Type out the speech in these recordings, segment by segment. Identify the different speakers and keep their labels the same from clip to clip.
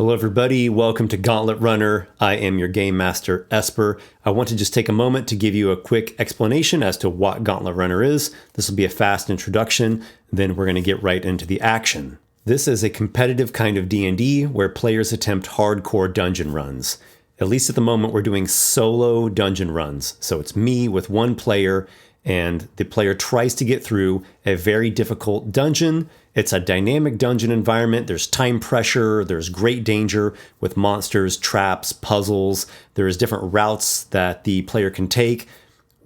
Speaker 1: Hello everybody, welcome to Gauntlet Runner. I am your game master, Esper. I want to just take a moment to give you a quick explanation as to what Gauntlet Runner is. This will be a fast introduction, then we're going to get right into the action. This is a competitive kind of D&D where players attempt hardcore dungeon runs. At least at the moment, we're doing solo dungeon runs. So it's me with one player, and the player tries to get through a very difficult dungeon. It's a dynamic dungeon environment. There's time pressure. There's great danger with monsters, traps, puzzles. There's different routes that the player can take.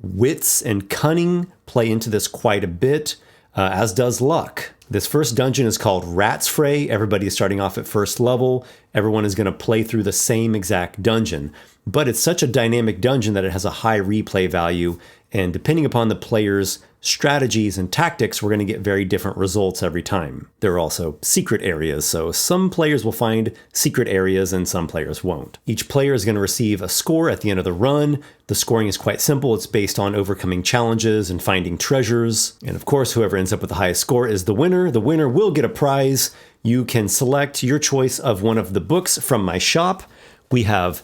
Speaker 1: Wits and cunning play into this quite a bit, as does luck. This first dungeon is called Ratsfray. Everybody is starting off at first level. Everyone is going to play through the same exact dungeon. But it's such a dynamic dungeon that it has a high replay value. And depending upon the player's strategies and tactics, we're going to get very different results every time. There are also secret areas, so some players will find secret areas and some players won't. Each player is going to receive a score at the end of the run. The scoring is quite simple. It's based on overcoming challenges and finding treasures. And of course, whoever ends up with the highest score is the winner. The winner will get a prize. You can select your choice of one of the books from my shop. We have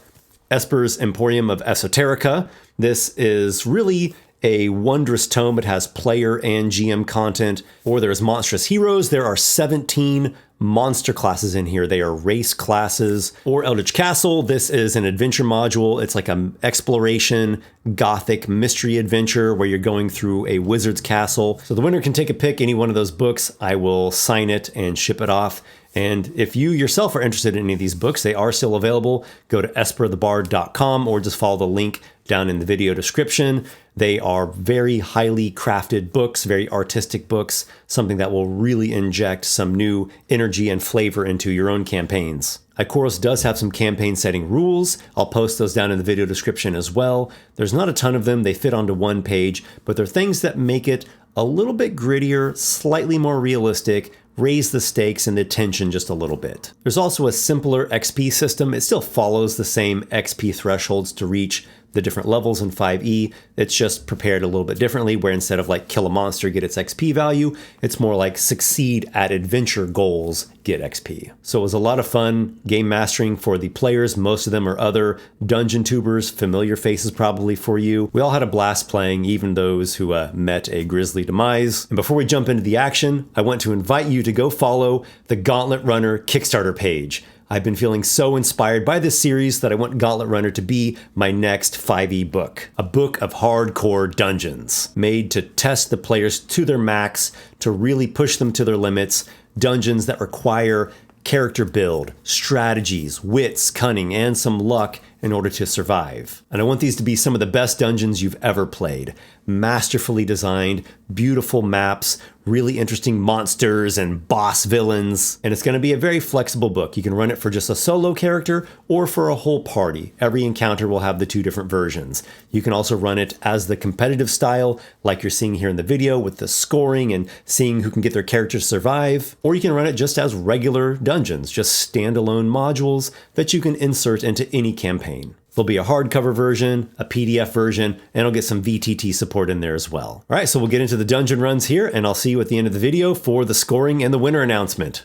Speaker 1: Esper's Emporium of Esoterica. This is really a wondrous tome. It has player and GM content. Or there's Monstrous Heroes. There are 17 monster classes in here. They are race classes. Or Eldritch Castle. This is an adventure module. It's like an exploration, gothic mystery adventure where you're going through a wizard's castle. So the winner can take a pick, any one of those books. I will sign it and ship it off. And if you yourself are interested in any of these books, they are still available. Go to esperthebard.com or just follow the link down in the video description. They are very highly crafted books, very artistic books, something that will really inject some new energy and flavor into your own campaigns. Ichoros does have some campaign setting rules. I'll post those down in the video description as well. There's not a ton of them. They fit onto one page, but they're things that make it a little bit grittier, slightly more realistic, raise the stakes and the tension just a little bit. There's also a simpler XP system. It still follows the same XP thresholds to reach the different levels in 5e. It's just prepared a little bit differently, where instead of like kill a monster, get its XP value, it's more like succeed at adventure goals, get XP. So it was a lot of fun game mastering for the players. Most of them are other dungeon tubers, familiar faces probably for you. We all had a blast playing, even those who met a grisly demise. And before we jump into the action, I want to invite you to go follow the Gauntlet Runner Kickstarter page. I've been feeling so inspired by this series that I want Gauntlet Runner to be my next 5e book. A book of hardcore dungeons, made to test the players to their max, to really push them to their limits. Dungeons that require character build, strategies, wits, cunning, and some luck in order to survive. And I want these to be some of the best dungeons you've ever played. Masterfully designed, beautiful maps, really interesting monsters and boss villains. And it's going to be a very flexible book. You can run it for just a solo character or for a whole party. Every encounter will have the two different versions. You can also run it as the competitive style, like you're seeing here in the video, with the scoring and seeing who can get their character to survive. Or you can run it just as regular dungeons, just standalone modules that you can insert into any campaign. There'll be a hardcover version, a PDF version, and I'll get some VTT support in there as well. All right, so we'll get into the dungeon runs here, and I'll see you at the end of the video for the scoring and the winner announcement.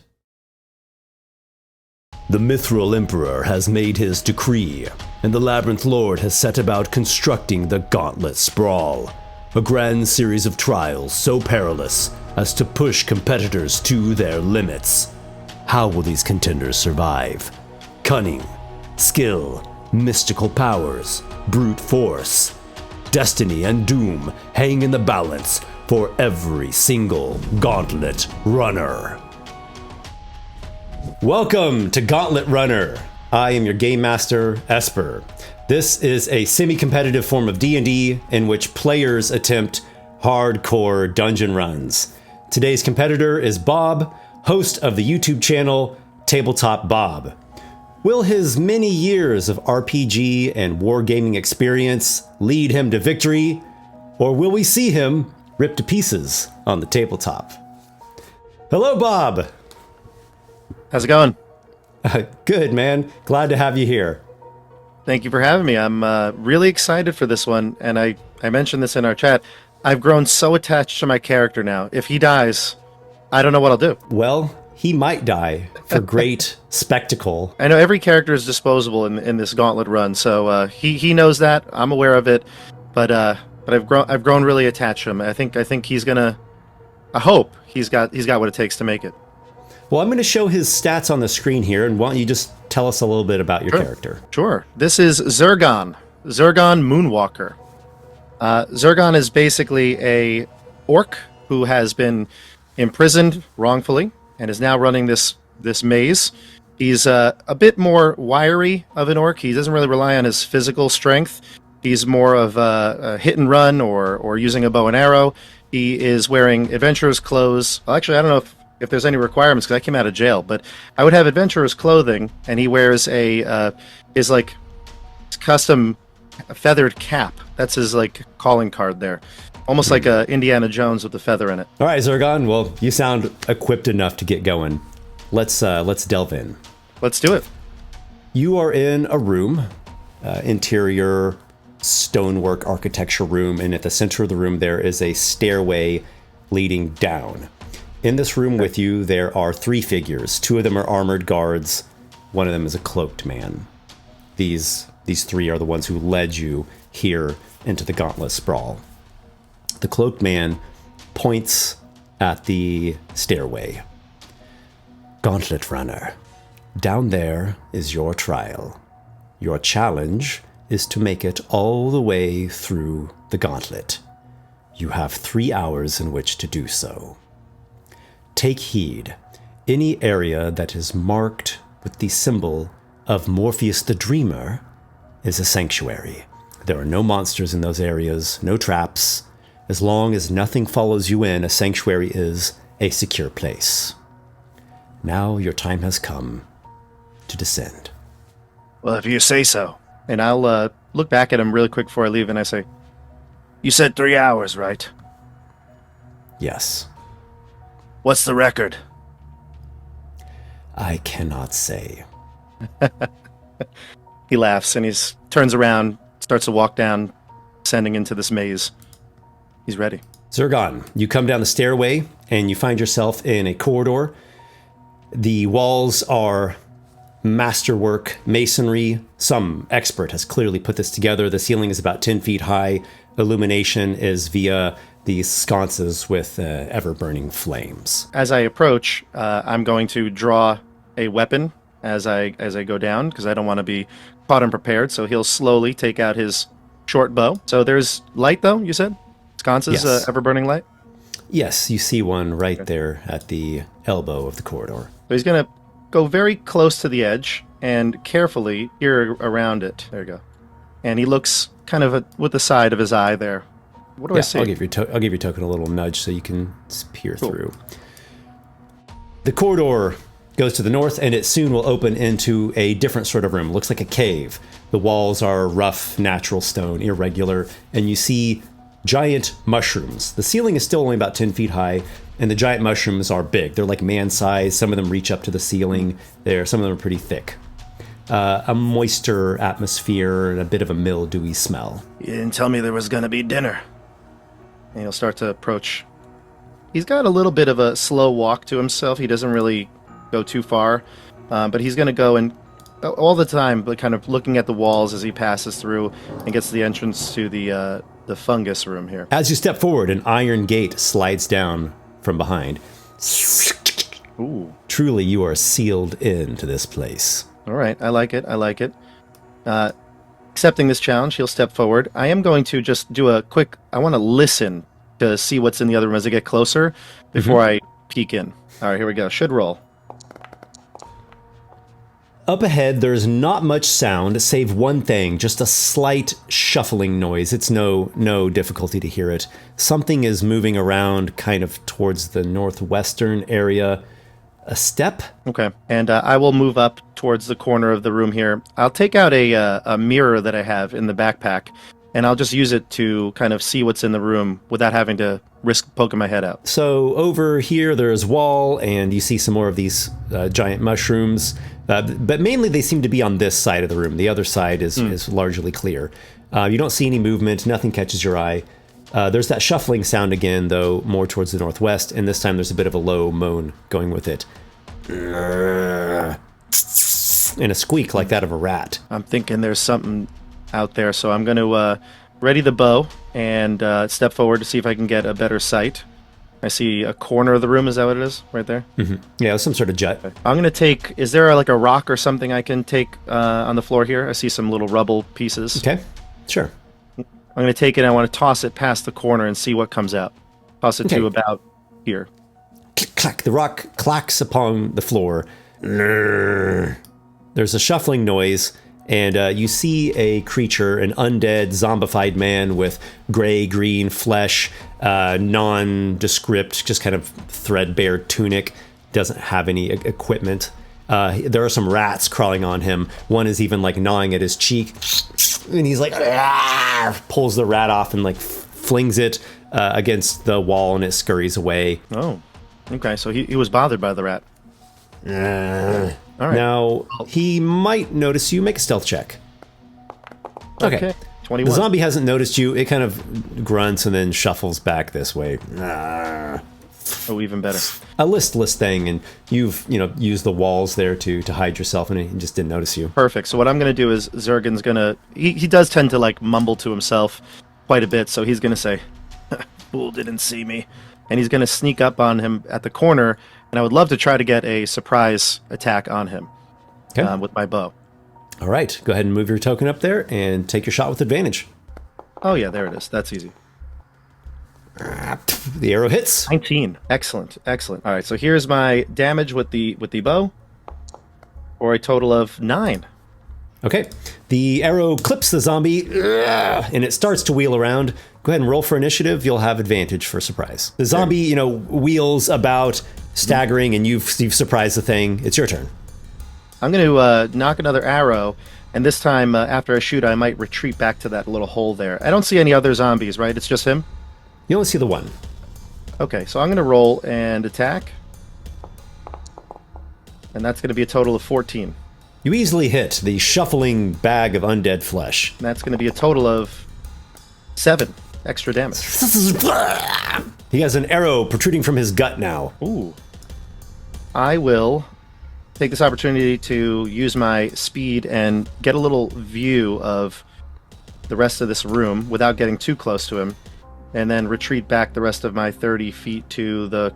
Speaker 1: The Mithril Emperor has made his decree, and the Labyrinth Lord has set about constructing the Gauntlet Sprawl, a grand series of trials so perilous as to push competitors to their limits. How will these contenders survive? Cunning, skill, mystical powers, brute force, destiny and doom hang in the balance for every single Gauntlet Runner. Welcome to Gauntlet Runner. I am your game master, Esper. This is a semi-competitive form of D&D in which players attempt hardcore dungeon runs. Today's competitor is Bob, host of the YouTube channel Tabletop Bob. Will his many years of RPG and wargaming experience lead him to victory, or will we see him ripped to pieces on the tabletop? Hello, Bob.
Speaker 2: How's it going?
Speaker 1: Good, man. Glad to have you here.
Speaker 2: Thank you for having me. I'm really excited for this one, and I mentioned this in our chat. I've grown so attached to my character now. If he dies, I don't know what I'll do.
Speaker 1: Well, he might die for great spectacle.
Speaker 2: I know every character is disposable in this Gauntlet run, so he knows that. I'm aware of it, but I've grown really attached to him. I think he's gonna. I hope he's got what it takes to make it.
Speaker 1: Well, I'm going to show his stats on the screen here, and why don't you just tell us a little bit about your character?
Speaker 2: Sure. This is Zurgon Moonwalker. Zurgon is basically a orc who has been imprisoned wrongfully and is now running this maze. He's a bit more wiry of an orc. He doesn't really rely on his physical strength. He's more of a hit and run or using a bow and arrow. He is wearing adventurer's clothes. Well, actually, I don't know if there's any requirements because I came out of jail, but I would have adventurer's clothing, and he wears his custom feathered cap. That's his calling card there, almost like a Indiana Jones with the feather in it.
Speaker 1: All right, Zurgon. Well, you sound equipped enough to get going. Let's delve in.
Speaker 2: Let's do it.
Speaker 1: You are in a room, interior stonework architecture room, and at the center of the room there is a stairway leading down. In this room with you, there are 3 figures. 2 of them are armored guards. 1 of them is a cloaked man. These 3 are the ones who led you here into the Gauntlet Sprawl. The cloaked man points at the stairway. Gauntlet Runner, down there is your trial. Your challenge is to make it all the way through the gauntlet. You have 3 hours in which to do so. Take heed. Any area that is marked with the symbol of Morpheus the Dreamer is a sanctuary. There are no monsters in those areas, no traps. As long as nothing follows you in, a sanctuary is a secure place. Now your time has come to descend.
Speaker 2: Well, if you say so. And I'll look back at him really quick before I leave, and I say, "You said 3 hours, right?"
Speaker 1: Yes.
Speaker 2: What's the record?
Speaker 1: I cannot say.
Speaker 2: He laughs and he turns around, starts to walk down, descending into this maze. He's ready.
Speaker 1: Zurgon, you come down the stairway and you find yourself in a corridor. The walls are masterwork, masonry. Some expert has clearly put this together. The ceiling is about 10 feet high. Illumination is via these sconces with ever-burning flames.
Speaker 2: As I approach, I'm going to draw a weapon as I go down because I don't want to be caught unprepared. So he'll slowly take out his short bow. So there's light, though, you said? Sconces,
Speaker 1: yes.
Speaker 2: Ever-burning light?
Speaker 1: Yes, you see one right there at the elbow of the corridor.
Speaker 2: So he's going to go very close to the edge and carefully peer around it. There you go. And he looks kind of with the side of his eye there. What do I see?
Speaker 1: I'll give your token a little nudge so you can peer through. The corridor goes to the north, and it soon will open into a different sort of room. It looks like a cave. The walls are rough, natural stone, irregular, and you see giant mushrooms. The ceiling is still only about 10 feet high, and the giant mushrooms are big. They're like man-sized. Some of them reach up to the ceiling. Some of them are pretty thick. A moister atmosphere and a bit of a mildewy smell.
Speaker 2: You didn't tell me there was going to be dinner. And he'll start to approach. He's got a little bit of a slow walk to himself. He doesn't really go too far, but he's going to go and all the time, but kind of looking at the walls as he passes through and gets to the entrance to the fungus room here.
Speaker 1: As you step forward, an iron gate slides down from behind.
Speaker 2: Ooh.
Speaker 1: Truly, you are sealed into this place.
Speaker 2: All right, I like it. Accepting this challenge, he'll step forward. I am going to just do a quick... I want to listen to see what's in the other room as I get closer before I peek in. All right, here we go. Should roll.
Speaker 1: Up ahead, there's not much sound, save one thing, just a slight shuffling noise. It's no difficulty to hear it. Something is moving around kind of towards the northwestern area. A step?
Speaker 2: Okay, and I will move up towards the corner of the room here. I'll take out a mirror that I have in the backpack, and I'll just use it to kind of see what's in the room without having to risk poking my head out.
Speaker 1: So over here, there's wall, and you see some more of these giant mushrooms. But mainly they seem to be on this side of the room. The other side is largely clear. You don't see any movement. Nothing catches your eye. There's that shuffling sound again, though, more towards the northwest. And this time there's a bit of a low moan going with it. and a squeak like that of a rat.
Speaker 2: I'm thinking there's something out there, so I'm going to ready the bow and step forward to see if I can get a better sight. I see a corner of the room. Is that what it is? Right there?
Speaker 1: Yeah, some sort of jet.
Speaker 2: Okay. I'm going to take... Is there like a rock or something I can take on the floor here? I see some little rubble pieces.
Speaker 1: Okay, sure.
Speaker 2: I'm going to take it and I want to toss it past the corner and see what comes out. Toss it to about here.
Speaker 1: Click, clack. The rock clacks upon the floor. There's a shuffling noise, and you see a creature, an undead, zombified man with gray-green flesh, nondescript, just kind of threadbare tunic, doesn't have any equipment. There are some rats crawling on him. One is even like gnawing at his cheek, and he's like, pulls the rat off and like flings it against the wall, and it scurries away.
Speaker 2: Oh, okay, so he was bothered by the rat. All right.
Speaker 1: Now, he might notice you. Make a stealth check. Okay.
Speaker 2: 21.
Speaker 1: The zombie hasn't noticed you. It kind of grunts and then shuffles back this way.
Speaker 2: Oh, even better.
Speaker 1: A listless thing, and you've used the walls there to hide yourself, and he just didn't notice you.
Speaker 2: Perfect. So what I'm going to do is Zurgan's going to... He does tend to like mumble to himself quite a bit, so he's going to say, "Fool didn't see me." And he's going to sneak up on him at the corner, and I would love to try to get a surprise attack on him with my bow.
Speaker 1: All right. Go ahead and move your token up there and take your shot with advantage.
Speaker 2: Oh, yeah, there it is. That's easy.
Speaker 1: The arrow hits.
Speaker 2: 19. Excellent. Excellent. All right, so here's my damage with the bow, for a total of 9.
Speaker 1: Okay. The arrow clips the zombie, and it starts to wheel around. Go ahead and roll for initiative. You'll have advantage for surprise. The zombie, wheels about, staggering, and you've surprised the thing. It's your turn.
Speaker 2: I'm going to knock another arrow, and this time, after I shoot, I might retreat back to that little hole there. I don't see any other zombies, right? It's just him?
Speaker 1: You only see the one.
Speaker 2: Okay, so I'm going to roll and attack. And that's going to be a total of 14.
Speaker 1: You easily hit the shuffling bag of undead flesh.
Speaker 2: And that's going to be a total of 7 extra damage.
Speaker 1: He has an arrow protruding from his gut now.
Speaker 2: Ooh. I will take this opportunity to use my speed and get a little view of the rest of this room without getting too close to him, and then retreat back the rest of my 30 feet to the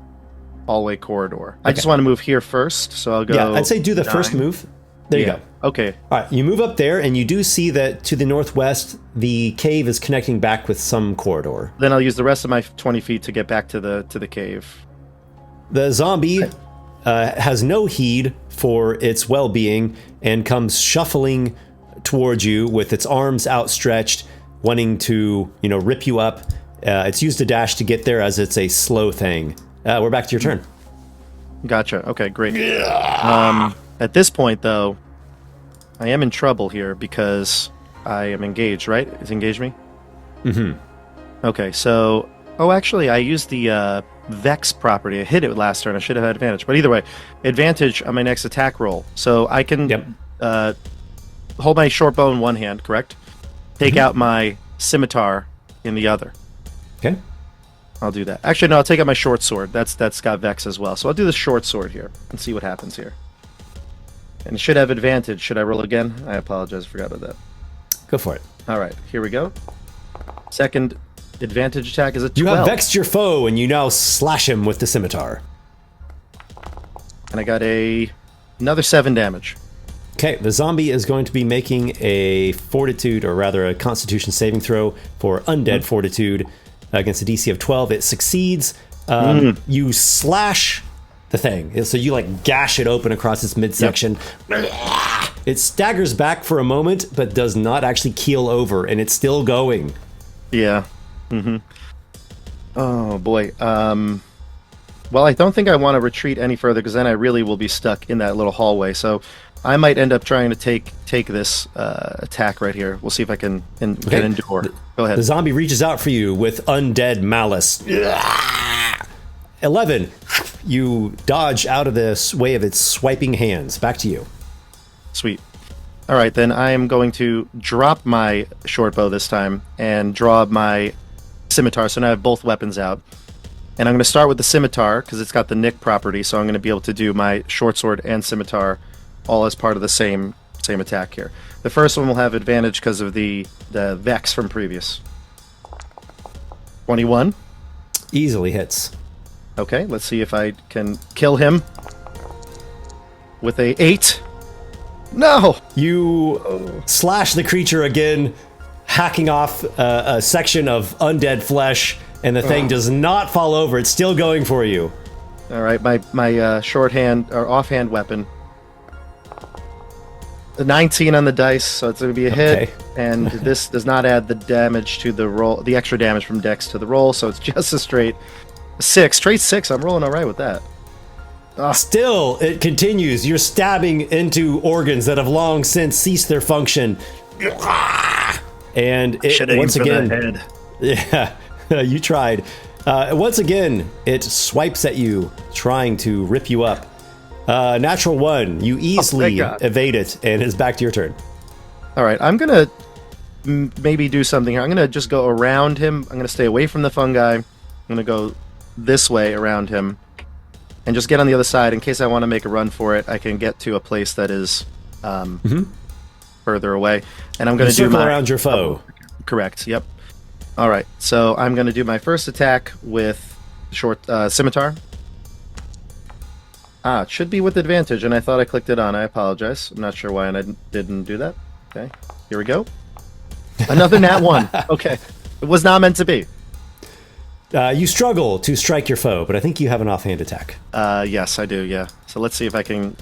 Speaker 2: hallway corridor. I just want to move here first, so I'll go...
Speaker 1: Yeah, I'd say do the
Speaker 2: 9.
Speaker 1: first move. There you go.
Speaker 2: Okay.
Speaker 1: All right, you move up there, and you do see that to the northwest, the cave is connecting back with some corridor.
Speaker 2: Then I'll use the rest of my 20 feet to get back to the cave.
Speaker 1: The zombie has no heed for its well-being and comes shuffling towards you with its arms outstretched, wanting to, rip you up. It's used a dash to get there, as it's a slow thing. We're back to your turn.
Speaker 2: Gotcha. Okay, great. At this point, though, I am in trouble here because I am engaged, right? It's engaged me?
Speaker 1: Mm-hmm.
Speaker 2: Okay, so... Oh, actually, I used the Vex property. I hit it last turn. I should have had advantage. But either way, advantage on my next attack roll. So I can hold my short bow in one hand, correct? Take out my scimitar in the other.
Speaker 1: Okay.
Speaker 2: I'll do that. Actually, no, I'll take out my short sword. That's got Vex as well. So I'll do the short sword here and see what happens here. And it should have advantage. Should I roll again? I apologize. I forgot about that.
Speaker 1: Go for it.
Speaker 2: All right. Here we go. Second advantage attack is a 12.
Speaker 1: You have vexed your foe, and you now slash him with the scimitar.
Speaker 2: And I got another 7 damage.
Speaker 1: Okay, the zombie is going to be making a fortitude, or rather a constitution saving throw for undead fortitude against a DC of 12. It succeeds. You slash the thing. So you gash it open across its midsection. Yep. It staggers back for a moment, but does not actually keel over, and it's still going.
Speaker 2: Yeah. Mm-hmm. Oh, boy. Well, I don't think I want to retreat any further, because then I really will be stuck in that little hallway. So I might end up trying to take this attack right here. We'll see if I can endure. Go ahead.
Speaker 1: The zombie reaches out for you with undead malice. 11. You dodge out of the way of its swiping hands. Back to you.
Speaker 2: Sweet. All right, then I am going to drop my short bow this time and draw my scimitar, so now I have both weapons out. And I'm going to start with the scimitar because it's got the nick property, so I'm going to be able to do my short sword and scimitar all as part of the same attack here. The first one will have advantage because of the Vex from previous. 21.
Speaker 1: Easily hits.
Speaker 2: Okay, let's see if I can kill him with a 8. No!
Speaker 1: You slash the creature again, hacking off a section of undead flesh, and the thing does not fall over. It's still going for you.
Speaker 2: All right, my shorthand or offhand weapon. The 19 on the dice, so it's going to be a hit.
Speaker 1: Okay.
Speaker 2: And this does not add the damage to the roll, the extra damage from Dex to the roll, so it's just a straight 6. Straight 6. I'm rolling all right with that.
Speaker 1: Still, it continues. You're stabbing into organs that have long since ceased their function. And it once again, yeah, you tried. Once again, it swipes at you, trying to rip you up. Natural 1. You easily evade it, and it's back to your turn.
Speaker 2: All right, I'm gonna maybe do something here. I'm gonna just go around him. I'm gonna stay away from the fungi. I'm gonna go this way around him, and just get on the other side in case I want to make a run for it. I can get to a place that is further away, and I'm gonna do my
Speaker 1: around your foe.
Speaker 2: Correct. Yep. All right. So I'm gonna do my first attack with short scimitar. It should be with advantage, and I thought I clicked it on. I apologize. I'm not sure why I didn't do that. Okay, here we go. Another nat 1. Okay, it was not meant to be.
Speaker 1: You struggle to strike your foe, but I think you have an offhand attack.
Speaker 2: Yes, I do, yeah. So let's see if I can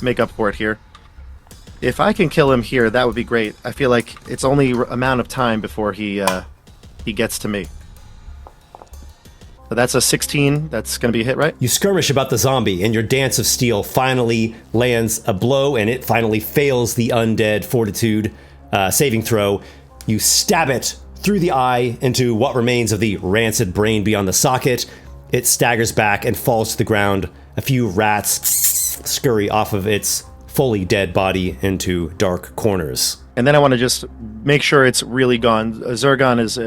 Speaker 2: make up for it here. If I can kill him here, that would be great. I feel like it's only amount of time before he gets to me. So that's a 16. That's going to be a hit, right?
Speaker 1: You skirmish about the zombie, and your dance of steel finally lands a blow, and it finally fails the undead fortitude saving throw. You stab it through the eye into what remains of the rancid brain beyond the socket. It staggers back and falls to the ground. A few rats scurry off of its fully dead body into dark corners.
Speaker 2: And then I want to just make sure it's really gone. Zurgon is,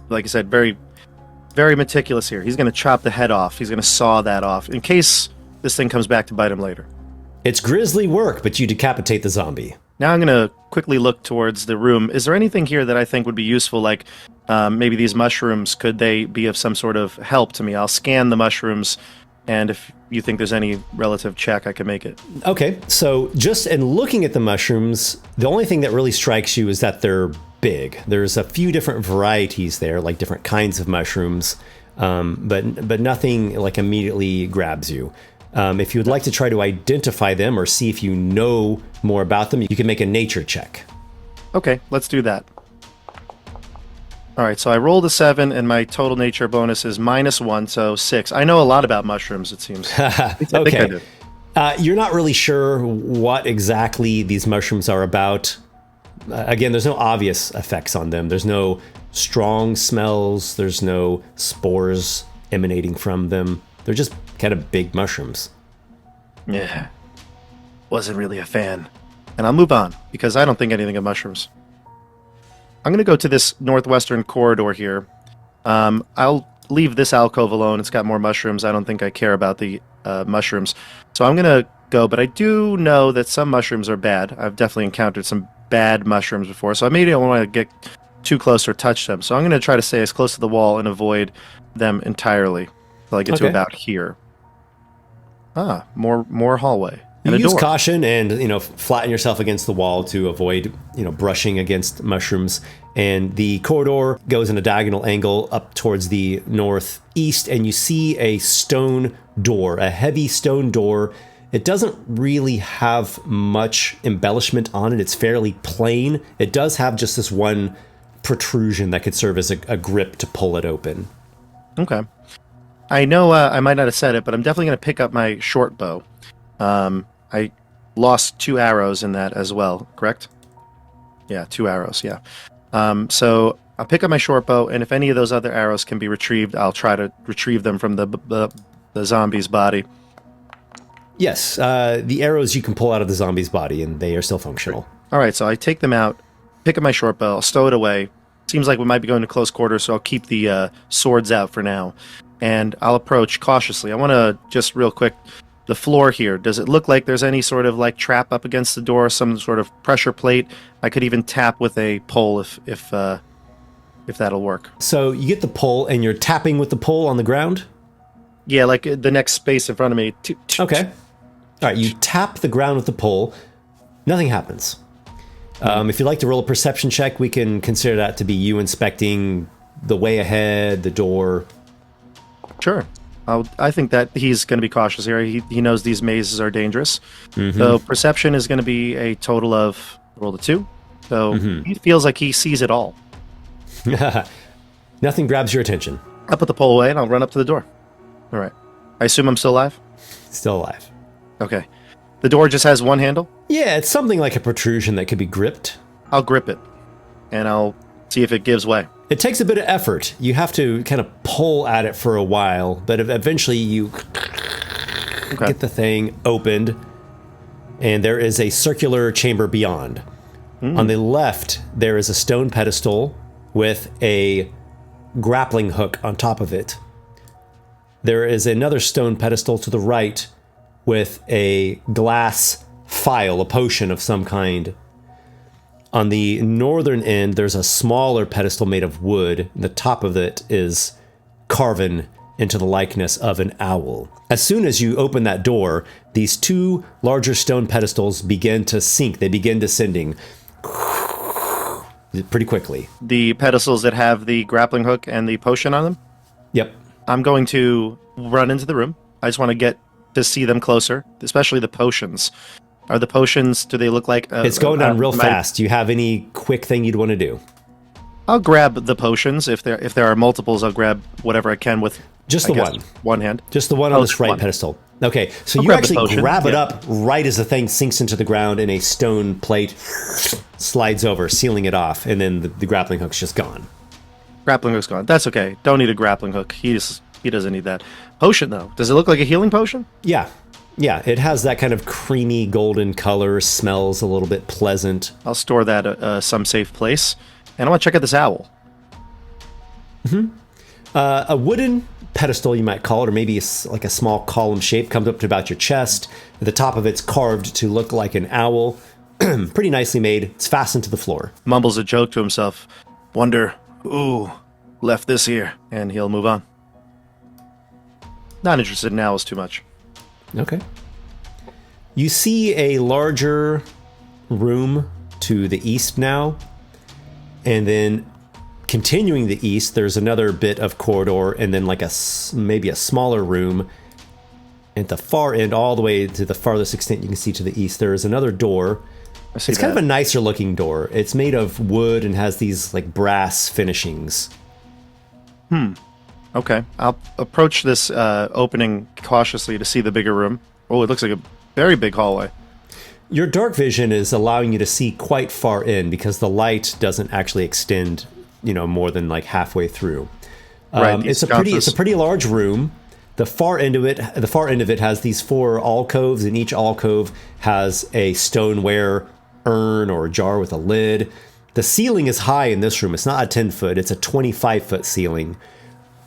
Speaker 2: like I said, very, very meticulous here. He's going to chop the head off. He's going to saw that off in case this thing comes back to bite him later.
Speaker 1: It's grisly work, but you decapitate the zombie.
Speaker 2: Now I'm going to quickly look towards the room. Is there anything here that I think would be useful, like maybe these mushrooms? Could they be of some sort of help to me? I'll scan the mushrooms, and if you think there's any relative check, I can make it.
Speaker 1: Okay, so just in looking at the mushrooms, the only thing that really strikes you is that they're big. There's a few different varieties there, like different kinds of mushrooms, but nothing like immediately grabs you. If you would like to try to identify them or see if you know more about them, you can make a nature check.
Speaker 2: Okay, let's do that. All right, so I rolled a 7, and my total nature bonus is -1, so 6. I know a lot about mushrooms, it seems. I think I do.
Speaker 1: You're not really sure what exactly these mushrooms are about. Again, there's no obvious effects on them. There's no strong smells. There's no spores emanating from them. They're just kind of big mushrooms.
Speaker 2: Yeah. Wasn't really a fan. And I'll move on, because I don't think anything of mushrooms. I'm going to go to this northwestern corridor here. I'll leave this alcove alone. It's got more mushrooms. I don't think I care about the mushrooms. So I'm going to go, but I do know that some mushrooms are bad. I've definitely encountered some bad mushrooms before, so maybe I don't want to get too close or touch them. So I'm going to try to stay as close to the wall and avoid them entirely until I get to about here. More hallway.
Speaker 1: You use caution and, flatten yourself against the wall to avoid, brushing against mushrooms. And the corridor goes in a diagonal angle up towards the northeast, and you see a stone door, a heavy stone door. It doesn't really have much embellishment on it. It's fairly plain. It does have just this one protrusion that could serve as a grip to pull it open.
Speaker 2: Okay. I know I might not have said it, but I'm definitely going to pick up my short bow. I lost 2 arrows in that as well, correct? Yeah, 2 arrows, yeah. So I'll pick up my short bow, and if any of those other arrows can be retrieved, I'll try to retrieve them from the zombie's body.
Speaker 1: Yes, the arrows you can pull out of the zombie's body, and they are still functional.
Speaker 2: All right, so I take them out, pick up my short bow, I'll stow it away, seems like we might be going to close quarters, so I'll keep the swords out for now. And I'll approach cautiously. I want to just real quick, the floor here, does it look like there's any sort of like trap up against the door, some sort of pressure plate? I could even tap with a pole if that'll work.
Speaker 1: So you get the pole and you're tapping with the pole on the ground?
Speaker 2: Yeah, like the next space in front of me.
Speaker 1: Okay. All right, you tap the ground with the pole. Nothing happens. If you'd like to roll a perception check, we can consider that to be you inspecting the way ahead, the door.
Speaker 2: Sure. I think that he's going to be cautious here. He knows these mazes are dangerous. So perception is going to be a total of, roll the 2. So he feels like he sees it all.
Speaker 1: Nothing grabs your attention.
Speaker 2: I'll put the pole away and I'll run up to the door. All right. I assume I'm still alive?
Speaker 1: Still alive.
Speaker 2: Okay. The door just has one handle?
Speaker 1: Yeah, it's something like a protrusion that could be gripped.
Speaker 2: I'll grip it, and I'll see if it gives way.
Speaker 1: It takes a bit of effort. You have to kind of pull at it for a while, but eventually you get the thing opened, and there is a circular chamber beyond. On the left, there is a stone pedestal with a grappling hook on top of it. There is another stone pedestal to the right with a glass phial, a potion of some kind. On the northern end, there's a smaller pedestal made of wood. The top of it is carven into the likeness of an owl. As soon as you open that door, these 2 larger stone pedestals begin to sink. They begin descending pretty quickly.
Speaker 2: The pedestals that have the grappling hook and the potion on them?
Speaker 1: Yep.
Speaker 2: I'm going to run into the room. I just want to get to see them closer, especially the potions. Are the potions, do they look like...
Speaker 1: it's going down real fast. Do you have any quick thing you'd want to do?
Speaker 2: I'll grab the potions. If there are multiples, I'll grab whatever I can with...
Speaker 1: Just the one.
Speaker 2: One hand.
Speaker 1: Just the one on this right pedestal. Okay, so you actually grab it up right as the thing sinks into the ground and a stone plate slides over, sealing it off, and then the grappling hook's just gone.
Speaker 2: Grappling hook's gone. That's okay. Don't need a grappling hook. He doesn't need that. Potion, though. Does it look like a healing potion?
Speaker 1: Yeah. Yeah, it has that kind of creamy golden color, smells a little bit pleasant.
Speaker 2: I'll store that some safe place. And I want to check out this owl.
Speaker 1: A wooden pedestal, you might call it, or maybe like a small column shape, comes up to about your chest. At the top of it's carved to look like an owl. Pretty nicely made. It's fastened to the floor.
Speaker 2: Mumbles a joke to himself. Wonder, ooh, left this here. And he'll move on. Not interested in owls too much.
Speaker 1: Okay. You see a larger room to the east now, and then continuing the east, there's another bit of corridor, and then like maybe a smaller room. At the far end, all the way to the farthest extent you can see to the east, there is another door. It's kind of a nicer looking door. It's made of wood and has these like brass finishings.
Speaker 2: Okay, I'll approach this opening cautiously to see the bigger room. Oh, it looks like a very big hallway.
Speaker 1: Your dark vision is allowing you to see quite far in because the light doesn't actually extend, more than like halfway through.
Speaker 2: Right.
Speaker 1: It's a pretty large room. The far end of it has these 4 alcoves, and each alcove has a stoneware urn or jar with a lid. The ceiling is high in this room. It's not a 10-foot; it's a 25-foot ceiling.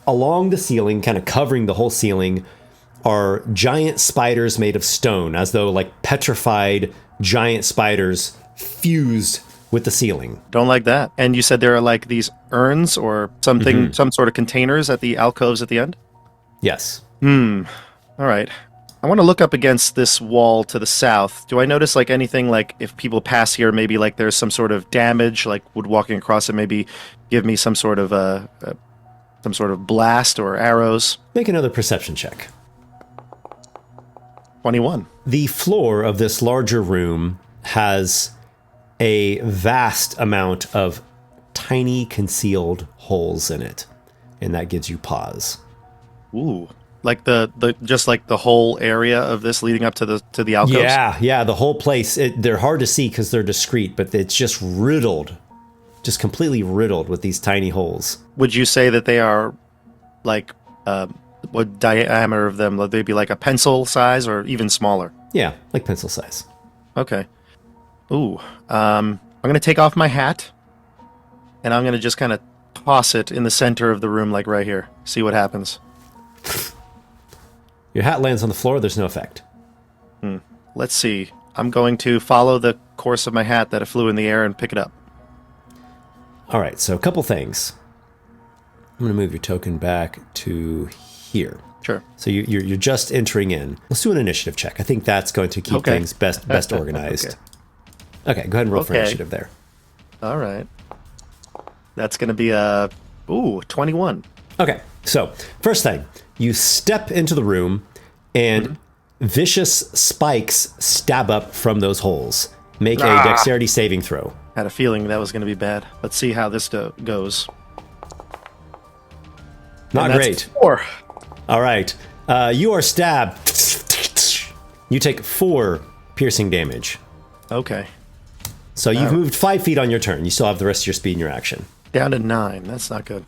Speaker 1: Along the ceiling, kind of covering the whole ceiling, are giant spiders made of stone, as though like petrified giant spiders fused with the ceiling.
Speaker 2: Don't like that. And you said there are like these urns or something, some sort of containers at the alcoves at the end?
Speaker 1: Yes.
Speaker 2: All right. I want to look up against this wall to the south. Do I notice like anything like if people pass here, maybe like there's some sort of damage, like would walking across it maybe give me some sort of blast or arrows?
Speaker 1: Make another perception check.
Speaker 2: 21.
Speaker 1: The floor of this larger room has a vast amount of tiny concealed holes in it, and that gives you pause.
Speaker 2: Ooh, like the just like the whole area of this leading up to the alcoves.
Speaker 1: Yeah, the whole place. They're hard to see because they're discreet, but it's just riddled, just completely riddled with these tiny holes.
Speaker 2: Would you say that they are like what diameter of them? Would they be like a pencil size or even smaller?
Speaker 1: Yeah, like pencil size.
Speaker 2: Okay. Ooh, I'm gonna take off my hat and I'm going to just kind of toss it in the center of the room, like right here. See what happens.
Speaker 1: Your hat lands on the floor. There's no effect.
Speaker 2: Let's see. I'm going to follow the course of my hat that it flew in the air and pick it up.
Speaker 1: All right, so a couple things. I'm going to move your token back to here.
Speaker 2: Sure.
Speaker 1: So you're just entering in. Let's do an initiative check. I think that's going to keep things best organized. Okay, go ahead and roll for initiative there.
Speaker 2: All right. That's going to be 21.
Speaker 1: Okay, so first thing, you step into the room and vicious spikes stab up from those holes. Make a dexterity saving throw.
Speaker 2: Had a feeling that was going to be bad. Let's see how this goes.
Speaker 1: Not great.
Speaker 2: 4.
Speaker 1: All right. You are stabbed. You take 4 piercing damage.
Speaker 2: Okay.
Speaker 1: So you've moved 5 feet on your turn. You still have the rest of your speed in your action.
Speaker 2: Down to 9. That's not good.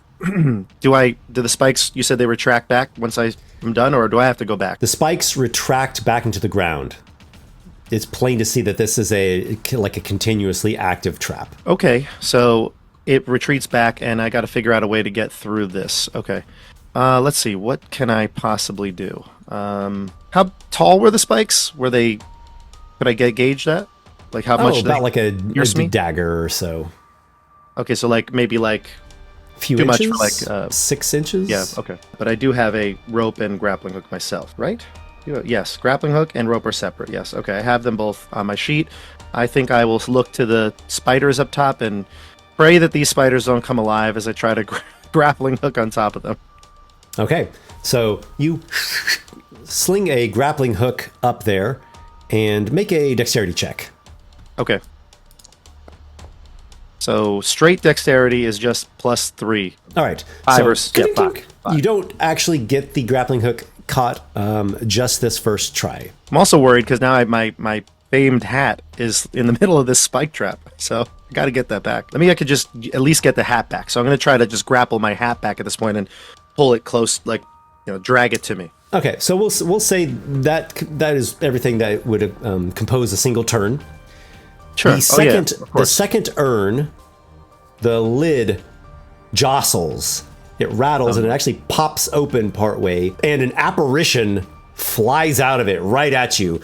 Speaker 2: Do the spikes, you said they retract back once I'm done, or do I have to go back?
Speaker 1: The spikes retract back into the ground. It's plain to see that this is like a continuously active trap.
Speaker 2: Okay, so it retreats back, and I got to figure out a way to get through this. Okay. Let's see. What can I possibly do? How tall were the spikes? Could I gauge that? Like how much?
Speaker 1: About like a dagger or so.
Speaker 2: Okay, so maybe a
Speaker 1: few
Speaker 2: too
Speaker 1: inches?
Speaker 2: Much for
Speaker 1: 6 inches?
Speaker 2: Yeah, okay. But I do have a rope and grappling hook myself, right? Yes, grappling hook and rope are separate. Yes, okay. I have them both on my sheet. I think I will look to the spiders up top and pray that these spiders don't come alive as I try to grappling hook on top of them.
Speaker 1: Okay, so you sling a grappling hook up there and make a dexterity check.
Speaker 2: Okay. So straight dexterity is just +3.
Speaker 1: All right.
Speaker 2: 5.
Speaker 1: You don't actually get the grappling hook caught just this first try.
Speaker 2: I'm also worried because now my famed hat is in the middle of this spike trap. So I got to get that back. I could just at least get the hat back. So I'm going to try to just grapple my hat back at this point and pull it close, drag it to me.
Speaker 1: Okay, so we'll say that is everything that would compose a single turn.
Speaker 2: Sure.
Speaker 1: The second urn, the lid jostles. It rattles and it actually pops open partway, and an apparition flies out of it right at you.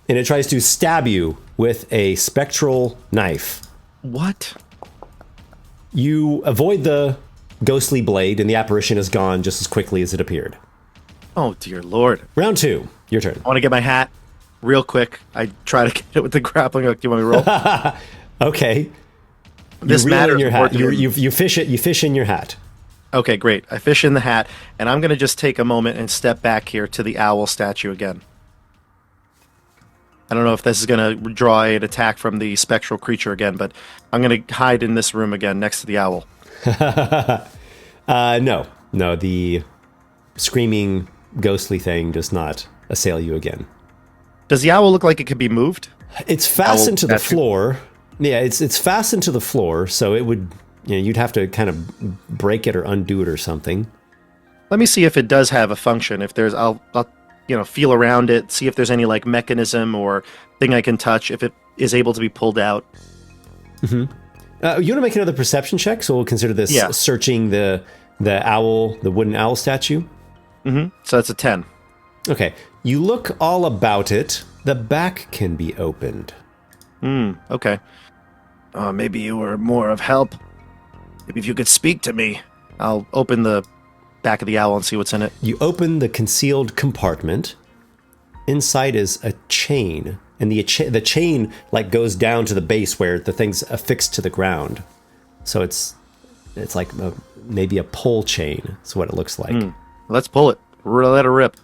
Speaker 1: And it tries to stab you with a spectral knife.
Speaker 2: What?
Speaker 1: You avoid the ghostly blade, and the apparition is gone just as quickly as it appeared.
Speaker 2: Oh, dear Lord.
Speaker 1: Round 2, your turn.
Speaker 2: I want to get my hat real quick. I try to get it with the grappling hook. Do you want me to roll?
Speaker 1: Okay.
Speaker 2: This matters.
Speaker 1: Your hat. You fish it. You fish in your hat.
Speaker 2: Okay, great. I fish in the hat, and I'm going to just take a moment and step back here to the owl statue again. I don't know if this is going to draw an attack from the spectral creature again, but I'm going to hide in this room again next to the owl.
Speaker 1: No, the screaming ghostly thing does not assail you again.
Speaker 2: Does the owl look like it could be moved?
Speaker 1: It's fastened to the floor. Yeah, it's fastened to the floor, so it would, you'd have to kind of break it or undo it or something.
Speaker 2: Let me see if it does have a function. If there's, I'll feel around it, see if there's any mechanism or thing I can touch, if it is able to be pulled out.
Speaker 1: Mm-hmm. You want to make another perception check, so we'll consider this searching the wooden owl statue.
Speaker 2: Mm-hmm. So that's a 10.
Speaker 1: Okay. You look all about it. The back can be opened.
Speaker 2: Okay. Maybe you were more of help. Maybe if you could speak to me. I'll open the back of the owl and see what's in it.
Speaker 1: You open the concealed compartment. Inside is a chain, and the chain goes down to the base where the thing's affixed to the ground. So it's like maybe a pull chain. That's what it looks like.
Speaker 2: Let's pull it. Let her rip.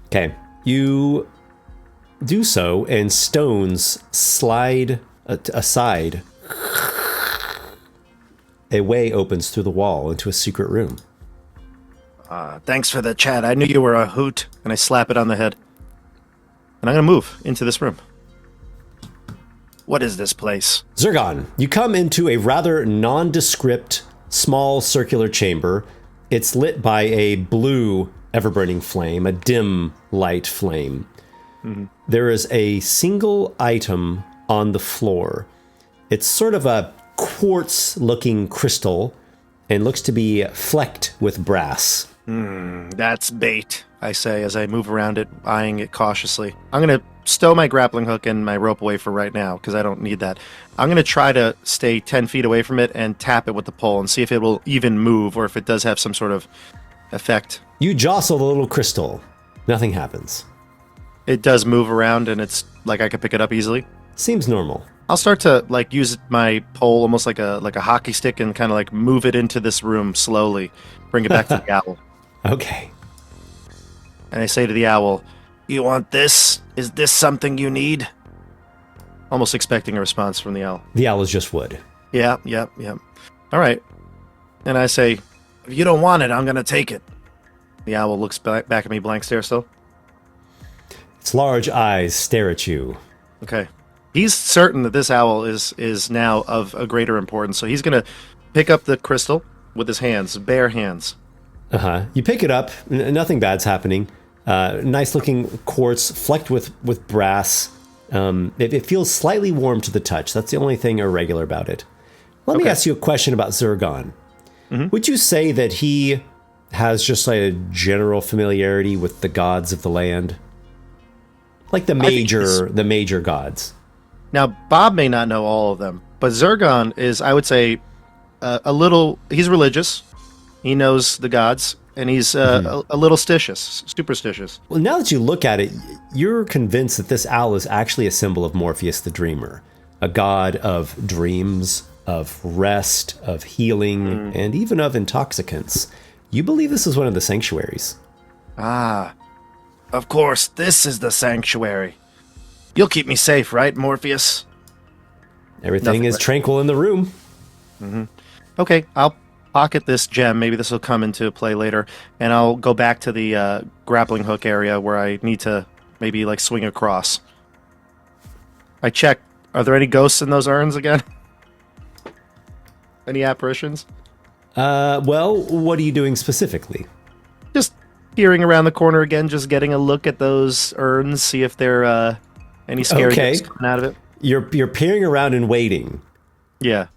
Speaker 1: Okay. You do so, and stones slide aside. A way opens through the wall into a secret room.
Speaker 2: Thanks for the chat. I knew you were a hoot. And I slap it on the head. And I'm going to move into this room. What is this place?
Speaker 1: Zergon, you come into a rather nondescript, small circular chamber. It's lit by a blue ever-burning flame, a dim light flame. Mm-hmm. There is a single item on the floor. It's sort of a quartz-looking crystal and looks to be flecked with brass.
Speaker 2: That's bait, I say as I move around it, eyeing it cautiously. I'm going to stow my grappling hook and my rope away for right now, because I don't need that. I'm going to try to stay 10 feet away from it and tap it with the pole and see if it will even move or if it does have some sort of effect.
Speaker 1: You jostle the little crystal. Nothing happens.
Speaker 2: It does move around and it's like I can pick it up easily.
Speaker 1: Seems normal.
Speaker 2: I'll start to like use my pole almost like a hockey stick and kind of like move it into this room slowly. Bring it back to the owl.
Speaker 1: Okay.
Speaker 2: And I say to the owl, "You want this? Is this something you need?" Almost expecting a response from the owl.
Speaker 1: The owl is just wood.
Speaker 2: Yeah. All right. And I say, "If you don't want it, I'm going to take it." The owl looks back at me, blank stare still.
Speaker 1: Its large eyes stare at you.
Speaker 2: Okay. He's certain that this owl is now of a greater importance, so he's going to pick up the crystal with his hands, bare hands.
Speaker 1: You pick it up. Nothing bad's happening. Nice looking quartz flecked with brass. It feels slightly warm to the touch. That's the only thing irregular about it. Let me ask you a question about Zurgon. Mm-hmm. Would you say that he has just like a general familiarity with the gods of the land? Like the major gods. Now,
Speaker 2: Bob may not know all of them, but Zurgon is, I would say, he's religious. He knows the gods, and he's a little superstitious.
Speaker 1: Well, now that you look at it, you're convinced that this owl is actually a symbol of Morpheus the Dreamer, a god of dreams, of rest, of healing, and even of intoxicants. You believe this is one of the sanctuaries.
Speaker 2: Ah, of course, this is the sanctuary. You'll keep me safe, right, Morpheus?
Speaker 1: Everything is tranquil in the room.
Speaker 2: Mm-hmm. Okay, I'll pocket this gem. Maybe this will come into play later. And I'll go back to the grappling hook area where I need to maybe like swing across. I check. Are there any ghosts in those urns again? Any apparitions?
Speaker 1: Well, what are you doing specifically?
Speaker 2: Just peering around the corner again, just getting a look at those urns, see if they're any scary ghosts coming out of it.
Speaker 1: You're peering around and waiting.
Speaker 2: Yeah.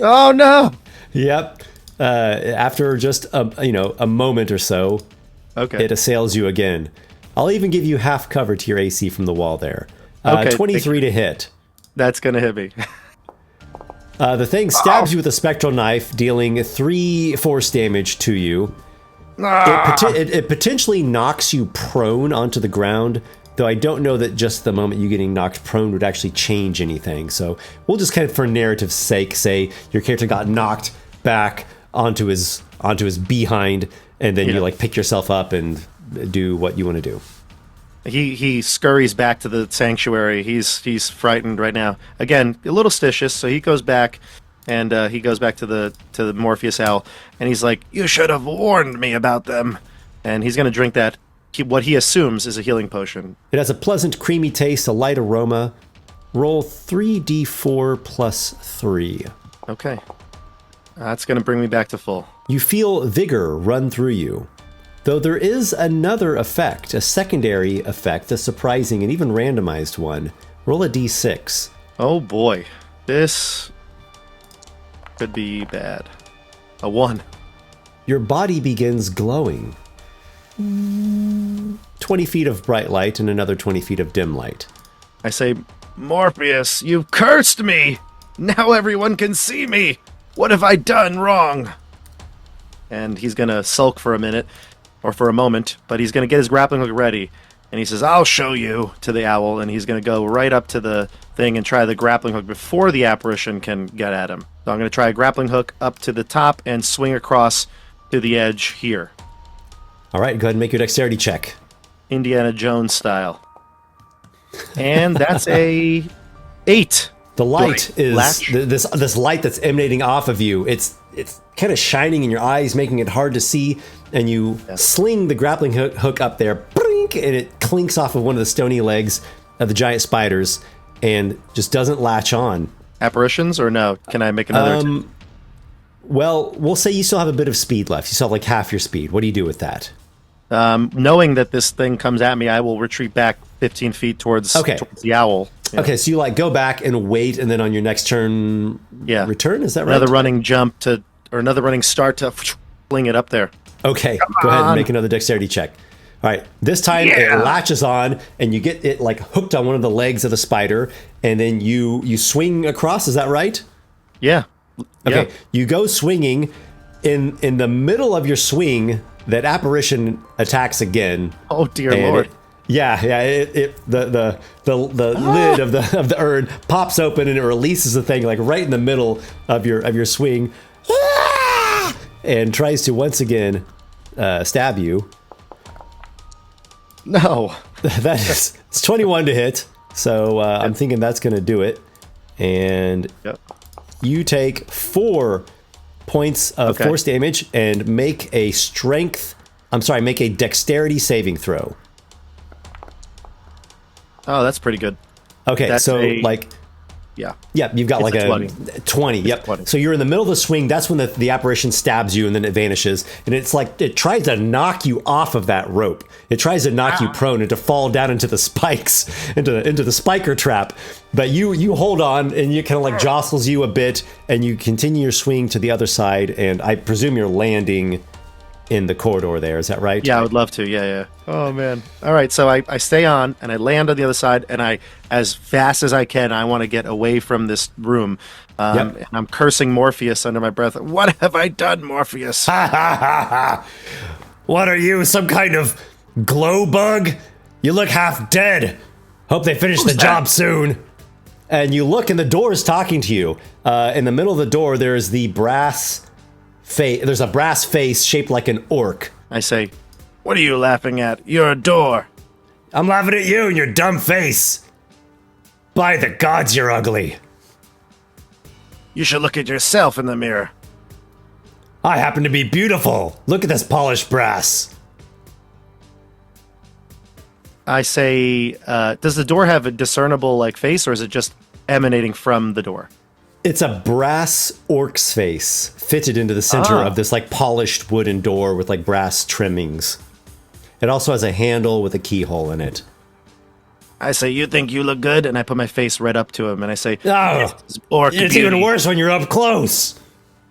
Speaker 2: Oh no!
Speaker 1: Yep. After just a moment or so, it assails you again. I'll even give you half cover to your AC from the wall there. 23 to hit.
Speaker 2: That's gonna hit me.
Speaker 1: The thing stabs you with a spectral knife, dealing 3 force damage to you. It potentially knocks you prone onto the ground, though I don't know that just the moment you getting knocked prone would actually change anything. So we'll just kind of, for narrative's sake, say your character got knocked back onto his behind, and then you like pick yourself up and do what you want to do.
Speaker 2: He scurries back to the sanctuary. He's frightened right now. Again, a little stitious, so he goes back, and he goes back to the Morpheus owl, and he's like, "You should have warned me about them." And he's going to drink that. What he assumes is a healing potion.
Speaker 1: It has a pleasant, creamy taste, a light aroma. Roll 3d4 plus 3.
Speaker 2: Okay. That's going to bring me back to full.
Speaker 1: You feel vigor run through you. Though there is another effect, a secondary effect, a surprising and even randomized one. Roll a d6.
Speaker 2: Oh boy. This could be bad. A 1.
Speaker 1: Your body begins glowing. 20 feet of bright light and another 20 feet of dim light.
Speaker 2: I say, "Morpheus, you've cursed me! Now everyone can see me! What have I done wrong?" And he's going to sulk for a minute, or for a moment, but he's going to get his grappling hook ready. And he says, "I'll show you," to the owl, and he's going to go right up to the thing and try the grappling hook before the apparition can get at him. So I'm going to try a grappling hook up to the top and swing across to the edge here.
Speaker 1: All right, go ahead and make your dexterity check.
Speaker 2: Indiana Jones style. And that's a 8.
Speaker 1: The light is this light that's emanating off of you. It's kind of shining in your eyes, making it hard to see. And you sling the grappling hook up there, brink, and it clinks off of one of the stony legs of the giant spiders, and just doesn't latch on.
Speaker 2: Apparitions or no? Can I make another attempt?
Speaker 1: Well, we'll say you still have a bit of speed left. You still have like half your speed. What do you do with that?
Speaker 2: Knowing that this thing comes at me, I will retreat back 15 feet towards the owl.
Speaker 1: Okay, so you like go back and wait, and then on your next turn, return. Is that right?
Speaker 2: Another running jump or another running start to fling it up there.
Speaker 1: Okay, go ahead and make another dexterity check. All right, this time it latches on, and you get it like hooked on one of the legs of the spider, and then you swing across. Is that right?
Speaker 2: Yeah.
Speaker 1: Okay, you go swinging. In the middle of your swing, that apparition attacks again.
Speaker 2: Oh dear Lord!
Speaker 1: The lid of the urn pops open and it releases the thing like right in the middle of your swing, and tries to once again stab you.
Speaker 2: No,
Speaker 1: it's 21 to hit. So I'm thinking that's going to do it, and you take 4 points of force damage and make a dexterity saving throw.
Speaker 2: Oh, that's pretty good.
Speaker 1: Okay,
Speaker 2: that's you've got like a 20. Yep. 20. So you're in the middle of the swing. That's when the apparition stabs you, and then it vanishes. And it's like it tries to knock you off of that rope. It tries to knock you prone and to fall down into the spikes, into the spiker trap. But you hold on, and it kind of like jostles you a bit, and you continue your swing to the other side. And I presume you're landing in the corridor there. Is that right? Yeah, I would love to. Yeah. Oh, man. All right, so I stay on, and I land on the other side, and as fast as I can, I want to get away from this room. And I'm cursing Morpheus under my breath. What have I done, Morpheus?
Speaker 1: Ha, ha, ha, ha. What are you, some kind of glow bug? You look half dead. Hope they finish the job soon. And you look, and the door is talking to you. In the middle of the door, there's the brass face. There's a brass face shaped like an orc.
Speaker 2: I say, what are you laughing at? You're a door.
Speaker 1: I'm laughing at you and your dumb face. By the gods, you're ugly.
Speaker 2: You should look at yourself in the mirror.
Speaker 1: I happen to be beautiful. Look at this polished brass.
Speaker 2: I say, does the door have a discernible like face, or is it just emanating from the door?
Speaker 1: It's a brass orc's face fitted into the center of this like polished wooden door with like brass trimmings. It also has a handle with a keyhole in it.
Speaker 2: I say, you think you look good? And I put my face right up to him, and I say,
Speaker 1: oh,
Speaker 2: orc
Speaker 1: it's
Speaker 2: beauty.
Speaker 1: Even worse when you're up close.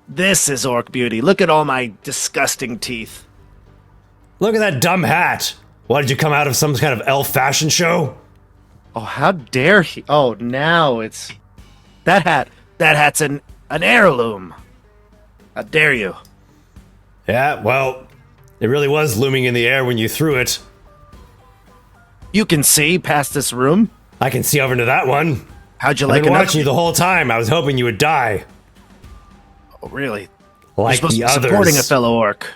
Speaker 2: This is orc beauty. Look at all my disgusting teeth.
Speaker 1: Look at that dumb hat. What, did you come out of some kind of elf fashion show?
Speaker 2: Oh, how dare he? Oh, now it's... That hat's an heirloom. How dare you?
Speaker 1: Yeah, well, it really was looming in the air when you threw it.
Speaker 2: You can see past this room?
Speaker 1: I can see over into that one.
Speaker 2: How'd you like it?
Speaker 1: I've been watching you the whole time. I was hoping you would die.
Speaker 2: Oh, really?
Speaker 1: Like
Speaker 2: You're supposed
Speaker 1: the
Speaker 2: to be
Speaker 1: others.
Speaker 2: supporting a fellow orc.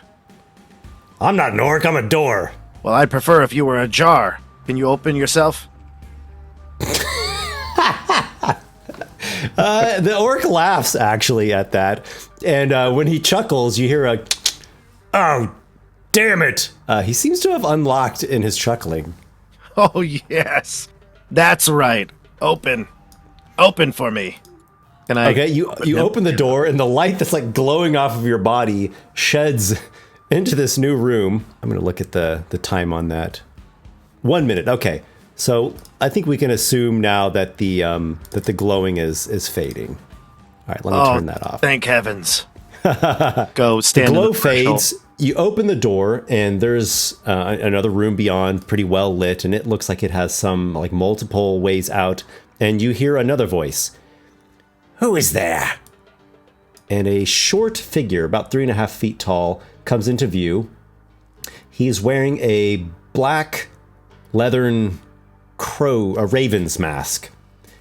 Speaker 1: I'm not an orc, I'm a door.
Speaker 2: Well, I'd prefer if you were a jar. Can you open yourself?
Speaker 1: The orc laughs, actually, at that. And when he chuckles, you hear a... Oh, damn it. He seems to have unlocked in his chuckling.
Speaker 2: Oh, yes. That's right. Open. Open for me. Can I...
Speaker 1: Okay, you open the door, and the light that's like glowing off of your body sheds into this new room. I'm going to look at the time on that. 1 minute. Okay. So I think we can assume now that the glowing is fading. All right, let me turn that off.
Speaker 2: Thank heavens. Go stand.
Speaker 1: The glow
Speaker 2: in the
Speaker 1: fades. You open the door, and there's another room beyond, pretty well lit, and it looks like it has some like multiple ways out. And you hear another voice. Who is there? And a short figure, about 3.5 feet tall, comes into view. He's wearing a black leathern a raven's mask,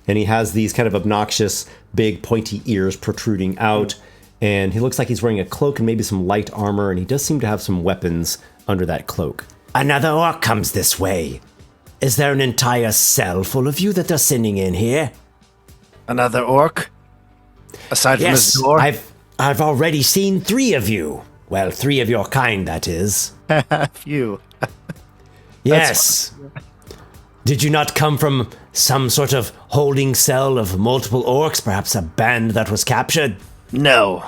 Speaker 1: and he has these kind of obnoxious big pointy ears protruding out, and he looks like he's wearing a cloak and maybe some light armor, and he does seem to have some weapons under that cloak. Another orc comes this way. Is there an entire cell full of you that are sending in here?
Speaker 2: Another orc? Aside from this door?
Speaker 1: I've already seen 3 of you. Well, 3 of your kind, that is.
Speaker 2: Few.
Speaker 1: Yes. Did you not come from some sort of holding cell of multiple orcs, perhaps a band that was captured?
Speaker 2: No.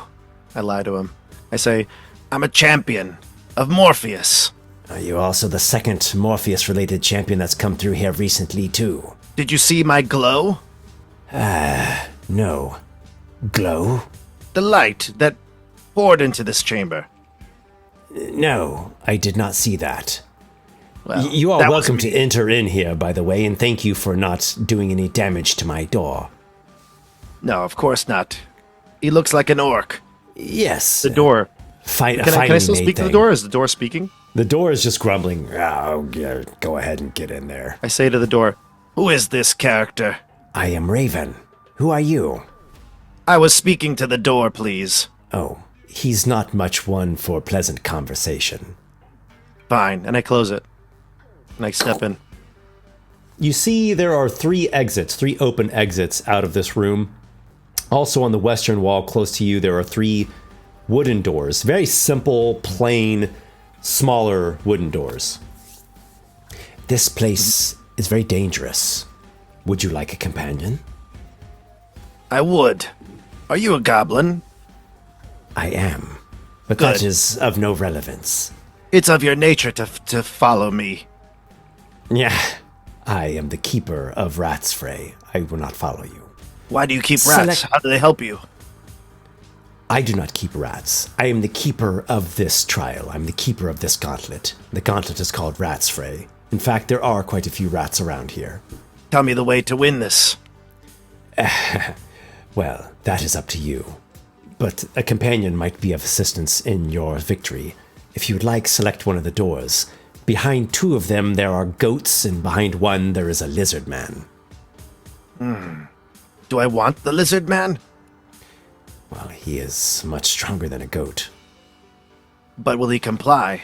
Speaker 2: I lie to him. I say, I'm a champion of Morpheus.
Speaker 1: Are you also the second Morpheus-related champion that's come through here recently, too?
Speaker 2: Did you see my glow?
Speaker 3: No. Glow?
Speaker 2: The light that poured into this chamber.
Speaker 3: No, I did not see that.
Speaker 2: Well,
Speaker 3: You are
Speaker 2: that
Speaker 3: welcome
Speaker 2: was
Speaker 3: to
Speaker 2: me.
Speaker 3: enter in here, by the way, and thank you for not doing any damage to my door.
Speaker 2: No, of course not. He looks like an orc.
Speaker 3: Yes.
Speaker 2: The door.
Speaker 3: Can
Speaker 2: Can I still speak to the door? Is the door speaking?
Speaker 1: The door is just grumbling.
Speaker 3: Oh, yeah, go ahead and get in there.
Speaker 2: I say to the door, "Who is this character?"
Speaker 3: I am Raven. Who are you?
Speaker 2: I was speaking to the door, please.
Speaker 3: Oh, he's not much one for pleasant conversation.
Speaker 2: Fine, and I close it. And I step in.
Speaker 1: You see there are three open exits out of this room. Also on the western wall close to you, there are three wooden doors. Very simple, plain, smaller wooden doors.
Speaker 3: This place is very dangerous. Would you like a companion?
Speaker 2: I would. Are you a goblin?
Speaker 3: I am. But
Speaker 2: Good.
Speaker 3: that is of no relevance.
Speaker 2: It's of your nature to follow me.
Speaker 3: Yeah. I am the keeper of Ratsfray. I will not follow you.
Speaker 2: Why do you keep rats? How do they help you?
Speaker 3: I do not keep rats. I am the keeper of this trial. I'm the keeper of this gauntlet. The gauntlet is called Ratsfray. In fact, there are quite a few rats around here.
Speaker 2: Tell me the way to win this.
Speaker 3: Well, that is up to you. But a companion might be of assistance in your victory. If you would like, select one of the doors. Behind two of them, there are goats, and behind one, there is a lizard man.
Speaker 2: Do I want the lizard man?
Speaker 3: Well, he is much stronger than a goat.
Speaker 2: But will he comply?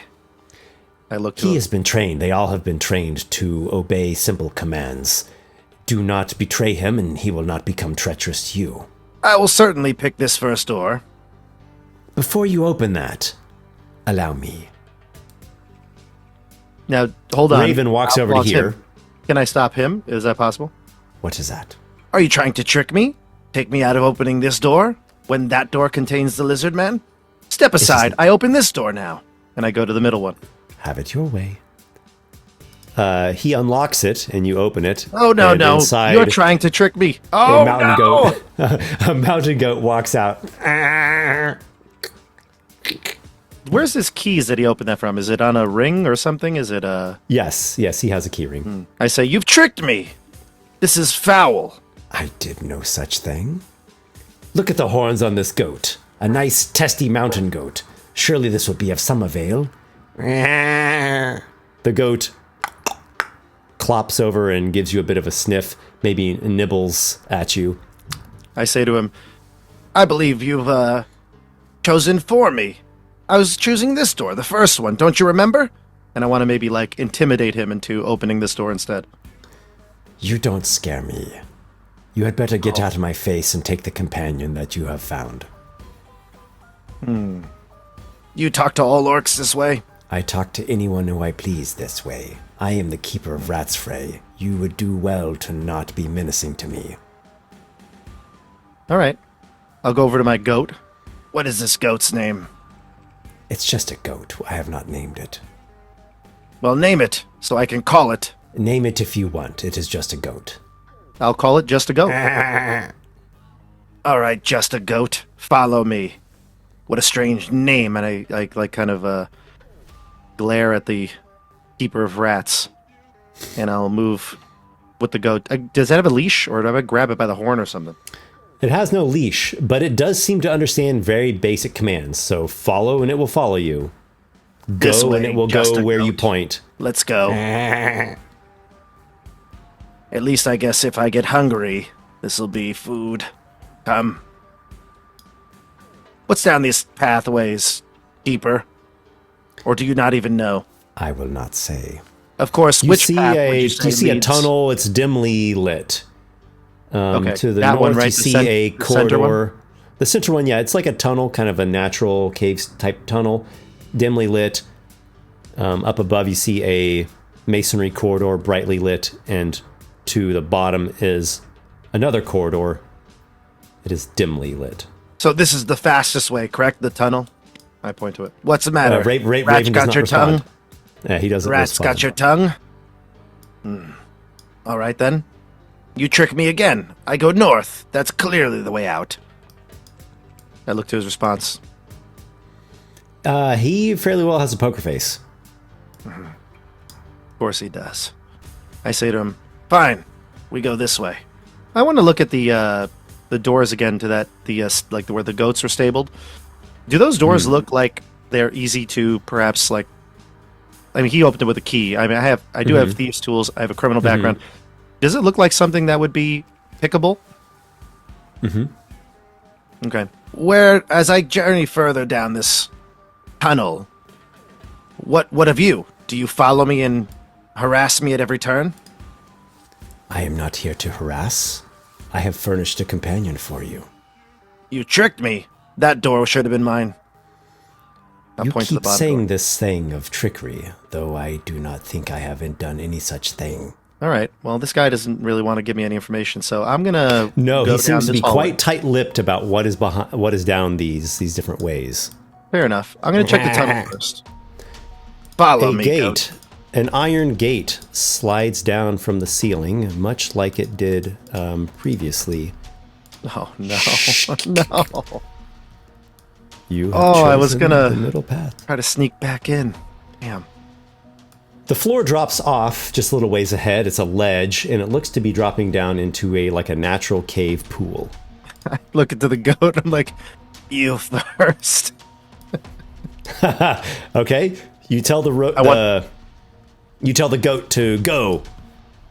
Speaker 2: I look to
Speaker 3: He
Speaker 2: him.
Speaker 3: has been trained. They all have been trained to obey simple commands. Do not betray him, and he will not become treacherous to you.
Speaker 2: I will certainly pick this first door.
Speaker 3: Before you open that, allow me.
Speaker 2: Now, hold on.
Speaker 1: Raven walks over to
Speaker 2: I'll
Speaker 1: here.
Speaker 2: him. Can I stop him? Is that possible?
Speaker 3: What is that?
Speaker 2: Are you trying to trick me? Take me out of opening this door when that door contains the lizard man? Step aside.
Speaker 3: isn't-
Speaker 2: I open this door now. And I go to the middle one.
Speaker 3: Have it your way.
Speaker 1: He unlocks it, and you open it.
Speaker 2: Oh, no,
Speaker 1: and
Speaker 2: no.
Speaker 1: Inside,
Speaker 2: You're trying to trick me.
Speaker 1: a
Speaker 2: Oh,
Speaker 1: mountain
Speaker 2: no!
Speaker 1: goat. A mountain goat walks out.
Speaker 2: Where's his keys that he opened that from? Is it on a ring or something? Is it a...
Speaker 1: Yes, he has a key ring.
Speaker 2: I say, you've tricked me. This is foul.
Speaker 3: I did no such thing.
Speaker 1: Look at the horns on this goat.
Speaker 3: A nice, testy mountain goat. Surely this will be of some avail.
Speaker 1: The goat clops over and gives you a bit of a sniff, maybe nibbles at you.
Speaker 2: I say to him, I believe you've, chosen for me. I was choosing this door, the first one, don't you remember? And I want to maybe, like, intimidate him into opening this door instead.
Speaker 3: You don't scare me. You had better get out of my face and take the companion that you have found.
Speaker 2: You talk to all orcs this way?
Speaker 3: I talk to anyone who I please this way. I am the keeper of Ratsfray. You would do well to not be menacing to me.
Speaker 2: All right. I'll go over to my goat. What is this goat's name?
Speaker 3: It's just a goat. I have not named it.
Speaker 2: Well, name it, so I can call it.
Speaker 3: Name it if you want. It is just a goat.
Speaker 2: I'll call it just a goat. All right, just a goat. Follow me. What a strange name. And I like kind of glare at the keeper of rats. And I'll move with the goat. Does that have a leash, or do I grab it by the horn or something?
Speaker 1: It has no leash, but it does seem to understand very basic commands. So follow and it will follow you.
Speaker 2: This
Speaker 1: Go
Speaker 2: way,
Speaker 1: and it will
Speaker 2: just
Speaker 1: go
Speaker 2: a
Speaker 1: where you
Speaker 2: goat.
Speaker 1: point.
Speaker 2: Let's go. At least I guess if I get hungry, this'll be food. Come. What's down these pathways, keeper? Or do you not even know?
Speaker 3: I will not say.
Speaker 2: Of course,
Speaker 1: You
Speaker 2: which
Speaker 1: see
Speaker 2: path would
Speaker 1: a
Speaker 2: you say
Speaker 1: you see a
Speaker 2: leads?
Speaker 1: tunnel. It's dimly lit.
Speaker 2: Okay,
Speaker 1: To the
Speaker 2: that
Speaker 1: north,
Speaker 2: one, right?
Speaker 1: you
Speaker 2: The
Speaker 1: see a
Speaker 2: the center one?
Speaker 1: corridor. The center one, yeah, it's like a tunnel, kind of a natural cave type tunnel, dimly lit. Up above, you see a masonry corridor, brightly lit, and to the bottom is another corridor. It is dimly lit.
Speaker 2: So this is the fastest way, correct? The tunnel? I point to it. What's the matter?
Speaker 1: Raven
Speaker 2: Rats
Speaker 1: does
Speaker 2: got
Speaker 1: not
Speaker 2: your
Speaker 1: respond.
Speaker 2: tongue?
Speaker 1: Yeah, he doesn't
Speaker 2: Rats
Speaker 1: respond.
Speaker 2: got your tongue? All right, then. You trick me again. I go north. That's clearly the way out. I look to his response.
Speaker 1: He fairly well has a poker face.
Speaker 2: Of course he does. I say to him, fine, we go this way. I want to look at the doors again to that, like where the goats are stabled. Do those doors look like they're easy to perhaps like, I mean, he opened it with a key. I mean, I do have thieves' tools. I have a criminal background. Does it look like something that would be pickable? Okay. As I journey further down this tunnel, what of you? Do you follow me and harass me at every turn?
Speaker 3: I am not here to harass. I have furnished a companion for you.
Speaker 2: You tricked me. That door should have been mine. I'll
Speaker 3: You
Speaker 2: point to the
Speaker 3: keep
Speaker 2: bottom
Speaker 3: saying
Speaker 2: door.
Speaker 3: this thing of trickery, though I do not think I haven't done any such thing.
Speaker 2: All right. Well, this guy doesn't really want to give me any information, so I'm gonna
Speaker 1: No,
Speaker 2: go
Speaker 1: he
Speaker 2: down
Speaker 1: seems to
Speaker 2: this
Speaker 1: be
Speaker 2: hallway.
Speaker 1: quite tight-lipped about what is down these different ways.
Speaker 2: Fair enough. I'm gonna check the tunnel first. Follow
Speaker 1: A
Speaker 2: me.
Speaker 1: gate,
Speaker 2: goat.
Speaker 1: an iron gate, slides down from the ceiling, much like it did previously.
Speaker 2: Oh no, no!
Speaker 1: You have
Speaker 2: Oh, I was
Speaker 1: chosen
Speaker 2: gonna-
Speaker 1: the middle path.
Speaker 2: Try to sneak back in. Damn.
Speaker 1: The floor drops off just a little ways ahead. It's a ledge, and it looks to be dropping down into a natural cave pool.
Speaker 2: I look into the goat. I'm like, you first.
Speaker 1: Okay, you tell you tell the goat to go.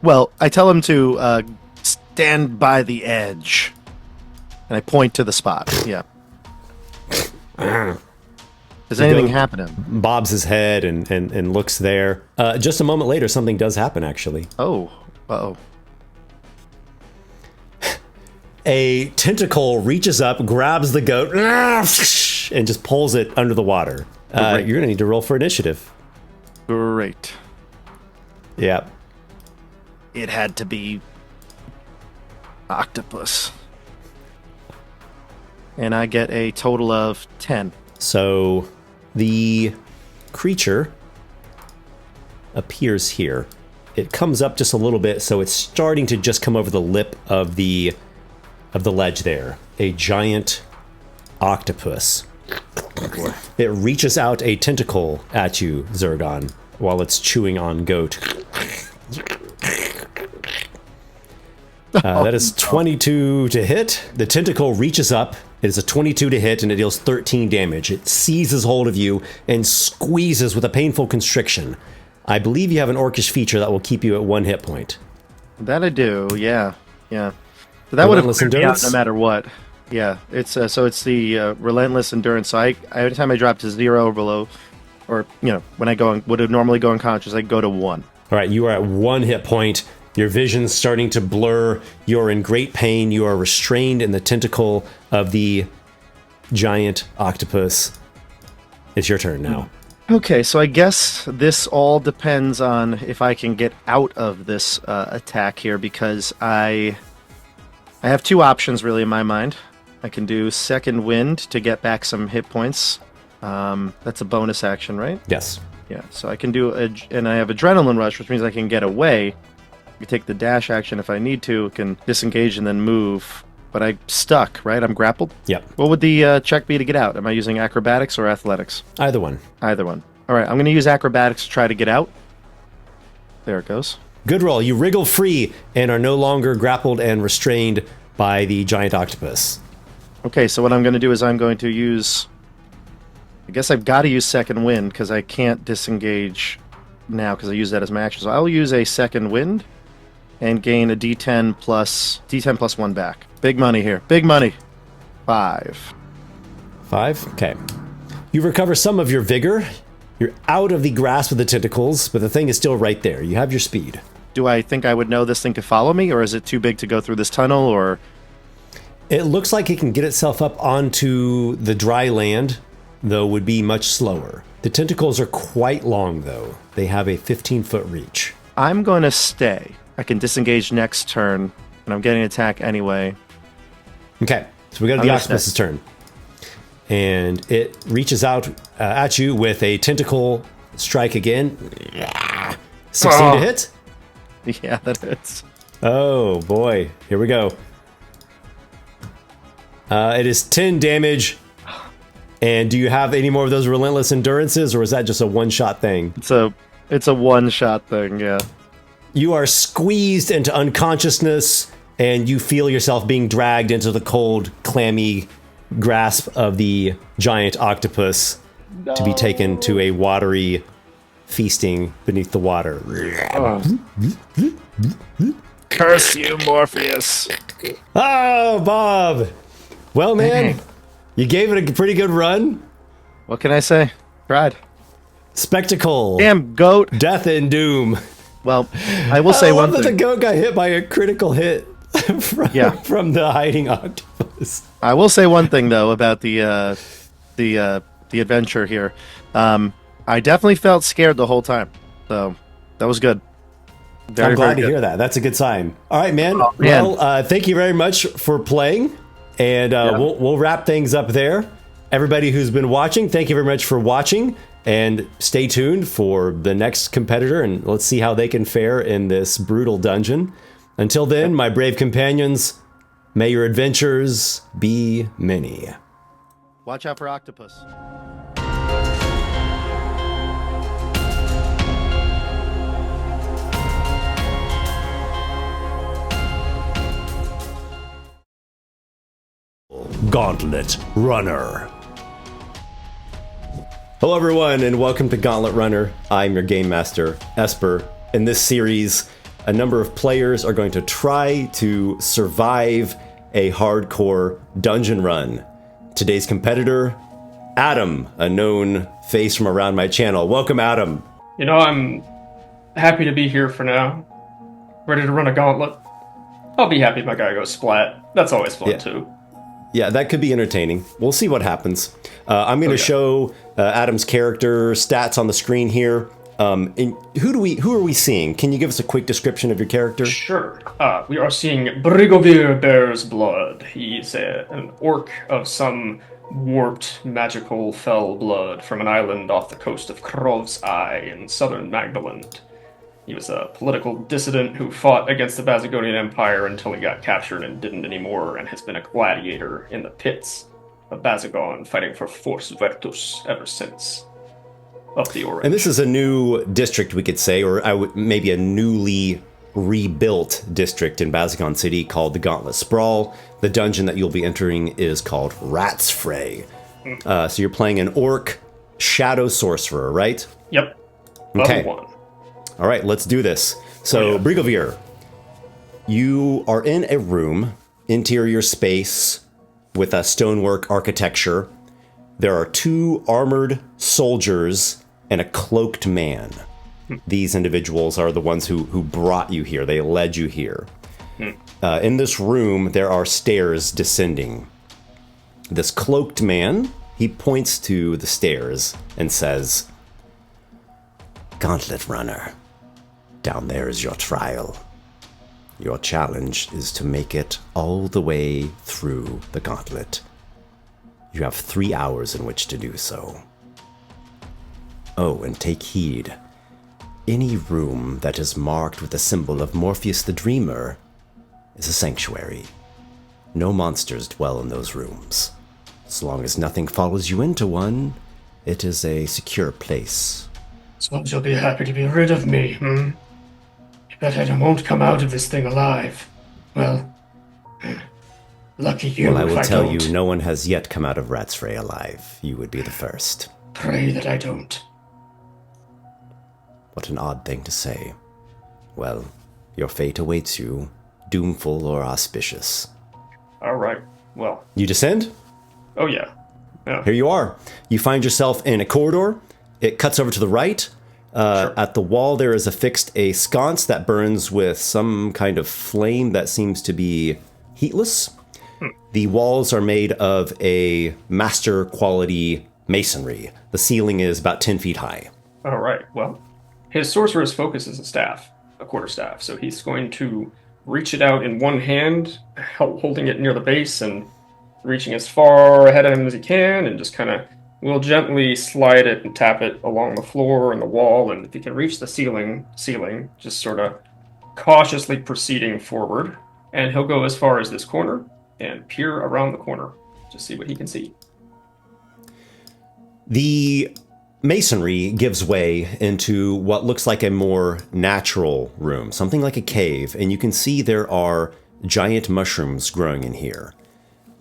Speaker 2: Well, I tell him to stand by the edge, and I point to the spot. Yeah. Does anything
Speaker 1: goat-
Speaker 2: happen to him?
Speaker 1: Bobs his head and looks there. Just a moment later, something does happen, actually.
Speaker 2: Oh. Uh-oh.
Speaker 1: A tentacle reaches up, grabs the goat, and just pulls it under the water.
Speaker 2: Great.
Speaker 1: You're going to need to roll for initiative.
Speaker 2: Great.
Speaker 1: Yeah.
Speaker 2: It had to be octopus. And I get a total of 10.
Speaker 1: So the creature appears here. It comes up just a little bit, so it's starting to just come over the lip of the ledge there. A giant octopus. It reaches out a tentacle at you, Zergon, while it's chewing on goat. That is 22 to hit. The tentacle reaches up. It is a 22 to hit, and it deals 13 damage. It seizes hold of you and squeezes with a painful constriction. I believe you have an orcish feature that will keep you at 1 hit point.
Speaker 2: That I do, yeah. Yeah. So that would have
Speaker 1: Relentless
Speaker 2: cleared me out
Speaker 1: endurance?
Speaker 2: no matter what. Yeah, it's so it's the relentless endurance. So I every time I drop to 0 or below, or when I would normally go unconscious, I go to 1.
Speaker 1: All right, you are at 1 hit point. Your vision's starting to blur. You're in great pain. You are restrained in the tentacle of the giant octopus. It's your turn now.
Speaker 2: Okay, so I guess this all depends on if I can get out of this attack here, because I have 2 options really in my mind. I can do Second Wind to get back some hit points. That's a bonus action, right?
Speaker 1: Yes.
Speaker 2: Yeah, so I can do, and I have Adrenaline Rush, which means I can get away. I can take the dash action if I need to, can disengage and then move. But I'm stuck, right? I'm grappled?
Speaker 1: Yep.
Speaker 2: What would the check be to get out? Am I using acrobatics or athletics?
Speaker 1: Either one.
Speaker 2: Either one. All right, I'm going to use acrobatics to try to get out. There it goes.
Speaker 1: Good roll. You wriggle free and are no longer grappled and restrained by the giant octopus.
Speaker 2: Okay, so what I'm going to do is I'm going to use... I guess I've got to use Second Wind because I can't disengage now because I use that as my action. So I'll use a Second Wind and gain a D10 plus 1 back. Big money here. Big money. 5.
Speaker 1: 5? Okay. You recover some of your vigor. You're out of the grasp of the tentacles, but the thing is still right there. You have your speed.
Speaker 2: Do I think I would know this thing could follow me, or is it too big to go through this tunnel, or...
Speaker 1: It looks like it can get itself up onto the dry land, though would be much slower. The tentacles are quite long, though. They have a 15-foot reach.
Speaker 2: I'm going to stay. I can disengage next turn, and I'm getting an attack anyway.
Speaker 1: Okay, so we go to
Speaker 2: I'm
Speaker 1: the
Speaker 2: gonna
Speaker 1: octopus's
Speaker 2: stay.
Speaker 1: turn. And it reaches out at you with a tentacle strike again. 16 to hit.
Speaker 2: Yeah, that hits.
Speaker 1: Oh boy, here we go. It is 10 damage. And do you have any more of those relentless endurances, or is that just a one-shot thing?
Speaker 2: It's a one-shot thing, yeah.
Speaker 1: You are squeezed into unconsciousness, and you feel yourself being dragged into the cold, clammy grasp of the giant octopus to be taken to a watery feasting beneath the water.
Speaker 2: Curse you, Morpheus.
Speaker 1: Oh, Bob! Well, man, you gave it a pretty good run.
Speaker 2: What can I say? Tried.
Speaker 1: Spectacle.
Speaker 2: Damn goat.
Speaker 1: Death and doom.
Speaker 2: Well, I will say one
Speaker 1: that
Speaker 2: thing.
Speaker 1: the goat got hit by a critical hit from the hiding octopus.
Speaker 2: I will say one thing though about the adventure here. I definitely felt scared the whole time, so that was good.
Speaker 1: I'm glad to hear that. That's a good sign. All right, man. Well, thank you very much for playing, and we'll wrap things up there. Everybody who's been watching, thank you very much for watching, and stay tuned for the next competitor, and let's see how they can fare in this brutal dungeon. Until then, my brave companions, may your adventures be many.
Speaker 2: Watch out for octopus.
Speaker 1: Gauntlet Runner. Hello everyone, and welcome to Gauntlet Runner. I'm your game master, Esper. In this series, a number of players are going to try to survive a hardcore dungeon run. Today's competitor, Adam, a known face from around my channel. Welcome, Adam.
Speaker 4: You know, I'm happy to be here for now. Ready to run a gauntlet. I'll be happy if my guy goes splat. That's always fun, too.
Speaker 1: Yeah, that could be entertaining. We'll see what happens. I'm going to show Adam's character stats on the screen here. And who are we seeing? Can you give us a quick description of your character?
Speaker 4: Sure. We are seeing Brigadier Bear's Blood. He's an orc of some warped, magical, fell blood from an island off the coast of Krov's Eye in southern Magdaland. He was a political dissident who fought against the Bazagonian Empire until he got captured and didn't anymore, and has been a gladiator in the pits of Bazagon, fighting for Force Virtus ever since. Up the Orange.
Speaker 1: And this is a new district, we could say, or maybe a newly rebuilt district in Bazagon City called the Gauntlet Sprawl. The dungeon that you'll be entering is called Ratsfray. So you're playing an orc shadow sorcerer, right?
Speaker 4: Yep.
Speaker 1: Okay.
Speaker 4: Level 1.
Speaker 1: All right, let's do this. So, Brigadier, you are in a room, interior space with a stonework architecture. There are 2 armored soldiers and a cloaked man. These individuals are the ones who brought you here. They led you here. In this room, there are stairs descending. This cloaked man, he points to the stairs and says, "Gauntlet Runner, down there is your trial. Your challenge is to make it all the way through the gauntlet. You have 3 hours in which to do so. Oh, and take heed. Any room that is marked with the symbol of Morpheus the Dreamer is a sanctuary. No monsters dwell in those rooms. As long as nothing follows you into one, it is a secure place."
Speaker 4: Suppose you'll be happy to be rid of me, You bet I won't come out of this thing alive. Well, lucky you.
Speaker 1: Well, I will tell
Speaker 4: don't.
Speaker 1: you, no one has yet come out of Ratsfray alive. You would be the first.
Speaker 4: Pray that I don't.
Speaker 1: What an odd thing to say. Well, your fate awaits you, doomful or auspicious.
Speaker 4: All right. Well.
Speaker 1: You descend?
Speaker 4: Oh, yeah.
Speaker 1: Here you are. You find yourself in a corridor. It cuts over to the right.
Speaker 4: Sure.
Speaker 1: At the wall, there is affixed a sconce that burns with some kind of flame that seems to be heatless. The walls are made of a master quality masonry. The ceiling is about 10 feet high.
Speaker 4: All right. Well, his sorcerer's focus is a staff, a quarterstaff. So he's going to reach it out in one hand, holding it near the base and reaching as far ahead of him as he can, and just kind of will gently slide it and tap it along the floor and the wall. And if he can reach the ceiling, just sort of cautiously proceeding forward, and he'll go as far as this corner and peer around the corner to see what he can see.
Speaker 1: The masonry gives way into what looks like a more natural room, something like a cave, and you can see there are giant mushrooms growing in here.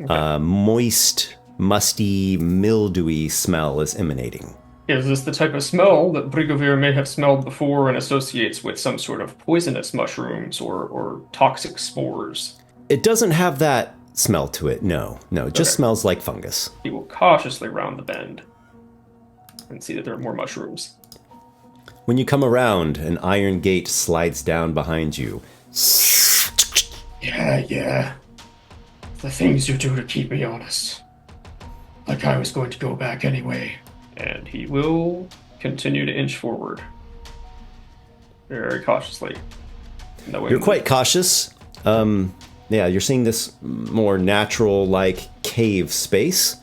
Speaker 1: Okay. Moist, musty, mildewy smell is emanating.
Speaker 4: Is this the type of smell that Brigadier may have smelled before and associates with some sort of poisonous mushrooms or toxic spores?
Speaker 1: It doesn't have that smell to it, no. No, it just smells like fungus.
Speaker 4: He will cautiously round the bend and see that there are more mushrooms.
Speaker 1: When you come around, an iron gate slides down behind you.
Speaker 4: Yeah. The things you do to keep me honest. Like I was going to go back anyway. And he will continue to inch forward. Very cautiously.
Speaker 1: You're quite cautious. Yeah, you're seeing this more natural-like cave space.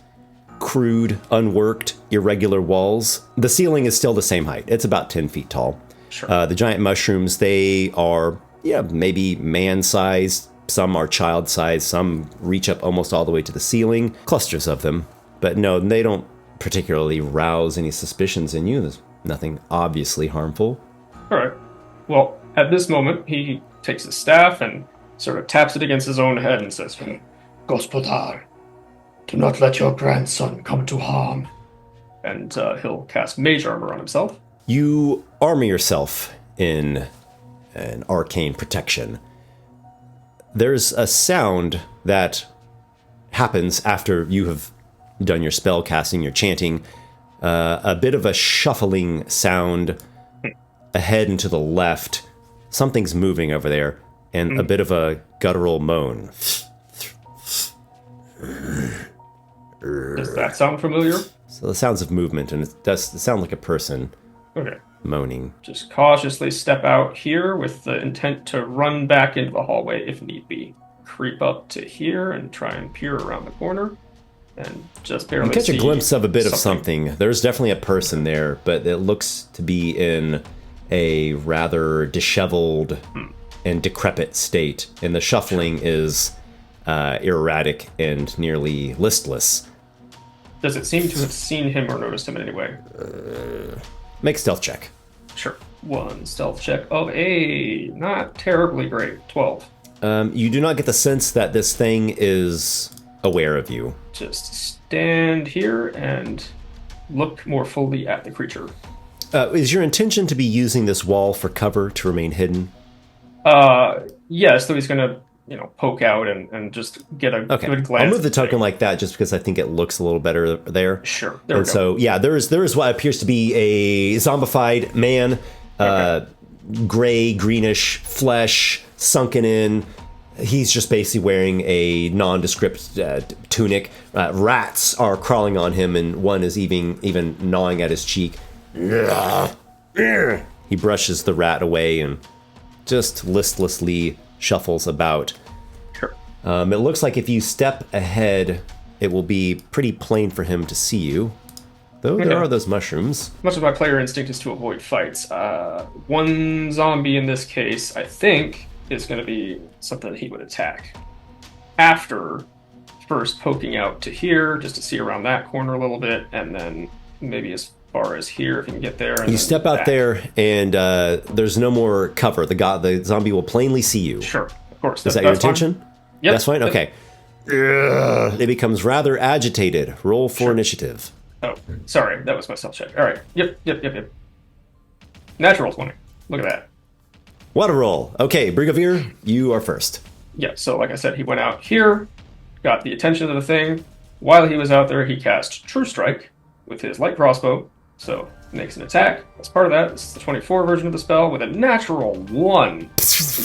Speaker 1: Crude, unworked, irregular walls. The ceiling is still the same height. It's about 10 feet tall.
Speaker 4: Sure.
Speaker 1: The giant mushrooms, they are, maybe man-sized. Some are child-sized. Some reach up almost all the way to the ceiling. Clusters of them. But no, they don't particularly rouse any suspicions in you. There's nothing obviously harmful.
Speaker 4: All right. Well, at this moment, he takes his staff and sort of taps it against his own head and says, Gospodar, do not let your grandson come to harm. And he'll cast Mage Armor on himself.
Speaker 1: You armor yourself in an arcane protection. There's a sound that happens after you have done your spell casting, your chanting, a bit of a shuffling sound ahead and to the left. Something's moving over there, and a bit of a guttural moan.
Speaker 4: Does that sound familiar?
Speaker 1: So the sounds of movement, and it does sound like a person moaning.
Speaker 4: Just cautiously step out here with the intent to run back into the hallway if need be. Creep up to here and try and peer around the corner. And just barely
Speaker 1: you catch
Speaker 4: see
Speaker 1: a glimpse of a bit of something. There's definitely a person there, but it looks to be in a rather disheveled and decrepit state. And the shuffling is erratic and nearly listless.
Speaker 4: Does it seem to have seen him or noticed him in any way?
Speaker 1: Make a stealth check.
Speaker 4: Sure. One stealth check of a not terribly great 12.
Speaker 1: You do not get the sense that this thing is aware of you.
Speaker 4: Just stand here and look more fully at the creature.
Speaker 1: Is your intention to be using this wall for cover to remain hidden?
Speaker 4: Yes, though he's going to, poke out and just get a good glance.
Speaker 1: I'll move the token like that just because I think it looks a little better there.
Speaker 4: Sure. There we go.
Speaker 1: So, yeah, there is what appears to be a zombified man, gray, greenish flesh, sunken in. He's just basically wearing a nondescript tunic. Rats are crawling on him, and one is even gnawing at his cheek. He brushes the rat away and just listlessly shuffles about.
Speaker 4: Sure.
Speaker 1: It looks like if you step ahead, it will be pretty plain for him to see you. Though there are those mushrooms.
Speaker 4: Much of my player instinct is to avoid fights. One zombie in this case, I think, is going to be something that he would attack. After first poking out to here, just to see around that corner a little bit, and then maybe as far as here if you can get there. And
Speaker 1: you step out there, and there's no more cover. The zombie will plainly see you.
Speaker 4: Sure, of course.
Speaker 1: Is that your intention?
Speaker 4: Yep.
Speaker 1: That's fine? Okay. It becomes rather agitated. Roll for initiative.
Speaker 4: Oh, sorry. That was my stealth check. All right. Yep. Natural 20. Look at that.
Speaker 1: What a roll. Okay, Brigadier, you are first.
Speaker 4: Yeah, so like I said, he went out here, got the attention of the thing. While he was out there, he cast True Strike with his light crossbow. So, makes an attack. As part of that, this is the 24 version of the spell with a natural 1.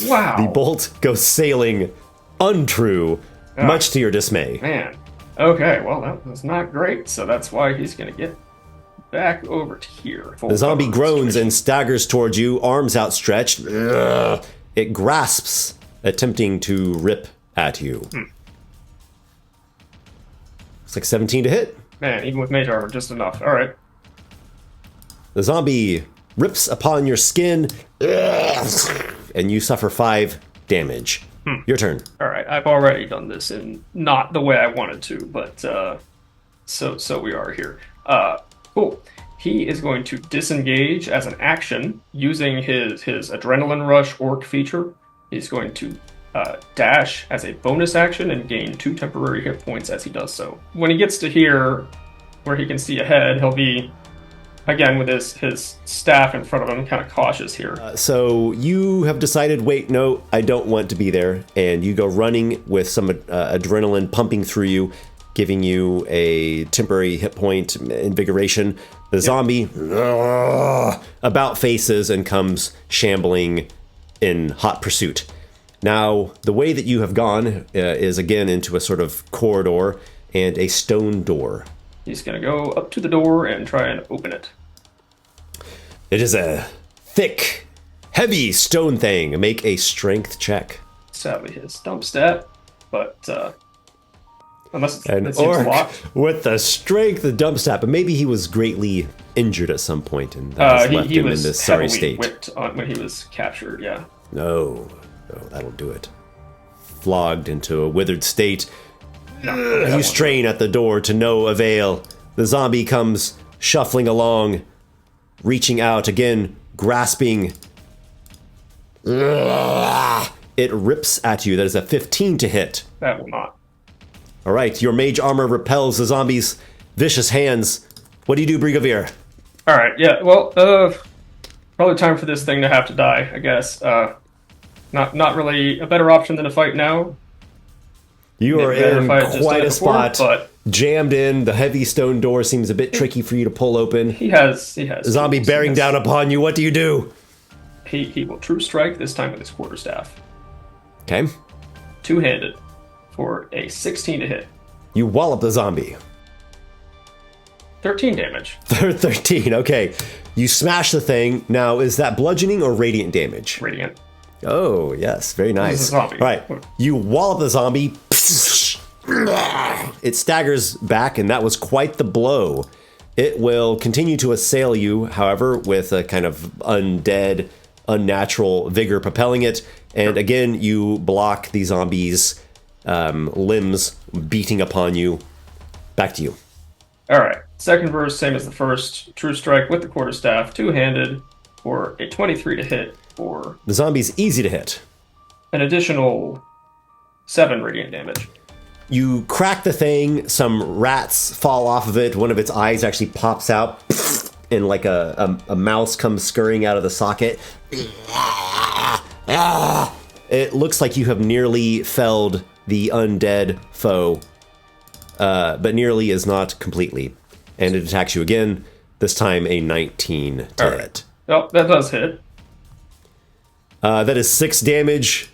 Speaker 4: Wow.
Speaker 1: The bolt goes sailing untrue, much to your dismay.
Speaker 4: Man. Okay, well, that was not great, so that's why he's going to get back over to here.
Speaker 1: The zombie groans and staggers towards you, arms outstretched. It grasps, attempting to rip at you. It's like 17 to hit.
Speaker 4: Man, even with mage armor, just enough. All right.
Speaker 1: The zombie rips upon your skin and you suffer 5 damage. Your turn.
Speaker 4: All right, I've already done this in not the way I wanted to, but so we are here. Cool. He is going to disengage as an action using his Adrenaline Rush Orc feature. He's going to dash as a bonus action and gain 2 temporary hit points as he does so. When he gets to here, where he can see ahead, he'll be, again, with his staff in front of him, kind of cautious here.
Speaker 1: So you have decided, wait, no, I don't want to be there. And you go running with some adrenaline pumping through you, giving you a temporary hit point invigoration. The zombie about faces and comes shambling in hot pursuit. Now, the way that you have gone is again into a sort of corridor and a stone door.
Speaker 4: He's going to go up to the door and try and open it.
Speaker 1: It is a thick, heavy stone thing. Make a strength check.
Speaker 4: Sadly, his dump stat, but unless
Speaker 1: An
Speaker 4: it seems
Speaker 1: orc
Speaker 4: locked.
Speaker 1: with the strength, the dump stat, but maybe he was greatly injured at some point and that has left
Speaker 4: he
Speaker 1: him in
Speaker 4: was
Speaker 1: this sorry
Speaker 4: heavily
Speaker 1: state.
Speaker 4: whipped when he was captured, yeah.
Speaker 1: No, that'll do it. Flogged into a withered state. You strain at the door to no avail. The zombie comes shuffling along, reaching out again, grasping. It rips at you. That is a 15 to hit.
Speaker 4: That will not.
Speaker 1: All right, your mage armor repels the zombie's vicious hands. What do you do, Brigadier?
Speaker 4: All right, yeah, well, probably time for this thing to have to die, I guess. Not really a better option than to fight now.
Speaker 1: You are
Speaker 4: Better
Speaker 1: in
Speaker 4: if I had just
Speaker 1: quite
Speaker 4: died
Speaker 1: a
Speaker 4: before,
Speaker 1: spot.
Speaker 4: but
Speaker 1: Jammed in. The heavy stone door seems a bit tricky for you to pull open.
Speaker 4: he has
Speaker 1: Zombie
Speaker 4: tools.
Speaker 1: bearing down upon you. What do you do?
Speaker 4: He will true strike, this time with his quarterstaff.
Speaker 1: Okay.
Speaker 4: Two-handed for a 16 to hit.
Speaker 1: You wallop the zombie.
Speaker 4: 13 damage.
Speaker 1: 13. Okay. You smash the thing. Now, is that bludgeoning or radiant damage?
Speaker 4: Radiant.
Speaker 1: Oh, yes. Very nice.
Speaker 4: This is a zombie.
Speaker 1: All right. You wallop the zombie. It staggers back, and that was quite the blow. It will continue to assail you, however, with a kind of undead, unnatural vigor propelling it. And again, you block the zombie's limbs beating upon you. Back to you.
Speaker 4: All right. Second verse, same as the first. True strike with the quarterstaff, two-handed for a 23 to hit for
Speaker 1: The zombie's easy to hit.
Speaker 4: an additional 7 radiant damage.
Speaker 1: You crack the thing, some rats fall off of it, one of its eyes actually pops out, and like a mouse comes scurrying out of the socket. It looks like you have nearly felled the undead foe, but nearly is not completely. And it attacks you again, this time a 19 to hit.
Speaker 4: Oh, that does hit.
Speaker 1: That is 6 damage.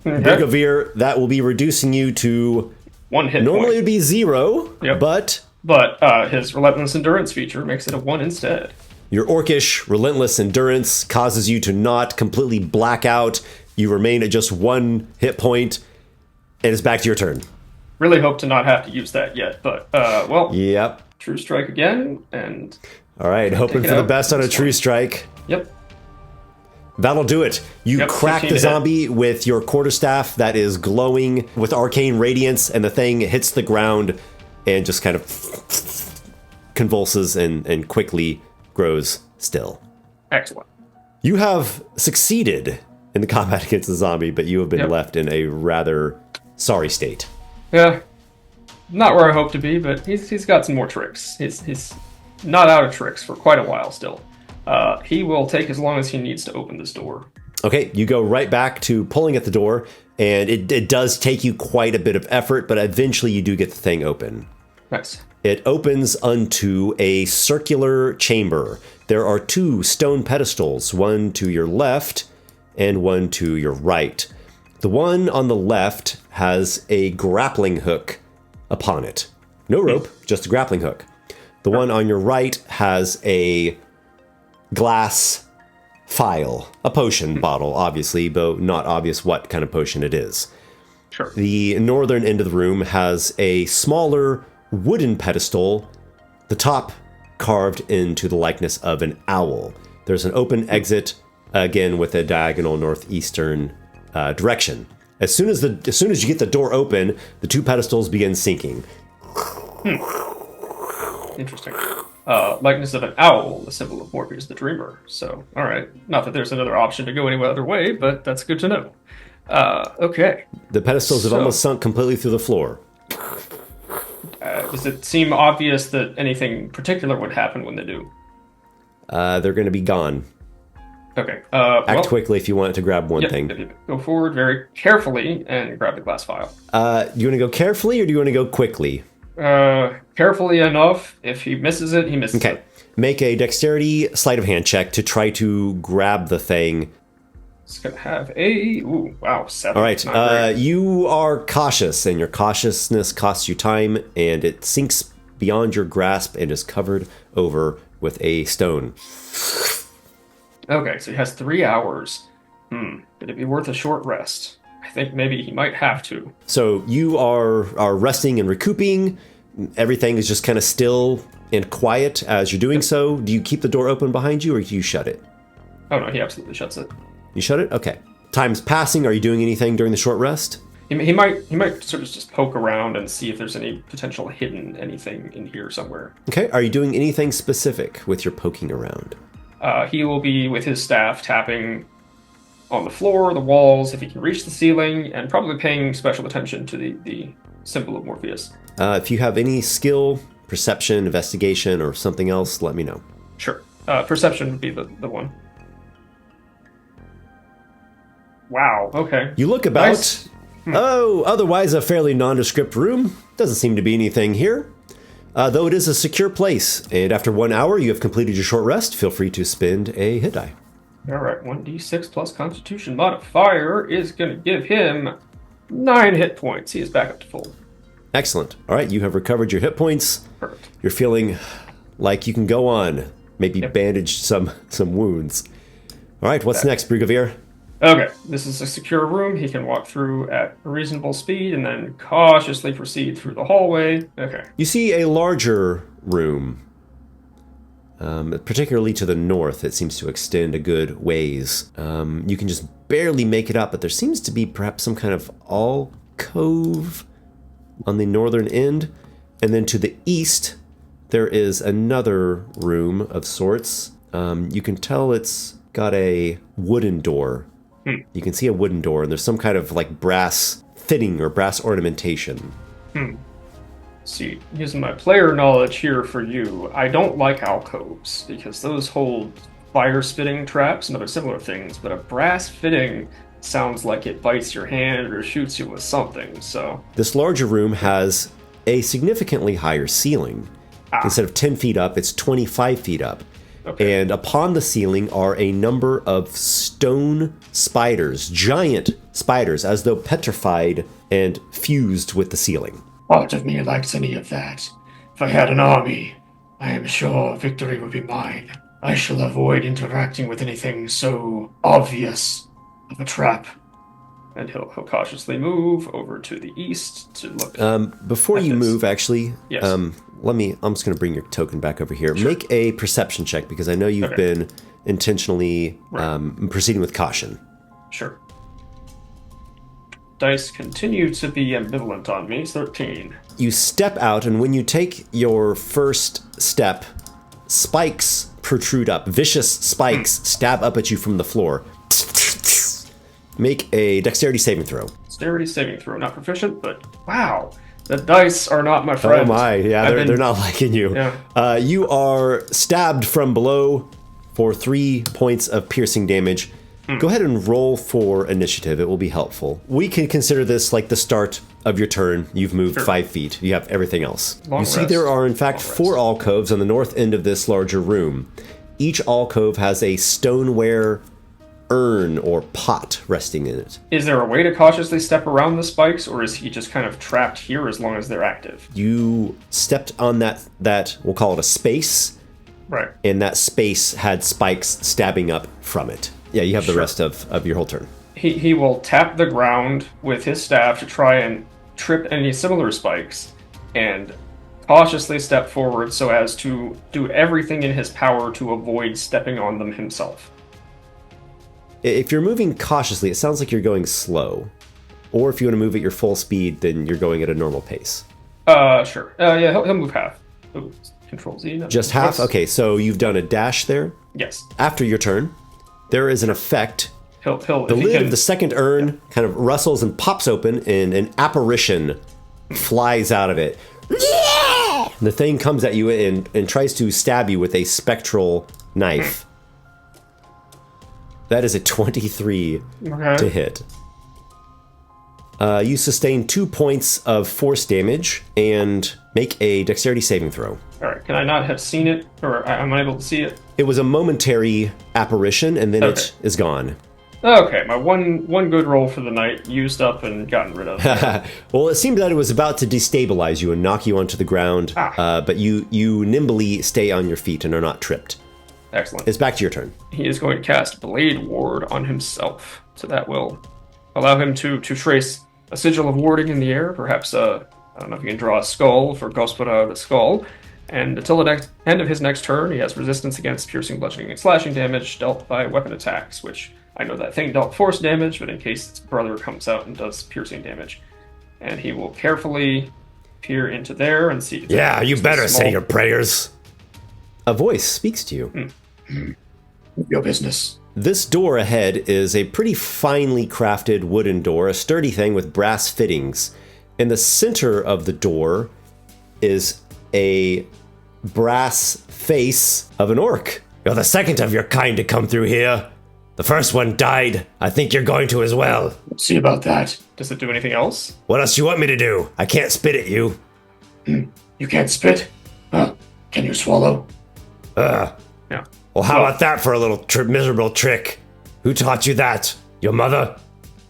Speaker 4: Okay.
Speaker 1: Brigadier, that will be reducing you to...
Speaker 4: 1 hit
Speaker 1: Normally it
Speaker 4: point.
Speaker 1: would be 0,
Speaker 4: Yep.
Speaker 1: but
Speaker 4: But his relentless endurance feature makes it a 1 instead.
Speaker 1: your orcish, relentless endurance causes you to not completely black out. You remain at just 1 hit point, and it's back to your turn.
Speaker 4: Really hope to not have to use that yet, but, well,
Speaker 1: Yep.
Speaker 4: true strike again, and,
Speaker 1: All right, hoping
Speaker 4: it
Speaker 1: for the
Speaker 4: out.
Speaker 1: best on a true strike.
Speaker 4: yep.
Speaker 1: That'll do it. You
Speaker 4: Yep,
Speaker 1: crack
Speaker 4: 15
Speaker 1: the
Speaker 4: to hit.
Speaker 1: zombie with your quarterstaff that is glowing with arcane radiance, and the thing hits the ground and just kind of convulses and quickly grows still.
Speaker 4: Excellent.
Speaker 1: You have succeeded in the combat against the zombie, but you have been
Speaker 4: Yep.
Speaker 1: left in a rather sorry state.
Speaker 4: Yeah, not where I hope to be, but he's got some more tricks. He's not out of tricks for quite a while still. He will take as long as he needs to open this door.
Speaker 1: Okay, you go right back to pulling at the door, and it does take you quite a bit of effort, but eventually you do get the thing open.
Speaker 4: Nice.
Speaker 1: It opens unto a circular chamber. There are 2 stone pedestals, one to your left and one to your right. The one on the left has a grappling hook upon it. No rope, just a grappling hook. The one on your right has a glass phial, a potion bottle, obviously, but not obvious what kind of potion it is.
Speaker 4: Sure.
Speaker 1: The northern end of the room has a smaller wooden pedestal, the top carved into the likeness of an owl. There's an open exit again with a diagonal northeastern direction. As soon as you get the door open, the 2 pedestals begin sinking.
Speaker 4: Interesting. Likeness of an owl, the symbol of Morpheus the Dreamer. So, all right. Not that there's another option to go any other way, but that's good to know. Okay.
Speaker 1: The pedestals have almost sunk completely through the floor.
Speaker 4: Does it seem obvious that anything particular would happen when they do?
Speaker 1: They're going to be gone.
Speaker 4: Okay.
Speaker 1: Act quickly if you want to grab one thing.
Speaker 4: Go forward very carefully and grab the glass vial.
Speaker 1: Do you want to go carefully or do you want to go quickly?
Speaker 4: Carefully enough. If he misses it, he misses it.
Speaker 1: Okay. Make a dexterity sleight of hand check to try to grab the thing.
Speaker 4: It's going to have a... Ooh, wow, 7.
Speaker 1: All right. You are cautious, and your cautiousness costs you time, and it sinks beyond your grasp and is covered over with a stone.
Speaker 4: Okay, so he has 3 hours. Could it be worth a short rest? I think maybe he might have to.
Speaker 1: So you are resting and recouping. Everything is just kind of still and quiet as you're doing so. Do you keep the door open behind you, or do you shut it?
Speaker 4: Oh, no, he absolutely shuts it.
Speaker 1: You shut it? Okay. Time's passing. Are you doing anything during the short rest?
Speaker 4: He might sort of just poke around and see if there's any potential hidden anything in here somewhere.
Speaker 1: Okay. Are you doing anything specific with your poking around?
Speaker 4: He will be with his staff tapping on the floor, the walls, if he can reach the ceiling, and probably paying special attention to the symbol of Morpheus.
Speaker 1: If you have any skill, perception, investigation, or something else, let me know.
Speaker 4: Sure. Perception would be the one. Wow, okay.
Speaker 1: You look about.
Speaker 4: Nice.
Speaker 1: Oh, otherwise a fairly nondescript room. Doesn't seem to be anything here. Though it is a secure place, and after 1 hour you have completed your short rest, feel free to spend a hit die.
Speaker 4: All right, 1d6 plus Constitution modifier is going to give him 9 hit points. He is back up to full.
Speaker 1: Excellent. All right, you have recovered your hit points.
Speaker 4: Perfect.
Speaker 1: You're feeling like you can go on, maybe bandage some wounds. All right, what's next, Brigadier?
Speaker 4: Okay, this is a secure room. He can walk through at a reasonable speed and then cautiously proceed through the hallway. Okay.
Speaker 1: You see a larger room, particularly to the north. It seems to extend a good ways. You can just barely make it up, but there seems to be perhaps some kind of alcove on the northern end. And then to the east, there is another room of sorts. You can tell it's got a wooden door. You can see a wooden door, and there's some kind of like brass fitting or brass ornamentation.
Speaker 4: See, using my player knowledge here for you, I don't like alcoves because those hold fire spitting traps and other similar things, but a brass fitting sounds like it bites your hand or shoots you with something, so...
Speaker 1: This larger room has a significantly higher ceiling. Instead of 10 feet up, it's 25 feet up.
Speaker 4: Okay.
Speaker 1: And upon the ceiling are a number of stone spiders, giant spiders, as though petrified and fused with the ceiling.
Speaker 5: Part of me likes any of that. If I had an army, I am sure victory would be mine. I shall avoid interacting with anything so obvious of a trap.
Speaker 4: And he'll cautiously move over to the east to look.
Speaker 1: Before you move, actually,
Speaker 4: Yes.
Speaker 1: I'm just going to bring your token back over here. Sure. Make a perception check, because I know you've been intentionally proceeding with caution.
Speaker 4: Sure. Dice continue to be ambivalent on me. 13.
Speaker 1: You step out, and when you take your first step, spikes protrude up. Vicious spikes stab up at you from the floor. Make a dexterity saving throw.
Speaker 4: Dexterity saving throw. Not proficient, but wow. The dice are not my friend.
Speaker 1: Oh my, yeah, they're not liking you.
Speaker 4: Yeah.
Speaker 1: You are stabbed from below for 3 points of piercing damage. Go ahead and roll for initiative. It will be helpful. We can consider this like the start of your turn. You've moved 5 feet. You have everything else. You see there are, in fact, 4 alcoves on the north end of this larger room. Each alcove has a stoneware urn or pot resting in it.
Speaker 4: Is there a way to cautiously step around the spikes, or is he just kind of trapped here as long as they're active?
Speaker 1: You stepped on that we'll call it a space.
Speaker 4: Right.
Speaker 1: And that space had spikes stabbing up from it. Yeah, you have the rest of your whole turn.
Speaker 4: He will tap the ground with his staff to try and trip any similar spikes, and cautiously step forward so as to do everything in his power to avoid stepping on them himself.
Speaker 1: If you're moving cautiously, it sounds like you're going slow. Or if you want to move at your full speed, then you're going at a normal pace.
Speaker 4: Sure. Yeah, he'll move half. Ooh, Control Z. No,
Speaker 1: Just half? Okay, so you've done a dash there.
Speaker 4: Yes.
Speaker 1: After your turn, there is an effect.
Speaker 4: He'll
Speaker 1: The lid of the second urn kind of rustles and pops open, and an apparition flies out of it. The thing comes at you and tries to stab you with a spectral knife. That is a 23 to hit. You sustain 2 points of force damage and make a dexterity saving throw.
Speaker 4: All right. Can I not have seen it, or I'm unable to see it?
Speaker 1: It was a momentary apparition, and then it is gone.
Speaker 4: Okay, my one good roll for the night used up and gotten rid of.
Speaker 1: Well, it seemed that it was about to destabilize you and knock you onto the ground, but you nimbly stay on your feet and are not tripped.
Speaker 4: Excellent.
Speaker 1: It's back to your turn.
Speaker 4: He is going to cast Blade Ward on himself, so that will allow him to trace a sigil of warding in the air. Perhaps, I don't know if you can draw a skull for Gospera the Skull. And until the end of his next turn, he has resistance against piercing, bludgeoning, and slashing damage dealt by weapon attacks, which I know that thing dealt force damage, but in case its brother comes out and does piercing damage. And he will carefully peer into there and see.
Speaker 3: Yeah, you better say your prayers.
Speaker 1: A voice speaks to you.
Speaker 5: Your business.
Speaker 1: This door ahead is a pretty finely crafted wooden door, a sturdy thing with brass fittings. In the center of the door is a brass face of an orc.
Speaker 3: You're the second of your kind to come through here. The first one died. I think you're going to as well.
Speaker 5: Let's see about that.
Speaker 4: Does it do anything else?
Speaker 3: What else do you want me to do? I can't spit at you.
Speaker 5: You can't spit? Huh? Can you swallow?
Speaker 4: Yeah.
Speaker 3: Well, how about that for a little miserable trick? Who taught you that? Your mother?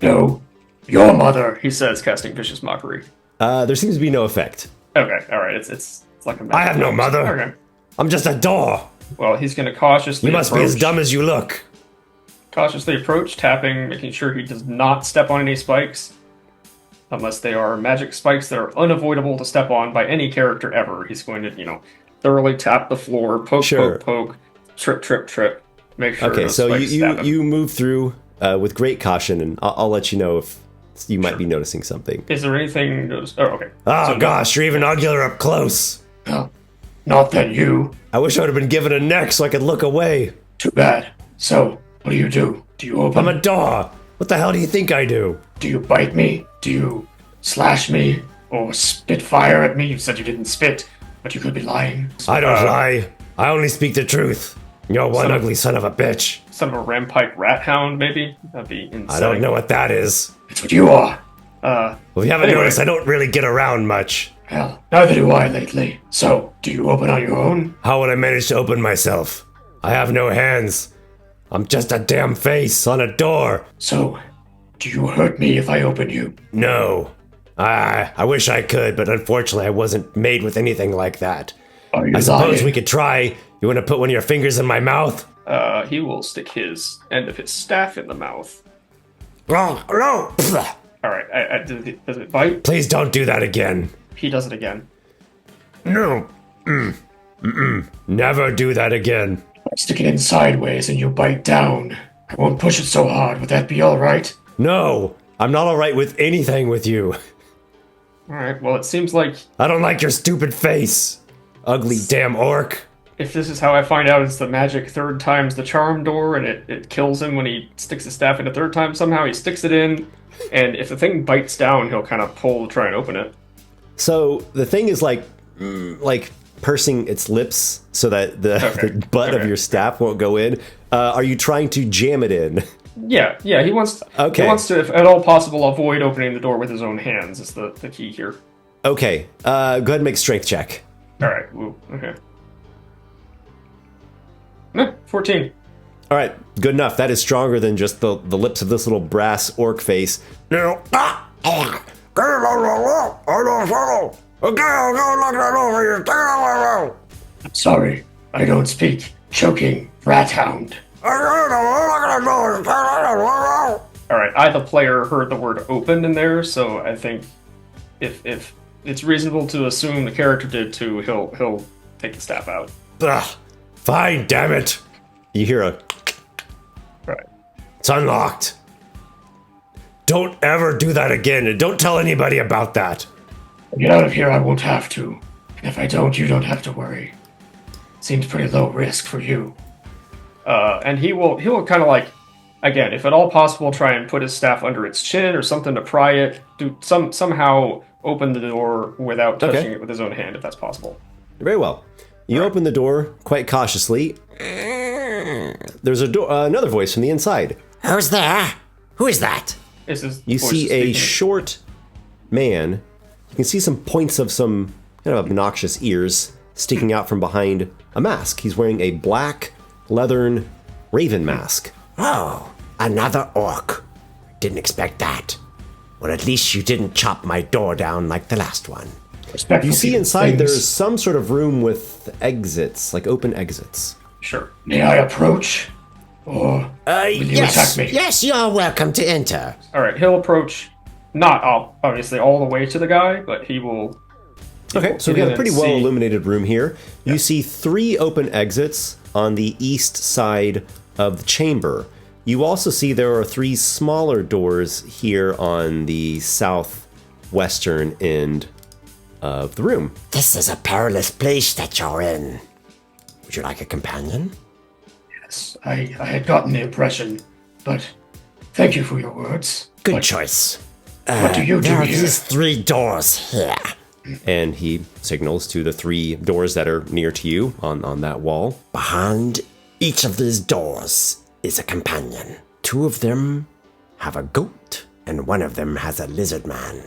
Speaker 5: No. Your mother.
Speaker 4: He says, casting vicious mockery.
Speaker 1: There seems to be no effect.
Speaker 4: Okay, all right. It's like a.
Speaker 3: I have no mother.
Speaker 4: Okay.
Speaker 3: I'm just a door.
Speaker 4: Well, he's going to cautiously.
Speaker 3: You must be as dumb as you look.
Speaker 4: Cautiously approach, tapping, making sure he does not step on any spikes, unless they are magic spikes that are unavoidable to step on by any character ever. He's going to, thoroughly tap the floor, poke, poke, trip, trip, trip. Make sure.
Speaker 1: Okay,
Speaker 4: those
Speaker 1: so
Speaker 4: spikes stab him.
Speaker 1: you move through with great caution, and I'll let you know if you might be noticing something.
Speaker 4: Is there anything? Oh, okay.
Speaker 3: Oh,
Speaker 4: So,
Speaker 3: gosh, you're even uglier up close.
Speaker 5: Oh, not that you.
Speaker 3: I wish I would have been given a neck so I could look away.
Speaker 5: Too bad. So, what do? Do you open?
Speaker 3: I'm a door. What the hell do you think I do?
Speaker 5: Do you bite me? Do you slash me? Or spit fire at me? You said you didn't spit, but you could be lying.
Speaker 3: I don't lie. I only speak the truth. You're one ugly son of a bitch.
Speaker 4: Son of a rampike rat hound, maybe? That'd be insane.
Speaker 3: I don't know what that is.
Speaker 5: It's what you are.
Speaker 3: Well, if you haven't
Speaker 4: Anyway.
Speaker 3: noticed, I don't really get around much.
Speaker 5: Hell, neither do I lately. So, do you open on your own?
Speaker 3: How would I manage to open myself? I have no hands. I'm just a damn face on a door.
Speaker 5: So, do you hurt me if I open you?
Speaker 3: No. I wish I could, but unfortunately I wasn't made with anything like that.
Speaker 5: Are you
Speaker 3: I suppose
Speaker 5: lying?
Speaker 3: we could try. You want to put one of your fingers in my mouth?
Speaker 4: He will stick his end of his staff in the mouth.
Speaker 3: Oh, no.
Speaker 4: All right. Does it bite?
Speaker 3: Please don't do that again.
Speaker 4: He does it again.
Speaker 3: No. Never do that again.
Speaker 5: I stick it in sideways and you bite down. I won't push it so hard. Would that be alright?
Speaker 3: No. I'm not all right with anything with you.
Speaker 4: All right. Well, it seems like
Speaker 3: I don't like your stupid face. Ugly damn orc.
Speaker 4: if this is how I find out it's the magic third time's the charm door, and it kills him when he sticks his staff in a third time somehow, he sticks it in, and if the thing bites down, he'll kind of pull to try and open it.
Speaker 1: So the thing is like pursing its lips so that the butt of your staff won't go in. Are you trying to jam it in?
Speaker 4: Yeah, he wants
Speaker 1: Okay.
Speaker 4: he wants to, if at all possible, avoid opening the door with his own hands, is the key here.
Speaker 1: Okay, go ahead and make a strength check.
Speaker 4: Alright, okay. 14.
Speaker 1: All right, good enough. That is stronger than just the lips of this little brass orc face.
Speaker 5: I'm sorry. I don't speak. Choking rat hound.
Speaker 4: Alright, I, the player, heard the word open in there, so I think if it's reasonable to assume the character did too, he'll take the staff out.
Speaker 3: Ugh. Fine, damn it.
Speaker 1: You hear a
Speaker 4: Right.
Speaker 3: It's unlocked. Don't ever do that again, and don't tell anybody about that.
Speaker 5: If I get out of here, I won't have to. And if I don't, you don't have to worry. Seems pretty low risk for you.
Speaker 4: And he'll kind of like, again, if at all possible, try and put his staff under its chin or something to pry it. Do somehow open the door without touching it with his own hand, if that's possible.
Speaker 1: Very well. You open the door quite cautiously. There's another voice from the inside.
Speaker 3: Who's there? Who is that?
Speaker 1: You see a short man. You can see some points of some kind of obnoxious ears sticking out from behind a mask. He's wearing a black leathern raven mask.
Speaker 3: Oh, another orc. Didn't expect that. Well, at least you didn't chop my door down like the last one.
Speaker 1: You see inside there's some sort of room with exits, like open exits.
Speaker 5: Sure. May I approach? Or will you attack me?
Speaker 3: Yes, you're welcome to enter.
Speaker 4: Alright, he'll approach, not obviously all the way to the guy, but he will...
Speaker 1: Okay, so we got a pretty well illuminated room here. You see 3 open exits on the east side of the chamber. You also see there are 3 smaller doors here on the southwestern end of the room.
Speaker 3: This is a perilous place that you're in. Would you like a companion?
Speaker 5: Yes, I had gotten the impression, but thank you for your words.
Speaker 3: Good choice.
Speaker 5: What do you do
Speaker 3: There are
Speaker 5: here?
Speaker 3: these 3 doors here.
Speaker 1: And he signals to the 3 doors that are near to you on that wall.
Speaker 3: Behind each of these doors is a companion. 2 of them have a goat, and 1 of them has a lizard man.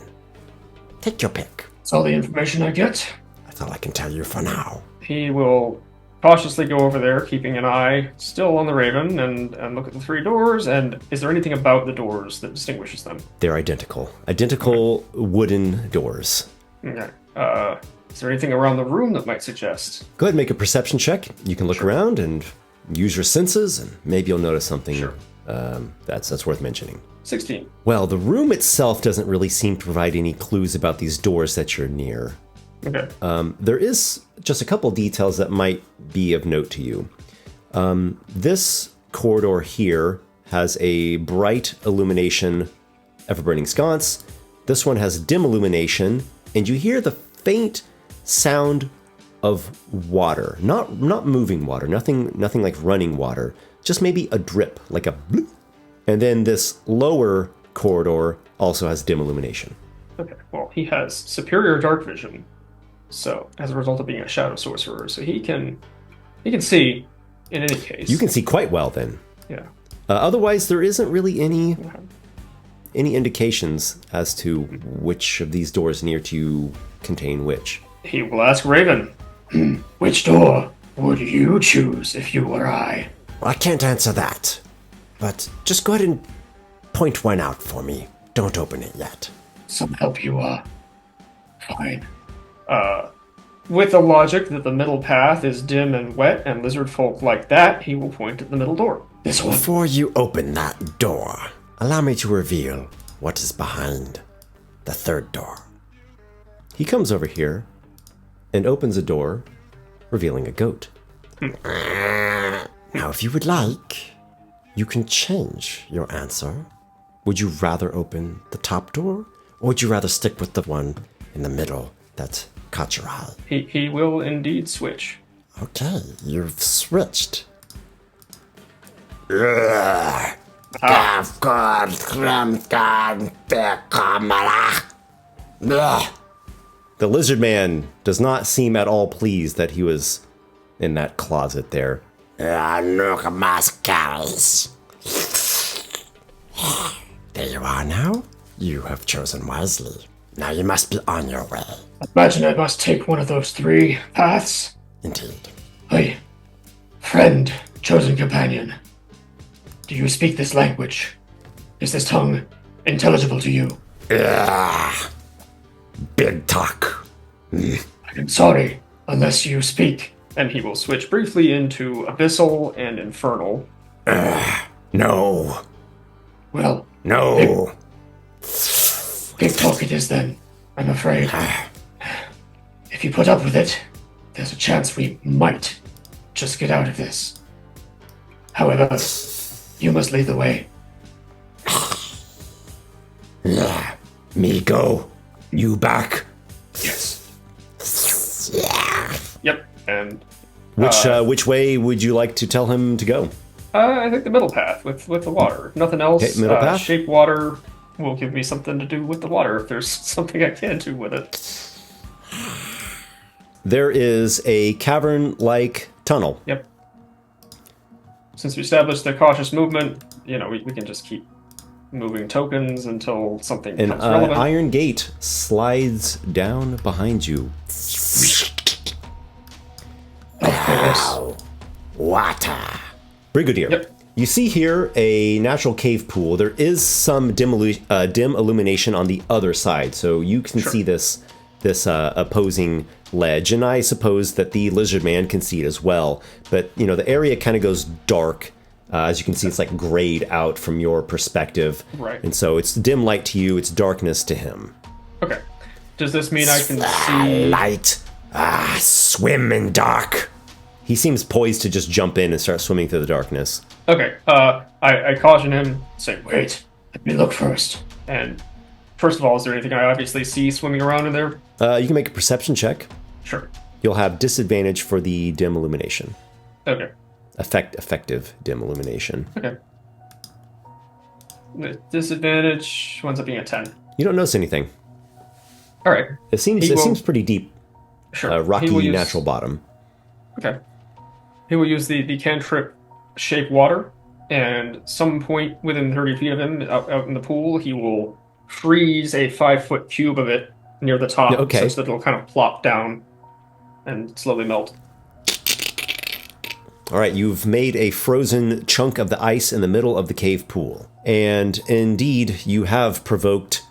Speaker 3: Take your pick.
Speaker 5: That's all the information I get.
Speaker 3: That's all I can tell you for now.
Speaker 4: He will cautiously go over there, keeping an eye still on the raven, and look at the 3 doors. And is there anything about the doors that distinguishes them?
Speaker 1: They're identical. Identical wooden doors.
Speaker 4: Okay. Is there anything around the room that might suggest?
Speaker 1: Go ahead and make a perception check. You can look around and use your senses, and maybe you'll notice something that's worth mentioning.
Speaker 4: 16.
Speaker 1: Well, the room itself doesn't really seem to provide any clues about these doors that you're near.
Speaker 4: Okay.
Speaker 1: There is just a couple details that might be of note to you. This corridor here has a bright illumination, ever-burning sconce. This one has dim illumination, and you hear the faint sound of water. Not moving water, nothing like running water. Just maybe a drip, like a bloop. And then this lower corridor also has dim illumination.
Speaker 4: Okay. Well, he has superior dark vision, so as a result of being a shadow sorcerer, so he can see in any case.
Speaker 1: You can see quite well then.
Speaker 4: Yeah.
Speaker 1: Otherwise, there isn't really any indications as to which of these doors near to you contain which.
Speaker 4: He will ask Raven.
Speaker 5: Which door would you choose if you were I?
Speaker 3: Well, I can't answer that. But just go ahead and point one out for me. Don't open it yet.
Speaker 5: Some help you are. Fine.
Speaker 4: With the logic that the middle path is dim and wet and lizard folk like that, he will point at the middle door.
Speaker 5: This one.
Speaker 3: Before you open that door, allow me to reveal what is behind the 3rd door.
Speaker 1: He comes over here and opens a door, revealing a goat.
Speaker 3: Now, if you would like, you can change your answer. Would you rather open the top door, or would you rather stick with the one in the middle that caught your eye?
Speaker 4: He will indeed switch.
Speaker 3: Okay, you've switched.
Speaker 1: The lizard man does not seem at all pleased that he was in that closet there.
Speaker 3: Look at my scars. There you are now. You have chosen wisely. Now you must be on your way.
Speaker 5: Imagine I must take one of those 3 paths.
Speaker 3: Indeed.
Speaker 5: Hey, friend, chosen companion. Do you speak this language? Is this tongue intelligible to you?
Speaker 3: Big talk.
Speaker 5: I'm sorry, unless you speak.
Speaker 4: And he will switch briefly into Abyssal and Infernal.
Speaker 3: No.
Speaker 5: Well,
Speaker 3: No.
Speaker 5: big talk it is then, I'm afraid. If you put up with it, there's a chance we might just get out of this. However, you must lead the way.
Speaker 3: Me go. You back.
Speaker 5: Yes.
Speaker 4: Yep. And
Speaker 1: Which way would you like to tell him to go?
Speaker 4: I think the middle path with the water. If nothing else,
Speaker 1: Okay, middle path?
Speaker 4: shape water will give me something to do with the water if there's something I can do with it.
Speaker 1: There is a cavern-like tunnel.
Speaker 4: Yep. Since we established the cautious movement, we can just keep moving tokens until something
Speaker 1: An
Speaker 4: becomes relevant.
Speaker 1: iron gate slides down behind you.
Speaker 3: Water.
Speaker 1: Brigadier,
Speaker 4: Yep.
Speaker 1: you see here a natural cave pool. There is some dim illumination on the other side, so you can see this opposing ledge, and I suppose that the lizard man can see it as well. But the area kind of goes dark. As you can see, it's like grayed out from your perspective,
Speaker 4: Right.
Speaker 1: And so it's dim light to you. It's darkness to him.
Speaker 4: Okay. Does this mean I can see?
Speaker 3: Light. Swim in dark.
Speaker 1: He seems poised to just jump in and start swimming through the darkness.
Speaker 4: Okay. I caution him. Say,
Speaker 5: Wait, let me look first.
Speaker 4: and first of all, is there anything I obviously see swimming around in there?
Speaker 1: You can make a perception check.
Speaker 4: Sure.
Speaker 1: You'll have disadvantage for the dim illumination.
Speaker 4: Okay.
Speaker 1: Effective dim illumination.
Speaker 4: Okay. The disadvantage winds up being a 10.
Speaker 1: You don't notice anything.
Speaker 4: All right.
Speaker 1: It seems
Speaker 4: He will-
Speaker 1: seems pretty deep,
Speaker 4: Sure. He
Speaker 1: rocky
Speaker 4: will use-
Speaker 1: natural bottom.
Speaker 4: Okay. He will use the cantrip shape water, and some point within 30 feet of him, out in the pool, he will freeze a 5-foot cube of it near the top,
Speaker 1: Yeah, okay.
Speaker 4: such that it'll kind of plop down and slowly melt.
Speaker 1: All right, you've made a frozen chunk of the ice in the middle of the cave pool. And indeed, you have provoked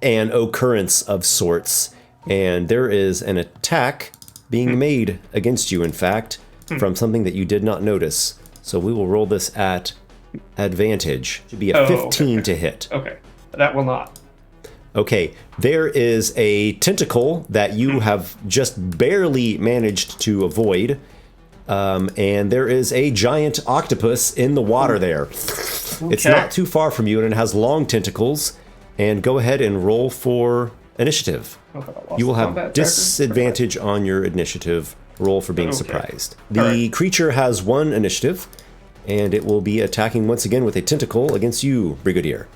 Speaker 1: an occurrence of sorts. And there is an attack being made against you, in fact, from something that you did not notice. So we will roll this at advantage. Should be a 15 to hit.
Speaker 4: Okay. That will not.
Speaker 1: Okay, there is a tentacle that you have just barely managed to avoid. And there is a giant octopus in the water there. It's not too far from you, and it has long tentacles. And go ahead and roll for initiative. You will have disadvantage on your initiative roll for being surprised. The creature has 1 initiative, and it will be attacking once again with a tentacle against you, Brigadier.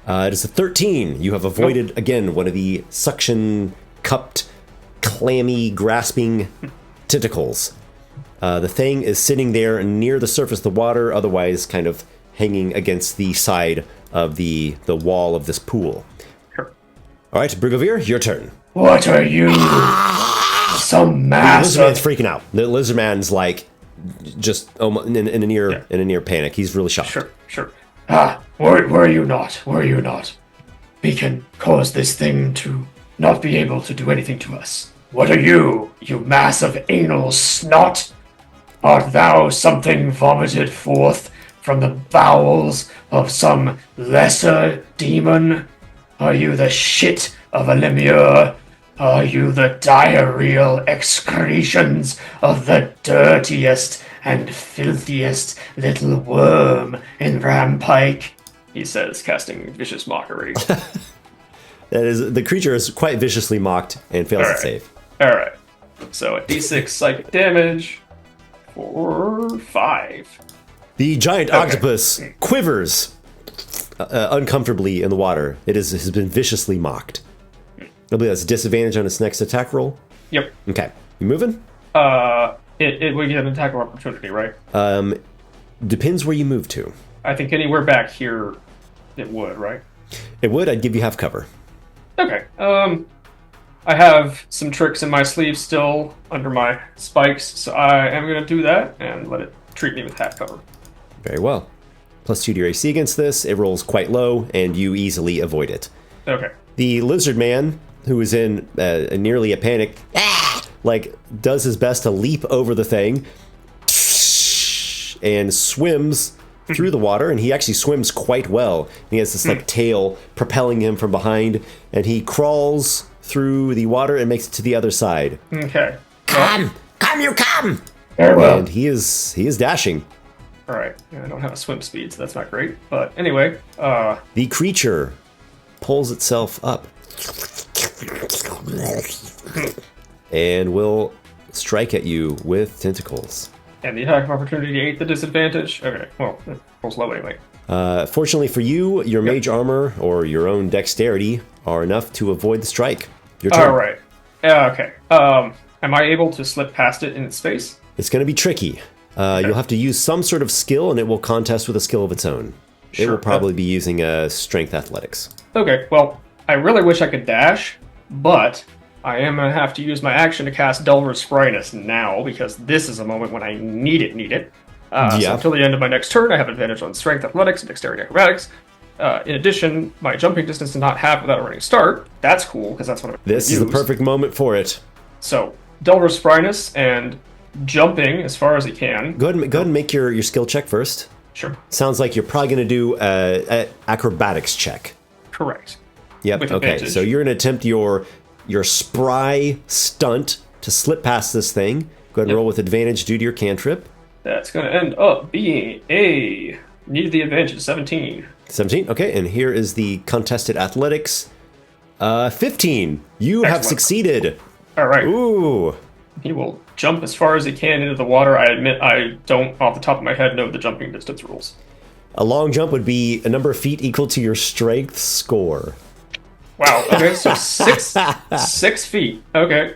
Speaker 1: It is a 13. You have avoided, again, one of the suction-cupped, clammy, grasping tentacles. The thing is sitting there near the surface of the water, otherwise kind of hanging against the side of the wall of this pool.
Speaker 4: Sure.
Speaker 1: All right, Brigadier, your turn.
Speaker 5: What are you? Some
Speaker 1: The
Speaker 5: mass
Speaker 1: lizard man's
Speaker 5: of...
Speaker 1: freaking out. The lizard man's like just in a near panic. He's really shocked.
Speaker 4: Sure.
Speaker 5: Were you not? Were you not? We can cause this thing to not be able to do anything to us. What are you, you mass of anal snot? Art thou something vomited forth from the bowels of some lesser demon? Are you the shit of a lemure? Are you the diarrheal excretions of the dirtiest and filthiest little worm in Rampike?
Speaker 4: He says, casting vicious mockery.
Speaker 1: That is, the creature is quite viciously mocked and fails to save.
Speaker 4: Alright. So a d6 psychic damage for 5.
Speaker 1: The giant octopus quivers uncomfortably in the water. It has been viciously mocked. I believe that's a disadvantage on its next attack roll.
Speaker 4: Yep.
Speaker 1: Okay, you moving?
Speaker 4: It would get an attack of opportunity, right?
Speaker 1: Depends where you move to.
Speaker 4: I think anywhere back here, it would, right?
Speaker 1: It would. I'd give you half cover.
Speaker 4: Okay. I have some tricks in my sleeve still under my spikes, so I am going to do that and let it treat me with half cover.
Speaker 1: Very well. +2 to your AC against this. It rolls quite low, and you easily avoid it.
Speaker 4: Okay.
Speaker 1: The lizard man, who is in nearly a panic, does his best to leap over the thing and swims through the water, and he actually swims quite well. He has this tail propelling him from behind, and he crawls through the water and makes it to the other side.
Speaker 4: Okay.
Speaker 3: Come, you come.
Speaker 5: Very well.
Speaker 1: And he is dashing.
Speaker 4: Alright. Yeah, I don't have a swim speed, so that's not great. But anyway,
Speaker 1: The creature pulls itself up and will strike at you with tentacles.
Speaker 4: And the attack of opportunity ate the disadvantage. Okay, well, it rolls low anyway.
Speaker 1: Fortunately for you, your mage armor or your own dexterity are enough to avoid the strike. Your turn.
Speaker 4: All right. Okay. Am I able to slip past it in its space?
Speaker 1: It's going to be tricky. You'll have to use some sort of skill, and it will contest with a skill of its own. It will probably be using strength athletics.
Speaker 4: Okay, well, I really wish I could dash, but I am going to have to use my action to cast Delver's Spryness now, because this is a moment when I need it. So until the end of my next turn, I have advantage on strength athletics and dexterity acrobatics. In addition, my jumping distance does not have without a running start. That's cool, because that's what I'm
Speaker 1: This is the perfect moment for it.
Speaker 4: So, Delver's Spryness and jumping as far as he can.
Speaker 1: Go ahead and make your skill check first.
Speaker 4: Sure.
Speaker 1: Sounds like you're probably going to do an acrobatics check.
Speaker 4: Correct.
Speaker 1: Yep.
Speaker 4: With
Speaker 1: Okay.
Speaker 4: advantage.
Speaker 1: So you're going to attempt your spry stunt to slip past this thing. Go ahead and roll with advantage due to your cantrip.
Speaker 4: That's going to end up being needed the advantage, 17.
Speaker 1: 17. Okay. And here is the contested athletics. 15. You have
Speaker 4: Excellent.
Speaker 1: succeeded.
Speaker 4: All right.
Speaker 1: Ooh.
Speaker 4: He will jump as far as he can into the water. I admit I don't, off the top of my head, know the jumping distance rules.
Speaker 1: A long jump would be a number of feet equal to your strength score.
Speaker 4: Wow. Okay, so 6 feet. Okay.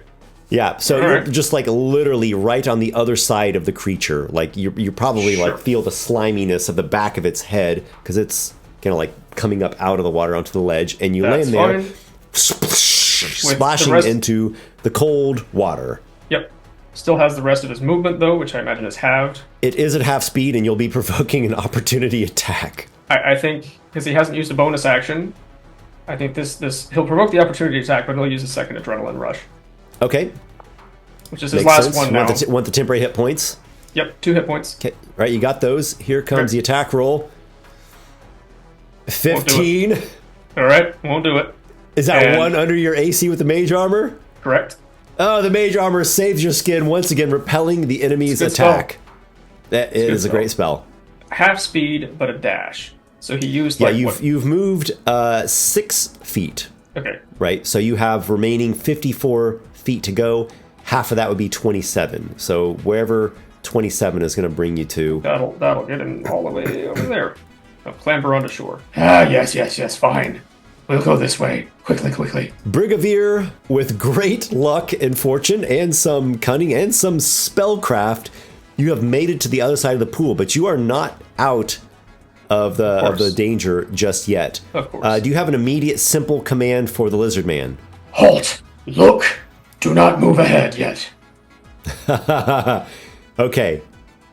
Speaker 1: Yeah, so
Speaker 4: All
Speaker 1: you're
Speaker 4: right.
Speaker 1: just like literally right on the other side of the creature. Like you probably
Speaker 4: Sure.
Speaker 1: like feel the sliminess of the back of its head because it's kind of like coming up out of the water onto the ledge, and you
Speaker 4: That's
Speaker 1: land there,
Speaker 4: fine.
Speaker 1: splashing
Speaker 4: the rest-
Speaker 1: into the cold water.
Speaker 4: Yep. Still has the rest of his movement, though, which I imagine is halved.
Speaker 1: It is at half speed, and you'll be provoking an opportunity attack.
Speaker 4: I think, because he hasn't used a bonus action, I think this he'll provoke the opportunity attack, but he'll use a second adrenaline rush,
Speaker 1: Okay,
Speaker 4: which is his
Speaker 1: makes
Speaker 4: last
Speaker 1: sense.
Speaker 4: one now.
Speaker 1: Want the temporary hit points?
Speaker 4: Yep, 2 hit points.
Speaker 1: Okay, right, you got those. Here comes the attack roll. 15.
Speaker 4: All right, won't do it.
Speaker 1: Is that
Speaker 4: And-
Speaker 1: one under your AC with the mage armor?
Speaker 4: Correct.
Speaker 1: Oh, the mage armor saves your skin once again, repelling the enemy's
Speaker 4: It's a good
Speaker 1: attack. That
Speaker 4: good
Speaker 1: is a great spell.
Speaker 4: Half speed, but a dash. So he used
Speaker 1: Yeah,
Speaker 4: like
Speaker 1: you've moved 6 feet,
Speaker 4: Okay.
Speaker 1: right? So you have remaining 54 feet to go. Half of that would be 27. So wherever 27 is going to bring you to.
Speaker 4: That'll get him all the way over there. Now clamber onto shore.
Speaker 5: Yes, fine. We'll go this way. Quickly.
Speaker 1: Brigadier, with great luck and fortune and some cunning and some spellcraft, you have made it to the other side of the pool, but you are not out of the danger just yet.
Speaker 4: Of course.
Speaker 1: Do you have an immediate simple command for the lizard man?
Speaker 5: Halt! Look! Do not move ahead yet.
Speaker 1: Okay.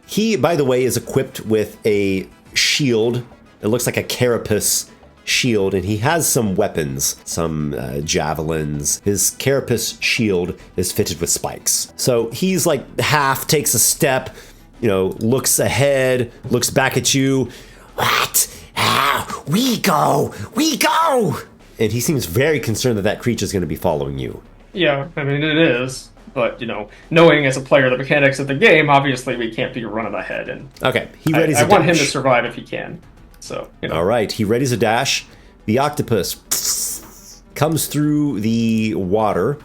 Speaker 1: He, by the way, is equipped with a shield. It looks like a carapace shield, and he has some weapons, some javelins. His carapace shield is fitted with spikes. So he's like half takes a step, looks ahead, looks back at you. What? We go! And he seems very concerned that creature is going to be following you.
Speaker 4: Yeah, I mean it is. But, knowing as a player the mechanics of the game, obviously we can't be running ahead, and
Speaker 1: Okay, he readies
Speaker 4: I
Speaker 1: a
Speaker 4: want him to
Speaker 1: dash.
Speaker 4: survive if he can. So,
Speaker 1: All right, he readies a dash. The octopus comes through the water.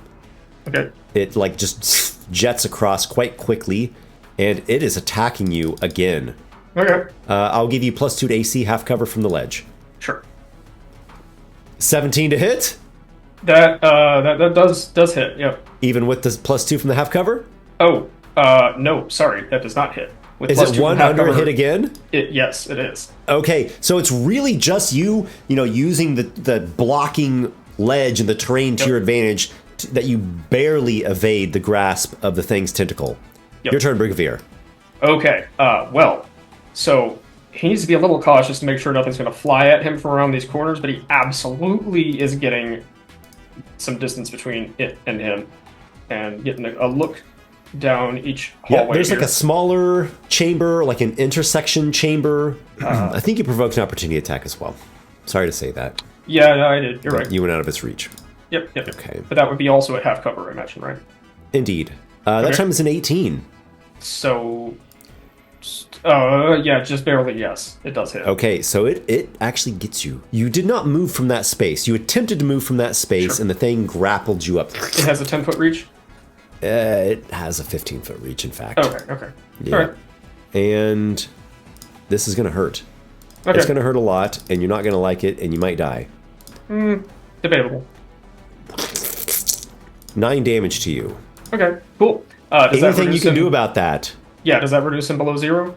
Speaker 4: Okay.
Speaker 1: It like just jets across quite quickly, and it is attacking you again.
Speaker 4: Okay.
Speaker 1: I'll give you +2 to AC, half cover from the ledge.
Speaker 4: Sure.
Speaker 1: 17 to hit,
Speaker 4: That does hit, yep.
Speaker 1: even with the +2 from the half cover.
Speaker 4: Oh, no, sorry, that does not hit. With
Speaker 1: Is
Speaker 4: +2
Speaker 1: it
Speaker 4: from
Speaker 1: one
Speaker 4: half
Speaker 1: under a
Speaker 4: cover,
Speaker 1: hit again?
Speaker 4: Yes, it is.
Speaker 1: Okay, so it's really just you, using the blocking ledge and the terrain to your advantage that you barely evade the grasp of the thing's tentacle.
Speaker 4: Yep.
Speaker 1: Your turn, Brigadier.
Speaker 4: Okay, so he needs to be a little cautious to make sure nothing's going to fly at him from around these corners, but he absolutely is getting some distance between it and him, and getting a look down each hallway.
Speaker 1: Yeah, there's
Speaker 4: here.
Speaker 1: like a smaller chamber, like an intersection chamber. I think you provoked an opportunity attack as well. Sorry to say that.
Speaker 4: Yeah, no, I did. You're right.
Speaker 1: You went out of its reach.
Speaker 4: Yep.
Speaker 1: Okay.
Speaker 4: But that would be also at half cover, I imagine, right?
Speaker 1: Indeed. That
Speaker 4: Okay.
Speaker 1: time is an 18.
Speaker 4: So Yeah, just barely, yes. It does hit.
Speaker 1: Okay, so it actually gets you. You did not move from that space. You attempted to move from that space, and the thing grappled you up.
Speaker 4: It has a 10-foot reach?
Speaker 1: It has a 15-foot reach, in fact.
Speaker 4: Okay.
Speaker 1: Yeah.
Speaker 4: All right.
Speaker 1: And this is going to hurt.
Speaker 4: Okay.
Speaker 1: It's going to hurt a lot, and you're not going to like it, and you might die.
Speaker 4: Debatable.
Speaker 1: 9 damage to you.
Speaker 4: Okay, cool. Does that
Speaker 1: Anything you
Speaker 4: reduce
Speaker 1: can
Speaker 4: him?
Speaker 1: do about that?
Speaker 4: Yeah, does that reduce him below 0?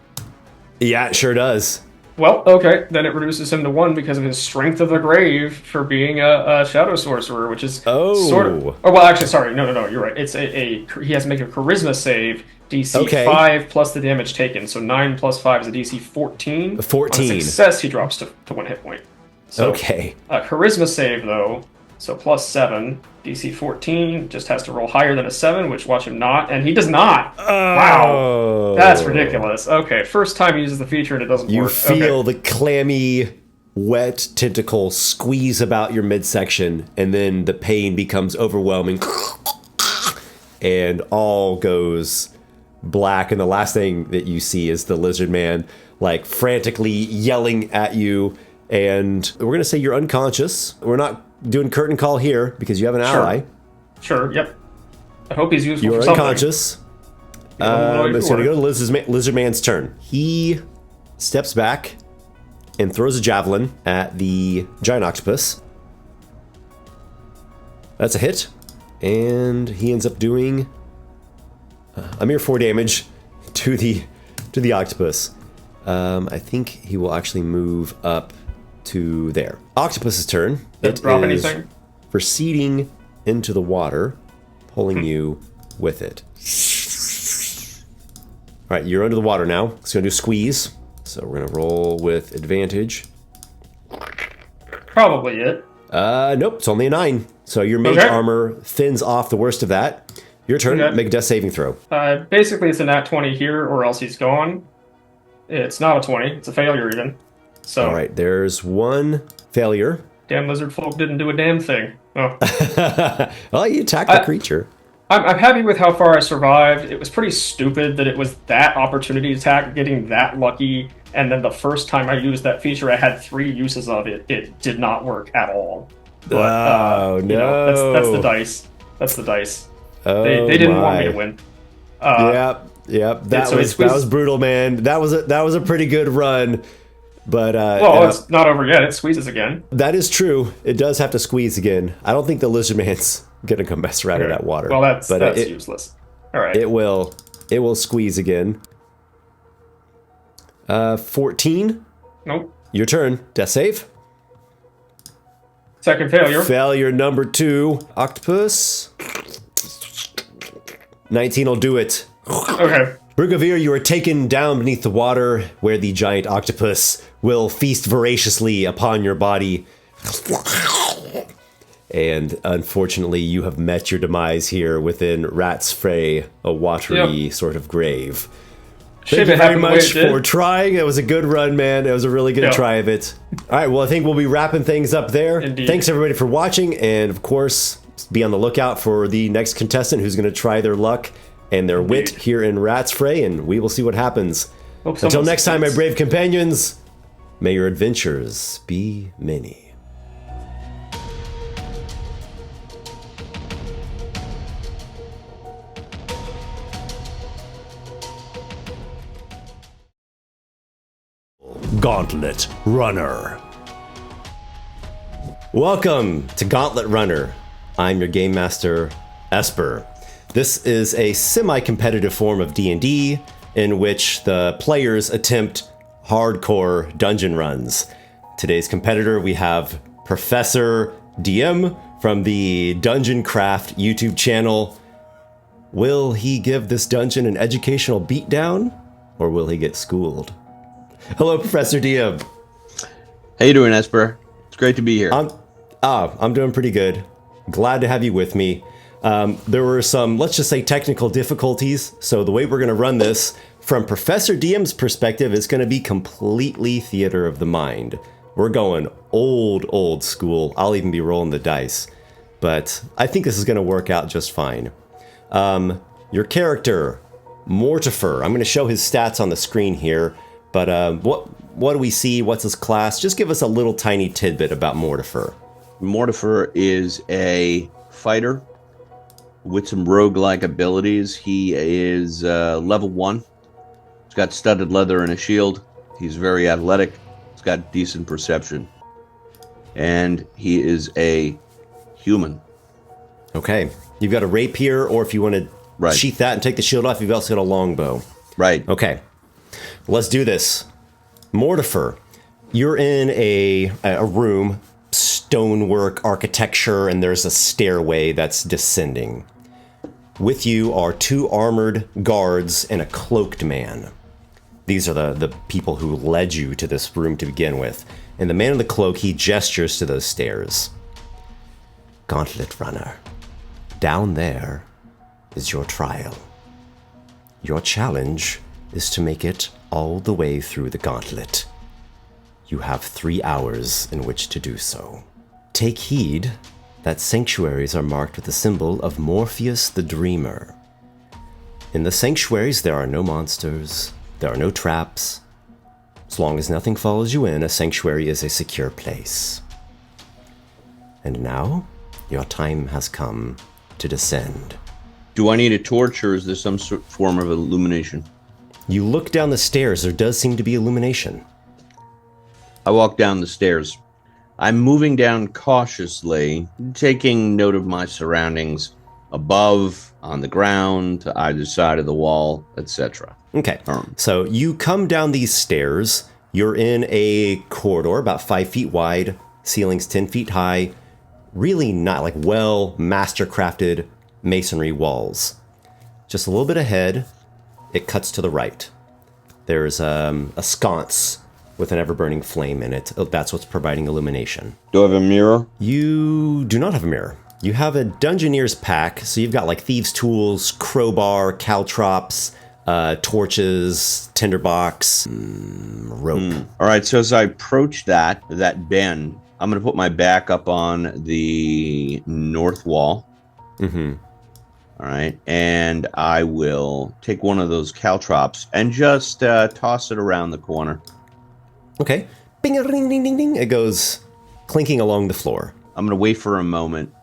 Speaker 1: Yeah, it sure does.
Speaker 4: Well, okay, then it reduces him to 1 because of his Strength of the Grave for being a Shadow Sorcerer, which is sort of... Oh, well, actually, sorry, no, you're right. It's he has to make a Charisma save, DC 5 plus the damage taken, so 9 plus 5 is a DC 14.
Speaker 1: 14.
Speaker 4: On success, he drops to 1 hit point. So,
Speaker 1: Okay.
Speaker 4: Charisma save, though, so plus 7, DC 14, just has to roll higher than a 7, which watch him not, and he does not. Wow. That's ridiculous. Okay, first time he uses the feature and it doesn't
Speaker 1: You
Speaker 4: work.
Speaker 1: feel the clammy, wet tentacle squeeze about your midsection, and then the pain becomes overwhelming, and all goes black, and the last thing that you see is the lizard man, like, frantically yelling at you, and we're going to say you're unconscious. We're not doing curtain call here, because you have an ally.
Speaker 4: Sure, yep. I hope he's useful
Speaker 1: You're
Speaker 4: for something.
Speaker 1: unconscious. It's going to go to Lizard Man's turn. He steps back and throws a javelin at the giant octopus. That's a hit. And he ends up doing a mere 4 damage to the octopus. I think he will actually move up to there. Octopus's turn.
Speaker 4: Did it drop anything?
Speaker 1: Proceeding into the water, pulling you with it. All right, you're under the water now. It's going to do squeeze. So we're going to roll with advantage.
Speaker 4: Probably it.
Speaker 1: Nope, it's only a 9. So your mage armor thins off the worst of that. Your turn, make a death saving throw.
Speaker 4: Basically, it's a nat 20 here, or else he's gone. It's not a 20. It's a failure, even. So.
Speaker 1: All right, there's 1 failure.
Speaker 4: Damn lizard folk didn't do a damn thing. Oh.
Speaker 1: Well, you attacked the creature.
Speaker 4: I'm happy with how far I survived. It was pretty stupid that it was that opportunity attack, getting that lucky, and then the first time I used that feature, I had 3 uses of it. It did not work at all. But,
Speaker 1: no.
Speaker 4: You know, that's the dice. That's the dice.
Speaker 1: Oh,
Speaker 4: they didn't want me to win.
Speaker 1: Yep. That was brutal, man. That was a pretty good run. But
Speaker 4: it's not over yet. It squeezes again.
Speaker 1: That is true. It does have to squeeze again. I don't think the lizard man's gonna come mess around in that water.
Speaker 4: Well, that's useless. All right.
Speaker 1: It will squeeze again. 14.
Speaker 4: Nope.
Speaker 1: Your turn. Death save.
Speaker 4: Second failure.
Speaker 1: Failure number 2. Octopus. 19 will do it.
Speaker 4: Okay.
Speaker 1: Brugavir, you are taken down beneath the water, where the giant octopus will feast voraciously upon your body. And unfortunately, you have met your demise here within Ratsfray, a watery sort of grave. Thank you very much for trying. It was a good run, man. It was a really good try of it. All right, well, I think we'll be wrapping things up there.
Speaker 4: Indeed.
Speaker 1: Thanks, everybody, for watching. And, of course, be on the lookout for the next contestant who's going to try their luck and their wit here in Ratsfray, and we will see what happens. Until next time, my brave companions, may your adventures be many. Gauntlet Runner. Welcome to Gauntlet Runner. I'm your game master, Esper. This is a semi-competitive form of D&D in which the players attempt hardcore dungeon runs. Today's competitor, we have Professor DM from the Dungeon Craft YouTube channel. Will he give this dungeon an educational beatdown, or will he get schooled? Hello, Professor DM.
Speaker 6: How you doing, Esper? It's great to be here.
Speaker 1: I'm doing pretty good. Glad to have you with me. There were some, let's just say, technical difficulties. So the way we're going to run this, from Professor DM's perspective, is going to be completely theater of the mind. We're going old school. I'll even be rolling the dice. But I think this is going to work out just fine. Your character, Mortifer. I'm going to show his stats on the screen here, but what do we see? What's his class? Just give us a little tiny tidbit about Mortifer.
Speaker 6: Mortifer is a fighter with some roguelike abilities. He is level 1. He's got studded leather and a shield. He's very athletic. He's got decent perception. And he is a human.
Speaker 1: Okay. You've got a rapier, or if you want to
Speaker 6: Right.
Speaker 1: sheath that and take the shield off, you've also got a longbow.
Speaker 6: Right.
Speaker 1: Okay. Let's do this. Mortifer, you're in a room, stonework, architecture, and there's a stairway that's descending. With you are 2 armored guards and a cloaked man. These are the people who led you to this room to begin with. And the man in the cloak, he gestures to those stairs. Gauntlet Runner, down there is your trial. Your challenge is to make it all the way through the gauntlet. You have 3 hours in which to do so. Take heed that sanctuaries are marked with the symbol of Morpheus the Dreamer. In the sanctuaries, there are no monsters, there are no traps. As long as nothing follows you in, a sanctuary is a secure place. And now, your time has come to descend.
Speaker 6: Do I need a torch, or is there some form of illumination?
Speaker 1: You look down the stairs, there does seem to be illumination.
Speaker 6: I walk down the stairs. I'm moving down cautiously, taking note of my surroundings above, on the ground, to either side of the wall, etc.
Speaker 1: Okay, so you come down these stairs. You're in a corridor about 5 feet wide, ceilings 10 feet high, really not like well master-crafted masonry walls. Just a little bit ahead, it cuts to the right. There's a sconce with an ever-burning flame in it. That's what's providing illumination.
Speaker 6: Do I have a mirror?
Speaker 1: You do not have a mirror. You have a Dungeoneer's pack, so you've got like thieves' tools, crowbar, caltrops, torches, tinderbox, rope.
Speaker 6: All right, so as I approach that bend, I'm going to put my back up on the north wall.
Speaker 1: Mm-hmm.
Speaker 6: All right, and I will take one of those caltrops and just toss it around the corner.
Speaker 1: Okay. Bing, ding, ding, ding, ding. It goes clinking along the floor.
Speaker 6: I'm going to wait for a moment,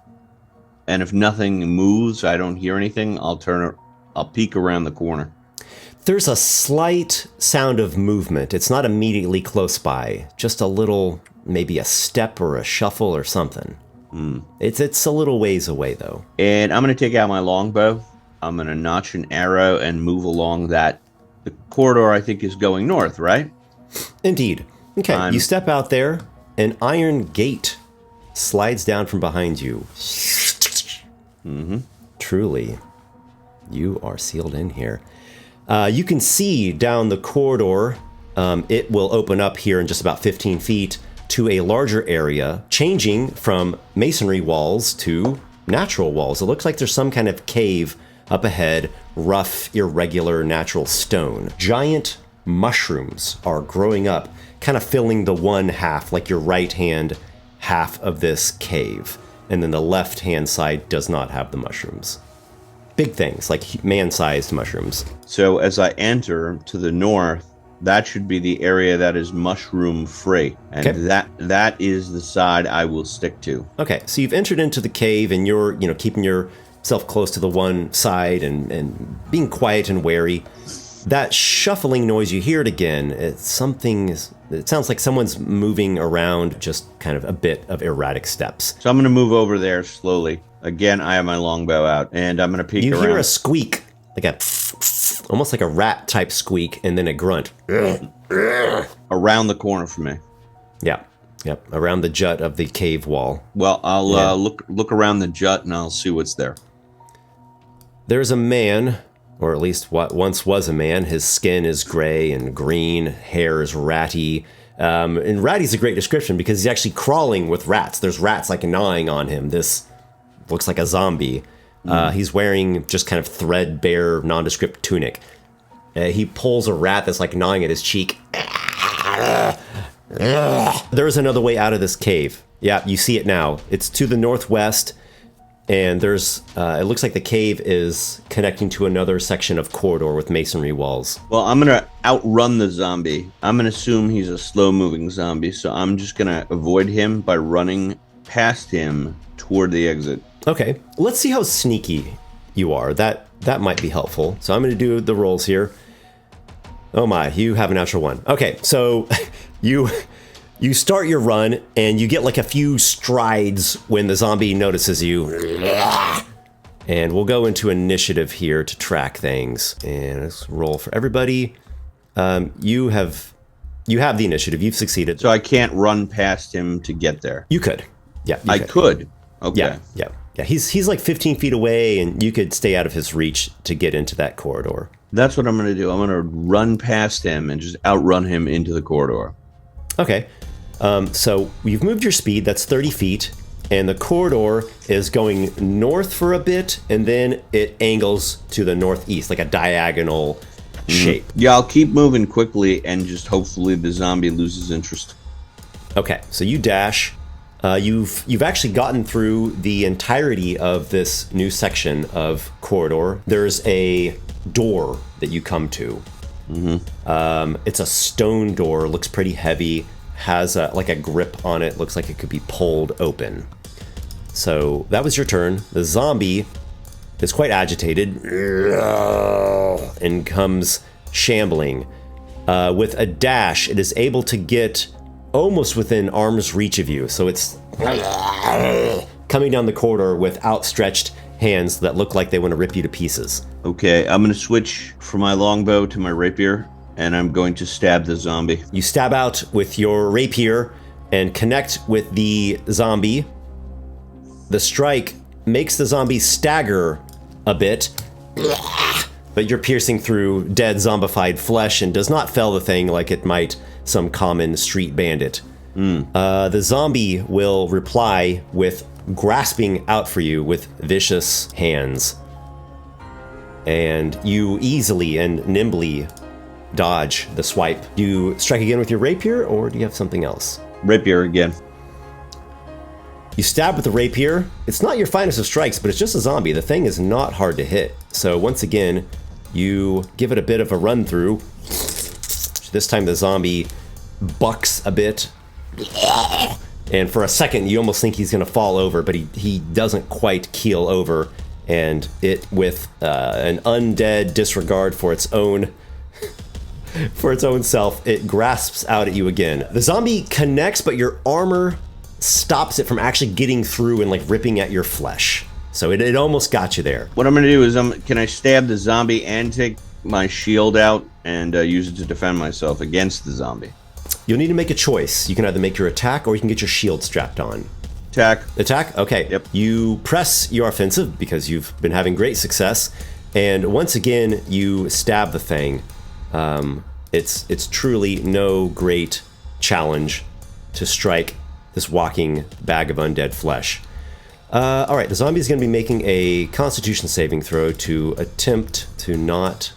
Speaker 6: and if nothing moves, I don't hear anything, I'll peek around the corner.
Speaker 1: There's a slight sound of movement. It's not immediately close by. Just a little, maybe a step or a shuffle or something. It's a little ways away, though.
Speaker 6: And I'm going to take out my longbow. I'm going to notch an arrow and move along that. The corridor, I think, is going north, right?
Speaker 1: Indeed. Okay, you step out there. An iron gate slides down from behind you. Mm-hmm. Truly, you are sealed in here. You can see down the corridor. It will open up here in just about 15 feet to a larger area, changing from masonry walls to natural walls. It looks like there's some kind of cave up ahead, rough, irregular, natural stone. Giant mushrooms are growing up, kind of filling the one half, like your right hand half of this cave. And then the left hand side does not have the mushrooms. Big things, like man-sized mushrooms.
Speaker 6: So as I enter to the north, that should be the area that is mushroom free. And
Speaker 1: Okay.
Speaker 6: that is the side I will stick to.
Speaker 1: Okay, so you've entered into the cave and you're, keeping yourself close to the one side and being quiet and wary. That shuffling noise, you hear it again. It sounds like someone's moving around, just kind of a bit of erratic steps.
Speaker 6: So I'm going to move over there slowly. Again, I have my longbow out, and I'm going to peek
Speaker 1: You
Speaker 6: around.
Speaker 1: hear a squeak, almost like a rat type squeak, and then a grunt.
Speaker 6: Around the corner from me.
Speaker 1: Yeah, yep, around the jut of the cave wall.
Speaker 6: Well, I'll look around the jut, and I'll see what's there.
Speaker 1: There's a man, or at least what once was a man. His skin is gray and green, hair is ratty. And ratty's a great description because he's actually crawling with rats. There's rats like gnawing on him. This looks like a zombie. He's wearing just kind of threadbare, nondescript tunic. He pulls a rat that's like gnawing at his cheek. There's another way out of this cave. Yeah, you see it now. It's to the northwest. and there's it looks like the cave is connecting to another section of corridor with masonry walls.
Speaker 6: Well, I'm going to outrun the zombie. I'm going to assume he's a slow-moving zombie, so I'm just going to avoid him by running past him toward the exit.
Speaker 1: Okay, let's see how sneaky you are. That might be helpful. So I'm going to do the rolls here. Oh my, you have a natural 1. Okay, so you start your run and you get like a few strides when the zombie notices you. And we'll go into initiative here to track things. And let's roll for everybody. You have the initiative. You've succeeded.
Speaker 6: So I can't run past him to get there.
Speaker 1: You could. Yeah, you
Speaker 6: I could. Okay.
Speaker 1: Yeah. He's like 15 feet away, and you could stay out of his reach to get into that corridor.
Speaker 6: That's what I'm going to do. I'm going to run past him and just outrun him into the corridor.
Speaker 1: Okay. So you've moved your speed. That's 30 feet. And the corridor is going north for a bit, and then it angles to the northeast, like a diagonal shape.
Speaker 6: Yeah, I'll keep moving quickly, and just hopefully the zombie loses interest.
Speaker 1: Okay, so you dash. You've actually gotten through the entirety of this new section of corridor. There's a door that you come to. It's a stone door, looks pretty heavy, has like a grip on it, looks like it could be pulled open. So that was your turn. The zombie is quite agitated and comes shambling. With a dash, it is able to get almost within arm's reach of you. So it's coming down the corridor with outstretched hands that look like they want to rip you to pieces.
Speaker 6: Okay, I'm going to switch from my longbow to my rapier, and I'm going to stab the zombie.
Speaker 1: You stab out with your rapier and connect with the zombie. The strike makes the zombie stagger a bit, but you're piercing through dead zombified flesh and does not fell the thing like it might some common street bandit. The zombie will reply with grasping out for you with vicious hands. And you easily and nimbly dodge the swipe. Do you strike again with your rapier, or do you have something else?
Speaker 6: Rapier again.
Speaker 1: You stab with the rapier. It's not your finest of strikes, but it's just a zombie. The thing is not hard to hit. So once again, you give it a bit of a run through. This time the zombie bucks a bit. And for a second, you almost think he's going to fall over, but he doesn't quite keel over. And it, with an undead disregard for its own self, it grasps out at you again. The zombie connects, but your armor stops it from actually getting through and like ripping at your flesh. So it almost got you there.
Speaker 6: What I'm going to do is, can I stab the zombie and take my shield out and use it to defend myself against the zombie?
Speaker 1: You'll need to make a choice. You can either make your attack or you can get your shield strapped on.
Speaker 6: Attack.
Speaker 1: Attack? Okay.
Speaker 6: Yep.
Speaker 1: You press your offensive because you've been having great success. And once again, you stab the thing. It's truly no great challenge to strike this walking bag of undead flesh. All right, the zombie is going to be making a Constitution saving throw to attempt to not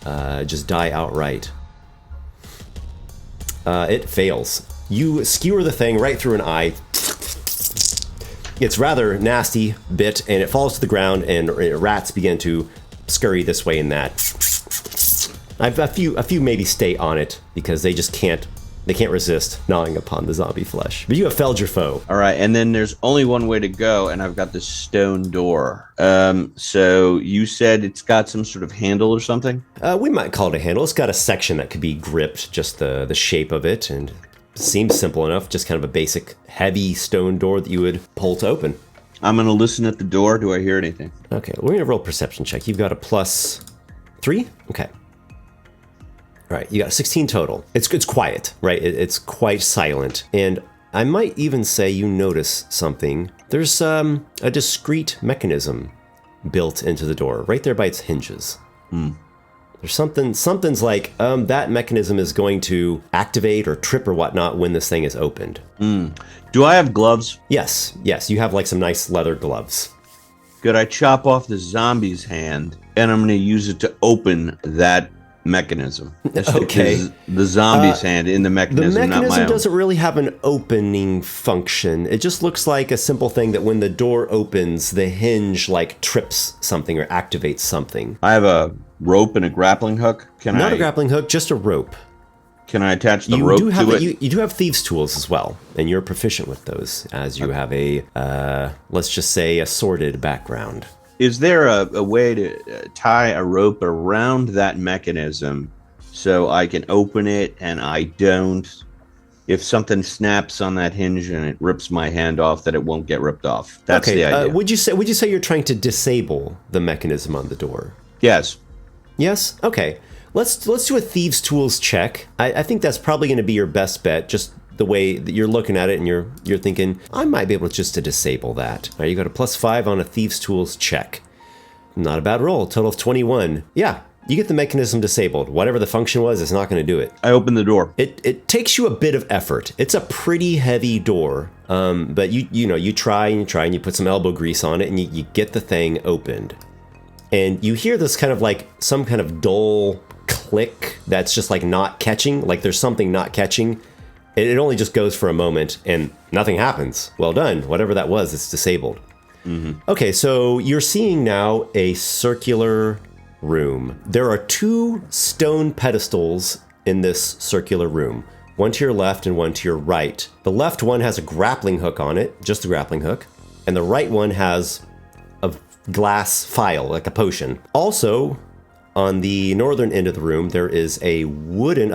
Speaker 1: just die outright. It fails. You skewer the thing right through an eye. It's rather nasty bit, and it falls to the ground, and rats begin to scurry this way and that. A few maybe stay on it because they just can't resist gnawing upon the zombie flesh. But you have felled your foe.
Speaker 6: All right, and then there's only one way to go, and I've got this stone door. So you said it's got some sort of handle or something?
Speaker 1: We might call it a handle. It's got a section that could be gripped, just the shape of it, and seems simple enough. Just kind of a basic heavy stone door that you would pull to open.
Speaker 6: I'm going to listen at the door. Do I hear anything?
Speaker 1: Okay, we're going to roll a perception check. You've got a +3? Okay. All right, you got 16 total. It's quiet, right? It's quite silent. And I might even say you notice something. There's a discrete mechanism built into the door, right there by its hinges. There's something's like, that mechanism is going to activate or trip or whatnot when this thing is opened.
Speaker 6: Do I have gloves?
Speaker 1: Yes, you have like some nice leather gloves.
Speaker 6: Good, I chop off the zombie's hand, and I'm going to use it to open that mechanism.
Speaker 1: Okay.
Speaker 6: The zombie's hand in the
Speaker 1: The
Speaker 6: mechanism, not my
Speaker 1: mechanism
Speaker 6: own.
Speaker 1: doesn't really have an opening function. It just looks like a simple thing that when the door opens, the hinge like trips something or activates something.
Speaker 6: I have a rope and a grappling hook.
Speaker 1: Not a grappling hook, just a rope.
Speaker 6: Can I attach the
Speaker 1: You
Speaker 6: rope
Speaker 1: do have
Speaker 6: to it?
Speaker 1: you do have thieves' tools as well, and you're proficient with those, as you have a let's just say a sorted background.
Speaker 6: Is there a way to tie a rope around that mechanism so I can open it and I don't? If something snaps on that hinge and it rips my hand off, that it won't get ripped off. That's the idea.
Speaker 1: Would you say you're trying to disable the mechanism on the door?
Speaker 6: Yes.
Speaker 1: Yes. Okay. Let's do a thieves' tools check. I think that's probably going to be your best bet. Just the way that you're looking at it, and you're thinking, I might be able just to disable that. All right, you got a +5 on a thieves' tools check. Not a bad roll. Total of 21. Yeah, you get the mechanism disabled. Whatever the function was, it's not going to do it.
Speaker 6: I open the door.
Speaker 1: It takes you a bit of effort. It's a pretty heavy door, but you try and you put some elbow grease on it, and you get the thing opened. And you hear this kind of like some kind of dull click that's just like not catching, like there's something not catching. It only just goes for a moment and nothing happens. Well done. Whatever that was, it's disabled. Mm-hmm. Okay, so you're seeing now a circular room. There are 2 stone pedestals in this circular room. One to your left and one to your right. The left one has a grappling hook on it, just a grappling hook. And the right one has a glass phial, like a potion. Also, on the northern end of the room, there is a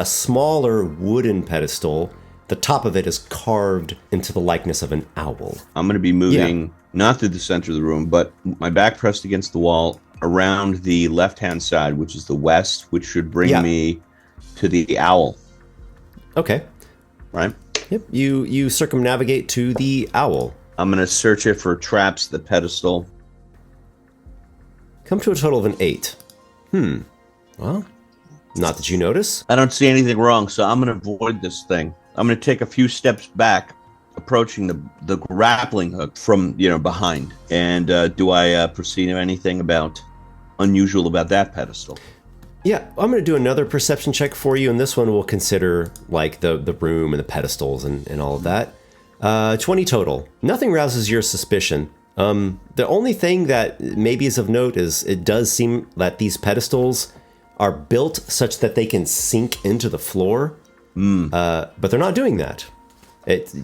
Speaker 1: smaller wooden pedestal. The top of it is carved into the likeness of an owl.
Speaker 6: I'm going to be moving not through the center of the room, but my back pressed against the wall around the left-hand side, which is the west, which should bring me to the owl.
Speaker 1: Okay.
Speaker 6: Right?
Speaker 1: Yep. You circumnavigate to the owl.
Speaker 6: I'm going to search it for traps, the pedestal.
Speaker 1: Come to a total of an 8. Well, not that you notice.
Speaker 6: I don't see anything wrong, so I'm going to avoid this thing. I'm going to take a few steps back, approaching the grappling hook from, behind. And do I perceive anything unusual about that pedestal?
Speaker 1: Yeah, I'm going to do another perception check for you, and this one will consider like the room and the pedestals and all of that. 20 total. Nothing rouses your suspicion. The only thing that maybe is of note is it does seem that these pedestals are built such that they can sink into the floor, but they're not doing that.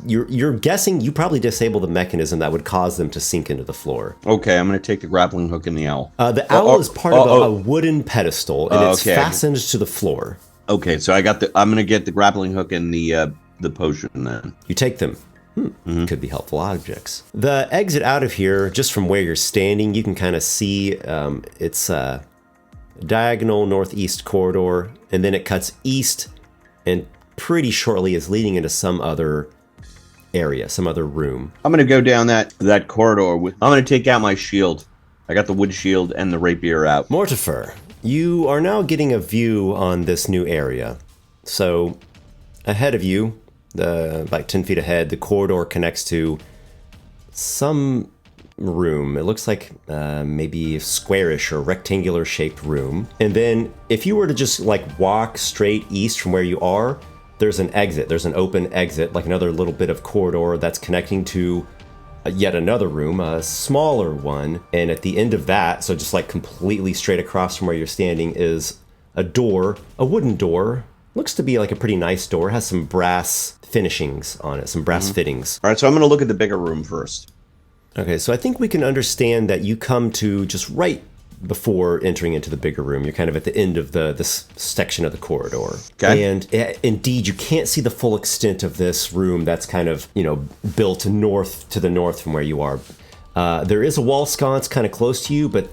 Speaker 1: You're guessing you probably disabled the mechanism that would cause them to sink into the floor.
Speaker 6: Okay, I'm going to take the grappling hook and the owl.
Speaker 1: The owl is part of a wooden pedestal, and it's fastened to the floor.
Speaker 6: Okay, so I'm going to get the grappling hook and the potion then.
Speaker 1: You take them. Could be helpful objects. The exit out of here, just from where you're standing, you can kind of see it's a diagonal northeast corridor, and then it cuts east, and pretty shortly is leading into some other area, some other room.
Speaker 6: I'm going to go down that corridor. I'm going to take out my shield. I got the wood shield and the rapier out.
Speaker 1: Mortifer, you are now getting a view on this new area. So ahead of you, like 10 feet ahead, the corridor connects to some room. It looks like maybe a squarish or rectangular shaped room. And then if you were to just like walk straight east from where you are, there's an exit. There's an open exit, like another little bit of corridor that's connecting to yet another room, a smaller one. And at the end of that, so just like completely straight across from where you're standing, is a door, a wooden door. Looks to be like a pretty nice door. It has some brass finishings on it, some brass fittings.
Speaker 6: All right, so I'm going to look at the bigger room first.
Speaker 1: Okay, so I think we can understand that you come to just right before entering into the bigger room. You're kind of at the end of this section of the corridor.
Speaker 6: Okay.
Speaker 1: And indeed, you can't see the full extent of this room that's kind of, built to the north from where you are. There is a wall sconce kind of close to you, but,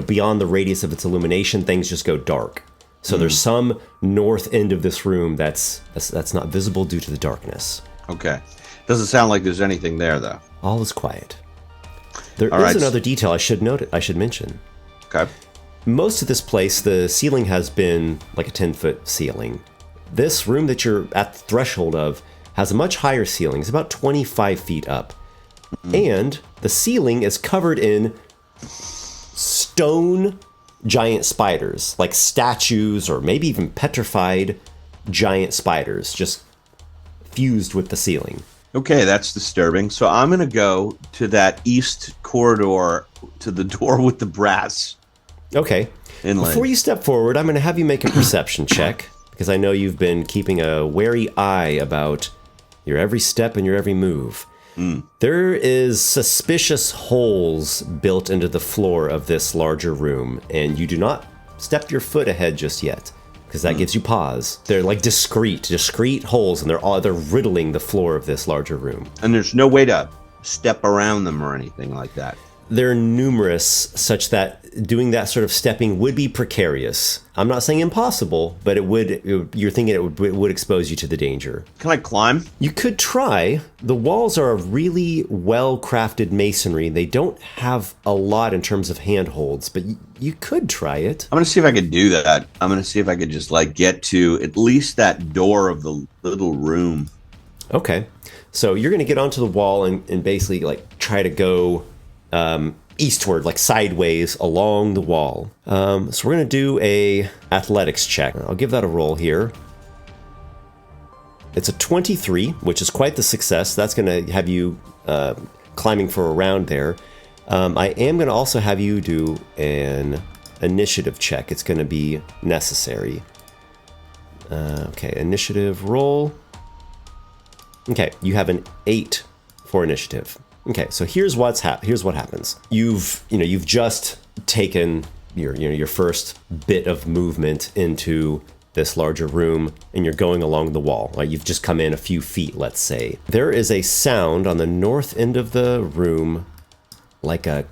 Speaker 1: beyond the radius of its illumination, things just go dark. So there's some north end of this room that's not visible due to the darkness.
Speaker 6: Okay. Doesn't sound like there's anything there, though.
Speaker 1: All is quiet. There is another detail I should mention.
Speaker 6: Okay.
Speaker 1: Most of this place, the ceiling has been like a 10-foot ceiling. This room that you're at the threshold of has a much higher ceiling. It's about 25 feet up. And the ceiling is covered in stone giant spiders, like statues or maybe even petrified giant spiders, just fused with the ceiling.
Speaker 6: Okay, that's disturbing. So I'm going to go to that east corridor to the door with the brass.
Speaker 1: Okay.
Speaker 6: Inland.
Speaker 1: Before you step forward, I'm going to have you make a perception check, because I know you've been keeping a wary eye about your every step and your every move. There is suspicious holes built into the floor of this larger room, and you do not step your foot ahead just yet, because that gives you pause. They're like discrete holes, and they're riddling the floor of this larger room.
Speaker 6: And there's no way to step around them or anything like that.
Speaker 1: They're numerous, such that doing that sort of stepping would be precarious. I'm not saying impossible, but you're thinking it would expose you to the danger.
Speaker 6: Can I climb?
Speaker 1: You could try. The walls are really well-crafted masonry. They don't have a lot in terms of handholds, but you could try it.
Speaker 6: I'm going to see if I could do that. I'm going to see if I could just get to at least that door of the little room.
Speaker 1: Okay. So you're going to get onto the wall and basically try to go eastward, sideways along the wall. So we're going to do a athletics check. I'll give that a roll here. It's a 23, which is quite the success. That's going to have you climbing for a round there. I am going to also have you do an initiative check. It's going to be necessary. Okay, initiative roll. Okay, you have an 8 for initiative. Okay, so here's what happens. You've just taken your first bit of movement into this larger room, and you're going along the wall. You've just come in a few feet, let's say. There is a sound on the north end of the room, like a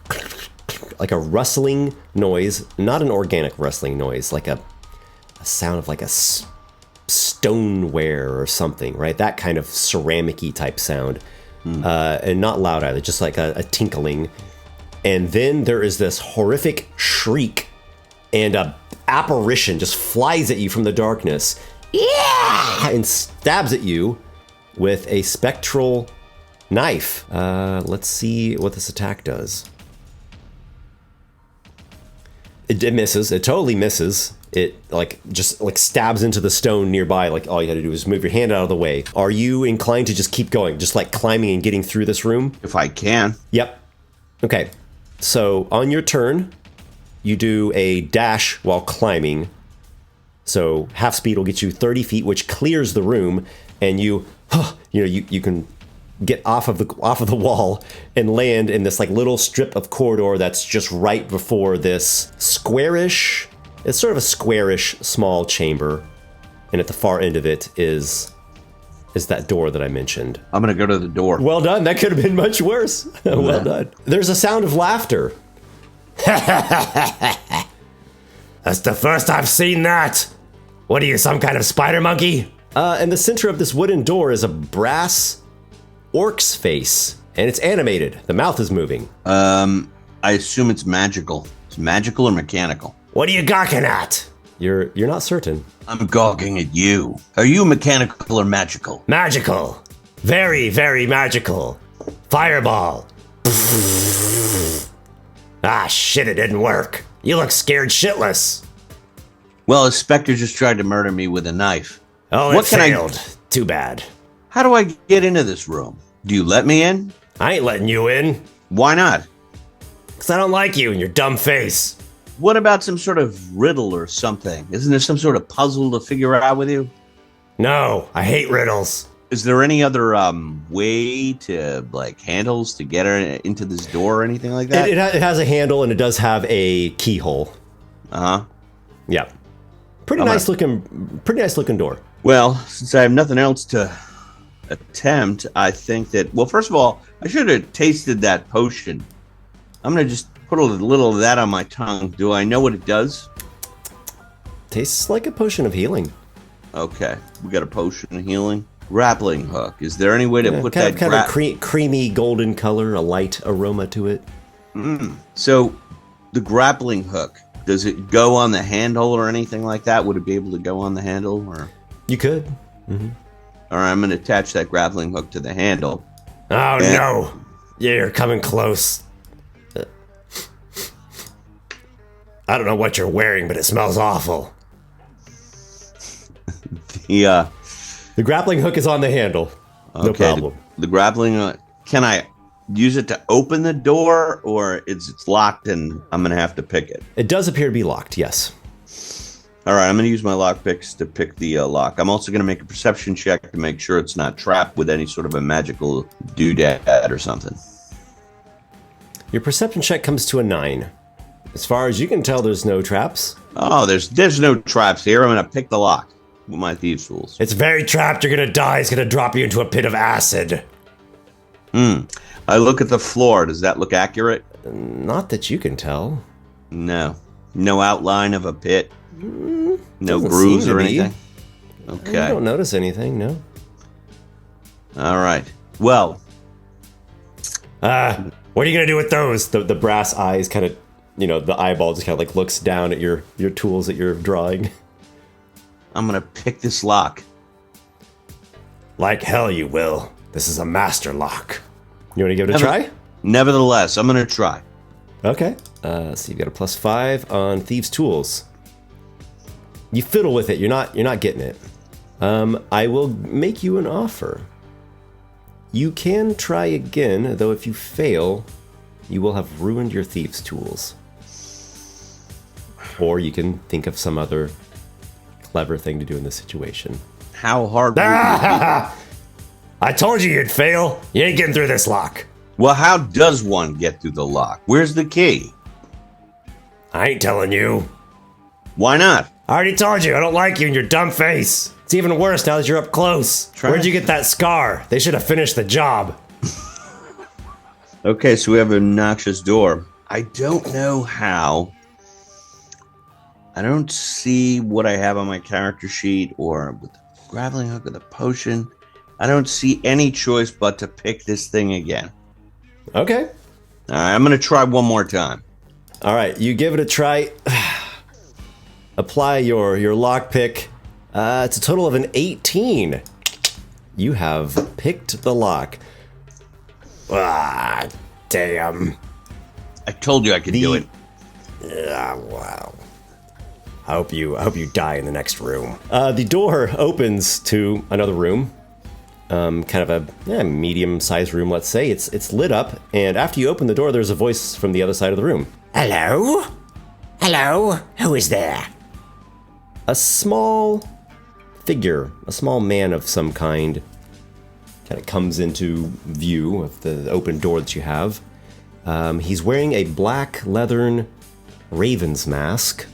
Speaker 1: rustling noise, not an organic rustling noise, like a sound of a stoneware or something, right? That kind of ceramic-y type sound. And not loud either, just like a tinkling. And then there is this horrific shriek, and a apparition just flies at you from the darkness, and stabs at you with a spectral knife. Let's see what this attack does. It misses. It totally misses. It just stabs into the stone nearby. All you had to do is move your hand out of the way. Are you inclined to just keep going, just climbing and getting through this room?
Speaker 6: If I can.
Speaker 1: Yep. Okay. So on your turn, you do a dash while climbing. So half speed will get you 30 feet, which clears the room, and you can get off of the wall and land in this little strip of corridor that's just right before this squarish. It's sort of a squarish small chamber, and at the far end of it is that door that I mentioned.
Speaker 6: I'm going to go to the door.
Speaker 1: Well done. That could have been much worse. Well done. There's a sound of laughter. That's the first I've seen that. What are you, some kind of spider monkey? In the center of this wooden door is a brass orc's face, and it's animated. The mouth is moving.
Speaker 6: I assume it's magical. It's magical or mechanical?
Speaker 1: What are you gawking at? You're not certain.
Speaker 6: I'm gawking at you. Are you mechanical or magical?
Speaker 1: Magical. Very, very magical. Fireball. Ah, shit, it didn't work. You look scared shitless.
Speaker 6: Well, a specter just tried to murder me with a knife.
Speaker 1: Oh, it failed. Too bad.
Speaker 6: How do I get into this room? Do you let me in?
Speaker 1: I ain't letting you in.
Speaker 6: Why not?
Speaker 1: Because I don't like you and your dumb face.
Speaker 6: What about some sort of riddle or something? Isn't there some sort of puzzle to figure out with you?
Speaker 1: No, I hate riddles.
Speaker 6: Is there any other way to, handles to get her into this door or anything like that?
Speaker 1: It has a handle, and it does have a keyhole.
Speaker 6: Uh-huh.
Speaker 1: Yeah. Pretty nice looking door.
Speaker 6: Well, since I have nothing else to attempt, I think that, well, first of all, I should have tasted that potion. I'm going to just put a little of that on my tongue. Do I know what it does?
Speaker 1: Tastes like a potion of healing.
Speaker 6: Okay, we got a potion of healing. Grappling hook. Is there any way to put
Speaker 1: kind
Speaker 6: that...
Speaker 1: of creamy golden color, a light aroma to it.
Speaker 6: So, the grappling hook, does it go on the handle or anything like that? Would it be able to go on the handle? Or
Speaker 1: you could.
Speaker 6: Mm-hmm. All right, I'm going to attach that grappling hook to the handle.
Speaker 1: Oh, no. You're coming close.
Speaker 3: I don't know what you're wearing, but it smells awful.
Speaker 6: The
Speaker 1: grappling hook is on the handle. No problem.
Speaker 6: The grappling. Can I use it to open the door, or it's locked and I'm gonna have to pick it?
Speaker 1: It does appear to be locked. Yes.
Speaker 6: All right, I'm gonna use my lock picks to pick the lock. I'm also gonna make a perception check to make sure it's not trapped with any sort of a magical doodad or something.
Speaker 1: Your perception check comes to a 9. As far as you can tell, there's no traps.
Speaker 6: Oh, there's no traps here. I'm gonna pick the lock with my thieves' tools.
Speaker 3: It's very trapped. You're gonna die. It's gonna drop you into a pit of acid.
Speaker 6: I look at the floor. Does that look accurate?
Speaker 1: Not that you can tell.
Speaker 6: No. No outline of a pit. No
Speaker 1: doesn't
Speaker 6: grooves
Speaker 1: seem to
Speaker 6: or
Speaker 1: be.
Speaker 6: anything.
Speaker 1: You
Speaker 6: Okay.
Speaker 1: don't notice anything, no.
Speaker 6: All right. Well,
Speaker 3: What are you gonna do with those?
Speaker 1: The brass eyes kind of, the eyeball just kind of like looks down at your tools that you're drawing.
Speaker 6: I'm gonna pick this lock.
Speaker 3: Like hell you will. This is a master lock.
Speaker 1: You want to give it a try?
Speaker 6: Nevertheless, I'm gonna try.
Speaker 1: Okay. So you've got a +5 on Thieves' Tools. You fiddle with it. You're not getting it. I will make you an offer. You can try again, though if you fail, you will have ruined your Thieves' Tools. Or you can think of some other clever thing to do in this situation.
Speaker 6: How hard would it be?
Speaker 3: I told you you'd fail. You ain't getting through this lock.
Speaker 6: Well, how does one get through the lock? Where's the key?
Speaker 3: I ain't telling you.
Speaker 6: Why not?
Speaker 3: I already told you, I don't like you and your dumb face. It's even worse now that you're up close. Where'd you get that scar? They should have finished the job.
Speaker 6: Okay, so we have an obnoxious door. I don't know how. I don't see what I have on my character sheet or with the grappling hook or the potion. I don't see any choice but to pick this thing again.
Speaker 1: Okay.
Speaker 6: All right, I'm going to try one more time.
Speaker 1: All right, you give it a try. Apply your lockpick. It's a total of an 18. You have picked the lock.
Speaker 3: Ah, damn.
Speaker 6: I told you I could do it.
Speaker 3: Yeah, wow. I hope you die in the next room.
Speaker 1: The door opens to another room. Kind of a medium-sized room, let's say. It's lit up, and after you open the door, there's a voice from the other side of the room.
Speaker 3: Hello? Hello? Who is there?
Speaker 1: A small figure, a small man of some kind, kind of comes into view of the open door that you have. He's wearing a black leathern raven's mask,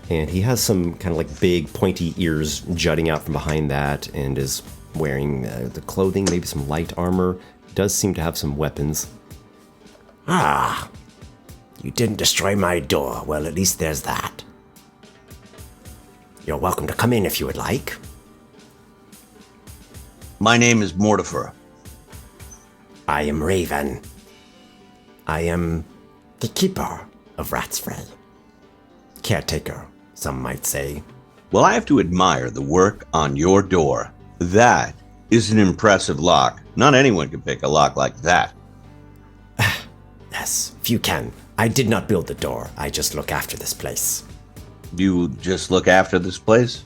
Speaker 1: and he has some kind of like big pointy ears jutting out from behind that, and is wearing the clothing, maybe some light armor. He does seem to have some weapons.
Speaker 3: Ah, you didn't destroy my door. Well, at least there's that. You're welcome to come in if you would like.
Speaker 6: My name is Mortifer.
Speaker 3: I am Raven. I am the keeper of Ratsfray. Caretaker, some might say.
Speaker 6: Well, I have to admire the work on your door. That is an impressive lock. Not anyone can pick a lock like that.
Speaker 3: Yes, if you can. I did not build the door. I just look after this place.
Speaker 6: You just look after this place?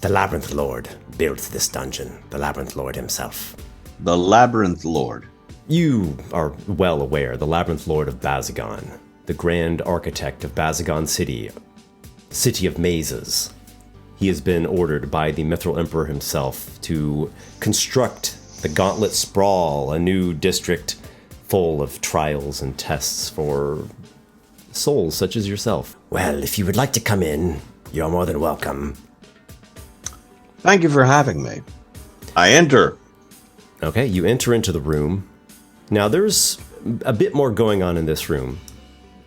Speaker 3: The Labyrinth Lord built this dungeon. The Labyrinth Lord himself.
Speaker 6: The Labyrinth Lord.
Speaker 1: You are well aware, the Labyrinth Lord of Bazagon, the grand architect of Bazagon City, city of mazes. He has been ordered by the Mithril Emperor himself to construct the Gauntlet Sprawl, a new district full of trials and tests for souls such as yourself.
Speaker 3: Well, if you would like to come in, you're more than welcome.
Speaker 6: Thank you for having me. I enter.
Speaker 1: Okay, you enter into the room. Now, there's a bit more going on in this room.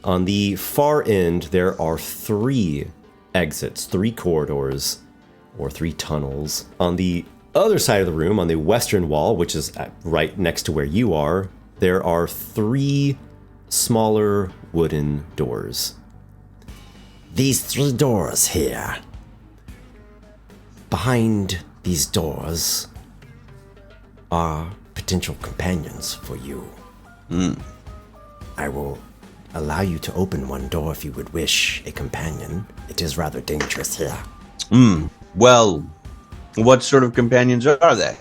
Speaker 1: On the far end, there are 3 exits, 3 corridors, or 3 tunnels. On the other side of the room, on the western wall, which is right next to where you are, there are 3 smaller wooden doors.
Speaker 3: These 3 doors here. Behind these doors are potential companions for you. I will allow you to open one door if you would wish a companion. It is rather dangerous here.
Speaker 6: Well, what sort of companions are they?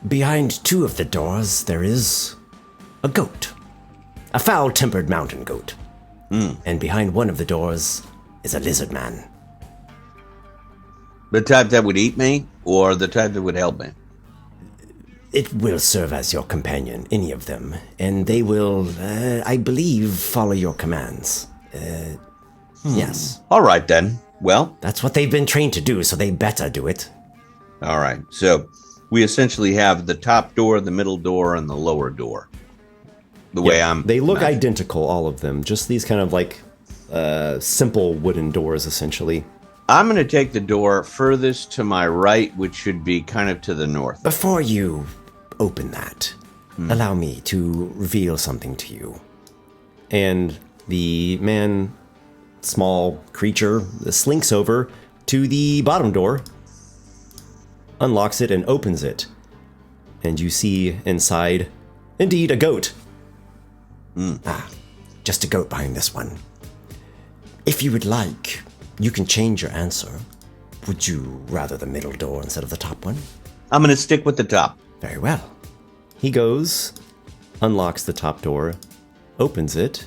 Speaker 3: Behind 2 of the doors, there is a goat. A foul-tempered mountain goat. And behind one of the doors is a lizard man.
Speaker 6: The type that would eat me, or the type that would help me?
Speaker 3: It will serve as your companion, any of them. And they will, I believe, follow your commands. Yes.
Speaker 6: All right, then. Well,
Speaker 3: That's what they've been trained to do, so they better do it.
Speaker 6: all right. So we essentially have the top door, the middle door, and the lower door. The way I'm...
Speaker 1: They look identical, all of them. Just these kind of like simple wooden doors, essentially.
Speaker 6: I'm going to take the door furthest to my right, which should be kind of to the north.
Speaker 3: Before you open that, allow me to reveal something to you.
Speaker 1: And the man, small creature, slinks over to the bottom door, unlocks it, and opens it. And you see inside, indeed, a goat.
Speaker 3: Just a goat behind this one. If you would like, you can change your answer. Would you rather the middle door instead of the top one?
Speaker 6: I'm going to stick with the top.
Speaker 3: Very well.
Speaker 1: He goes, unlocks the top door, opens it,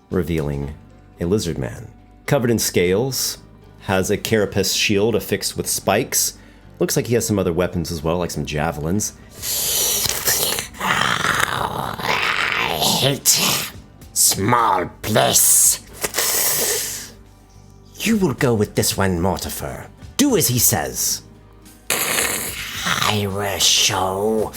Speaker 1: revealing a lizard man. Covered in scales, has a carapace shield affixed with spikes. Looks like he has some other weapons as well, like some javelins.
Speaker 3: I hate small place. You will go with this one, Mortifer. Do as he says. I will show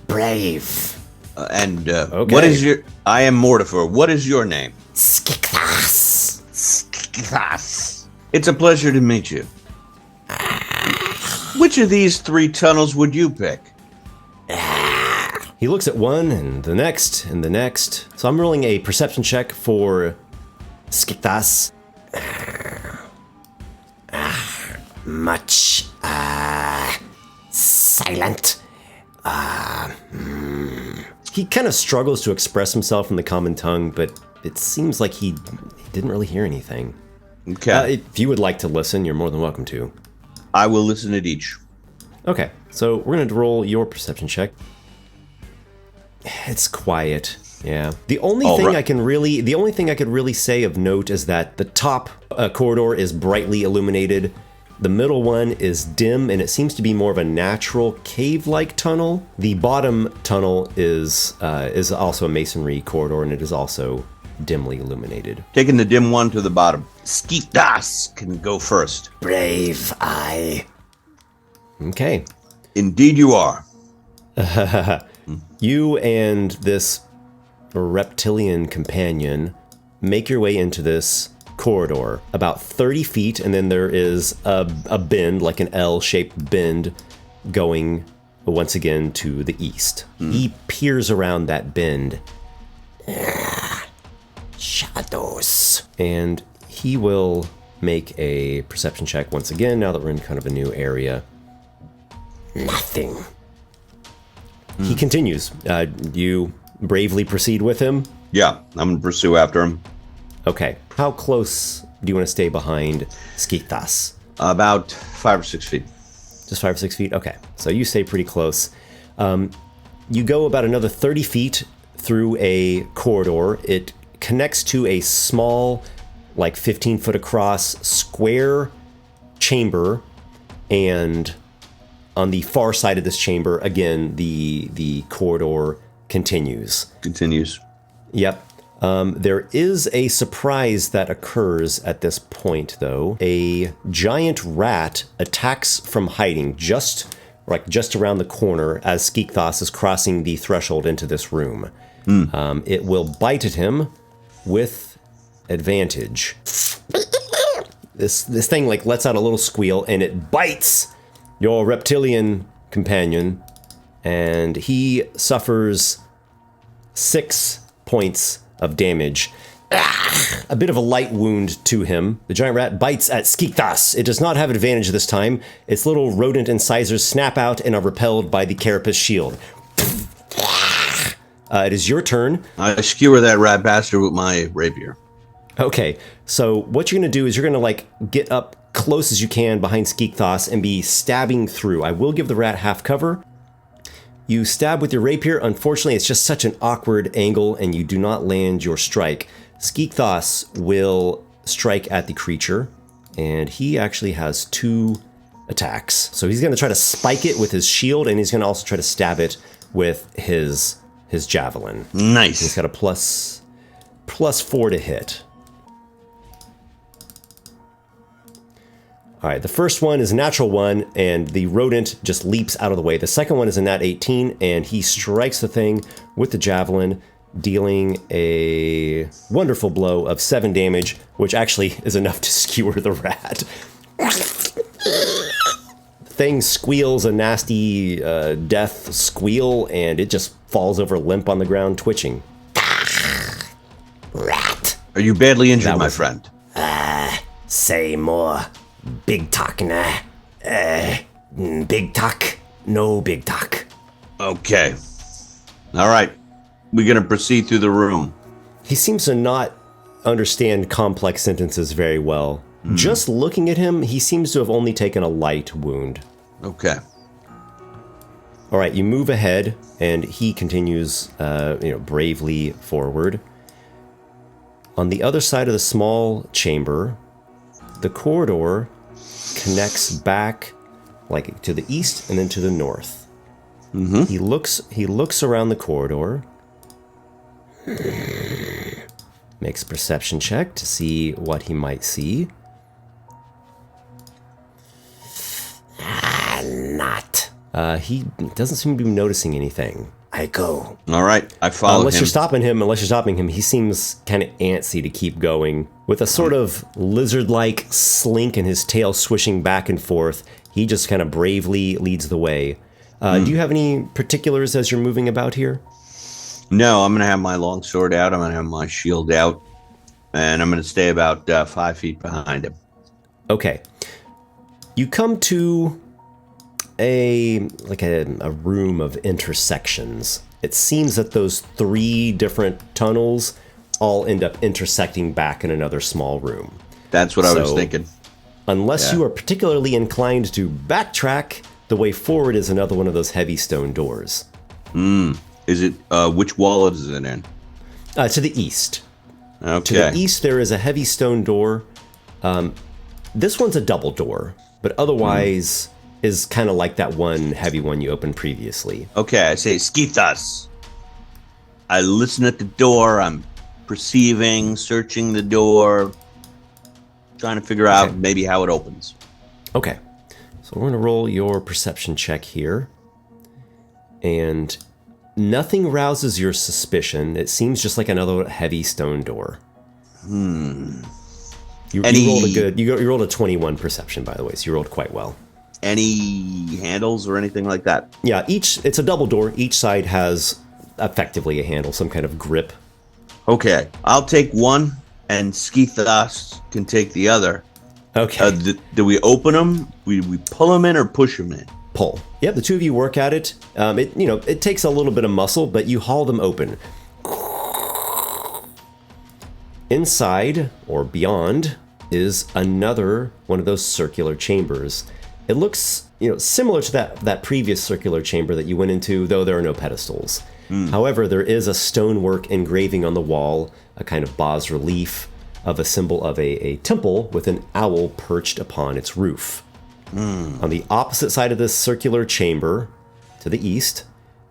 Speaker 3: brave.
Speaker 1: Okay.
Speaker 6: What is your... I am Mortifer. What is your name?
Speaker 3: Skikthas.
Speaker 6: Skithas. It's a pleasure to meet you. Which of these 3 tunnels would you pick?
Speaker 1: He looks at one and the next and the next. So I'm rolling a perception check for Skikthas.
Speaker 3: Much silent.
Speaker 1: He kind of struggles to express himself in the common tongue, but it seems like he didn't really hear anything.
Speaker 6: Okay.
Speaker 1: If you would like to listen, you're more than welcome to.
Speaker 6: I will listen at each.
Speaker 1: Okay, so we're going to roll your perception check. It's quiet. Yeah. The only thing I could really say of note is that the top corridor is brightly illuminated. The middle one is dim, and it seems to be more of a natural cave-like tunnel. The bottom tunnel is also a masonry corridor, and it is also dimly illuminated.
Speaker 6: Taking the dim one to the bottom. Skithas can go first.
Speaker 3: Brave I.
Speaker 1: Okay.
Speaker 6: Indeed you are.
Speaker 1: You and this reptilian companion make your way into this corridor about 30 feet, and then there is a bend, like an L-shaped bend, going once again to the east. He peers around that bend.
Speaker 3: Shadows.
Speaker 1: And he will make a perception check once again, now that we're in kind of a new area.
Speaker 3: Nothing.
Speaker 1: He continues. You bravely proceed with him?
Speaker 6: Yeah, I'm going to pursue after him.
Speaker 1: Okay. How close do you want to stay behind Skithas?
Speaker 6: About 5 or 6 feet.
Speaker 1: Just 5 or 6 feet? Okay. So you stay pretty close. You go about another 30 feet through a corridor. It connects to a small, like 15 foot across, square chamber. And on the far side of this chamber, again, the corridor continues.
Speaker 6: Continues.
Speaker 1: Yep. There is a surprise that occurs at this point, though. A giant rat attacks from hiding just around the corner as Skithas is crossing the threshold into this room. It will bite at him with advantage. This thing like lets out a little squeal, and it bites your reptilian companion, and he suffers 6 points of damage. A bit of a light wound to him. The giant rat bites at Skithas. It does not have advantage this time. Its little rodent incisors snap out and are repelled by the carapace shield. It is your turn.
Speaker 6: I skewer that rat bastard with my rapier.
Speaker 1: Okay, so what you're going to do is you're going to like get up close as you can behind Skeekthos and be stabbing through. I will give the rat half cover. You stab with your rapier. Unfortunately, it's just such an awkward angle and you do not land your strike. Skeekthos will strike at the creature and he actually has 2 attacks. So he's going to try to spike it with his shield and he's going to also try to stab it with his javelin.
Speaker 6: Nice.
Speaker 1: He's got a plus 4 to hit. All right, the first one is a natural 1, and the rodent just leaps out of the way. The second one is a nat 18, and he strikes the thing with the javelin, dealing a wonderful blow of 7 damage, which actually is enough to skewer the rat. The thing squeals a nasty death squeal, and it just falls over limp on the ground, twitching.
Speaker 3: Rat.
Speaker 6: Are you badly injured, my friend?
Speaker 3: Say more. Big talk, nah. Big talk. No big talk.
Speaker 6: Okay. All right. We're going to proceed through the room.
Speaker 1: He seems to not understand complex sentences very well. Just looking at him, he seems to have only taken a light wound.
Speaker 6: Okay.
Speaker 1: All right, you move ahead, and he continues, bravely forward. On the other side of the small chamber, the corridor connects back, like to the east and then to the north.
Speaker 6: Mm-hmm.
Speaker 1: He looks around the corridor, makes a perception check to see what he might see.
Speaker 3: Not.
Speaker 1: He doesn't seem to be noticing anything.
Speaker 3: I go.
Speaker 6: All right. I follow
Speaker 1: Unless
Speaker 6: him.
Speaker 1: you're stopping him, he seems kind of antsy to keep going. With a sort of lizard-like slink and his tail swishing back and forth, he just kind of bravely leads the way. Do you have any particulars as you're moving about here?
Speaker 6: No, I'm going to have my long sword out. I'm going to have my shield out. And I'm going to stay about 5 feet behind him.
Speaker 1: Okay. You come to a room of intersections. It seems that those 3 different tunnels all end up intersecting back in another small room.
Speaker 6: That's what I was thinking.
Speaker 1: Unless you are particularly inclined to backtrack, the way forward is another one of those heavy stone doors.
Speaker 6: Is it, which wall is it in?
Speaker 1: To the east.
Speaker 6: Okay.
Speaker 1: To the east, there is a heavy stone door. This one's a double door, but otherwise is kind of like that one heavy one you opened previously.
Speaker 6: Okay, I say, Skeethus. I listen at the door. I'm perceiving, searching the door, trying to figure out maybe how it opens.
Speaker 1: Okay. So we're going to roll your perception check here. And nothing rouses your suspicion. It seems just like another heavy stone door. You rolled a 21 perception, by the way, so you rolled quite well.
Speaker 6: Any handles or anything like that?
Speaker 1: Yeah, it's a double door. Each side has effectively a handle, some kind of grip.
Speaker 6: Okay, I'll take one, and Skeethos can take the other.
Speaker 1: Okay.
Speaker 6: Do we open them? We pull them in or push them in?
Speaker 1: Pull. Yep, the two of you work at it. It takes a little bit of muscle, but you haul them open. Inside, or beyond, is another one of those circular chambers. It looks, similar to that previous circular chamber that you went into, though there are no pedestals. However, there is a stonework engraving on the wall, a kind of bas relief of a symbol of a temple with an owl perched upon its roof. On the opposite side of this circular chamber, to the east,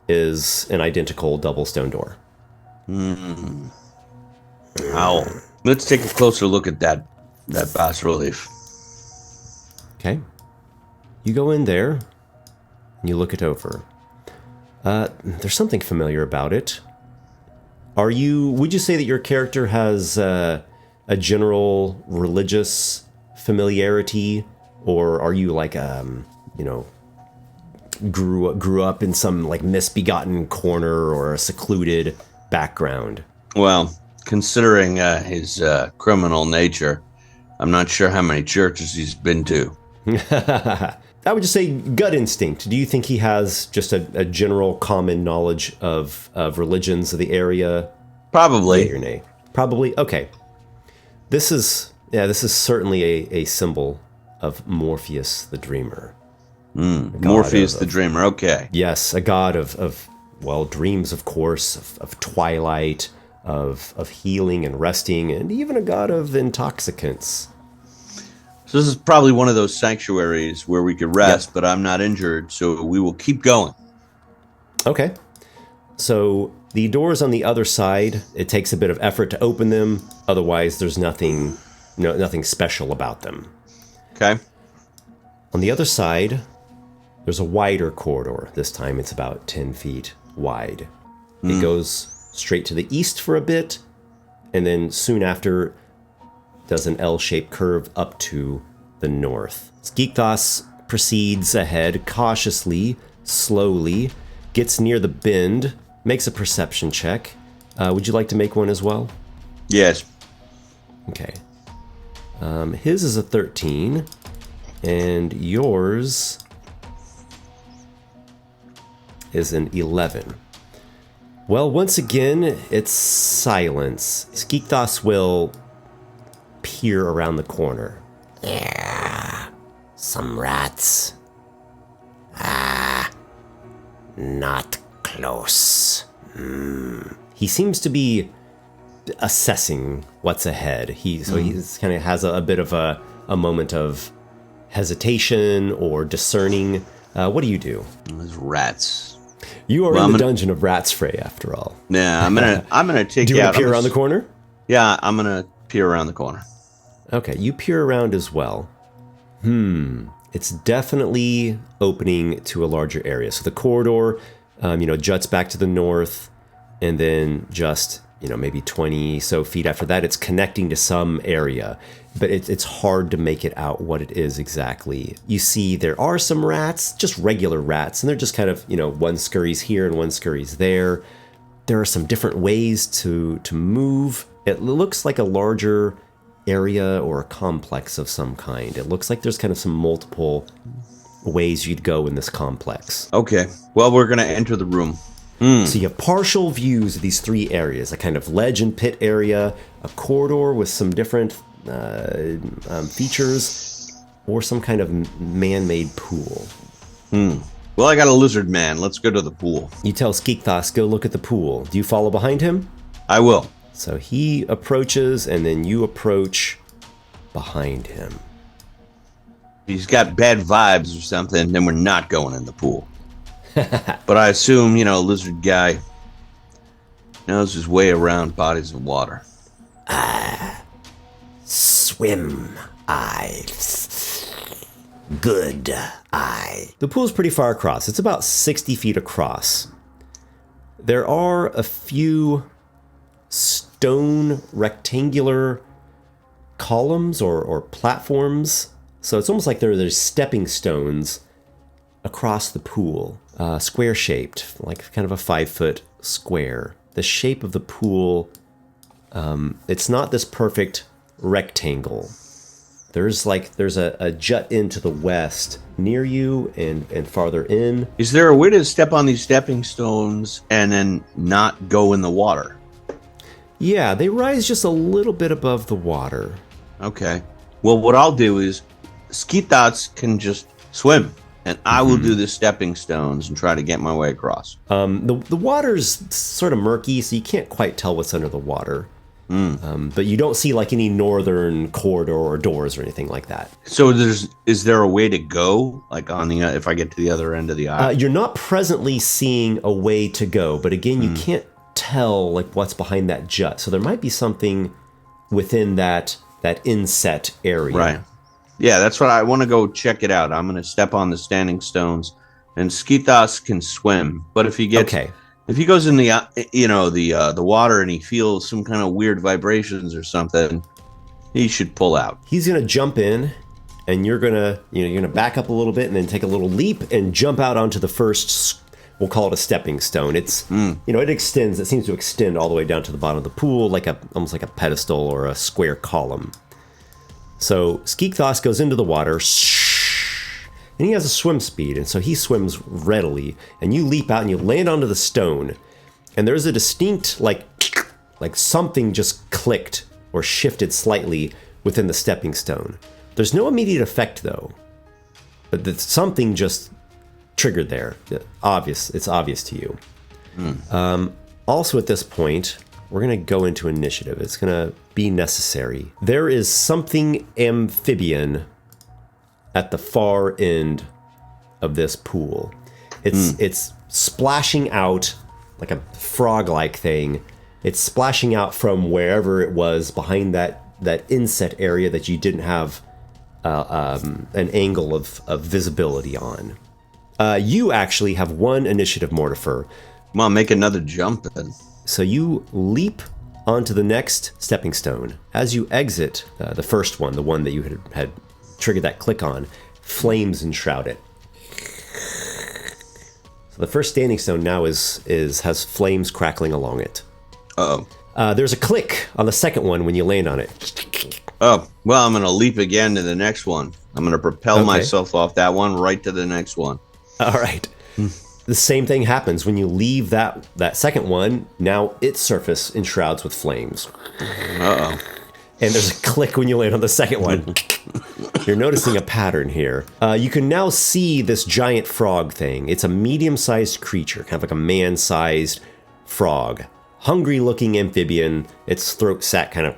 Speaker 1: is an identical double stone door.
Speaker 6: Owl. Let's take a closer look at that bas relief.
Speaker 1: Okay. You go in there, and you look it over. There's something familiar about it. Would you say that your character has a general religious familiarity, or are you like, grew up in some like misbegotten corner or a secluded background?
Speaker 6: Well, considering his criminal nature, I'm not sure how many churches he's been to.
Speaker 1: I would just say gut instinct. Do you think he has just a general common knowledge of religions of the area?
Speaker 6: Probably.
Speaker 1: Yay or nay? Probably. Okay. This is certainly a symbol of Morpheus the Dreamer.
Speaker 6: Morpheus the Dreamer. Okay.
Speaker 1: Yes, a god of dreams, of course, of twilight, of healing and resting, and even a god of intoxicants.
Speaker 6: So this is probably one of those sanctuaries where we could rest, but I'm not injured, so we will keep going.
Speaker 1: Okay. So the doors on the other side, it takes a bit of effort to open them. Otherwise, there's nothing special about them.
Speaker 6: Okay.
Speaker 1: On the other side, there's a wider corridor. This time it's about 10 feet wide. It goes straight to the east for a bit, and then soon after does an L-shaped curve up to the north. Skeekthos proceeds ahead cautiously, slowly, gets near the bend, makes a perception check. Would you like to make one as well?
Speaker 6: Yes.
Speaker 1: Okay. His is a 13, and yours is an 11. Well, once again, it's silence. Skeekthos will peer around the corner.
Speaker 3: Yeah, some rats. Not close.
Speaker 1: He seems to be assessing what's ahead. He's kind of has a bit of a moment of hesitation or discerning. What do you do?
Speaker 6: Those rats.
Speaker 1: You are in the dungeon of Ratsfray, after all.
Speaker 6: Yeah, I'm gonna take
Speaker 1: Do you
Speaker 6: out.
Speaker 1: want to peer around the corner?
Speaker 6: Yeah, I'm gonna peer around the corner.
Speaker 1: Okay, you peer around as well. It's definitely opening to a larger area. So the corridor, juts back to the north, and then just, maybe 20 so feet after that, it's connecting to some area. But it's hard to make it out what it is exactly. You see there are some rats, just regular rats, and they're just kind of, one scurries here and one scurries there. There are some different ways to move. It looks like a larger area or a complex of some kind. It looks like there's kind of some multiple ways you'd go in this complex.
Speaker 6: Okay. Well, we're gonna enter the room.
Speaker 1: So you have partial views of these three areas: a kind of ledge and pit area, a corridor with some different features, or some kind of man-made pool.
Speaker 6: Well, I got a lizard man. Let's go to the pool.
Speaker 1: You tell Skeekthos, go look at the pool. Do you follow behind him?
Speaker 6: I will.
Speaker 1: So he approaches, and then you approach behind him.
Speaker 6: If he's got bad vibes or something, then we're not going in the pool. But I assume, lizard guy knows his way around bodies of water.
Speaker 3: Swim, good,
Speaker 1: The pool's pretty far across. It's about 60 feet across. There are a few stone rectangular columns or platforms. So it's almost like there's stepping stones across the pool, square shaped, like kind of a 5-foot square. The shape of the pool, it's not this perfect rectangle. There's a jut into the west near you and farther in.
Speaker 6: Is there a way to step on these stepping stones and then not go in the water?
Speaker 1: Yeah, they rise just a little bit above the water.
Speaker 6: Okay. Well, what I'll do is Skeekthos can just swim, and I will do the stepping stones and try to get my way across.
Speaker 1: The water's sort of murky, so you can't quite tell what's under the water. But you don't see like any northern corridor or doors or anything like that.
Speaker 6: So is there a way to go, like on the if I get to the other end of the aisle?
Speaker 1: You're not presently seeing a way to go, but again, you can't tell like what's behind that jut. So there might be something within that inset area.
Speaker 6: Right. Yeah, that's what I want to go check it out. I'm going to step on the standing stones, and Skeekthos can swim. But if he gets if he goes in the the water and he feels some kind of weird vibrations or something, he should pull out.
Speaker 1: He's gonna jump in, and you're gonna back up a little bit and then take a little leap and jump out onto the first. We'll call it a stepping stone. It's it extends. It seems to extend all the way down to the bottom of the pool, almost like a pedestal or a square column. So Skeekthos goes into the water, and he has a swim speed, and so he swims readily. And you leap out and you land onto the stone, and there's a distinct like something just clicked or shifted slightly within the stepping stone. There's no immediate effect though, but something just triggered there. It's obvious to you. Also at this point, we're going to go into initiative. It's going to be necessary. There is something amphibian at the far end of this pool. It's splashing out like a frog-like thing. It's splashing out from wherever it was behind that inset area that you didn't have an angle of visibility on. You actually have one initiative, Mortifer.
Speaker 6: Come on, make another jump then.
Speaker 1: So you leap onto the next stepping stone. As you exit the first one, the one that you had triggered that click on, flames enshroud it. So the first standing stone now has flames crackling along it.
Speaker 6: Uh-oh.
Speaker 1: There's a click on the second one when you land on it.
Speaker 6: Oh, well, I'm going to leap again to the next one. I'm going to propel myself off that one right to the next one.
Speaker 1: All right. The same thing happens when you leave that second one. Now its surface enshrouds with flames.
Speaker 6: Uh-oh.
Speaker 1: And there's a click when you land on the second one. You're noticing a pattern here. You can now see this giant frog thing. It's a medium-sized creature, kind of like a man-sized frog. Hungry-looking amphibian. Its throat sac kind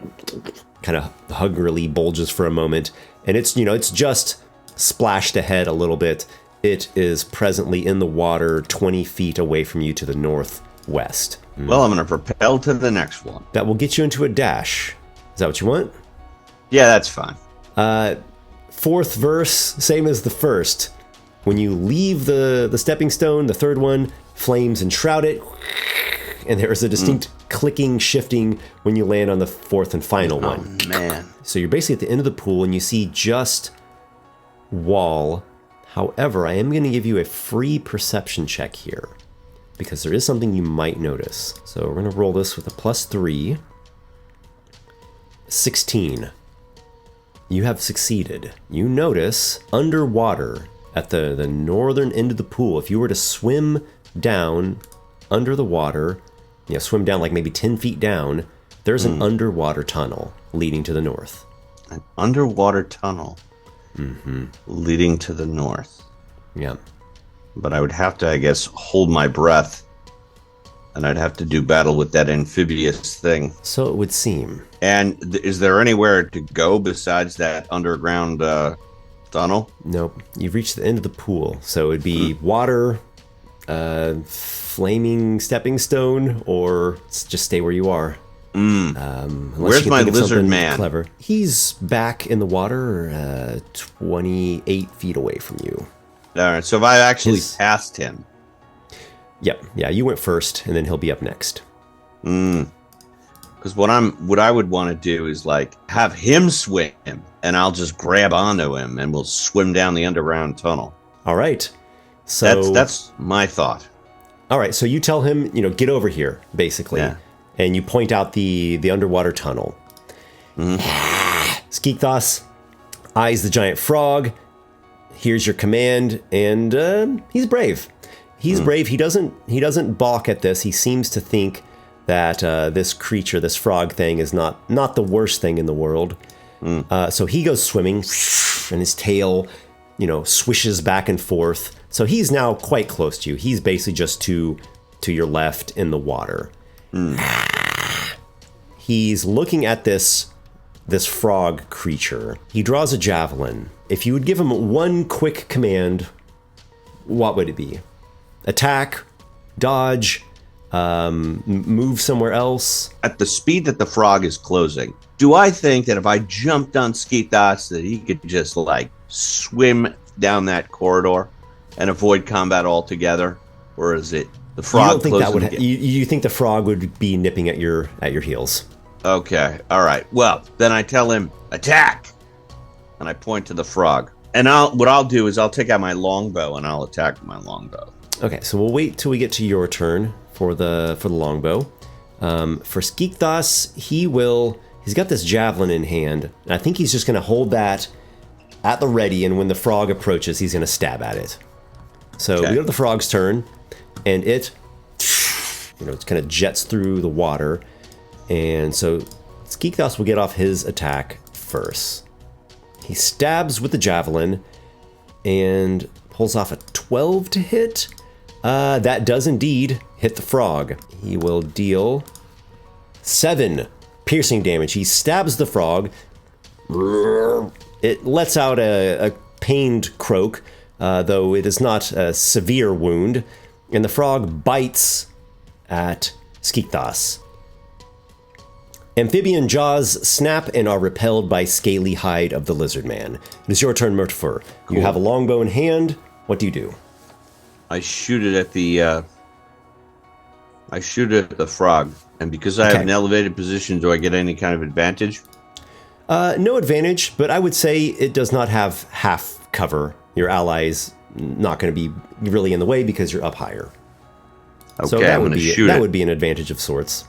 Speaker 1: of hungrily bulges for a moment. And it's just splashed ahead a little bit. It is presently in the water 20 feet away from you to the northwest.
Speaker 6: Well, I'm going to propel to the next one.
Speaker 1: That will get you into a dash. Is that what you want?
Speaker 6: Yeah, that's fine.
Speaker 1: Fourth verse, same as the first. When you leave the stepping stone, the third one, flames enshroud it. And there is a distinct clicking, shifting when you land on the fourth and final one.
Speaker 6: Oh, man.
Speaker 1: So you're basically at the end of the pool and you see just wall. However, I am going to give you a free perception check here because there is something you might notice. So we're going to roll this with a +3. 16. You have succeeded. You notice underwater at the northern end of the pool, if you were to swim down under the water, swim down like maybe 10 feet down, there's an underwater tunnel leading to the north.
Speaker 6: An underwater tunnel leading to the north.
Speaker 1: Yeah.
Speaker 6: But I would have to, I guess, hold my breath. And I'd have to do battle with that amphibious thing.
Speaker 1: So it would seem.
Speaker 6: And is there anywhere to go besides that underground tunnel?
Speaker 1: Nope. You've reached the end of the pool. So it'd be water, flaming stepping stone, or just stay where you are.
Speaker 6: Where's my lizard man?
Speaker 1: Clever. He's back in the water, 28 feet away from you.
Speaker 6: All right. So if I actually passed him.
Speaker 1: Yep. Yeah, you went first, and then he'll be up next.
Speaker 6: Because what I would want to do is like have him swim, and I'll just grab onto him, and we'll swim down the underground tunnel.
Speaker 1: All right. So
Speaker 6: that's my thought.
Speaker 1: All right. So you tell him, get over here, basically, and you point out the underwater tunnel. Skeekthos eyes the giant frog. Here's your command, and he's brave. He's brave. He doesn't balk at this. He seems to think that this creature, this frog thing, is not the worst thing in the world. So he goes swimming, and his tail, swishes back and forth. So he's now quite close to you. He's basically just to your left in the water. He's looking at this frog creature. He draws a javelin. If you would give him one quick command, what would it be? Attack, dodge, move somewhere else.
Speaker 6: At the speed that the frog is closing, do I think that if I jumped on Skeekthos that he could just like swim down that corridor and avoid combat altogether? Or is it the frog?
Speaker 1: You don't think that would? You think the frog would be nipping at your heels?
Speaker 6: Okay, all right. Well, then I tell him attack, and I point to the frog. And what I'll do is I'll take out my longbow and I'll attack with my longbow.
Speaker 1: Okay, so we'll wait till we get to your turn for the longbow. For Skeekthos, he's got this javelin in hand, and I think he's just going to hold that at the ready, and when the frog approaches, he's going to stab at it. So
Speaker 6: Okay.
Speaker 1: we go to the frog's turn, and it, it kind of jets through the water. And so Skeekthos will get off his attack first. He stabs with the javelin and pulls off a 12 to hit. That does indeed hit the frog. He will deal 7 piercing damage. He stabs the frog. It lets out a pained croak, though it is not a severe wound. And the frog bites at Skeekthos. Amphibian jaws snap and are repelled by scaly hide of the lizard man. It is your turn, Murtifer.
Speaker 6: Cool.
Speaker 1: You have a longbow in hand. What do you do?
Speaker 6: I shoot it at the frog, and because I have an elevated position, do I get any kind of advantage?
Speaker 1: No advantage, but I would say it does not have half cover. Your ally's not going to be really in the way because you're up higher.
Speaker 6: Okay,
Speaker 1: So that
Speaker 6: I'm
Speaker 1: would
Speaker 6: going to
Speaker 1: be
Speaker 6: shoot
Speaker 1: that
Speaker 6: it.
Speaker 1: would be an advantage of sorts.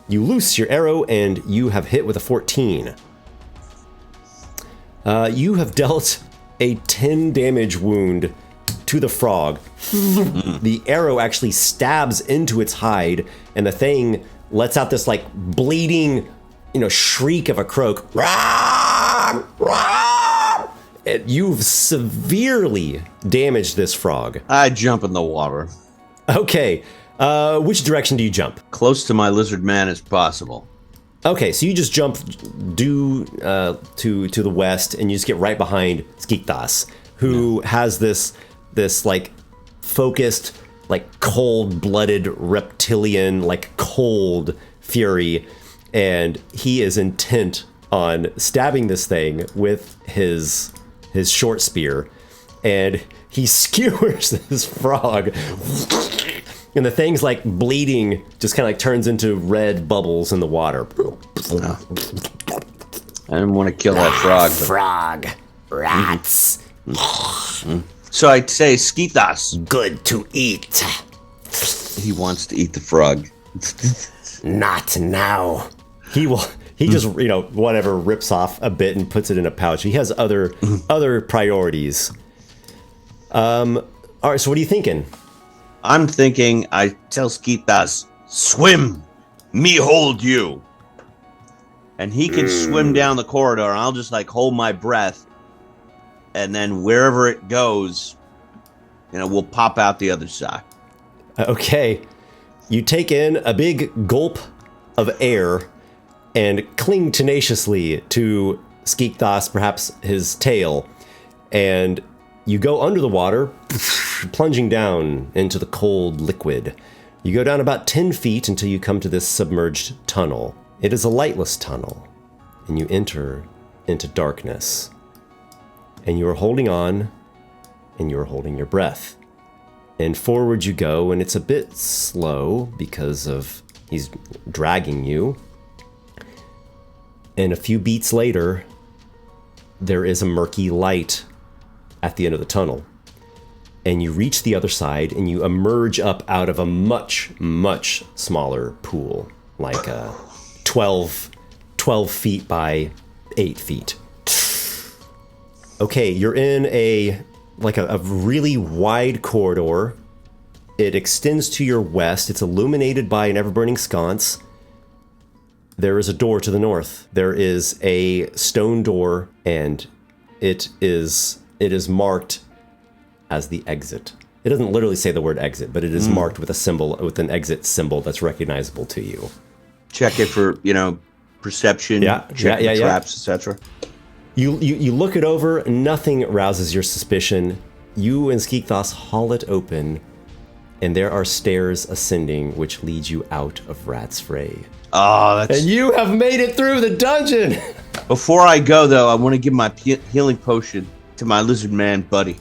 Speaker 1: You loose your arrow and you have hit with a 14. You have dealt a 10 damage wound to the frog. The arrow actually stabs into its hide, and the thing lets out this like bleeding, shriek of a croak. And you've severely damaged this frog.
Speaker 6: I jump in the water,
Speaker 1: Okay, which direction do you jump?
Speaker 6: close to my lizard man as possible.
Speaker 1: Okay, so you just jump due to the west, and you just get right behind Skeekthos, who has this like focused, like cold-blooded reptilian, like cold fury, and he is intent on stabbing this thing with his short spear, and he skewers this frog. And the thing's like bleeding, just kind of like turns into red bubbles in the water.
Speaker 6: I didn't want to kill that frog. But...
Speaker 3: Frog. Rats.
Speaker 6: So I say, Skeethos.
Speaker 3: Good to eat.
Speaker 6: He wants to eat the frog.
Speaker 3: Not now.
Speaker 1: He just, whatever, rips off a bit and puts it in a pouch. He has other priorities. All right, so what are you thinking?
Speaker 6: I'm thinking, I tell Skeethos, swim, me hold you. And he can swim down the corridor, and I'll just like hold my breath. And then wherever it goes, we'll pop out the other side.
Speaker 1: Okay. You take in a big gulp of air and cling tenaciously to Skeekthos, perhaps his tail, and you go under the water, plunging down into the cold liquid. You go down about 10 feet until you come to this submerged tunnel. It is a lightless tunnel, and you enter into darkness. And you are holding on, and you are holding your breath. And forward you go, and it's a bit slow because of he's dragging you. And a few beats later, there is a murky light at the end of the tunnel. And you reach the other side, and you emerge up out of a much, much smaller pool, like 12 feet by 8 feet. Okay, you're in a really wide corridor. It extends to your west. It's illuminated by an ever-burning sconce. There is a door to the north. There is a stone door, and it is marked as the exit. It doesn't literally say the word exit, but it is marked with an exit symbol that's recognizable to you.
Speaker 6: Check it for, perception, check the traps, etc.
Speaker 1: You look it over, nothing rouses your suspicion. You and Skeekthos haul it open, and there are stairs ascending which lead you out of Ratsfray.
Speaker 6: Oh, that's...
Speaker 1: And you have made it through the dungeon!
Speaker 6: Before I go, though, I want to give my healing potion to my lizard man buddy.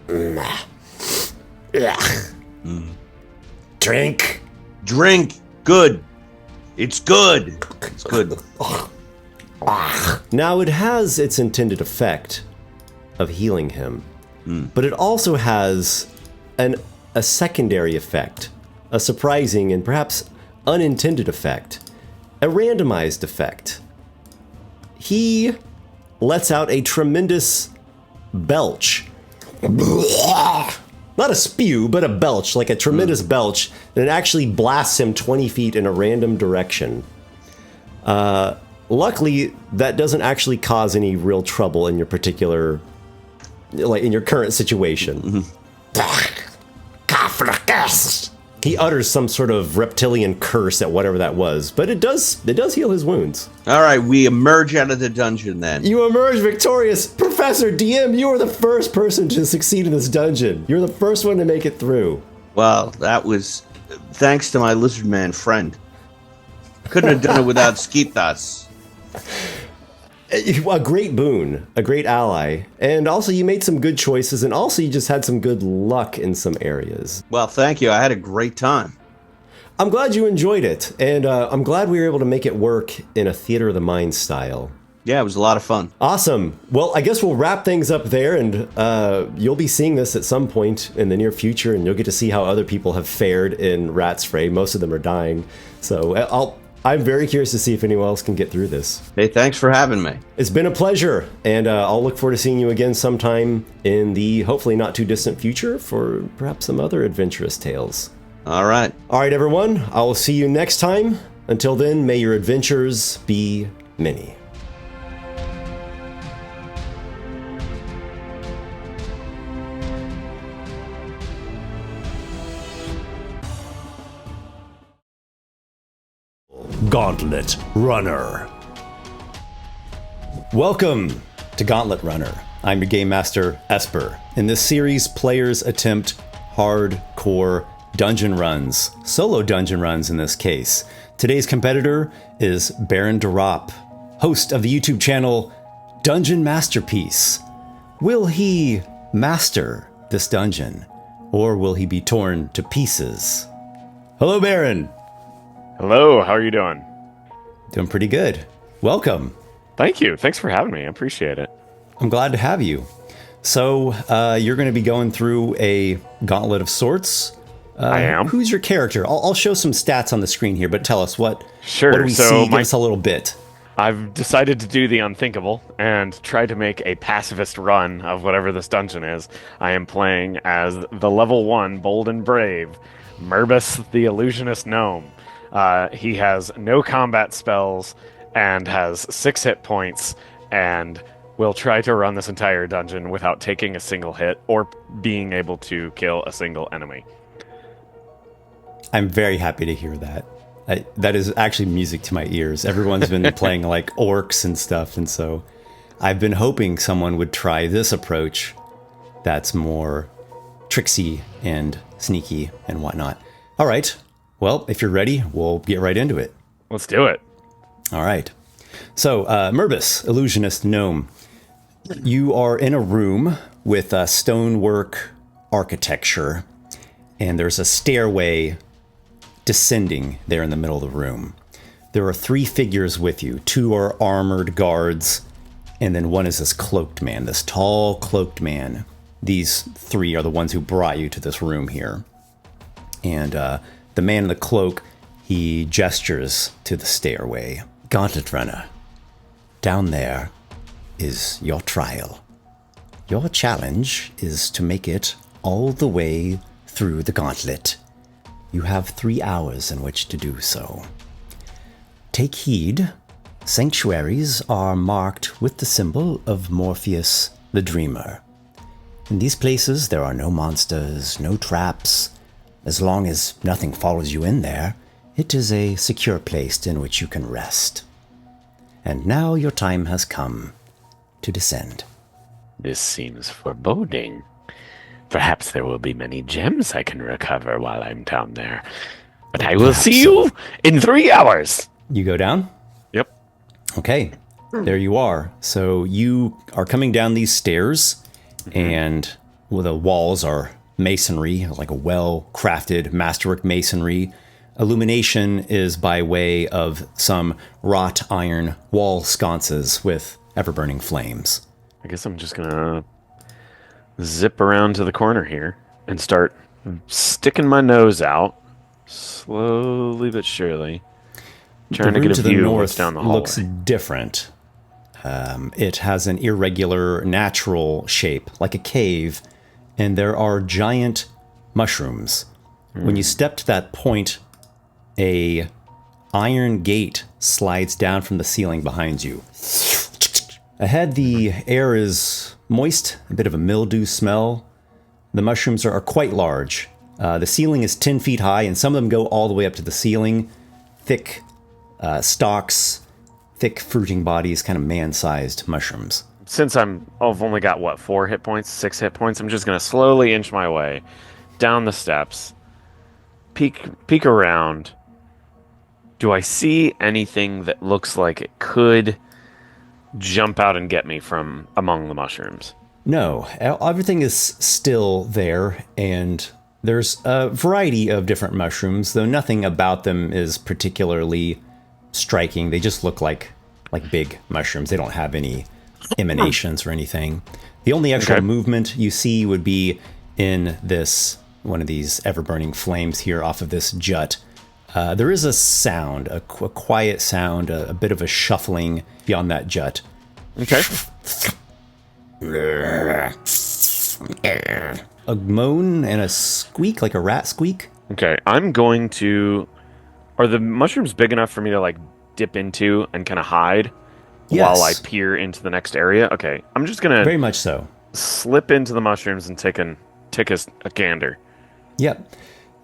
Speaker 3: Drink.
Speaker 6: Drink. Good. It's good. It's good.
Speaker 1: Now, it has its intended effect of healing him, but it also has a secondary effect, a surprising and perhaps unintended effect, a randomized effect. He lets out a tremendous belch. Not a spew, but a belch, like a tremendous belch. And it actually blasts him 20 feet in a random direction. Luckily, that doesn't actually cause any real trouble in your particular, like in your current situation. He utters some sort of reptilian curse at whatever that was, but it does heal his wounds.
Speaker 6: All right, we emerge out of the dungeon then.
Speaker 1: You emerge victorious. Professor DM, you are the first person to succeed in this dungeon. You're the first one to make it through.
Speaker 6: Well, that was thanks to my lizard man friend. Couldn't have done it without Skeetas.
Speaker 1: A great boon, a great ally, and also you made some good choices, and also you just had some good luck in some areas.
Speaker 6: Well, thank you. I had a great time.
Speaker 1: I'm glad you enjoyed it, and I'm glad we were able to make it work in a theater of the mind style.
Speaker 6: Yeah, it was a lot of fun.
Speaker 1: Awesome. Well, I guess we'll wrap things up there, and you'll be seeing this at some point in the near future, and you'll get to see how other people have fared in Ratsfray. Most of them are dying, so I'm very curious to see if anyone else can get through this.
Speaker 6: Hey, thanks for having me.
Speaker 1: It's been a pleasure, and I'll look forward to seeing you again sometime in the hopefully not too distant future for perhaps some other adventurous tales.
Speaker 6: All right.
Speaker 1: All right, everyone. I will see you next time. Until then, may your adventures be many. Gauntlet Runner. Welcome to Gauntlet Runner. I'm your Game Master, Esper. In this series, players attempt hardcore dungeon runs, solo dungeon runs in this case. Today's competitor is Baron Derop, host of the YouTube channel Dungeon Masterpiece. Will he master this dungeon, or will he be torn to pieces? Hello, Baron.
Speaker 7: Hello, how are you doing?
Speaker 1: Doing pretty good. Welcome.
Speaker 7: Thank you. Thanks for having me. I appreciate it.
Speaker 1: I'm glad to have you. So, you're going to be going through a gauntlet of sorts.
Speaker 7: I am.
Speaker 1: Who's your character? I'll show some stats on the screen here, but tell us what
Speaker 7: Sure.
Speaker 1: What do we see? Give us a little bit.
Speaker 7: I've decided to do the unthinkable and try to make a pacifist run of whatever this dungeon is. I am playing as the level 1 bold and brave Murbus the illusionist gnome. He has no combat spells and has 6 hit points and will try to run this entire dungeon without taking a single hit or being able to kill a single enemy.
Speaker 1: I'm very happy to hear that. That is actually music to my ears. Everyone's been playing like orcs and stuff, and so I've been hoping someone would try this approach that's more tricksy and sneaky and whatnot. All right. Well, if you're ready, we'll get right into it.
Speaker 7: Let's do it.
Speaker 1: All right. So, Murbus, illusionist gnome, you are in a room with stonework architecture, and there's a stairway descending there in the middle of the room. There are 3 figures with you. 2 are armored guards, and then one is this cloaked man, this tall cloaked man. These 3 are the ones who brought you to this room here. And the man in the cloak, he gestures to the stairway. Gauntlet Runner, down there is your trial. Your challenge is to make it all the way through the gauntlet. You have 3 hours in which to do so. Take heed. Sanctuaries are marked with the symbol of Morpheus the Dreamer. In these places, there are no monsters, no traps. As long as nothing follows you in there, it is a secure place in which you can rest. And now your time has come to descend.
Speaker 7: This seems foreboding. Perhaps there will be many gems I can recover while I'm down there. But I will see you in 3 hours!
Speaker 1: You go down?
Speaker 7: Yep.
Speaker 1: Okay, there you are. So you are coming down these stairs, and the walls are masonry, like a well-crafted masterwork masonry. Illumination is by way of some wrought iron wall sconces with ever-burning flames.
Speaker 7: I guess I'm just gonna zip around to the corner here and start sticking my nose out, slowly but surely, trying to get a view of what's down the hallway.
Speaker 1: Looks different. It has an irregular, natural shape, like a cave, and there are giant mushrooms. When you step to that point, a iron gate slides down from the ceiling behind you. Ahead, the air is moist, a bit of a mildew smell. The mushrooms are quite large. The ceiling is 10 feet high, and some of them go all the way up to the ceiling. Thick stalks, thick fruiting bodies, kind of man-sized mushrooms.
Speaker 7: Since I've only got, 4 hit points, 6 hit points, I'm just going to slowly inch my way down the steps, peek around. Do I see anything that looks like it could jump out and get me from among the mushrooms?
Speaker 1: No, everything is still there, and there's a variety of different mushrooms, though nothing about them is particularly striking. They just look like big mushrooms. They don't have any emanations or anything. The only actual movement you see would be in this one of these ever-burning flames here off of this jut. There is a sound, a quiet sound, a bit of a shuffling beyond that jut.
Speaker 7: Okay.
Speaker 1: A moan and a squeak, like a rat squeak.
Speaker 7: Okay, I'm going to... Are the mushrooms big enough for me to, dip into and kind of hide while I peer into the next area? Okay, I'm just going to...
Speaker 1: Very much so.
Speaker 7: Slip into the mushrooms and take a gander.
Speaker 1: Yep.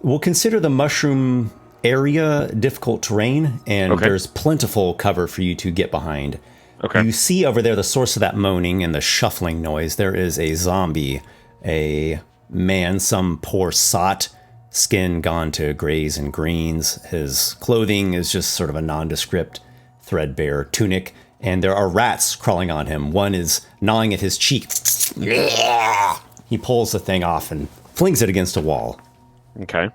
Speaker 1: We'll consider the mushroom area difficult terrain, and there's plentiful cover for you to get behind.
Speaker 7: Okay.
Speaker 1: You see over there the source of that moaning and the shuffling noise. There is a zombie, a man, some poor sot, skin gone to grays and greens. His clothing is just sort of a nondescript, threadbare tunic, and there are rats crawling on him. One is gnawing at his cheek. He pulls the thing off and flings it against a wall.
Speaker 7: Okay.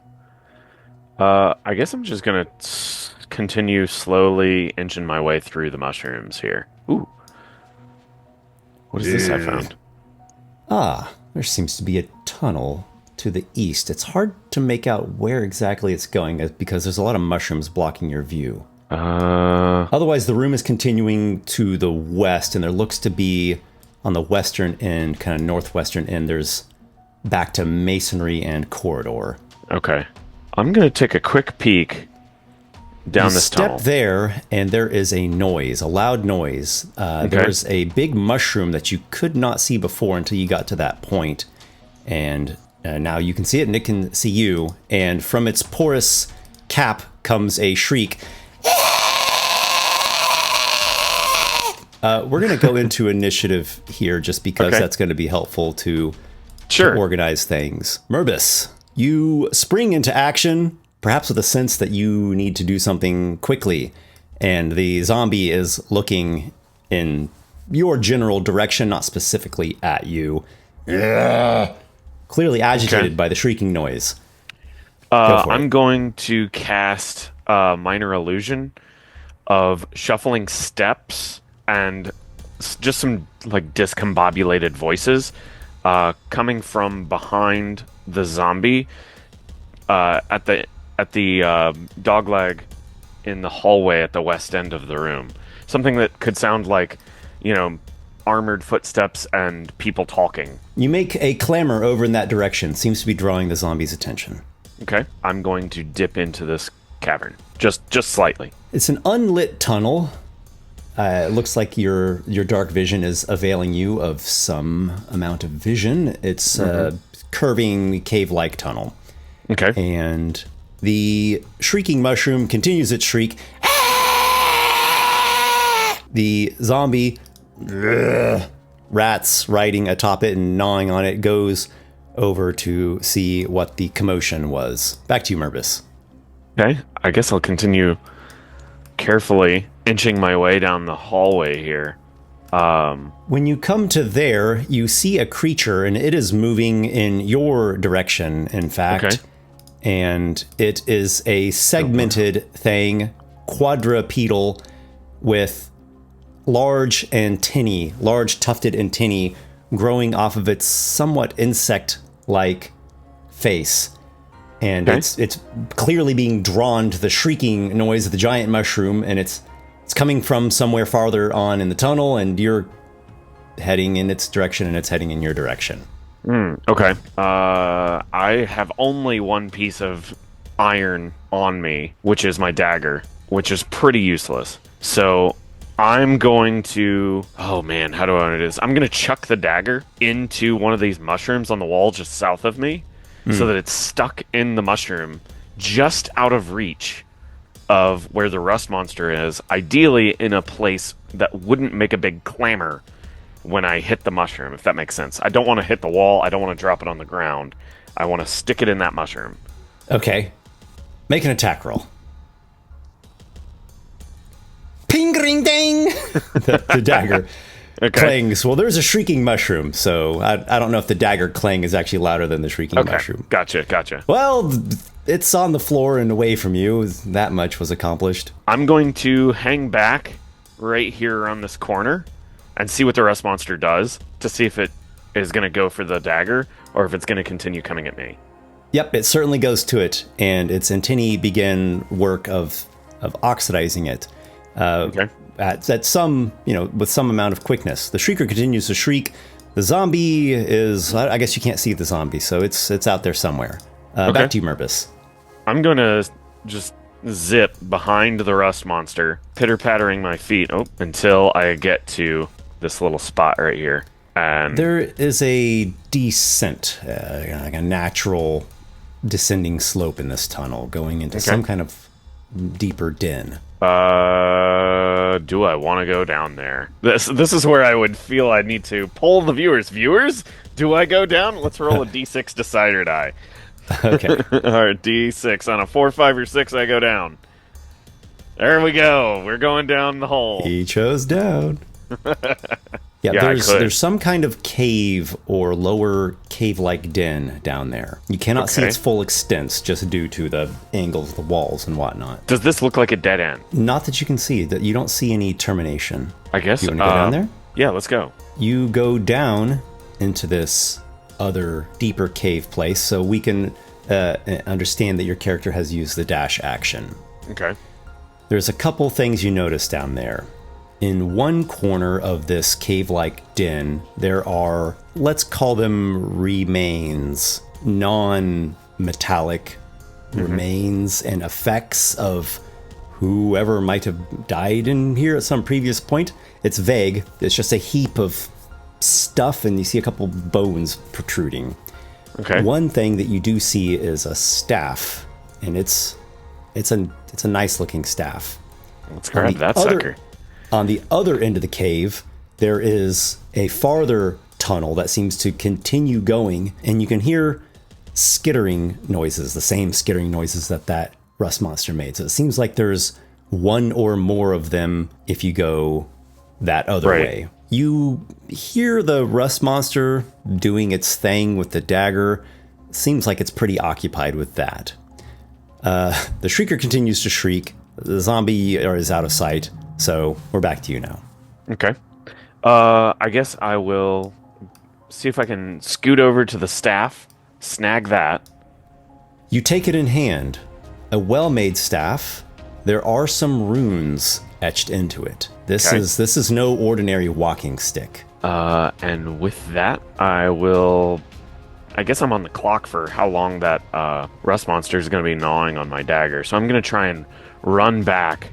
Speaker 7: I guess I'm just going to continue slowly inching my way through the mushrooms here. Ooh. What is this I found?
Speaker 1: There seems to be a tunnel to the east. It's hard to make out where exactly it's going because there's a lot of mushrooms blocking your view. Otherwise, the room is continuing to the west, and there looks to be on the western end, kind of northwestern end, there's back to masonry and corridor.
Speaker 7: Okay. I'm going to take a quick peek down this tunnel.
Speaker 1: Step there, and there is a noise, a loud noise. There's a big mushroom that you could not see before until you got to that point. And now you can see it, and it can see you. And from its porous cap comes a shriek. We're going to go into initiative here just because that's going to be helpful to organize things. Merbus, you spring into action, perhaps with a sense that you need to do something quickly. And the zombie is looking in your general direction, not specifically at you. Clearly agitated by the shrieking noise.
Speaker 7: I'm going to cast Minor Illusion of shuffling steps and just some discombobulated voices coming from behind the zombie at the dogleg in the hallway at the west end of the room. Something that could sound like, armored footsteps and people talking.
Speaker 1: You make a clamor over in that direction. Seems to be drawing the zombie's attention.
Speaker 7: Okay. I'm going to dip into this cavern. Just slightly.
Speaker 1: It's an unlit tunnel. It looks like your dark vision is availing you of some amount of vision. It's a curving cave-like tunnel.
Speaker 7: Okay.
Speaker 1: And the shrieking mushroom continues its shriek. The zombie, rats riding atop it and gnawing on it, goes over to see what the commotion was. Back to you, Merbus.
Speaker 7: Okay. I guess I'll continue carefully inching my way down the hallway here.
Speaker 1: When you come to there, you see a creature, and it is moving in your direction, in fact.
Speaker 7: Okay.
Speaker 1: And it is a segmented thing, quadrupedal, with large tufted antennae growing off of its somewhat insect-like face. And it's clearly being drawn to the shrieking noise of the giant mushroom, and it's It's coming from somewhere farther on in the tunnel, and you're heading in its direction, and it's heading in your direction.
Speaker 7: Okay. I have only one piece of iron on me, which is my dagger, which is pretty useless. So I'm going to... Oh, man, how do I want to do this? I'm going to chuck the dagger into one of these mushrooms on the wall just south of me so that it's stuck in the mushroom just out of reach of where the rust monster is, ideally in a place that wouldn't make a big clamor when I hit the mushroom, if that makes sense. I don't want to hit the wall. I don't want to drop it on the ground. I want to stick it in that mushroom.
Speaker 1: Okay. Make an attack roll. Ping, ring, dang! the dagger clangs. Well, there's a shrieking mushroom, so I don't know if the dagger clang is actually louder than the shrieking mushroom.
Speaker 7: Gotcha.
Speaker 1: Well, it's on the floor and away from you. That much was accomplished.
Speaker 7: I'm going to hang back right here around this corner and see what the rust monster does to see if it is going to go for the dagger or if it's going to continue coming at me.
Speaker 1: Yep, it certainly goes to it, and its antennae begin work of oxidizing it. At some, with some amount of quickness. The shrieker continues to shriek. The zombie is, I guess you can't see the zombie, so it's out there somewhere. Back to you, Merbus.
Speaker 7: I'm going to just zip behind the rust monster, pitter-pattering my feet until I get to this little spot right here. And
Speaker 1: there is a descent, like a natural descending slope in this tunnel going into some kind of deeper den.
Speaker 7: Do I want to go down there? This is where I would feel I need to poll the viewers. Viewers, do I go down? Let's roll a d6 decider die.
Speaker 1: Okay.
Speaker 7: All right, d6. On a 4, 5, or 6, I go down. There we go. We're going down the hole.
Speaker 1: He chose down. There's some kind of cave or lower cave-like den down there. You cannot see its full extents just due to the angles of the walls and whatnot.
Speaker 7: Does this look like a dead end?
Speaker 1: Not that you can see. That you don't see any termination.
Speaker 7: I guess.
Speaker 1: You want to go down there?
Speaker 7: Yeah, let's go.
Speaker 1: You go down into this other deeper cave place, so we can understand that your character has used the dash action.
Speaker 7: Okay.
Speaker 1: There's a couple things you notice down there. In one corner of this cave-like den, there are, let's call them remains, non-metallic remains and effects of whoever might have died in here at some previous point. It's vague. It's just a heap of stuff, and you see a couple bones protruding.
Speaker 7: Okay.
Speaker 1: One thing that you do see is a staff, and it's a nice-looking staff.
Speaker 7: Let's grab that sucker.
Speaker 1: On the other end of the cave, there is a farther tunnel that seems to continue going, and you can hear skittering noises, the same skittering noises that rust monster made. So it seems like there's one or more of them if you go that other way. You hear the rust monster doing its thing with the dagger. Seems like it's pretty occupied with that. The shrieker continues to shriek. The zombie is out of sight. So we're back to you now.
Speaker 7: Okay. I guess I will see if I can scoot over to the staff, snag that.
Speaker 1: You take it in hand. A well-made staff. There are some runes etched into it. This is no ordinary walking stick.
Speaker 7: And with that, I guess I'm on the clock for how long that rust monster is going to be gnawing on my dagger. So I'm going to try and run back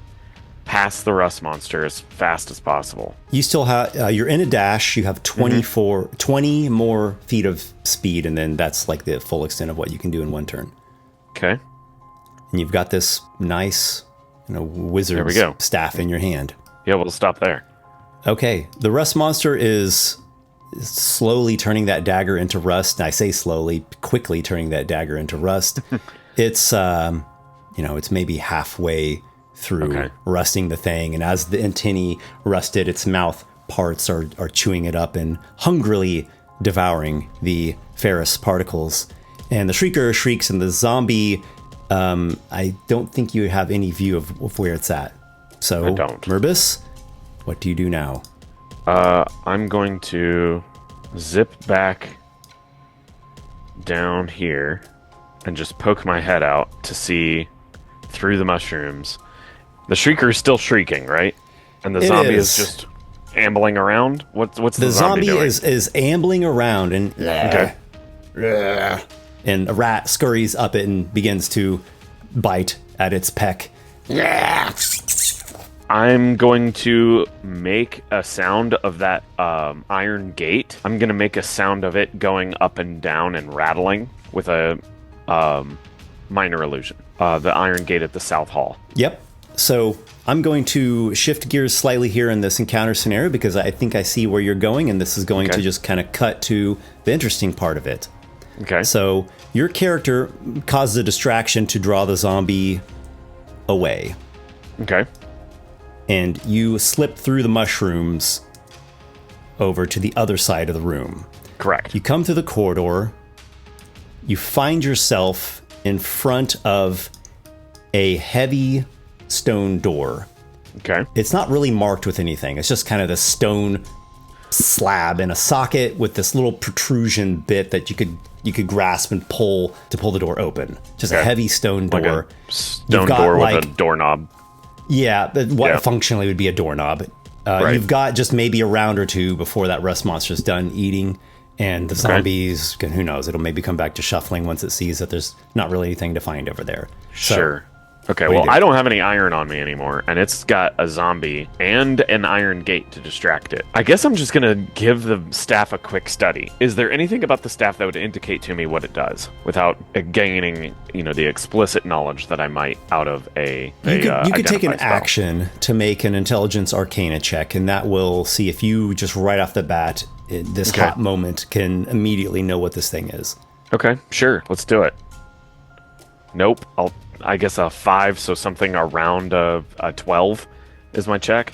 Speaker 7: past the rust monster as fast as possible.
Speaker 1: You still have, you're in a dash. You have 20 more feet of speed, and then that's like the full extent of what you can do in one turn.
Speaker 7: Okay.
Speaker 1: And you've got this nice, wizard's staff in your hand.
Speaker 7: Yeah, we'll stop there.
Speaker 1: Okay. The rust monster is slowly turning that dagger into rust. And I say slowly, quickly turning that dagger into rust. It's, it's maybe halfway through rusting the thing, and as the antennae rusted, its mouth parts are chewing it up and hungrily devouring the ferrous particles. And the shrieker shrieks, and the zombie, I don't think you have any view of where it's at. So,
Speaker 7: I don't.
Speaker 1: Merbus, what do you do now?
Speaker 7: I'm going to zip back down here and just poke my head out to see through the mushrooms. The shrieker is still shrieking, right? And the
Speaker 1: It
Speaker 7: zombie
Speaker 1: is.
Speaker 7: is just ambling around? What's the
Speaker 1: zombie
Speaker 7: doing?
Speaker 1: is ambling around and
Speaker 7: Okay.
Speaker 1: and a rat scurries up it and begins to bite at its peck.
Speaker 7: I'm going to make a sound of that iron gate. I'm going to make a sound of it going up and down and rattling with a minor illusion. The iron gate at the south hall.
Speaker 1: Yep. So I'm going to shift gears slightly here in this encounter scenario because I think I see where you're going, and this is going to just kind of cut to the interesting part of it.
Speaker 7: Okay.
Speaker 1: So your character causes a distraction to draw the zombie away,
Speaker 7: Okay.
Speaker 1: and you slip through the mushrooms over to the other side of the room.
Speaker 7: Correct.
Speaker 1: You come through the corridor, you find yourself in front of a heavy stone door.
Speaker 7: Okay.
Speaker 1: It's not really marked with anything. It's just kind of this stone slab in a socket with this little protrusion bit that you could grasp and pull to pull the door open. Just a heavy stone door.
Speaker 7: Like a stone door with a doorknob.
Speaker 1: Yeah, what functionally would be a doorknob.
Speaker 7: Right.
Speaker 1: You've got just maybe a round or two before that rust monster's done eating, and the zombies, who knows, it'll maybe come back to shuffling once it sees that there's not really anything to find over there. So,
Speaker 7: Sure. Okay,
Speaker 1: what do you
Speaker 7: well,
Speaker 1: do?
Speaker 7: I don't have any iron on me anymore, and it's got a zombie and an iron gate to distract it. I guess I'm just going to give the staff a quick study. Is there anything about the staff that would indicate to me what it does without gaining, the explicit knowledge that I might out of
Speaker 1: You could take an action to make an intelligence arcana check, and that will see if you just right off the bat, in this hot moment, can immediately know what this thing is.
Speaker 7: Okay, sure, let's do it. Nope, I guess a 5, so something around a 12 is my check.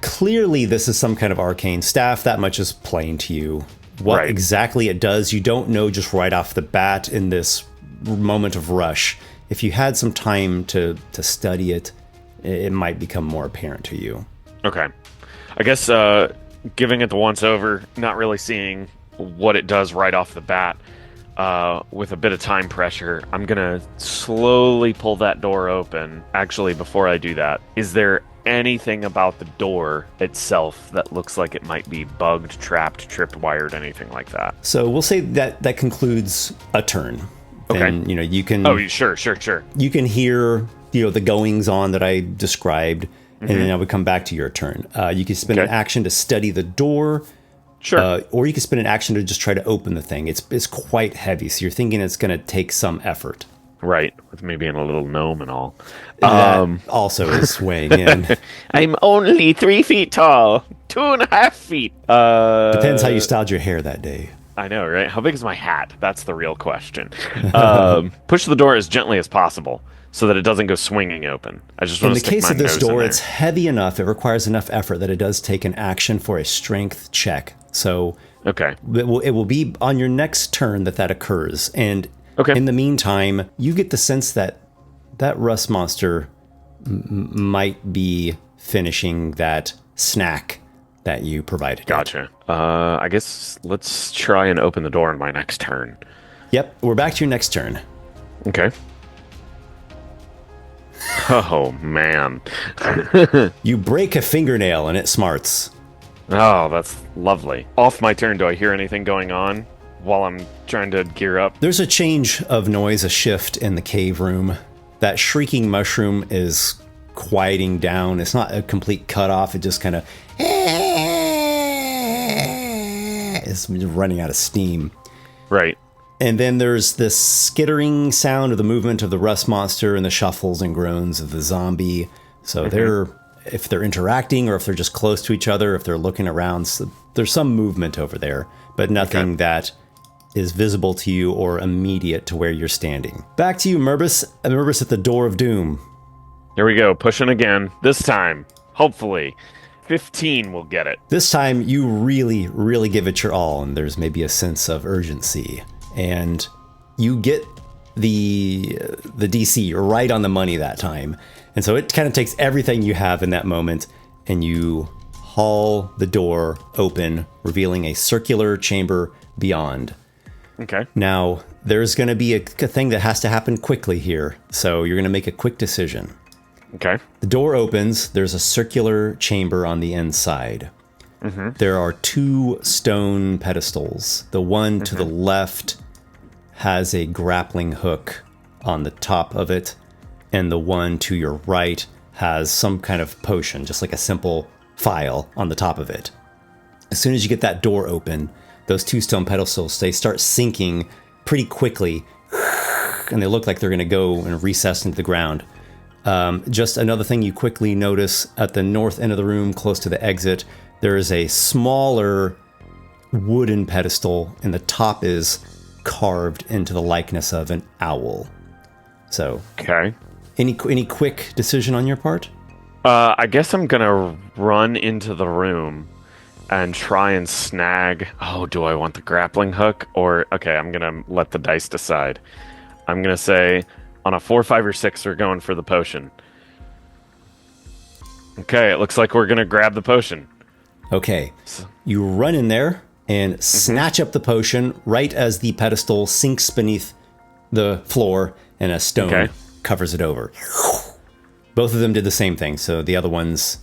Speaker 1: Clearly, this is some kind of arcane staff. That much is plain to you. What
Speaker 7: Right.
Speaker 1: exactly it does, you don't know just right off the bat in this moment of rush. If you had some time to study it, it might become more apparent to you.
Speaker 7: Okay. I guess giving it the once over, not really seeing what it does right off the bat, with a bit of time pressure, I'm going to slowly pull that door open. Actually, before I do that, is there anything about the door itself that looks like it might be bugged, trapped, tripwired, anything like that?
Speaker 1: So we'll say that concludes a turn.
Speaker 7: Okay.
Speaker 1: And, you can...
Speaker 7: Oh, sure.
Speaker 1: You can hear, the goings on that I described, and then I would come back to your turn. You can spend an action to study the door,
Speaker 7: Sure.
Speaker 1: or you can spend an action to just try to open the thing. It's quite heavy, so you're thinking it's going to take some effort.
Speaker 7: Right, with me being a little gnome and all.
Speaker 1: That also is weighing in.
Speaker 7: I'm only 3 feet tall, 2.5 feet.
Speaker 1: Depends how you styled your hair that day.
Speaker 7: I know, right? How big is my hat? That's the real question. Push the door as gently as possible so that it doesn't go swinging open. I just
Speaker 1: In
Speaker 7: want
Speaker 1: the
Speaker 7: to stick
Speaker 1: case
Speaker 7: my
Speaker 1: of this
Speaker 7: nose in
Speaker 1: door,
Speaker 7: there.
Speaker 1: it's heavy enough, it requires enough effort that it does take an action for a strength check. So
Speaker 7: Okay.
Speaker 1: it will be on your next turn that occurs. And in the meantime, you get the sense that rust monster might be finishing that snack that you provided.
Speaker 7: Gotcha. I guess let's try and open the door in my next turn.
Speaker 1: Yep, we're back to your next turn.
Speaker 7: Okay. Oh, man.
Speaker 1: You break a fingernail and it smarts.
Speaker 7: Oh, that's lovely. Off my turn, do I hear anything going on while I'm trying to gear up?
Speaker 1: There's a change of noise, a shift in the cave room. That shrieking mushroom is quieting down. It's not a complete cutoff. It just kind of is running out of steam.
Speaker 7: Right.
Speaker 1: And then there's this skittering sound of the movement of the rust monster and the shuffles and groans of the zombie. So if they're interacting or if they're just close to each other, if they're looking around, so there's some movement over there, but nothing that is visible to you or immediate to where you're standing. Back to you, Merbus. Merbus at the door of doom.
Speaker 7: Here we go, pushing again. This time, hopefully, 15 will get it.
Speaker 1: This time, you really, really give it your all, and there's maybe a sense of urgency. And you get the DC right on the money that time. And so it kind of takes everything you have in that moment, and you haul the door open, revealing a circular chamber beyond.
Speaker 7: Okay.
Speaker 1: Now, there's going to be a thing that has to happen quickly here, so you're going to make a quick decision.
Speaker 7: Okay.
Speaker 1: The door opens. There's a circular chamber on the inside. There are 2 stone pedestals. The one to the left has a grappling hook on the top of it, and the one to your right has some kind of potion, just like a simple phial on the top of it. As soon as you get that door open, those 2 stone pedestals, they start sinking pretty quickly, and they look like they're going to go and recess into the ground. Just another thing you quickly notice at the north end of the room, close to the exit, there is a smaller wooden pedestal, and the top is carved into the likeness of an owl. So,
Speaker 7: Okay.
Speaker 1: any quick decision on your part?
Speaker 7: I guess I'm gonna run into the room and try and snag. Oh, do I want the grappling hook or? Okay, I'm gonna let the dice decide. I'm gonna say on a 4, 5, or 6, we're going for the potion. Okay, it looks like we're gonna grab the potion.
Speaker 1: Okay, you run in there and snatch up the potion right as the pedestal sinks beneath the floor and a stone covers it over. Both of them did the same thing, so the other one's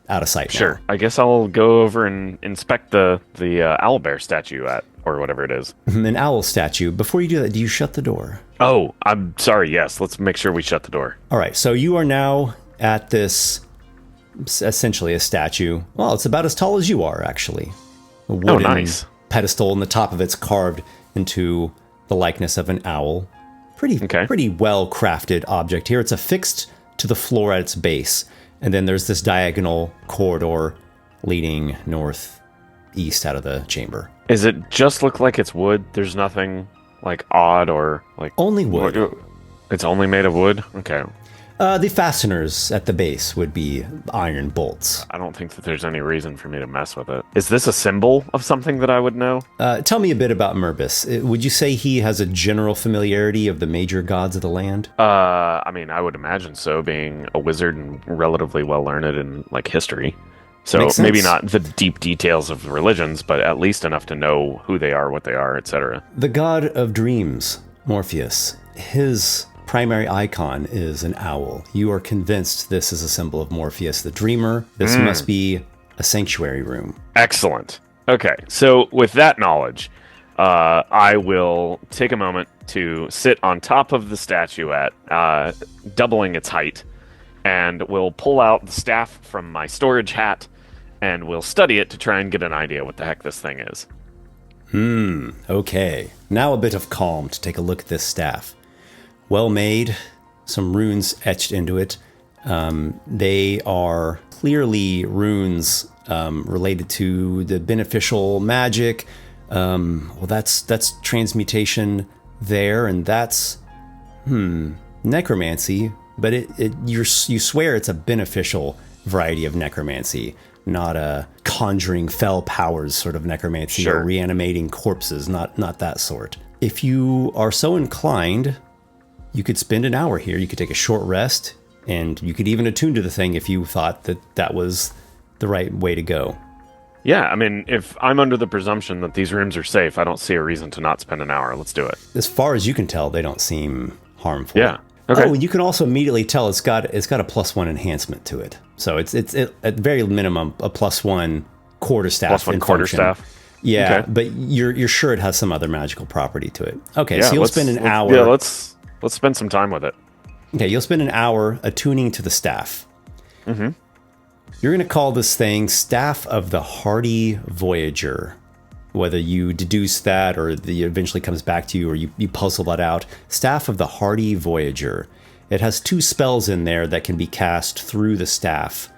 Speaker 1: out of sight now.
Speaker 7: Sure. I guess I'll go over and inspect the owlbear statue or whatever it is.
Speaker 1: An owl statue. Before you do that, do you shut the door?
Speaker 7: Oh, I'm sorry. Yes, let's make sure we shut the door.
Speaker 1: All right, so you are now at this, essentially a statue. Well, it's about as tall as you are, actually. A wooden
Speaker 7: nice.
Speaker 1: pedestal, and the top of it's carved into the likeness of an owl. Pretty well crafted object here. It's affixed to the floor at its base, and then there's this diagonal corridor leading northeast out of the chamber.
Speaker 7: Is it just look like it's wood? There's nothing like odd or like
Speaker 1: Only wood.
Speaker 7: It's only made of wood? Okay.
Speaker 1: The fasteners at the base would be iron bolts.
Speaker 7: I don't think that there's any reason for me to mess with it. Is this a symbol of something that I would know?
Speaker 1: Tell me a bit about Merbus. Would you say he has a general familiarity of the major gods of the land?
Speaker 7: I mean, I would imagine so, being a wizard and relatively well learned in like history. So
Speaker 1: Makes
Speaker 7: maybe
Speaker 1: sense.
Speaker 7: not the deep details of religions, but at least enough to know who they are, what they are, etc.
Speaker 1: The god of dreams, Morpheus, his primary icon is an owl. You are convinced this is a symbol of Morpheus the dreamer. This must be a sanctuary room.
Speaker 7: Excellent. Okay, so with that knowledge, I will take a moment to sit on top of the statuette, doubling its height, and will pull out the staff from my storage hat, and we'll study it to try and get an idea what the heck this thing is.
Speaker 1: Okay. Now a bit of calm to take a look at this staff. Well made, some runes etched into it. They are clearly runes related to the beneficial magic. Well, that's transmutation there, and that's necromancy. But you swear it's a beneficial variety of necromancy, not a conjuring fell powers sort of necromancy or reanimating corpses. Not that sort. If you are so inclined, you could spend an hour here. You could take a short rest, and you could even attune to the thing if you thought that was the right way to go.
Speaker 7: Yeah, I mean, if I'm under the presumption that these rooms are safe, I don't see a reason to not spend an hour. Let's do it.
Speaker 1: As far as you can tell, they don't seem harmful.
Speaker 7: Yeah. Okay.
Speaker 1: Oh, and you can also immediately tell it's got a +1 enhancement to it. So it's at very minimum a +1 quarterstaff.
Speaker 7: +1 quarterstaff.
Speaker 1: Yeah,
Speaker 7: Okay.
Speaker 1: but you're sure it has some other magical property to it. Okay, so you'll spend an hour.
Speaker 7: Yeah, let's spend some time with it.
Speaker 1: Okay, you'll spend an hour attuning to the staff. Mm-hmm. You're going to call this thing Staff of the Hardy Voyager. Whether you deduce that or it eventually comes back to you or you puzzle that out. Staff of the Hardy Voyager. It has 2 spells in there that can be cast through the staff.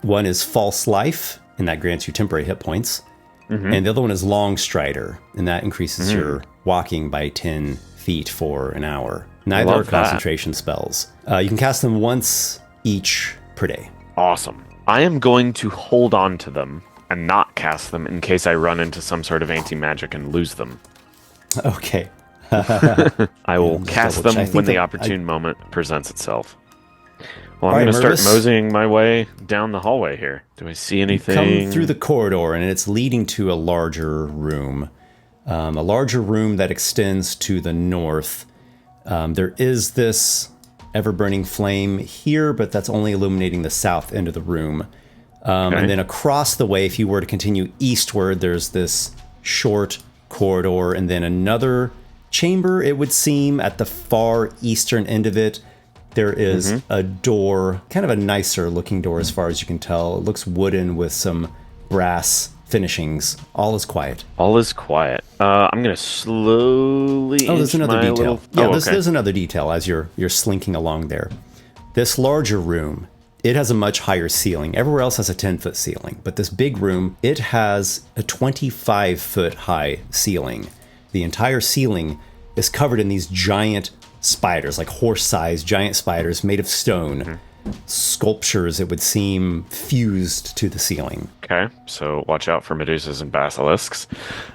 Speaker 1: One is False Life, and that grants you temporary hit points. Mm-hmm. And the other one is Long Strider, and that increases your walking by 10 feet for an hour. Neither are concentration spells. You can cast them once each per day.
Speaker 7: Awesome. I am going to hold on to them and not cast them in case I run into some sort of anti-magic and lose them.
Speaker 1: Okay.
Speaker 7: I will cast them when the opportune moment presents itself. Well, I'm going to start moseying my way down the hallway here. Do I see anything?
Speaker 1: Come through the corridor, and it's leading to a larger room. A larger room that extends to the north. There is this ever-burning flame here, but that's only illuminating the south end of the room. And then across the way, if you were to continue eastward, there's this short corridor and then another chamber, it would seem, at the far eastern end of it. There is a door, kind of a nicer looking door as far as you can tell. It looks wooden with some brass finishings. All is quiet.
Speaker 7: All is quiet. I'm going to slowly...
Speaker 1: Oh, there's another detail.
Speaker 7: Okay.
Speaker 1: There's another detail as you're slinking along there. This larger room, it has a much higher ceiling. Everywhere else has a 10-foot ceiling, but this big room, it has a 25-foot high ceiling. The entire ceiling is covered in these giant spiders, like horse-sized giant spiders made of stone. Sculptures, it would seem, fused to the ceiling.
Speaker 7: Okay, so watch out for Medusas and basilisks.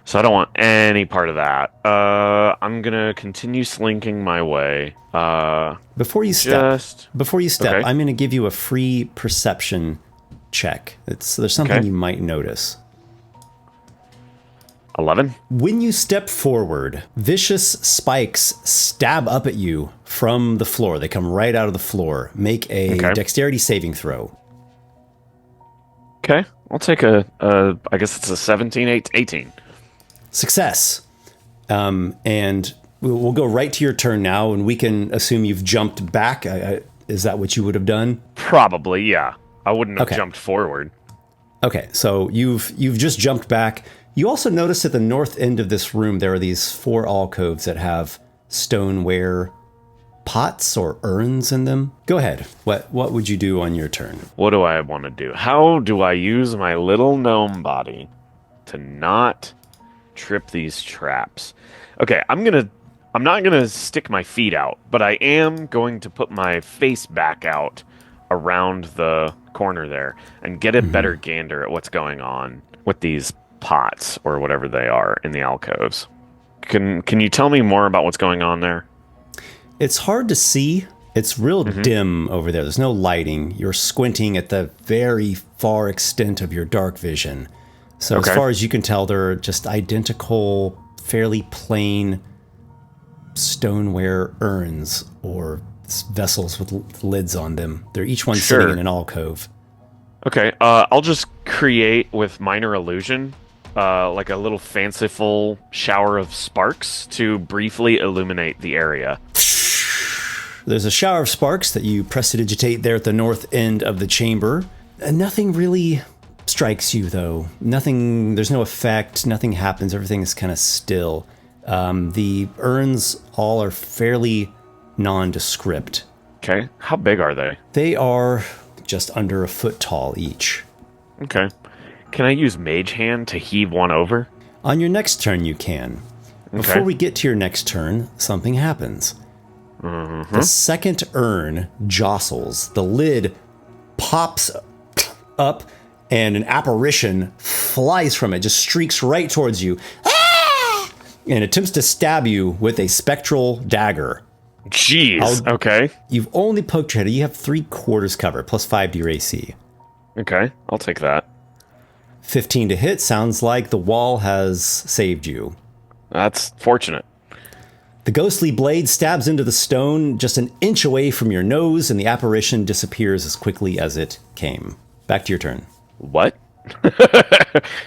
Speaker 7: So I don't want any part of that. I'm gonna continue slinking my way.
Speaker 1: Before you step,
Speaker 7: Okay.
Speaker 1: I'm going to give you a free perception check. There's something you might notice.
Speaker 7: 11.
Speaker 1: When you step forward, vicious spikes stab up at you from the floor. They come right out of the floor. Make a dexterity saving throw.
Speaker 7: Okay, I'll take I guess it's a 17, 18.
Speaker 1: Success. And we'll go right to your turn now, and we can assume you've jumped back. Is that what you would have done?
Speaker 7: Probably, yeah. I wouldn't have jumped forward.
Speaker 1: Okay, so you've just jumped back. You also notice at the north end of this room, there are these 4 alcoves that have stoneware pots or urns in them. Go ahead. What would you do on your turn?
Speaker 7: What do I want to do? How do I use my little gnome body to not trip these traps? Okay, I'm not gonna stick my feet out, but I am going to put my face back out around the corner there and get a better gander at what's going on with these pots or whatever they are in the alcoves. Can you tell me more about what's going on there?
Speaker 1: It's hard to see. It's real dim over there. There's no lighting. You're squinting at the very far extent of your dark vision. So as far as you can tell, they're just identical, fairly plain stoneware urns or vessels with lids on them. They're each one sitting in an alcove.
Speaker 7: Okay, I'll just create with minor illusion, like a little fanciful shower of sparks to briefly illuminate the area.
Speaker 1: There's a shower of sparks that you prestidigitate there at the north end of the chamber. Nothing really strikes you, though. There's no effect, nothing happens, everything is kind of still. The urns all are fairly nondescript.
Speaker 7: Okay, how big are they?
Speaker 1: They are just under a foot tall each.
Speaker 7: Okay. Can I use Mage Hand to heave one over?
Speaker 1: On your next turn, you can. Before we get to your next turn, something happens. The second urn jostles. The lid pops up, and an apparition flies from it, just streaks right towards you, and attempts to stab you with a spectral dagger.
Speaker 7: Jeez, okay.
Speaker 1: You've only poked your head. You have 3/4 cover, plus 5 to your AC.
Speaker 7: Okay, I'll take that.
Speaker 1: 15 to hit. Sounds like the wall has saved you.
Speaker 7: That's fortunate.
Speaker 1: The ghostly blade stabs into the stone just an inch away from your nose, and the apparition disappears as quickly as it came. Back to your turn.
Speaker 7: What?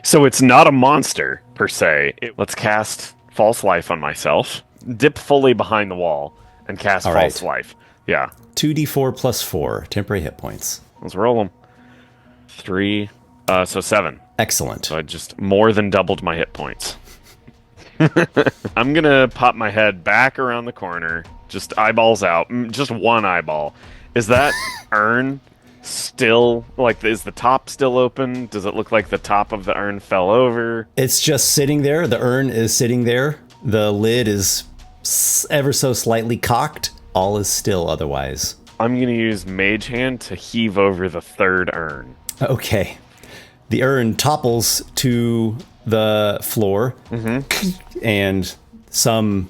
Speaker 7: So it's not a monster, per se. Let's cast False Life on myself. Dip fully behind the wall and cast False Life. Yeah.
Speaker 1: 2d4 plus 4 temporary hit points.
Speaker 7: Let's roll them. 3, so 7.
Speaker 1: Excellent.
Speaker 7: So I just more than doubled my hit points. I'm gonna pop my head back around the corner, just eyeballs out, just one eyeball. Is that urn still, like, is the top still open? Does it look like the top of the urn fell over?
Speaker 1: It's just sitting there. The urn is sitting there. The lid is ever so slightly cocked. All is still otherwise.
Speaker 7: I'm gonna use Mage Hand to heave over the third urn.
Speaker 1: Okay. The urn topples to the floor, and some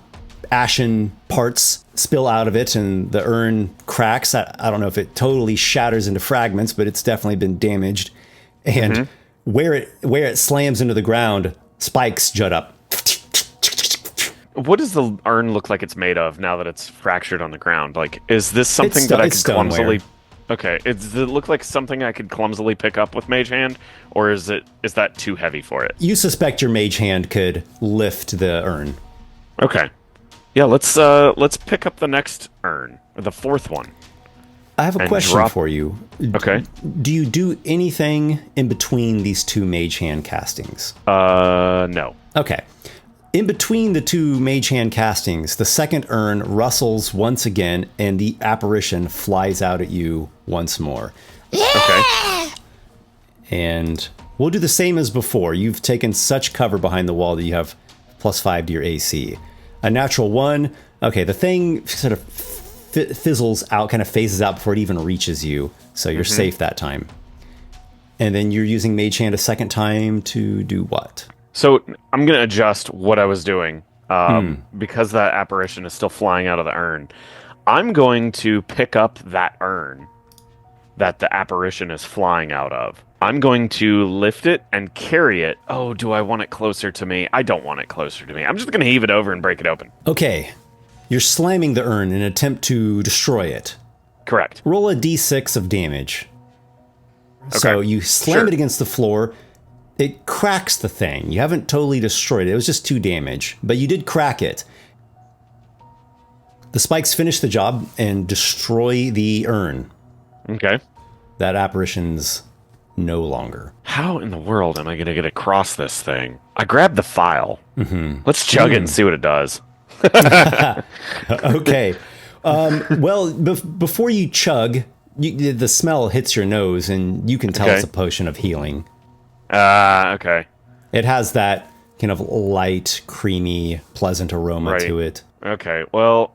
Speaker 1: ashen parts spill out of it, and the urn cracks. I don't know if it totally shatters into fragments, but it's definitely been damaged. And where it slams into the ground, spikes jut up.
Speaker 7: What does the urn look like it's made of now that it's fractured on the ground? Like, is this something that I
Speaker 1: it's
Speaker 7: could clumsily...
Speaker 1: stoneware.
Speaker 7: Okay, does it look like something I could clumsily pick up with Mage Hand? Or is that too heavy for it?
Speaker 1: You suspect your mage hand could lift the urn.
Speaker 7: Okay. Yeah, let's pick up the next urn, or the fourth one.
Speaker 1: I have a
Speaker 7: And
Speaker 1: question
Speaker 7: drop-
Speaker 1: for you.
Speaker 7: Okay.
Speaker 1: Do you do anything in between these two mage hand castings?
Speaker 7: No.
Speaker 1: Okay. In between the two mage hand castings, the second urn rustles once again, and the apparition flies out at you once more.
Speaker 7: Okay.
Speaker 1: And we'll do the same as before. You've taken such cover behind the wall that you have +5 to your AC. A natural 1. Okay, the thing sort of fizzles out, kind of phases out before it even reaches you, so you're safe that time. And then you're using Mage Hand a second time to do what?
Speaker 7: So I'm going to adjust what I was doing because that apparition is still flying out of the urn. I'm going to pick up that urn that the apparition is flying out of. I'm going to lift it and carry it. Oh, do I want it closer to me? I don't want it closer to me. I'm just going to heave it over and break it open.
Speaker 1: Okay, you're slamming the urn in an attempt to destroy it.
Speaker 7: Correct.
Speaker 1: Roll a d6 of damage. So you slam it against the floor. It cracks the thing. You haven't totally destroyed it. It was just 2 damage, but you did crack it. The spikes finish the job and destroy the urn.
Speaker 7: Okay.
Speaker 1: That apparition's no longer.
Speaker 7: How in the world am I going to get across this thing? I grabbed the file. Let's chug it and see what it does.
Speaker 1: Okay. Well, before you chug, the smell hits your nose, and you can tell it's a potion of healing.
Speaker 7: Okay.
Speaker 1: It has that kind of light, creamy, pleasant aroma to it.
Speaker 7: Okay. Well,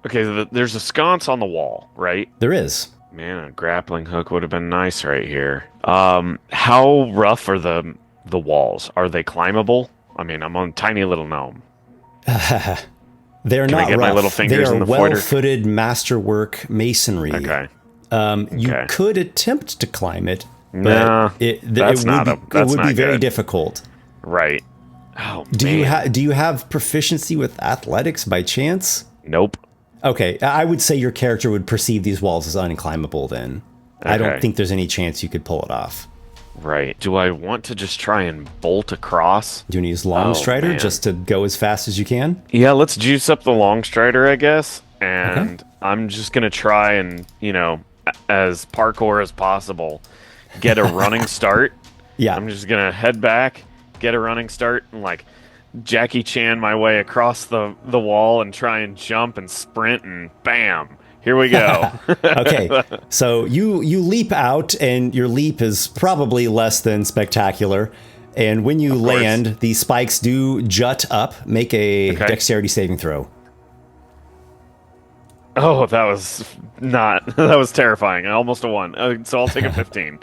Speaker 7: okay, there's a sconce on the wall, right?
Speaker 1: There is.
Speaker 7: Man, a grappling hook would have been nice right here. How rough are the walls? Are they climbable? I mean, I'm on a tiny little gnome.
Speaker 1: They're
Speaker 7: Can
Speaker 1: not
Speaker 7: I get
Speaker 1: rough.
Speaker 7: my little fingers
Speaker 1: they are
Speaker 7: in the foider?
Speaker 1: well-footed masterwork masonry.
Speaker 7: Okay.
Speaker 1: You could attempt to climb it, but
Speaker 7: Nah,
Speaker 1: it would be very
Speaker 7: good.
Speaker 1: difficult.
Speaker 7: Right. Oh,
Speaker 1: Do you have proficiency with athletics by chance?
Speaker 7: Nope.
Speaker 1: Okay, I would say your character would perceive these walls as unclimbable then. I don't
Speaker 7: Okay.
Speaker 1: think there's any chance you could pull it off.
Speaker 7: Right. Do I want to just try and bolt across?
Speaker 1: Do you want to use Long Strider
Speaker 7: man.
Speaker 1: just to go as fast as you can?
Speaker 7: Yeah, let's juice up the long strider, I guess. And I'm just going to try and, as parkour as possible, get a running start.
Speaker 1: Yeah.
Speaker 7: I'm just going to head back, get a running start, and Jackie Chan my way across the wall and try and jump and sprint, and bam, here we go.
Speaker 1: Okay, so you leap out, and your leap is probably less than spectacular. And when you land, the spikes do jut up. Make a dexterity saving throw.
Speaker 7: Oh, that was terrifying. Almost a 1. So I'll take a 15.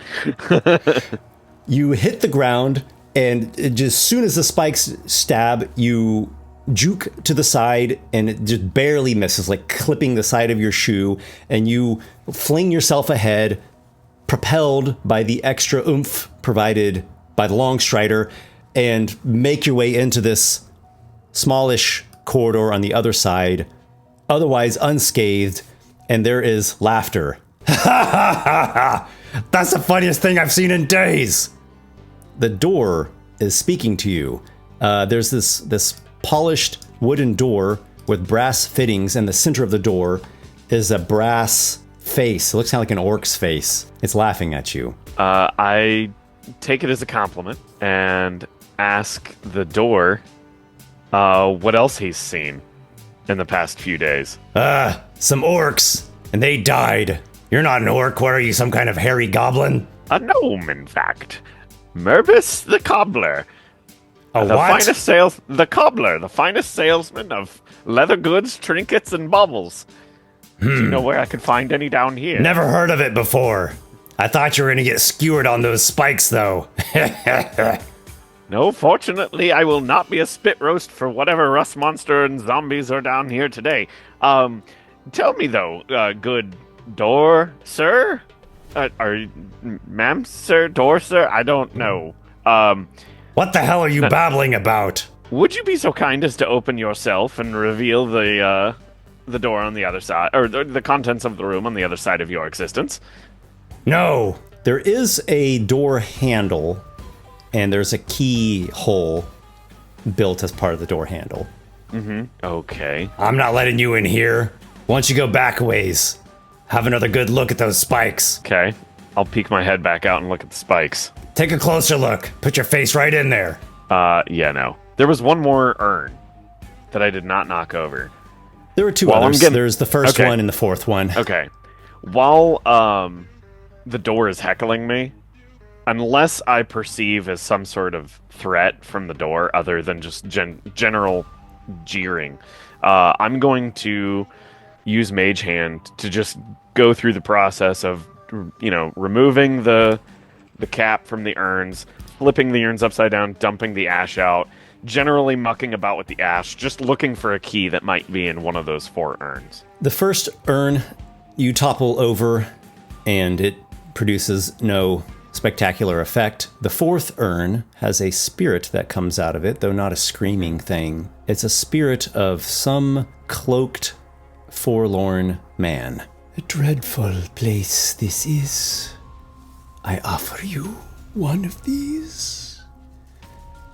Speaker 1: You hit the ground, and just as soon as the spikes stab, you juke to the side, and it just barely misses, like clipping the side of your shoe, and you fling yourself ahead, propelled by the extra oomph provided by the long strider, and make your way into this smallish corridor on the other side, otherwise unscathed, and there is laughter. That's the funniest thing I've seen in days. The door is speaking to you. There's this polished wooden door with brass fittings, and the center of the door is a brass face. It looks kind of like an orc's face. It's laughing at you.
Speaker 7: I take it as a compliment and ask the door what else he's seen in the past few days.
Speaker 3: Some orcs, and they died. You're not an orc, what are you, some kind of hairy goblin?
Speaker 7: A gnome, in fact. Merbus the cobbler.
Speaker 3: A
Speaker 7: The
Speaker 3: what?
Speaker 7: the finest salesman of leather goods, trinkets, and baubles. Do you know where I could find any down here?
Speaker 3: Never heard of it before. I thought you were gonna get skewered on those spikes, though.
Speaker 7: No, fortunately, I will not be a spit roast for whatever rust monster and zombies are down here today. Tell me, though, good door, sir? Ma'am, sir? Door, sir? I don't know.
Speaker 3: What the hell are you babbling about?
Speaker 7: would you be so kind as to open yourself and reveal the door on the other side, or the contents of the room on the other side of your existence?
Speaker 3: No.
Speaker 1: There is a door handle, and there's a keyhole built as part of the door handle.
Speaker 7: Okay.
Speaker 3: I'm not letting you in here. Why don't you go back a ways? Have another good look at those spikes.
Speaker 7: Okay. I'll peek my head back out and look at the spikes.
Speaker 3: Take a closer look. Put your face right in there.
Speaker 7: Yeah, no. There was one more urn that I did not knock over.
Speaker 1: There were two
Speaker 7: Well,
Speaker 1: others.
Speaker 7: I'm getting-
Speaker 1: There's the first
Speaker 7: Okay.
Speaker 1: one and the fourth one.
Speaker 7: Okay. While the door is heckling me, unless I perceive as some sort of threat from the door other than just general jeering, I'm going to use Mage Hand to just go through the process of, removing the cap from the urns, flipping the urns upside down, dumping the ash out, generally mucking about with the ash, just looking for a key that might be in one of those 4 urns.
Speaker 1: The first urn you topple over, and it produces no spectacular effect. The fourth urn has a spirit that comes out of it, though not a screaming thing. It's a spirit of some cloaked, forlorn man.
Speaker 3: A dreadful place this is. I offer you one of these.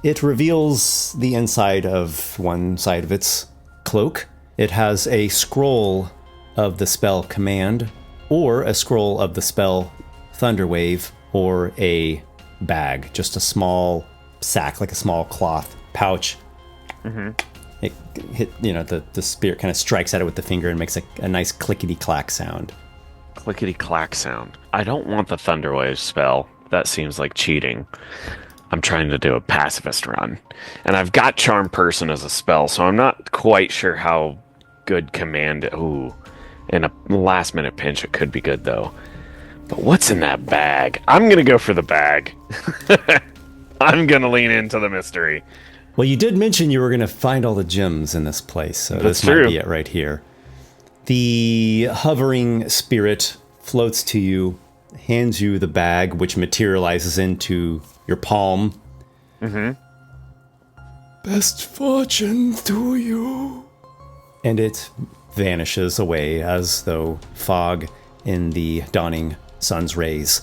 Speaker 1: It reveals the inside of one side of its cloak. It has a scroll of the spell Command, or a scroll of the spell Thunderwave, or a bag, just a small sack, like a small cloth pouch. It hit, the spirit kind of strikes at it with the finger and makes a nice clickety-clack sound.
Speaker 7: Clickety-clack sound. I don't want the Thunderwave spell. That seems like cheating. I'm trying to do a pacifist run. And I've got Charm Person as a spell, so I'm not quite sure how good Command... Ooh. In a last-minute pinch, it could be good, though. But what's in that bag? I'm going to go for the bag. I'm going to lean into the mystery.
Speaker 1: Well, you did mention you were going to find all the gems in this place, so
Speaker 7: That's
Speaker 1: this might
Speaker 7: true.
Speaker 1: be it right here. The hovering spirit floats to you, hands you the bag, which materializes into your palm.
Speaker 3: Best fortune to you.
Speaker 1: And it vanishes away as though fog in the dawning sun's rays.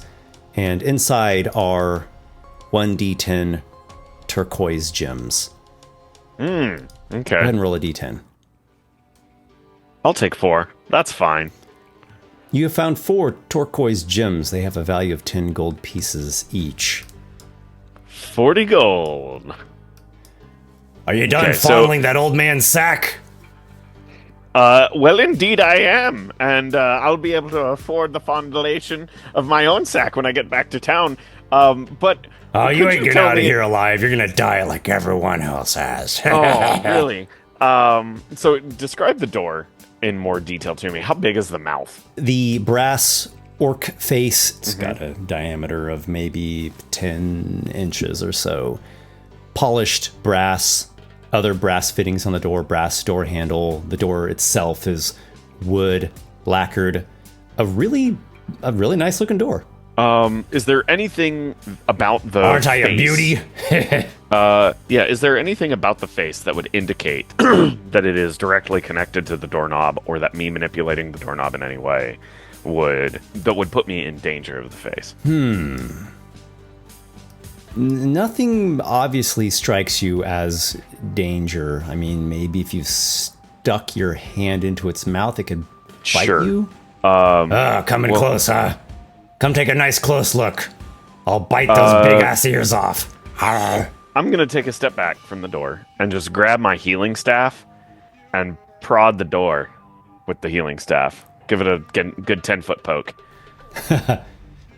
Speaker 1: And inside are 1d10 turquoise gems.
Speaker 7: Okay.
Speaker 1: Go ahead and roll a d10.
Speaker 7: I'll take 4. That's fine.
Speaker 1: You have found 4 turquoise gems. They have a value of 10 gold pieces each.
Speaker 7: 40 gold.
Speaker 3: Are you done
Speaker 7: Okay, so-
Speaker 3: fondling that old man's sack?
Speaker 7: Well, indeed I am. And I'll be able to afford the fondulation of my own sack when I get back to town. But...
Speaker 3: Oh, you
Speaker 7: could
Speaker 3: ain't getting
Speaker 7: tell
Speaker 3: out of
Speaker 7: me-
Speaker 3: here alive. You're gonna die like everyone else has.
Speaker 7: Oh, really? So describe the door in more detail to me. How big is the mouth?
Speaker 1: The brass orc face, it's got a diameter of maybe 10 inches or so. Polished brass, other brass fittings on the door, brass door handle. The door itself is wood, lacquered. A really nice looking door.
Speaker 7: Is there anything about the
Speaker 3: Aren't I a
Speaker 7: face-
Speaker 3: beauty?
Speaker 7: Yeah, is there anything about the face that would indicate that it is directly connected to the doorknob, or that me manipulating the doorknob in any way would put me in danger of the face?
Speaker 1: Nothing obviously strikes you as danger. I mean, maybe if you stuck your hand into its mouth, it could bite
Speaker 7: Sure.
Speaker 1: you.
Speaker 3: Coming close, huh? Come take a nice close look. I'll bite those big ass ears off. Arr.
Speaker 7: I'm gonna take a step back from the door and just grab my healing staff and prod the door with the healing staff. Give it a good 10-foot poke.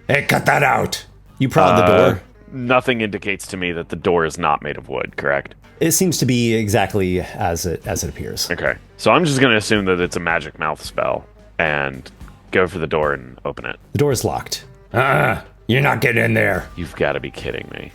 Speaker 3: Hey, cut that out.
Speaker 1: You prod the door.
Speaker 7: Nothing indicates to me that the door is not made of wood, correct?
Speaker 1: It seems to be exactly as it appears.
Speaker 7: Okay. So I'm just gonna assume that it's a magic mouth spell and go for the door and open it.
Speaker 1: The door is locked.
Speaker 3: You're not getting in there.
Speaker 7: You've got to be kidding me.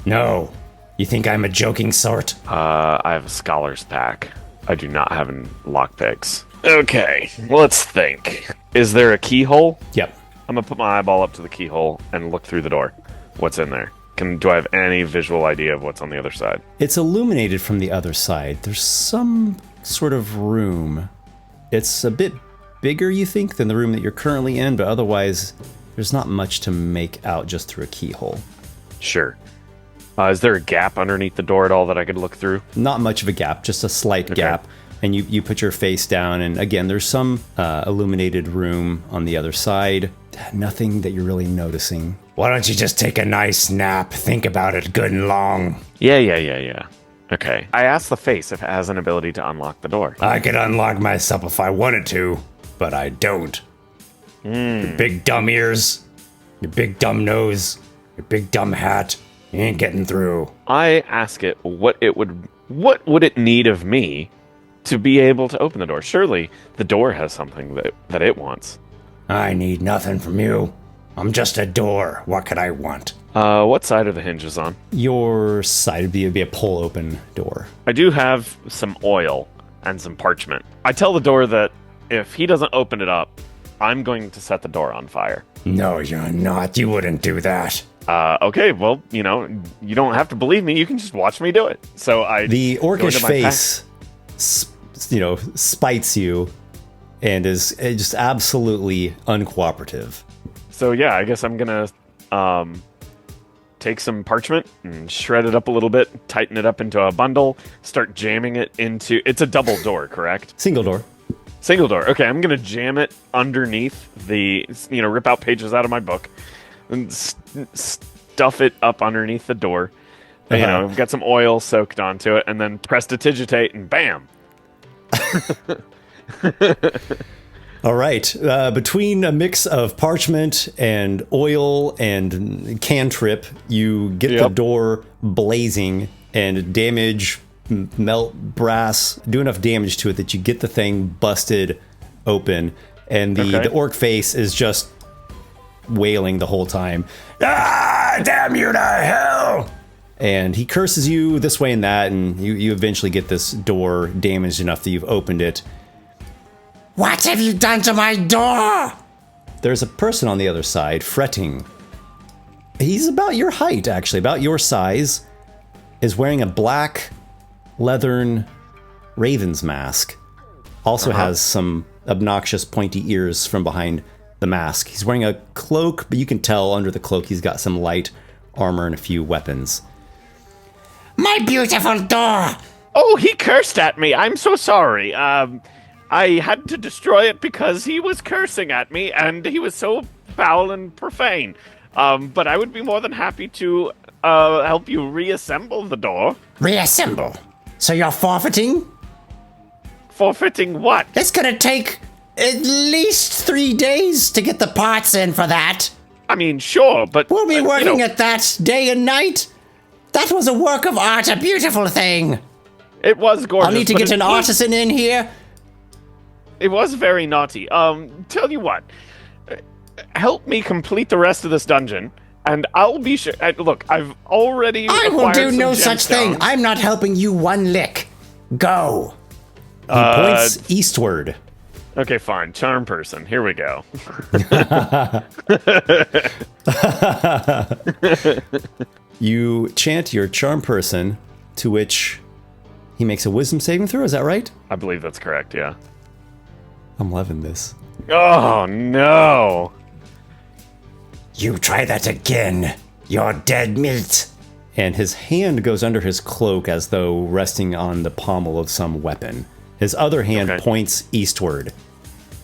Speaker 3: No. You think I'm a joking sort?
Speaker 7: I have a scholar's pack. I do not have any lockpicks. Okay, let's think. Is there a keyhole?
Speaker 1: Yep.
Speaker 7: I'm gonna put my eyeball up to the keyhole and look through the door. What's in there? Do I have any visual idea of what's on the other side?
Speaker 1: It's illuminated from the other side. There's some sort of room. It's a bit bigger, you think, than the room that you're currently in, but otherwise there's not much to make out just through a keyhole.
Speaker 7: Sure. Is there a gap underneath the door at all that I could look through?
Speaker 1: Not much of a gap, just a slight gap. And you put your face down, and again, there's some illuminated room on the other side. Nothing that you're really noticing.
Speaker 3: Why don't you just take a nice nap? Think about it good and long.
Speaker 7: Yeah. Okay. I asked the face if it has an ability to unlock the door.
Speaker 3: I could unlock myself if I wanted to, but I don't. Your big dumb ears, your big dumb nose, your big dumb hat, you ain't getting through.
Speaker 7: I ask it what would it need of me to be able to open the door? Surely the door has something that it wants.
Speaker 3: I need nothing from you. I'm just a door. What could I want?
Speaker 7: What side are the hinges on?
Speaker 1: Your side would be a pull-open door.
Speaker 7: I do have some oil and some parchment. I tell the door that if he doesn't open it up, I'm going to set the door on fire.
Speaker 3: No, you're not. You wouldn't do that.
Speaker 7: Okay, well, you don't have to believe me. You can just watch me do it. So
Speaker 1: the
Speaker 7: go into
Speaker 1: orcish
Speaker 7: my
Speaker 1: face, spites you, and is just absolutely uncooperative.
Speaker 7: So yeah, I guess I'm gonna take some parchment and shred it up a little bit, tighten it up into a bundle, start jamming it into. It's a double door, correct?
Speaker 1: Single door.
Speaker 7: Single door. Okay, I'm gonna jam it underneath the, rip out pages out of my book and stuff it up underneath the door. I've got some oil soaked onto it, and then prestidigitate, and bam.
Speaker 1: All right. Between a mix of parchment and oil and cantrip, you get the door blazing and melt brass, do enough damage to it that you get the thing busted open. And the orc face is just wailing the whole time. Ah, damn you to hell! And he curses you this way and that, and you eventually get this door damaged enough that you've opened it.
Speaker 3: What have you done to my door?
Speaker 1: There's a person on the other side fretting. He's about your height, actually, about your size, is wearing a black leathern raven's mask. Also has some obnoxious pointy ears from behind the mask. He's wearing a cloak, but you can tell under the cloak he's got some light armor and a few weapons.
Speaker 3: My beautiful door!
Speaker 7: Oh, he cursed at me. I'm so sorry. I had to destroy it because he was cursing at me, and he was so foul and profane. But I would be more than happy to help you reassemble the door.
Speaker 3: Reassemble? So you're forfeiting?
Speaker 7: Forfeiting what?
Speaker 3: It's gonna take at least 3 days to get the parts in for that.
Speaker 7: I mean, sure, but...
Speaker 3: We'll be working at that day and night. That was a work of art, a beautiful thing.
Speaker 7: It was gorgeous.
Speaker 3: I'll need to get an artisan in here.
Speaker 7: It was very naughty. Tell you what. Help me complete the rest of this dungeon, and I'll be sure... look, I've already
Speaker 3: I will do
Speaker 7: some
Speaker 3: no such thing.
Speaker 7: gemstones.
Speaker 3: I'm not helping you one lick. Go.
Speaker 1: He points eastward.
Speaker 7: Okay, fine. Charm person. Here we go.
Speaker 1: You chant your charm person, to which he makes a wisdom saving throw. Is that right?
Speaker 7: I believe that's correct, yeah.
Speaker 1: I'm loving this.
Speaker 7: Oh, no.
Speaker 3: You try that again. You're dead meat.
Speaker 1: And his hand goes under his cloak as though resting on the pommel of some weapon. His other hand points eastward.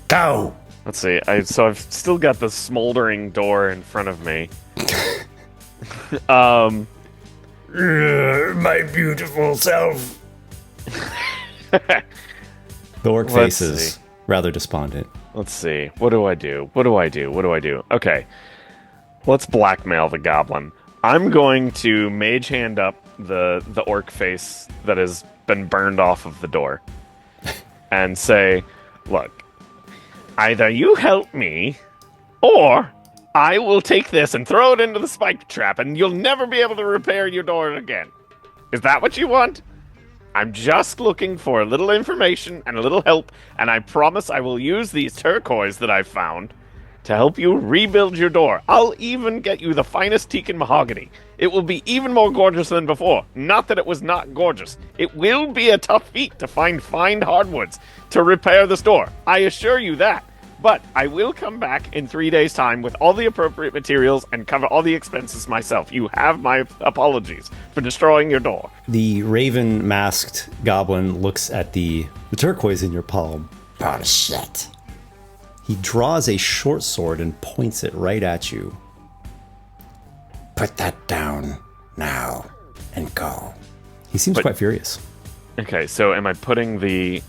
Speaker 3: Go.
Speaker 7: Let's see. So I've still got the smoldering door in front of me.
Speaker 3: My beautiful self.
Speaker 1: The orc face is rather despondent.
Speaker 7: Let's see. What do I do? What do I do? What do I do? Okay. Let's blackmail the goblin. I'm going to mage hand up the orc face that has been burned off of the door and say, look, either you help me or I will take this and throw it into the spike trap and you'll never be able to repair your door again. Is that what you want? I'm just looking for a little information and a little help, and I promise I will use these turquoise that I've found to help you rebuild your door. I'll even get you the finest teak and mahogany. It will be even more gorgeous than before. Not that it was not gorgeous. It will be a tough feat to find fine hardwoods to repair the store. I assure you that. But I will come back in 3 days' time with all the appropriate materials and cover all the expenses myself. You have my apologies for destroying your door.
Speaker 1: The raven-masked goblin looks at the turquoise in your palm.
Speaker 3: Bullshit.
Speaker 1: He draws a short sword and points it right at you.
Speaker 3: Put that down now and go.
Speaker 1: He seems quite furious.
Speaker 7: Okay, so am I putting the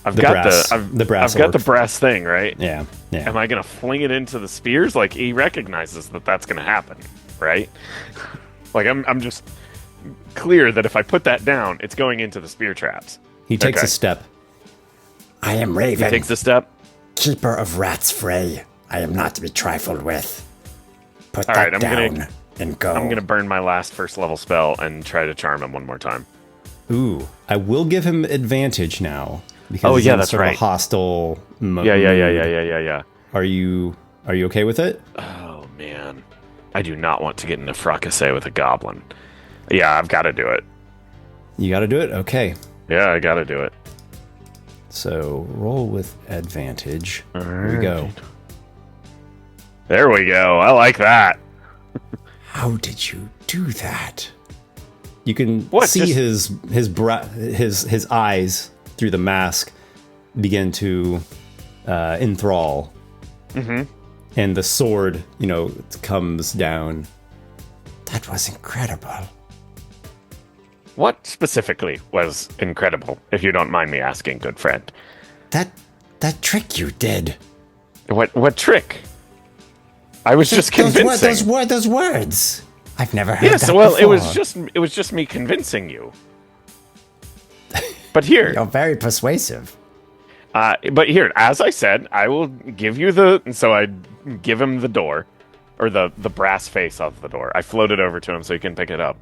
Speaker 7: I've got the brass thing, right?
Speaker 1: Yeah.
Speaker 7: Am I gonna fling it into the spears? Like, he recognizes that that's gonna happen, right? Like, I'm just clear that if I put that down, it's going into the spear traps.
Speaker 1: He takes a step.
Speaker 3: I am Raven,
Speaker 7: He takes a step.
Speaker 3: keeper of Ratsfray. I am not to be trifled with. Put
Speaker 7: All
Speaker 3: that
Speaker 7: right, I'm
Speaker 3: down and go.
Speaker 7: I'm gonna burn my last first level spell and try to charm him one more time.
Speaker 1: Ooh, I will give him advantage now because he's in
Speaker 7: that's
Speaker 1: sort
Speaker 7: right.
Speaker 1: of a hostile mode.
Speaker 7: Yeah.
Speaker 1: Are you okay with it?
Speaker 7: Oh man, I do not want to get into fricassee with a goblin. Yeah, I've got to do it.
Speaker 1: You got to do it? Okay.
Speaker 7: Yeah, I got to do it.
Speaker 1: So roll with advantage. Here we go.
Speaker 7: There we go. I like that.
Speaker 3: How did you do that?
Speaker 1: You can see his eyes through the mask begin to enthrall.
Speaker 7: Mm-hmm.
Speaker 1: And the sword, comes down.
Speaker 3: That was incredible.
Speaker 7: What specifically was incredible, if you don't mind me asking, good friend?
Speaker 3: That trick you did.
Speaker 7: What trick? I was just convincing.
Speaker 3: Those words. I've never heard that
Speaker 7: well,
Speaker 3: before.
Speaker 7: it was just me convincing you. But here,
Speaker 3: You're very persuasive.
Speaker 7: but here, as I said, I will give you so I give him the door, or the brass face of the door. I float it over to him so he can pick it up.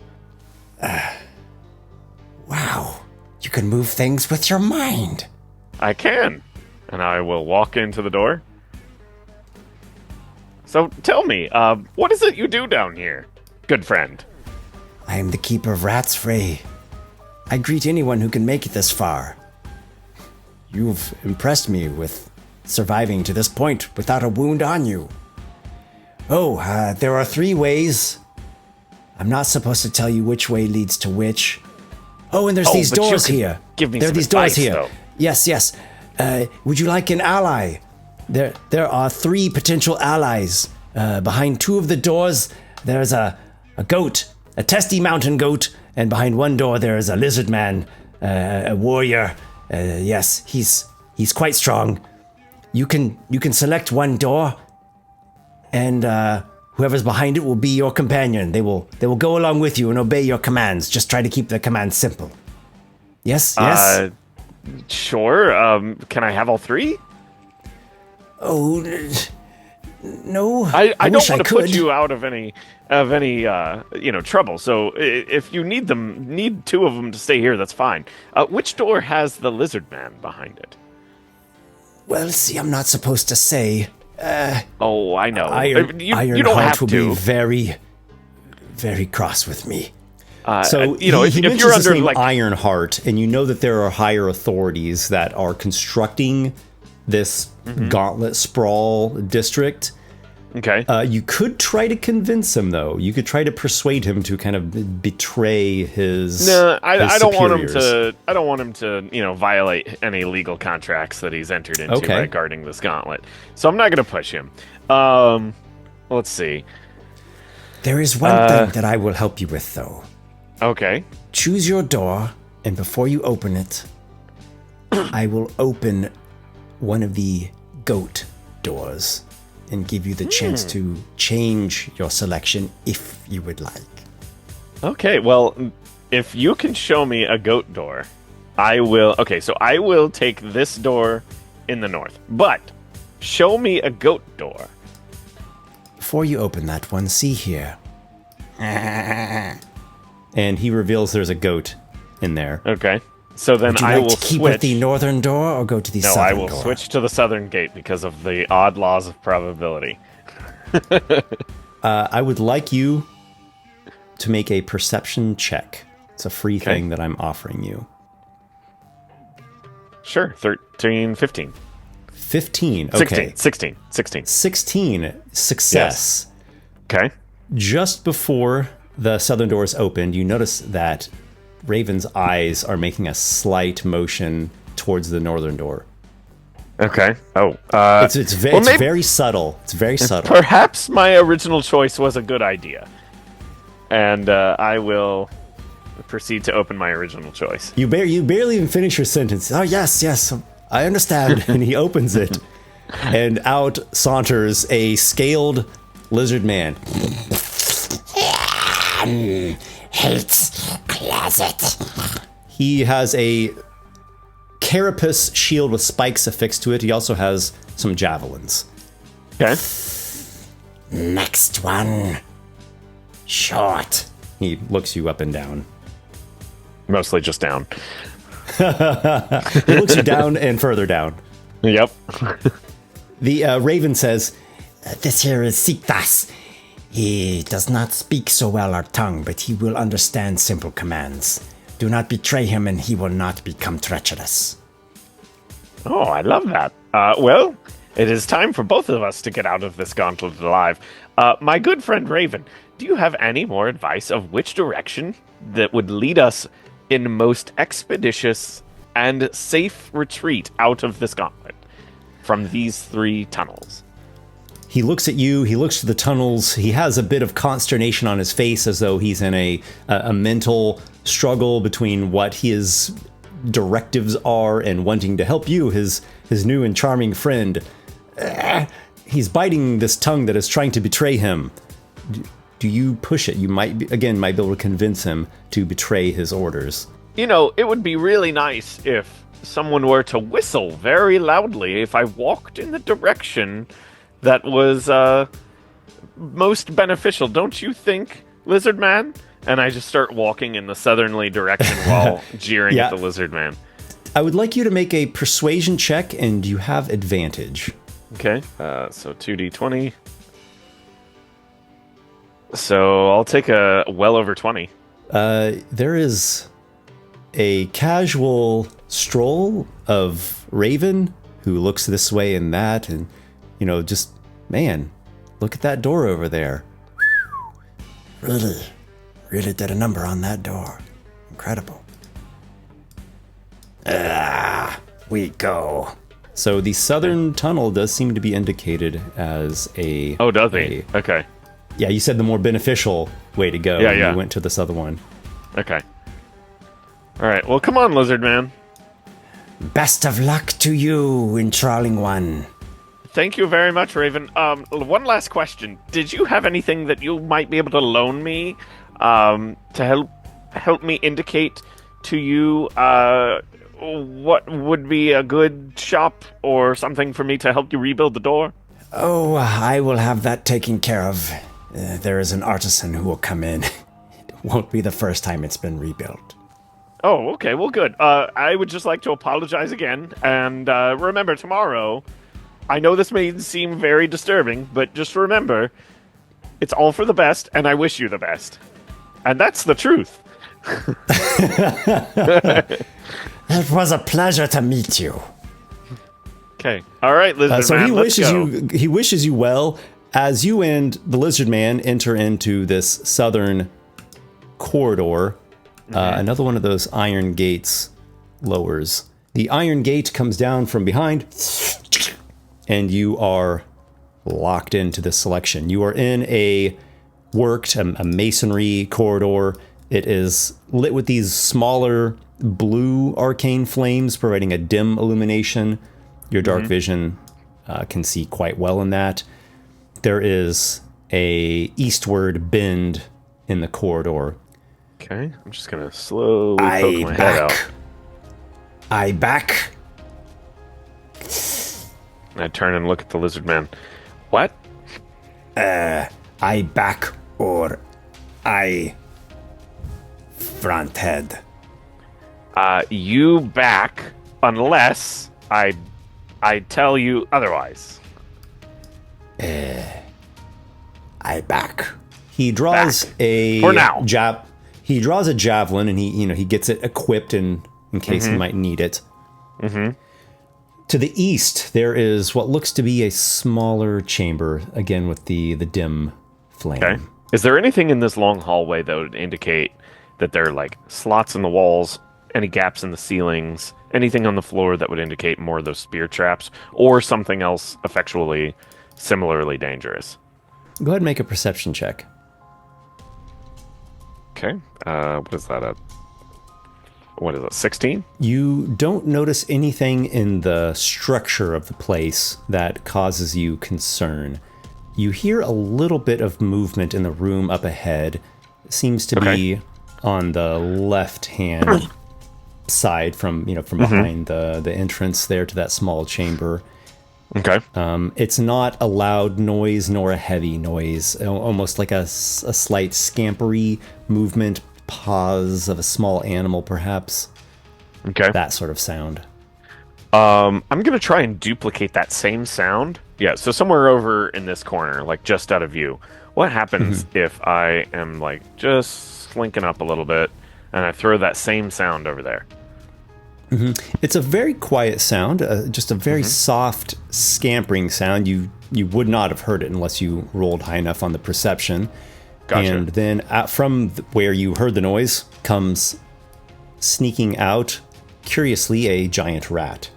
Speaker 3: Wow. You can move things with your mind.
Speaker 7: I can, and I will walk into the door. So tell me, what is it you do down here, good friend?
Speaker 3: I am the keeper of Ratsfray. I greet anyone who can make it this far. You've impressed me with surviving to this point without a wound on you. There are 3 ways. I'm not supposed to tell you which way leads to which. Oh, and there's these
Speaker 7: but you
Speaker 3: doors
Speaker 7: could
Speaker 3: here.
Speaker 7: give me
Speaker 3: there are
Speaker 7: some
Speaker 3: these doors
Speaker 7: advice,
Speaker 3: here.
Speaker 7: though.
Speaker 3: Yes. Would you like an ally? There are 3 potential allies. Behind 2 of the doors, there's a goat, a testy mountain goat, and behind one door there is a lizard man, a warrior. Yes, he's quite strong. You can select one door, and whoever's behind it will be your companion. They will go along with you and obey your commands. Just try to keep the commands simple. Yes.
Speaker 7: Sure. Can I have all 3?
Speaker 3: Oh, no.
Speaker 7: I don't
Speaker 3: wish
Speaker 7: want to
Speaker 3: could.
Speaker 7: put you out of any trouble. So if you need 2 of them to stay here, that's fine. Which door has the lizard man behind it?
Speaker 3: Well, see, I'm not supposed to say.
Speaker 7: Oh, I know. You don't
Speaker 3: Ironheart
Speaker 7: have
Speaker 3: will
Speaker 7: to.
Speaker 3: be very, very cross with me.
Speaker 1: So
Speaker 7: he if you're under like
Speaker 1: Ironheart, and you know that there are higher authorities that are constructing this Gauntlet Sprawl district.
Speaker 7: okay.
Speaker 1: You could try to convince him, though. You could try to persuade him to kind of betray his.
Speaker 7: No, I don't want him
Speaker 1: superiors.
Speaker 7: to. I don't want him to, violate any legal contracts that he's entered into regarding this gauntlet. So I'm not going to push him. Let's see.
Speaker 3: There is one thing that I will help you with, though.
Speaker 7: Okay.
Speaker 3: Choose your door, and before you open it, I will open one of the goat doors and give you the chance to change your selection if you would like.
Speaker 7: Okay. Well, if you can show me a goat door, I will. Okay, so I will take this door in the north, but show me a goat door.
Speaker 3: Before you open that one, see here.
Speaker 1: And he reveals there's a goat in there.
Speaker 7: Okay. So then
Speaker 3: Would you
Speaker 7: I
Speaker 3: like
Speaker 7: will
Speaker 3: to keep
Speaker 7: switch.
Speaker 3: with the northern door or go to the
Speaker 7: No,
Speaker 3: southern
Speaker 7: I will
Speaker 3: door?
Speaker 7: switch to the southern gate because of the odd laws of probability.
Speaker 1: I would like you to make a perception check. It's a free thing that I'm offering you.
Speaker 7: Sure. 13, 15.
Speaker 1: 15. Okay.
Speaker 7: 16.
Speaker 1: 16. Success.
Speaker 7: Yes. Okay.
Speaker 1: Just before the southern doors opened, you notice that Raven's eyes are making a slight motion towards the northern door.
Speaker 7: Okay. Oh.
Speaker 1: It's very subtle. It's very subtle.
Speaker 7: Perhaps my original choice was a good idea. And I will proceed to open my original choice.
Speaker 1: You barely even finish your sentence. Oh, yes, I understand. And he opens it, and out saunters a scaled lizard man.
Speaker 3: Hates closet.
Speaker 1: He has a carapace shield with spikes affixed to it. He also has some javelins.
Speaker 7: Okay.
Speaker 3: Next one. Short.
Speaker 1: He looks you up and down.
Speaker 7: Mostly just down.
Speaker 1: He looks you down and further down.
Speaker 7: Yep.
Speaker 1: The Raven says,
Speaker 3: This here is Siktas. He does not speak so well our tongue, but he will understand simple commands. Do not betray him and he will not become treacherous.
Speaker 7: Oh, I love that. Well, it is time for both of us to get out of this gauntlet alive. My good friend Raven, do you have any more advice of which direction that would lead us in most expeditious and safe retreat out of this gauntlet from these 3 tunnels?
Speaker 1: he looks at you, he looks to the tunnels, he has a bit of consternation on his face as though he's in a mental struggle between what his directives are and wanting to help you, his new and charming friend. He's biting this tongue that is trying to betray him. Do you push it? You might be able to convince him to betray his orders.
Speaker 7: You know, it would be really nice if someone were to whistle very loudly if I walked in the direction that was most beneficial. Don't you think, Lizard Man? And I just start walking in the southerly direction while jeering at the Lizard Man.
Speaker 1: I would like you to make a persuasion check, and you have advantage.
Speaker 7: Okay, so 2d20. So I'll take a well over 20.
Speaker 1: There is a casual stroll of Raven who looks this way and that, and, you know, just, man, look at that door over there.
Speaker 3: Really did a number on that door. Incredible. We go.
Speaker 1: So the southern tunnel does seem to be indicated as a...
Speaker 7: Oh, does he? Okay.
Speaker 1: Yeah, you said the more beneficial way to go.
Speaker 7: Yeah.
Speaker 1: You went to this other one.
Speaker 7: Okay. All right. Well, come on, Lizard Man.
Speaker 3: Best of luck to you, enthralling one.
Speaker 7: Thank you very much, Raven. One last question. Did you have anything that you might be able to loan me to help me indicate to you what would be a good shop or something for me to help you rebuild the door?
Speaker 3: Oh, I will have that taken care of. There is an artisan who will come in. It won't be the first time it's been rebuilt.
Speaker 7: Oh, okay. Well, good. I would just like to apologize again. And remember, tomorrow, I know this may seem very disturbing, but just remember, it's all for the best, and I wish you the best. And that's the truth.
Speaker 3: It was a pleasure to meet you.
Speaker 7: Okay. All right, Lizard
Speaker 1: So
Speaker 7: Man,
Speaker 1: he
Speaker 7: let's
Speaker 1: wishes
Speaker 7: go.
Speaker 1: he wishes you well as you and the Lizard Man enter into this southern corridor. Another one of those iron gates lowers. The iron gate comes down from behind, and you are locked into this selection. You are in a masonry corridor. It is lit with these smaller blue arcane flames, providing a dim illumination. Your dark vision can see quite well in that. There is a eastward bend in the corridor.
Speaker 7: Okay, I'm just going to slowly poke my head out.
Speaker 3: I back.
Speaker 7: I turn and look at the Lizard Man. What?
Speaker 3: I back or I front head.
Speaker 7: You back unless I tell you otherwise.
Speaker 3: I back.
Speaker 1: He draws
Speaker 7: back.
Speaker 1: a
Speaker 7: For now.
Speaker 1: He draws a javelin, and he gets it equipped in case he might need it. To the east, there is what looks to be a smaller chamber, again with the dim flame.
Speaker 7: Okay. Is there anything in this long hallway that would indicate that there are like slots in the walls, any gaps in the ceilings, anything on the floor that would indicate more of those spear traps, or something else effectually similarly dangerous?
Speaker 1: Go ahead and make a perception check.
Speaker 7: Okay. What is that? What is it? 16?
Speaker 1: You don't notice anything in the structure of the place that causes you concern. You hear a little bit of movement in the room up ahead. It seems to be on the left-hand side from behind the entrance there to that small chamber.
Speaker 7: Okay.
Speaker 1: It's not a loud noise nor a heavy noise, almost like a slight scampery movement, paws of a small animal, perhaps.
Speaker 7: Okay.
Speaker 1: That sort of sound.
Speaker 7: I'm going to try and duplicate that same sound. Yeah, so somewhere over in this corner, like just out of view. What happens if I am like just slinking up a little bit and I throw that same sound over there?
Speaker 1: It's a very quiet sound, just a very soft scampering sound. You would not have heard it unless you rolled high enough on the perception.
Speaker 7: Gotcha.
Speaker 1: And then from where you heard the noise comes sneaking out, curiously, a giant rat.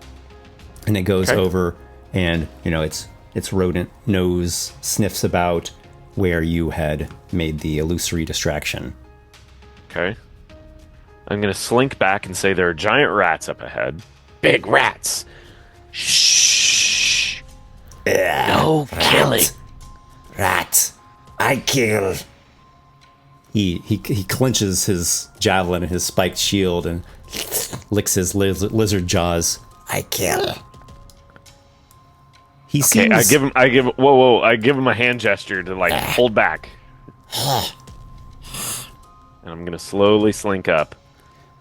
Speaker 1: And it goes over and, its rodent nose sniffs about where you had made the illusory distraction.
Speaker 7: Okay. I'm going to slink back and say there are giant rats up ahead. Big rats. Shh. No killing.
Speaker 3: Rat. I kill.
Speaker 1: He clenches his javelin and his spiked shield and licks his lizard jaws.
Speaker 3: I kill.
Speaker 1: He
Speaker 7: Okay,
Speaker 1: seems...
Speaker 7: I give him a hand gesture to like hold back. And I'm going to slowly slink up.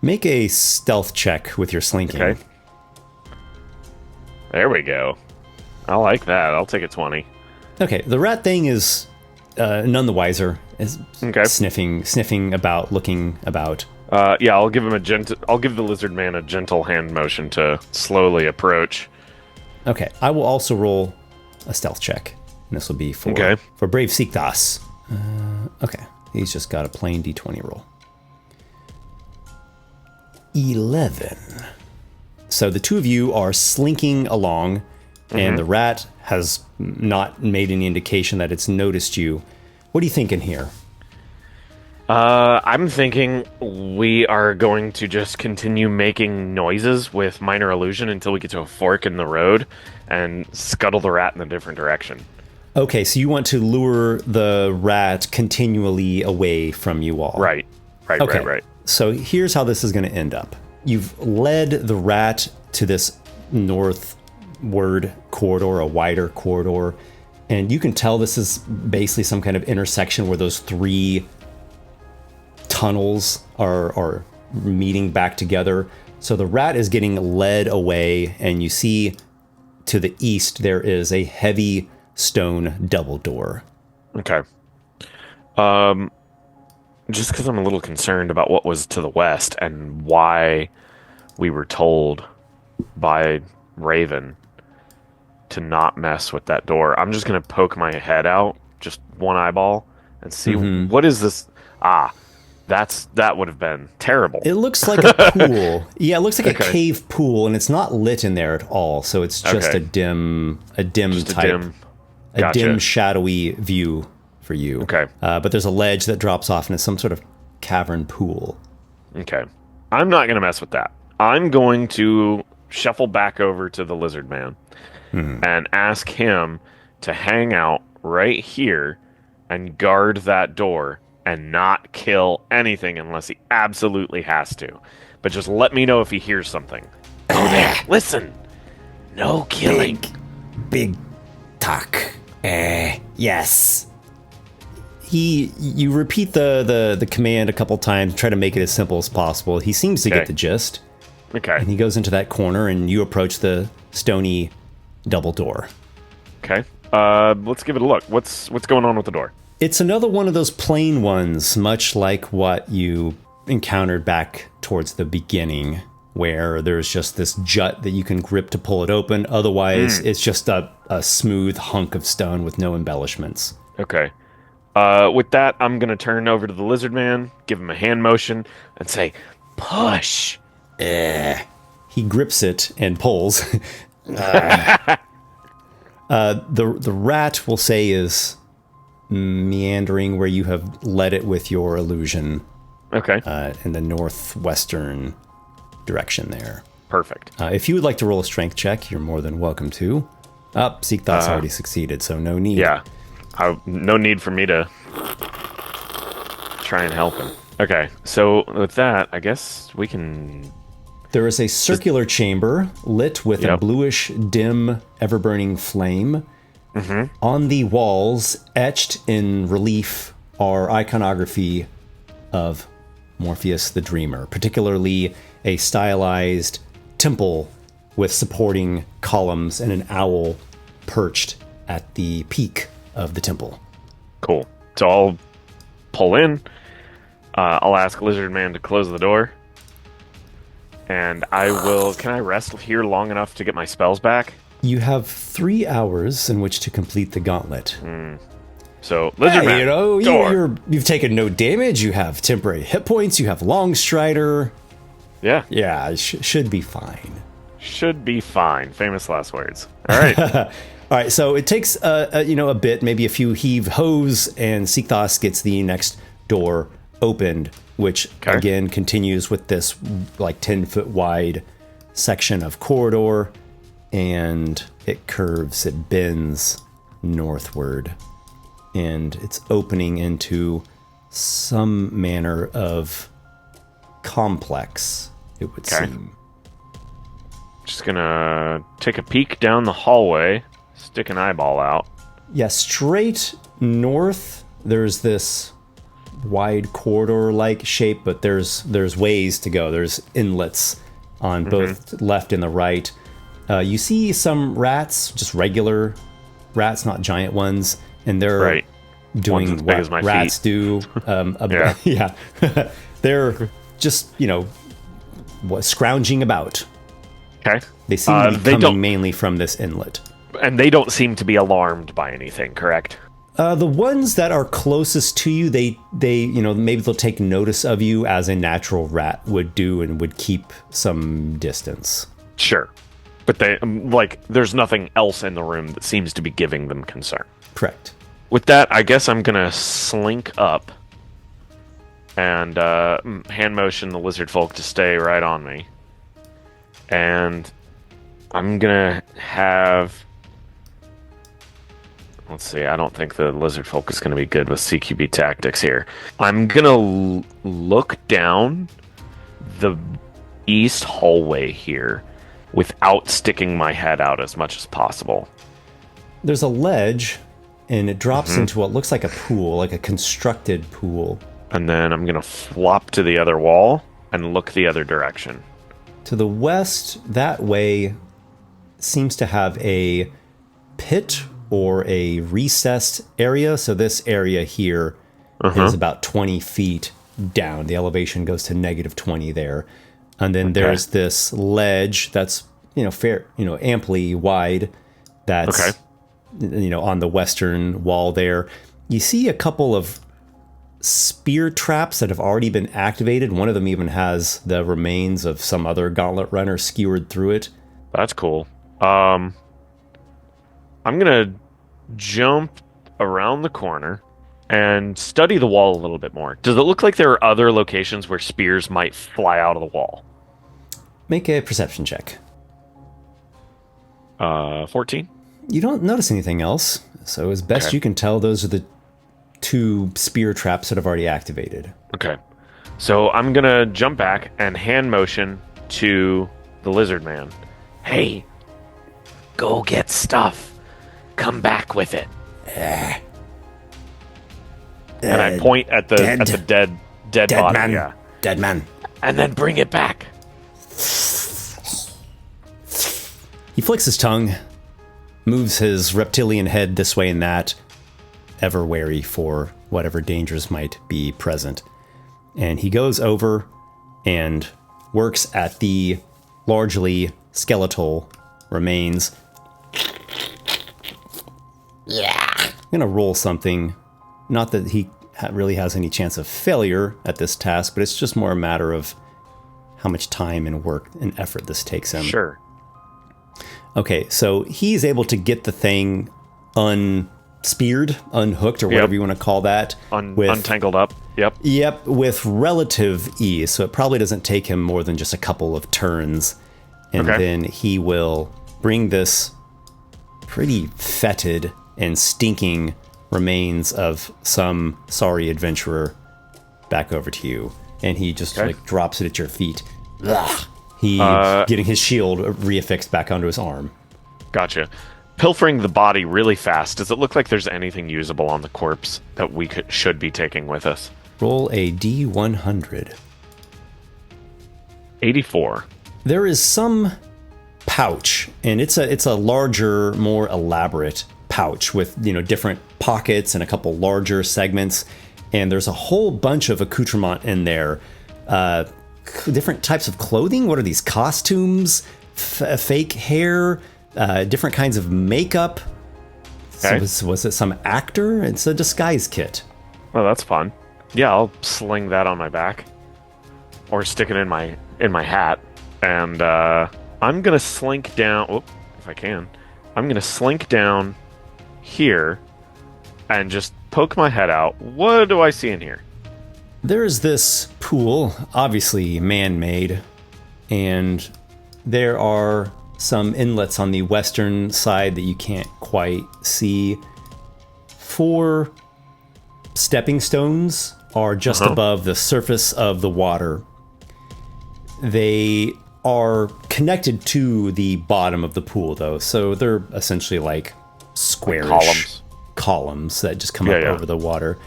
Speaker 1: Make a stealth check with your slinking.
Speaker 7: Okay. There we go. I like that. I'll take a 20.
Speaker 1: Okay, the rat thing is none the wiser. Is sniffing about, looking about.
Speaker 7: Yeah, I'll give the lizard man a gentle hand motion to slowly approach.
Speaker 1: Okay, I will also roll a stealth check. And this will be for Brave Sikdas. Okay, he's just got a plain d20 roll. 11. So the two of you are slinking along, and the rat has not made any indication that it's noticed you. What are you thinking here?
Speaker 7: I'm thinking we are going to just continue making noises with minor illusion until we get to a fork in the road and scuttle the rat in a different direction.
Speaker 1: Okay, so you want to lure the rat continually away from you all.
Speaker 7: Right. Right.
Speaker 1: So here's how this is going to end up. You've led the rat to this northward corridor, a wider corridor, and you can tell this is basically some kind of intersection where those three tunnels are meeting back together. So the rat is getting led away, and you see to the east there is a heavy stone double door.
Speaker 7: Okay. Just because I'm a little concerned about what was to the west and why we were told by Raven to not mess with that door, I'm just going to poke my head out, just one eyeball, and see what is this. That would have been terrible.
Speaker 1: It looks like a pool. Yeah, it looks like a cave pool, and it's not lit in there at all. So it's just a dim shadowy view for you.
Speaker 7: Okay.
Speaker 1: But there's a ledge that drops off into some sort of cavern pool.
Speaker 7: Okay. I'm not going to mess with that. I'm going to shuffle back over to the lizard man and ask him to hang out right here and guard that door and not kill anything unless he absolutely has to. But just let me know if he hears something. Go there. Listen. No killing.
Speaker 3: Big talk. Yes.
Speaker 1: You repeat the command a couple times, try to make it as simple as possible. He seems to get the gist.
Speaker 7: Okay.
Speaker 1: And he goes into that corner, and you approach the stony double door.
Speaker 7: Okay. Let's give it a look. What's going on with the door?
Speaker 1: It's another one of those plain ones, much like what you encountered back towards the beginning, where there's just this jut that you can grip to pull it open. Otherwise, it's just a smooth hunk of stone with no embellishments.
Speaker 7: Okay. With that, I'm going to turn over to the lizard man, give him a hand motion, and say, push.
Speaker 1: He grips it and pulls. The rat, we'll say, is meandering where you have led it with your illusion.
Speaker 7: Okay.
Speaker 1: In the northwestern direction there.
Speaker 7: Perfect.
Speaker 1: If you would like to roll a strength check, you're more than welcome to. Seek Thought's already succeeded, so no need.
Speaker 7: Yeah. No need for me to try and help him. Okay, so with that, I guess we can...
Speaker 1: There is a circular chamber lit with a
Speaker 7: Yep.
Speaker 1: bluish, dim, ever-burning flame. On the walls, etched in relief, are iconography of Morpheus the Dreamer, particularly a stylized temple with supporting columns and an owl perched at the peak of the temple.
Speaker 7: Cool. So I'll pull in. I'll ask Lizard Man to close the door. And I will... Can I rest here long enough to get my spells back?
Speaker 1: You have 3 hours in which to complete the gauntlet.
Speaker 7: So, Lizard Man, door.
Speaker 1: You've taken no damage. You have temporary hit points. You have Long Strider.
Speaker 7: Yeah,
Speaker 1: Yeah, it should be fine.
Speaker 7: should be fine. Famous last words. All right.
Speaker 1: All right, so it takes a bit, maybe a few heave-hos, and Sikthos gets the next door opened, which again continues with this like 10-foot wide section of corridor, and it curves, it bends northward, and it's opening into some manner of complex, it would seem.
Speaker 7: Just gonna take a peek down the hallway, stick an eyeball out.
Speaker 1: Yeah, straight north, there's this wide corridor-like shape, but there's ways to go. There's inlets on both left and the right. You see some rats, just regular rats, not giant ones, and they're doing
Speaker 7: Ones as big as my
Speaker 1: rats
Speaker 7: feet.
Speaker 1: do. Yeah. They're just, scrounging about.
Speaker 7: Okay.
Speaker 1: They seem to be
Speaker 7: they
Speaker 1: coming
Speaker 7: don't-
Speaker 1: mainly from this inlet.
Speaker 7: And they don't seem to be alarmed by anything, correct?
Speaker 1: The ones that are closest to you, they maybe they'll take notice of you as a natural rat would do and would keep some distance.
Speaker 7: Sure. But they, there's nothing else in the room that seems to be giving them concern.
Speaker 1: Correct.
Speaker 7: With that, I guess I'm gonna slink up and hand motion the lizard folk to stay right on me. And I'm gonna have... Let's see, I don't think the lizard folk is gonna be good with CQB tactics here. I'm gonna look down the east hallway here without sticking my head out as much as possible.
Speaker 1: There's a ledge, and it drops into what looks like a pool, like a constructed pool.
Speaker 7: And then I'm gonna flop to the other wall and look the other direction.
Speaker 1: To the west, that way seems to have a pit or a recessed area. So this area here is about 20 feet down. The elevation goes to -20 there. And then there's this ledge that's, amply wide. That's, on the western wall there. You see a couple of spear traps that have already been activated. One of them even has the remains of some other Gauntlet Runner skewered through it.
Speaker 7: That's cool. I'm gonna jump around the corner and study the wall a little bit more. Does it look like there are other locations where spears might fly out of the wall?
Speaker 1: Make a perception check.
Speaker 7: 14?
Speaker 1: You don't notice anything else, so as best you can tell, those are the 2 spear traps that have already activated.
Speaker 7: Okay. So I'm gonna jump back and hand motion to the lizard man. Hey, go get stuff. Come back with it. And I point at the dead body.
Speaker 3: man.
Speaker 7: Yeah.
Speaker 3: Dead man.
Speaker 7: And then bring it back.
Speaker 1: He flicks his tongue, moves his reptilian head this way and that, ever wary for whatever dangers might be present. And he goes over and works at the largely skeletal remains. Yeah. I'm going to roll something. Not that he really has any chance of failure at this task, but it's just more a matter of how much time and work and effort this takes him.
Speaker 7: Sure.
Speaker 1: Okay, so he's able to get the thing unspeared, unhooked, or whatever you want to call that.
Speaker 7: Untangled up. Yep.
Speaker 1: Yep, with relative ease. So it probably doesn't take him more than just a couple of turns. And then he will bring this pretty fetid and stinking remains of some sorry adventurer back over to you. And he just like drops it at your feet. Ugh. He getting his shield reaffixed back onto his arm.
Speaker 7: Gotcha. Pilfering the body really fast. Does it look like there's anything usable on the corpse that we should be taking with us?
Speaker 1: Roll a D100.
Speaker 7: 84.
Speaker 1: There is some pouch, and it's a larger, more elaborate pouch with different pockets and a couple larger segments. And there's a whole bunch of accoutrement in there. Different types of clothing. What are these? Costumes, fake hair, different kinds of makeup.
Speaker 7: Okay.
Speaker 1: So was it some actor? It's a disguise kit.
Speaker 7: Oh, that's fun. Yeah, I'll sling that on my back, or stick it in my hat, and I'm gonna slink down. Oh, if I can, I'm gonna slink down here and just poke my head out. What do I see in here?
Speaker 1: There's this pool, obviously man-made, and there are some inlets on the western side that you can't quite see. 4 stepping stones are just above the surface of the water. They are connected to the bottom of the pool, though, so they're essentially like squarish columns that just come up over the water.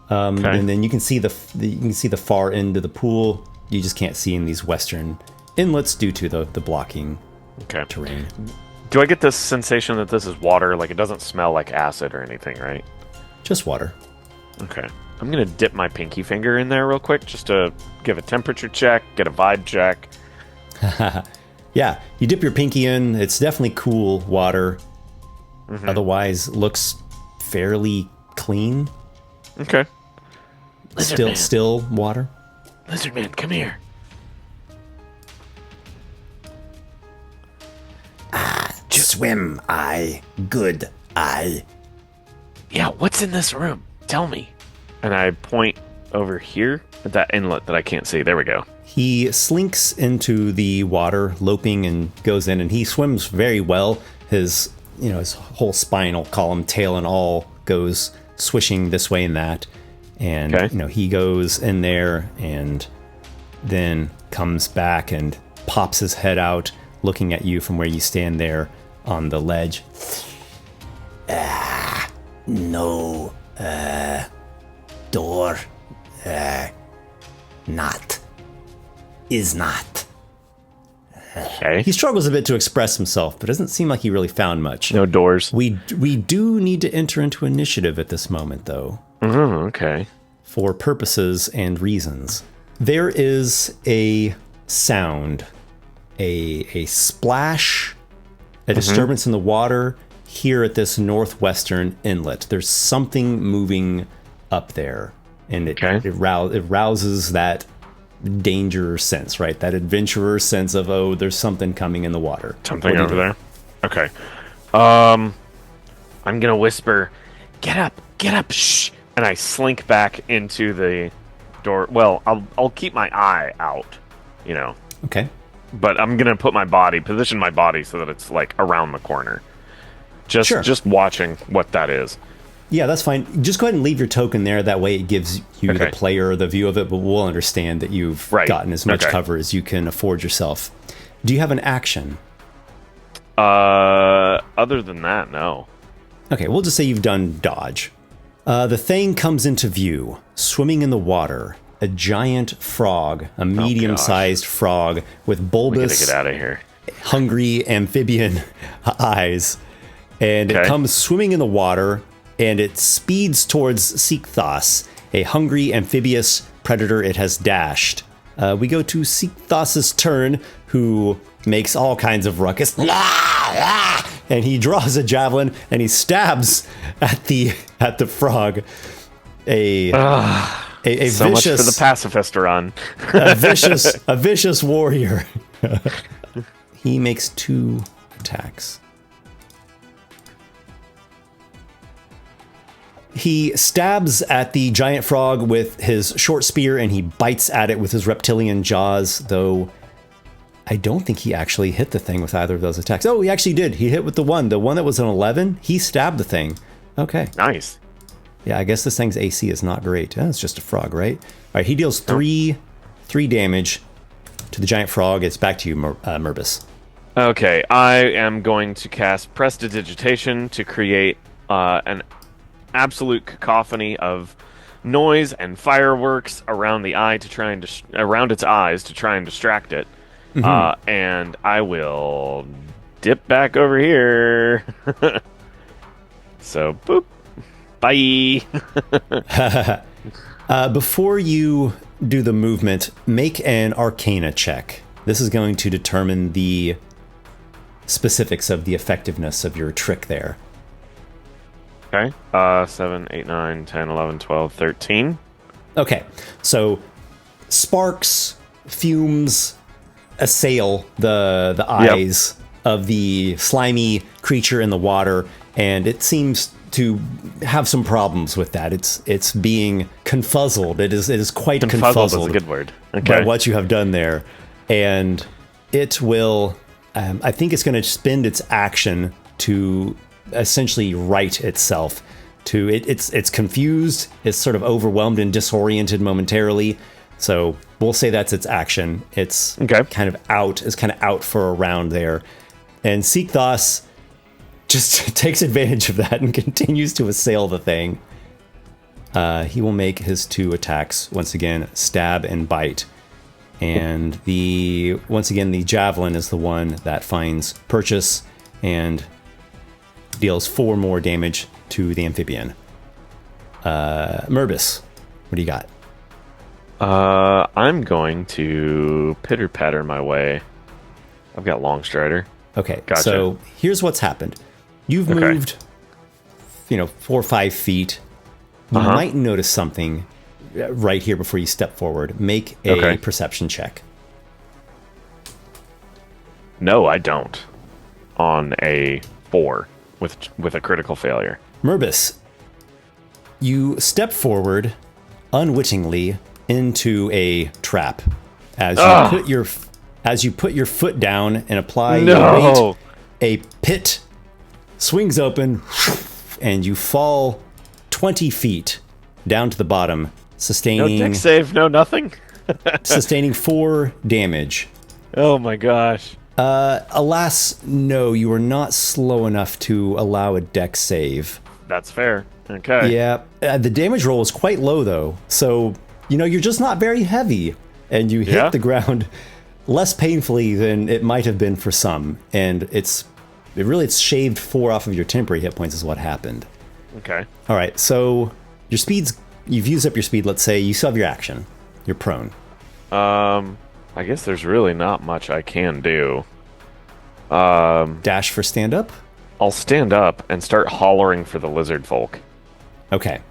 Speaker 1: And then you can see the far end of the pool. You just can't see in these western inlets due to the blocking terrain.
Speaker 7: Do I get this sensation that this is water? Like, it doesn't smell like acid or anything, right?
Speaker 1: Just water.
Speaker 7: Okay. I'm going to dip my pinky finger in there real quick just to give a temperature check, get a vibe check.
Speaker 1: Yeah, you dip your pinky in. It's definitely cool water. Otherwise, looks fairly clean.
Speaker 7: Okay.
Speaker 1: Still water.
Speaker 7: Lizard man, come here.
Speaker 3: Swim, good,
Speaker 7: Yeah, what's in this room? Tell me. And I point over here at that inlet that I can't see. There we go.
Speaker 1: He slinks into the water, loping, and goes in, and he swims very well. His whole spinal column, tail and all, goes swishing this way and that. And, he goes in there and then comes back and pops his head out, looking at you from where you stand there on the ledge.
Speaker 3: No, door, is not.
Speaker 7: Okay.
Speaker 1: He struggles a bit to express himself, but doesn't seem like he really found much.
Speaker 7: No doors.
Speaker 1: We do need to enter into initiative at this moment, though.
Speaker 7: Oh, okay.
Speaker 1: For purposes and reasons. There is a sound, a splash, a disturbance in the water here at this northwestern inlet. There's something moving up there, and it rouses that danger sense, right? That adventurer sense of, oh, there's something coming in the water.
Speaker 7: Something over there. Okay. I'm gonna whisper, get up, shh, and I slink back into the door. Well, I'll keep my eye out,
Speaker 1: Okay.
Speaker 7: But I'm gonna position my body so that it's like around the corner. Just watching what that is.
Speaker 1: Yeah, that's fine. Just go ahead and leave your token there. That way it gives you, the player, the view of it, but we'll understand that you've gotten as much cover as you can afford yourself. Do you have an action?
Speaker 7: Other than that, no.
Speaker 1: Okay, we'll just say you've done dodge. The thing comes into view, swimming in the water. A giant frog, a medium-sized frog with bulbous,
Speaker 7: we gotta get out of here.
Speaker 1: Hungry amphibian eyes. And it comes swimming in the water, and it speeds towards Seekthos, a hungry amphibious predator it has dashed. We go to Seekthos's turn, who makes all kinds of ruckus. And he draws a javelin and he stabs at the frog. A
Speaker 7: So
Speaker 1: vicious,
Speaker 7: much for the pacifist run.
Speaker 1: a vicious warrior. He makes 2 attacks. He stabs at the giant frog with his short spear and he bites at it with his reptilian jaws, though I don't think he actually hit the thing with either of those attacks. Oh, he actually did. He hit with the one that was an 11. He stabbed the thing. Okay.
Speaker 7: Nice.
Speaker 1: Yeah, I guess this thing's AC is not great. It's just a frog, right? All right, he deals 3 damage to the giant frog. It's back to you, Murbus.
Speaker 7: Okay, I am going to cast Prestidigitation to create an absolute cacophony of noise and fireworks around the eye to try and around its eyes to try and distract it. And I will dip back over here. So, boop. Bye.
Speaker 1: Before you do the movement, make an Arcana check. This is going to determine the specifics of the effectiveness of your trick there.
Speaker 7: Okay. 7, 8, 9, 10, 11, 12, 13.
Speaker 1: Okay, so sparks, fumes assail the eyes of the slimy creature in the water, and it seems to have some problems with that. It's being confuzzled. It is quite confuzzled.
Speaker 7: Is a good word. Okay.
Speaker 1: By what you have done there, and it will. I think it's going to spend its action to essentially right itself. It's confused. It's sort of overwhelmed and disoriented momentarily. So we'll say that's its action. It's kind of out. It's kind of out for a round there, and Seekthos just takes advantage of that and continues to assail the thing. He will make his 2 attacks once again, stab and bite. And once again, the javelin is the one that finds purchase and deals 4 more damage to the amphibian. Murbus, what do you got?
Speaker 7: I'm going to pitter patter my way. I've got Longstrider.
Speaker 1: Okay,
Speaker 7: gotcha.
Speaker 1: So here's what's happened. You've moved, 4 or 5 feet. You might notice something right here before you step forward. Make a perception check.
Speaker 7: No, I don't. On a 4 with a critical failure.
Speaker 1: Murbus, you step forward unwittingly into a trap as you put your foot down and apply your weight. A pit swings open and you fall 20 feet down to the bottom, sustaining
Speaker 7: no deck save, no nothing.
Speaker 1: sustaining 4 damage.
Speaker 7: Oh my gosh.
Speaker 1: Alas, no, you are not slow enough to allow a deck save.
Speaker 7: That's fair. Okay.
Speaker 1: Yeah, the damage roll is quite low though, so you're just not very heavy, and you hit the ground less painfully than it might have been for some, and it's shaved 4 off of your temporary hit points is what happened.
Speaker 7: Okay.
Speaker 1: All right, so you've used up your speed. Let's say you still have your action. You're prone.
Speaker 7: I guess there's really not much I can do.
Speaker 1: Dash for stand up?
Speaker 7: I'll stand up and start hollering for the lizard folk.
Speaker 1: Okay.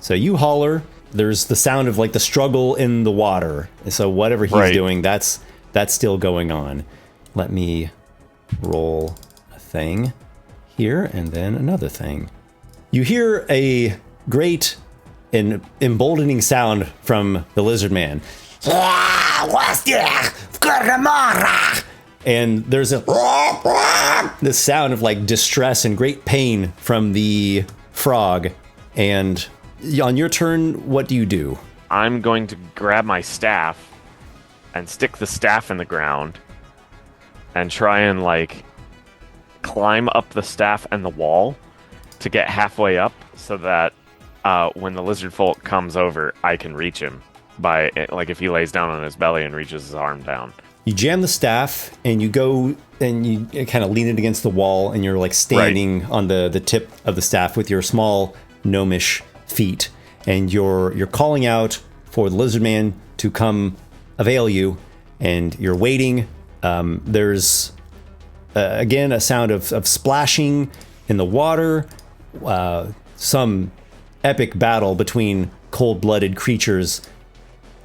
Speaker 1: So you holler. There's the sound of the struggle in the water. So whatever he's doing, that's still going on. Let me roll a thing here and then another thing. You hear a great and emboldening sound from the lizard man. And there's this sound of distress and great pain from the frog. And on your turn, what do you do?
Speaker 7: I'm going to grab my staff and stick the staff in the ground and try and climb up the staff and the wall to get halfway up so that when the lizard folk comes over, I can reach him by if he lays down on his belly and reaches his arm down.
Speaker 1: you jam the staff and you go and you kind of lean it against the wall and you're like standing on the tip of the staff with your small gnomish feet, and you're calling out for the lizard man to come avail you, and you're waiting. There's again a sound of splashing in the water, some epic battle between cold-blooded creatures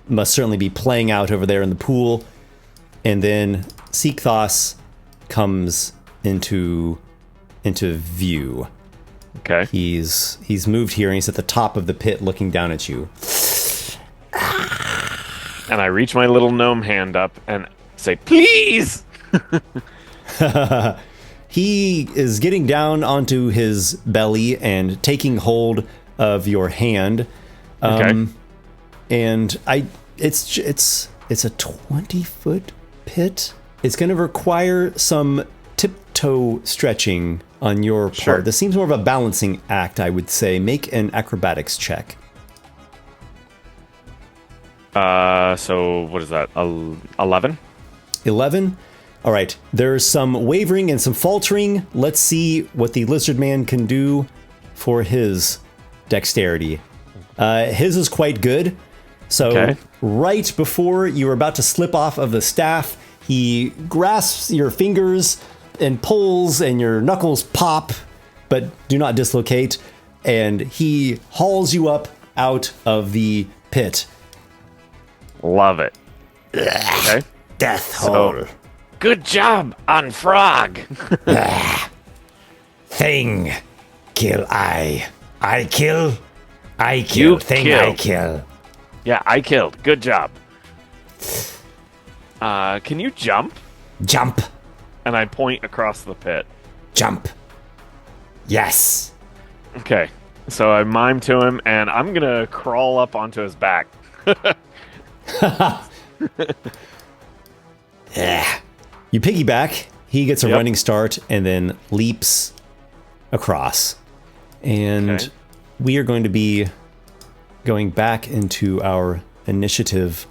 Speaker 1: must certainly be playing out over there in the pool. And then Seekthos comes into view.
Speaker 7: Okay.
Speaker 1: He's moved here and he's at the top of the pit looking down at you.
Speaker 7: And I reach my little gnome hand up and say, please!
Speaker 1: He is getting down onto his belly and taking hold of your hand.
Speaker 7: Okay.
Speaker 1: And it's a 20-foot pit. It's going to require some tiptoe stretching on your part.
Speaker 7: Sure.
Speaker 1: This seems more of a balancing act, I would say. Make an acrobatics check.
Speaker 7: So what is that? 11?
Speaker 1: 11? All right. There's some wavering and some faltering. Let's see what the lizard man can do for his dexterity. His is quite good. So
Speaker 7: Okay.
Speaker 1: right before you were about to slip off of the staff, he grasps your fingers and pulls, and your knuckles pop, but do not dislocate. And he hauls you up out of the pit.
Speaker 7: Love it. Okay.
Speaker 3: Death
Speaker 7: So-
Speaker 3: hole.
Speaker 7: Good job on frog.
Speaker 3: Thing. Kill I. I kill. I kill.
Speaker 7: You
Speaker 3: Thing I
Speaker 7: killed.
Speaker 3: kill.
Speaker 7: Yeah, I killed. Good job. Can you jump?
Speaker 3: Jump.
Speaker 7: And I point across the pit.
Speaker 3: Jump. Yes.
Speaker 7: Okay. So I mime to him, and I'm gonna crawl up onto his back.
Speaker 3: Yeah.
Speaker 1: You piggyback, he gets a
Speaker 7: Yep.
Speaker 1: running start, and then leaps across. And
Speaker 7: Okay.
Speaker 1: we are going to be going back into our initiative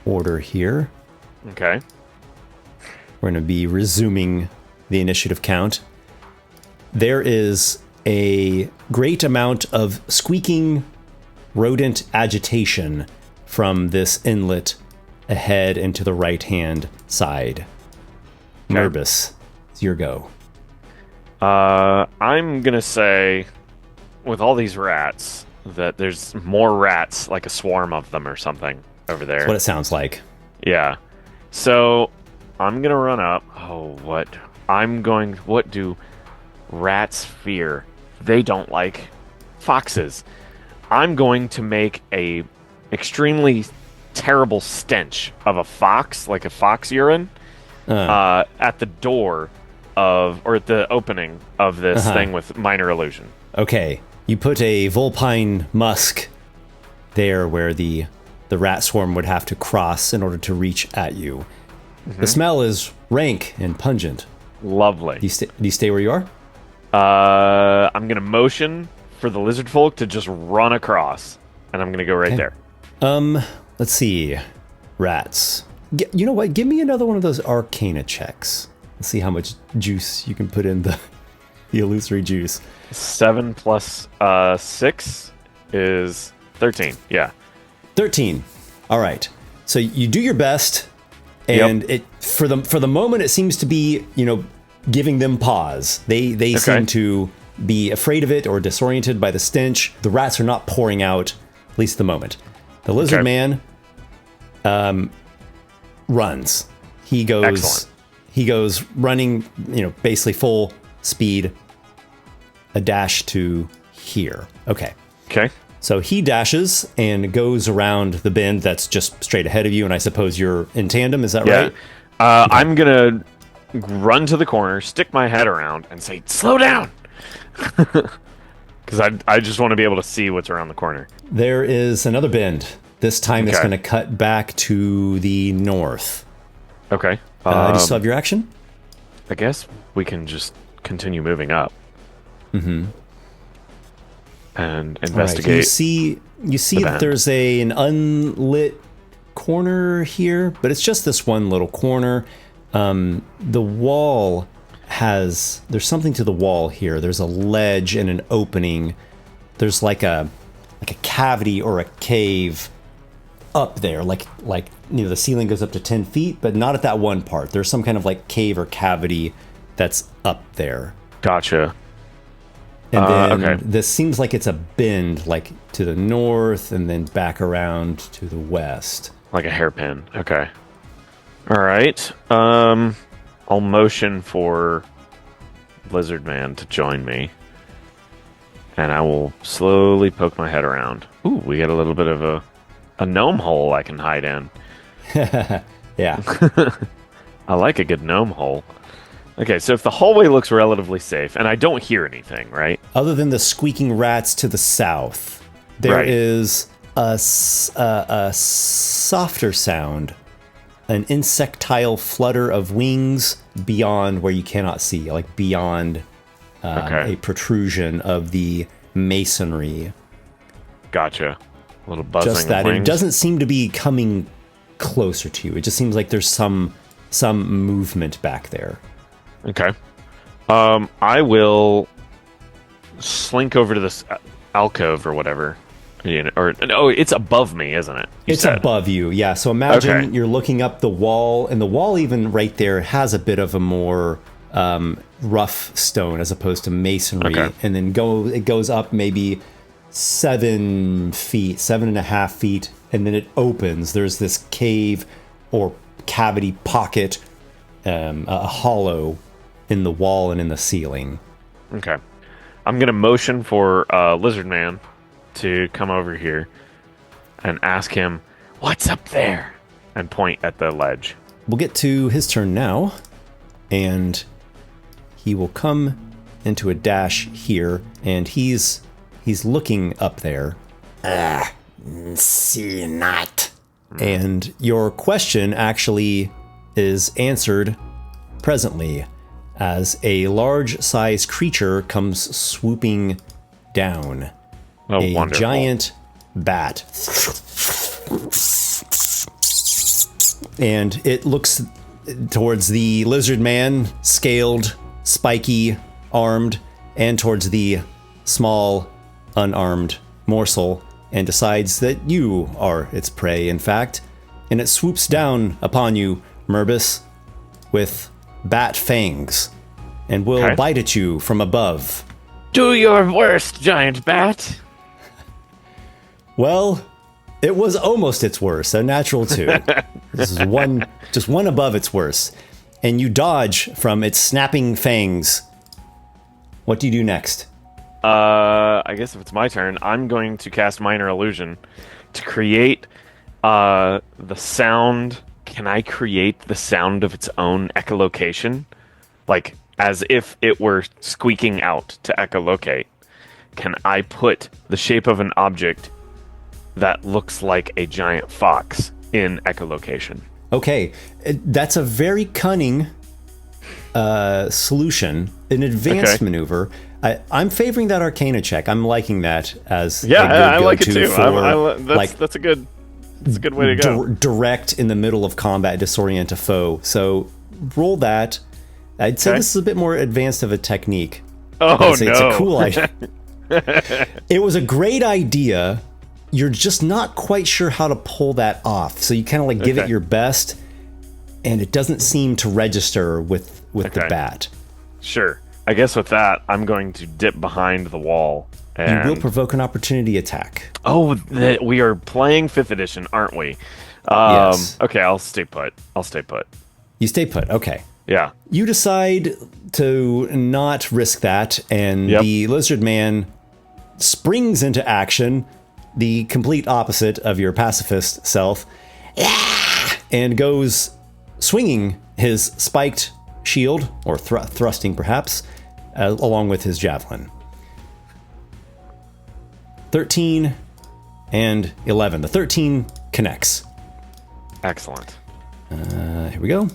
Speaker 1: order here.
Speaker 7: Okay.
Speaker 1: We're going to be resuming the initiative count. There is a great amount of squeaking rodent agitation from this inlet ahead and to the right-hand side.
Speaker 7: Okay.
Speaker 1: Merbus, it's your go.
Speaker 7: I'm gonna say, with all these rats, that there's more rats, like a swarm of them or something, over there.
Speaker 1: That's what it sounds like.
Speaker 7: Yeah. So I'm gonna run up. What do rats fear? They don't like foxes. I'm going to make a extremely terrible stench of a fox, like a fox urine, at the door of, or at the opening of this thing with minor illusion.
Speaker 1: Okay, you put a vulpine musk there where the rat swarm would have to cross in order to reach at you. The smell is rank and pungent.
Speaker 7: Lovely.
Speaker 1: Do you stay where you are?
Speaker 7: I'm gonna motion for the lizard folk to just run across, and I'm gonna go right there.
Speaker 1: Let's see. Rats. You know what? Give me another one of those Arcana checks. Let's see how much juice you can put in the illusory juice.
Speaker 7: 7 plus 6 is 13. Yeah.
Speaker 1: 13. All right. So you do your best, and it for the moment it seems to be, giving them pause. They seem to be afraid of it or disoriented by the stench. The rats are not pouring out, at least at the moment. The lizard man runs. He goes
Speaker 7: Excellent.
Speaker 1: He goes running, basically full speed, a dash to here. Okay.
Speaker 7: Okay.
Speaker 1: So he dashes and goes around the bend that's just straight ahead of you, and I suppose you're in tandem, is that right?
Speaker 7: I'm gonna run to the corner, stick my head around, and say, "Slow down," because I just want to be able to see what's around the corner.
Speaker 1: There is another bend. This time it's
Speaker 7: Okay.
Speaker 1: going to cut back to the north.
Speaker 7: Okay.
Speaker 1: Do you still have your action?
Speaker 7: I guess we can just continue moving up. And
Speaker 1: All right,
Speaker 7: investigate.
Speaker 1: You see that
Speaker 7: bend.
Speaker 1: there's an unlit corner here, but it's just this one little corner. The wall there's something to the wall here. There's a ledge and an opening. There's like a cavity or a cave up there, like the ceiling goes up to 10 feet, but not at that one part. There's some kind of like cave or cavity that's up there.
Speaker 7: Gotcha.
Speaker 1: And then
Speaker 7: okay.
Speaker 1: this seems like it's a bend, like to the north and then back around to the west.
Speaker 7: Like a hairpin. Okay. All right. I'll motion for Lizard Man to join me. And I will slowly poke my head around. Ooh, we get a little bit of a gnome hole I can hide in.
Speaker 1: Yeah.
Speaker 7: I like a good gnome hole. Okay, so if the hallway looks relatively safe, and I don't hear anything, right?
Speaker 1: Other than the squeaking rats to the south, there is a softer sound, an insectile flutter of wings beyond where you cannot see, like beyond a protrusion of the masonry.
Speaker 7: Gotcha. A little buzzing.
Speaker 1: Just that.
Speaker 7: Of wings.
Speaker 1: It doesn't seem to be coming closer to you. It just seems like there's some movement back there.
Speaker 7: Okay. I will slink over to this alcove or whatever. It's above me, isn't it?
Speaker 1: It's above you, yeah. So imagine you're looking up the wall, and the wall even right there has a bit of a more rough stone as opposed to masonry.
Speaker 7: Okay.
Speaker 1: And then it goes up maybe 7.5 feet, and then it opens. There's this cave or cavity pocket, a hollow in the wall and in the ceiling.
Speaker 7: Okay. I'm going to motion for Lizard Man to come over here and ask him, "What's up there?" and point at the ledge.
Speaker 1: We'll get to his turn now, and he will come into a dash here, and he's looking up there.
Speaker 3: See not.
Speaker 1: And your question actually is answered presently as a large-sized creature comes swooping down.
Speaker 7: Oh,
Speaker 1: a
Speaker 7: wonderful.
Speaker 1: giant bat. And it looks towards the lizard man, scaled, spiky, armed, and towards the small, unarmed morsel, and decides that you are its prey, in fact. And it swoops down upon you, Merbus, with bat fangs, and will bite at you from above.
Speaker 7: Do your worst, giant bat.
Speaker 1: Well, it was almost its worst, a natural 2. This is just one above its worst. And you dodge from its snapping fangs. What do you do next?
Speaker 7: I guess if it's my turn, I'm going to cast Minor Illusion to create the sound. Can I create the sound of its own echolocation? Like, as if it were squeaking out to echolocate. Can I put the shape of an object that looks like a giant fox in echolocation?
Speaker 1: Okay, that's a very cunning solution, an advanced maneuver. I'm favoring that Arcana check. I'm liking that as
Speaker 7: I like it too.
Speaker 1: For,
Speaker 7: that's a good way to go.
Speaker 1: Direct in the middle of combat, disorient a foe. So roll that. I'd say this is a bit more advanced of a technique.
Speaker 7: Oh no!
Speaker 1: It's a cool idea. It was a great idea. You're just not quite sure how to pull that off. So you kind of like give it your best, and it doesn't seem to register with the bat.
Speaker 7: Sure. I guess with that, I'm going to dip behind the wall. And...
Speaker 1: You will provoke an opportunity attack.
Speaker 7: Oh, we are playing 5th edition, aren't we?
Speaker 1: Yes.
Speaker 7: Okay, I'll stay put.
Speaker 1: You stay put. Okay.
Speaker 7: Yeah.
Speaker 1: You decide to not risk that, and the lizard man springs into action, the complete opposite of your pacifist self, and goes swinging his spiked shield, or thrusting perhaps, along with his javelin. 13 and 11. The 13 connects.
Speaker 7: Excellent.
Speaker 1: Here we go.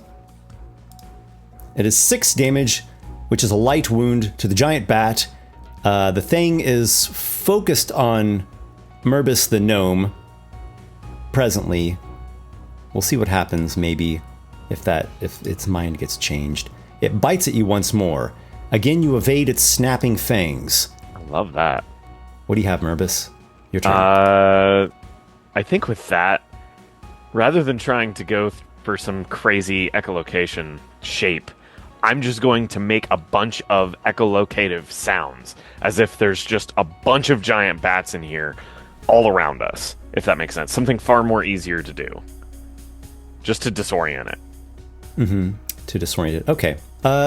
Speaker 1: It is 6 damage, which is a light wound to the giant bat. The thing is focused on Merbus the gnome presently, We'll see what happens, maybe, if its mind gets changed. It bites at you once more. Again, you evade its snapping fangs.
Speaker 7: I love that.
Speaker 1: What do you have, Merbus? Your turn.
Speaker 7: I think with that, rather than trying to go for some crazy echolocation shape, I'm just going to make a bunch of echolocative sounds, as if there's just a bunch of giant bats in here all around us, if that makes sense. Something far more easier to do. Just to disorient it.
Speaker 1: Mm-hmm. To disorient it. Okay.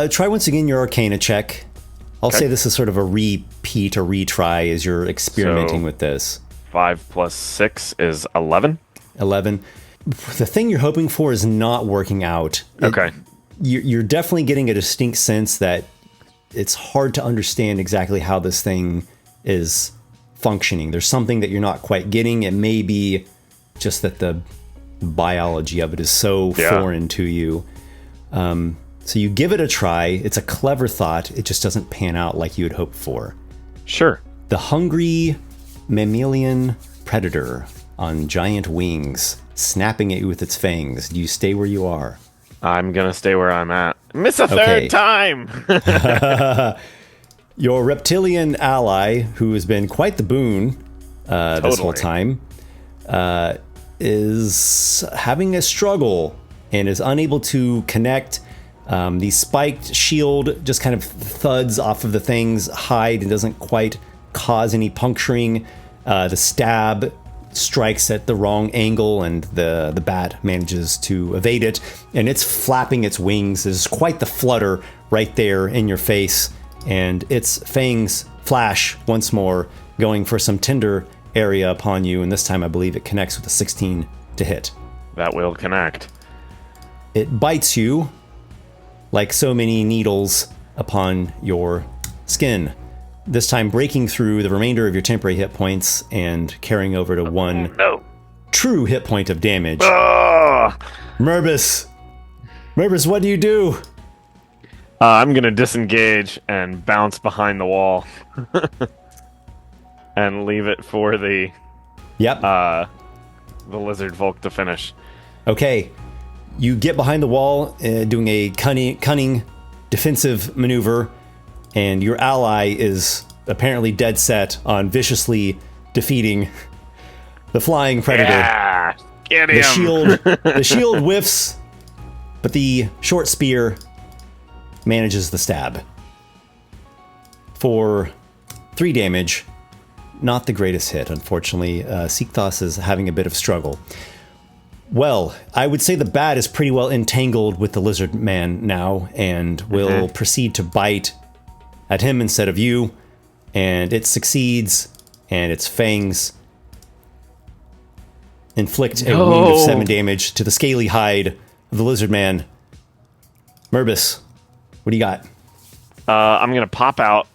Speaker 1: Try once again your Arcana check. I'll say this is sort of a repeat or retry as you're experimenting with this.
Speaker 7: 5 plus 6 is 11.
Speaker 1: 11. The thing you're hoping for is not working out.
Speaker 7: Okay.
Speaker 1: You're definitely getting a distinct sense that it's hard to understand exactly how this thing is functioning. There's something that you're not quite getting. It may be just that the biology of it is so foreign to you. So you give it a try. It's a clever thought. It just doesn't pan out like you had hoped for.
Speaker 7: Sure.
Speaker 1: The hungry mammalian predator on giant wings, snapping at you with its fangs. Do you stay where you are?
Speaker 7: I'm going to stay where I'm at. Miss a third time!
Speaker 1: Your reptilian ally, who has been quite the boon this whole time, is having a struggle and is unable to connect. The spiked shield just kind of thuds off of the thing's hide and doesn't quite cause any puncturing. The stab strikes at the wrong angle, and the bat manages to evade it, and it's flapping its wings. There's quite the flutter right there in your face, and its fangs flash once more, going for some tender area upon you, and this time I believe it connects with a 16 to hit.
Speaker 7: That will connect.
Speaker 1: It bites you like so many needles upon your skin, this time breaking through the remainder of your temporary hit points and carrying over to one true hit point of damage. Merbus, what do you do?
Speaker 7: I'm going to disengage and bounce behind the wall. And leave it for the lizard folk to finish.
Speaker 1: Okay. You get behind the wall, doing a cunning defensive maneuver, and your ally is apparently dead set on viciously defeating the flying predator.
Speaker 7: Yeah, get him!
Speaker 1: The shield whiffs, but the short spear manages the stab. For 3 damage, not the greatest hit, unfortunately. Sikthos is having a bit of struggle. Well, I would say the bat is pretty well entangled with the lizard man now, and will proceed to bite at him instead of you, and it succeeds, and its fangs inflict a wound of 7 damage to the scaly hide of the lizard man. Merbus, what do you got?
Speaker 7: I'm going to pop out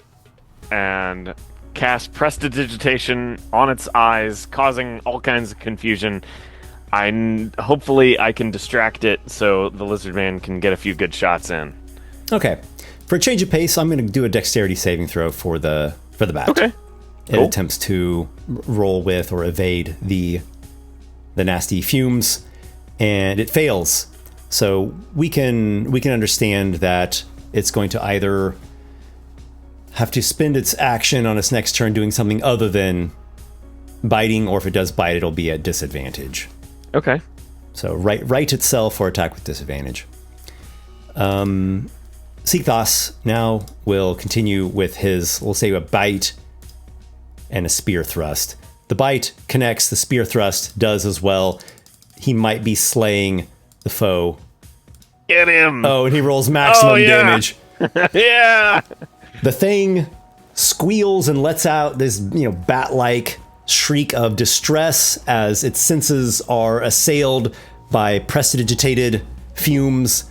Speaker 7: and cast Prestidigitation on its eyes, causing all kinds of confusion. Hopefully I can distract it so the lizard man can get a few good shots in. Okay.
Speaker 1: For a change of pace, I'm going to do a dexterity saving throw for the bat.
Speaker 7: Okay.
Speaker 1: It attempts to roll with or evade the nasty fumes, and it fails. So we can understand that it's going to either have to spend its action on its next turn doing something other than biting, or if it does bite, it'll be at disadvantage.
Speaker 7: Okay.
Speaker 1: So right itself or attack with disadvantage. Sikthos now will continue with his, we'll say, a bite and a spear thrust. The bite connects, the spear thrust does as well. He might be slaying the foe.
Speaker 7: Get him!
Speaker 1: Oh, and he rolls maximum damage.
Speaker 7: Yeah!
Speaker 1: The thing squeals and lets out this, bat-like shriek of distress as its senses are assailed by prestidigitated fumes,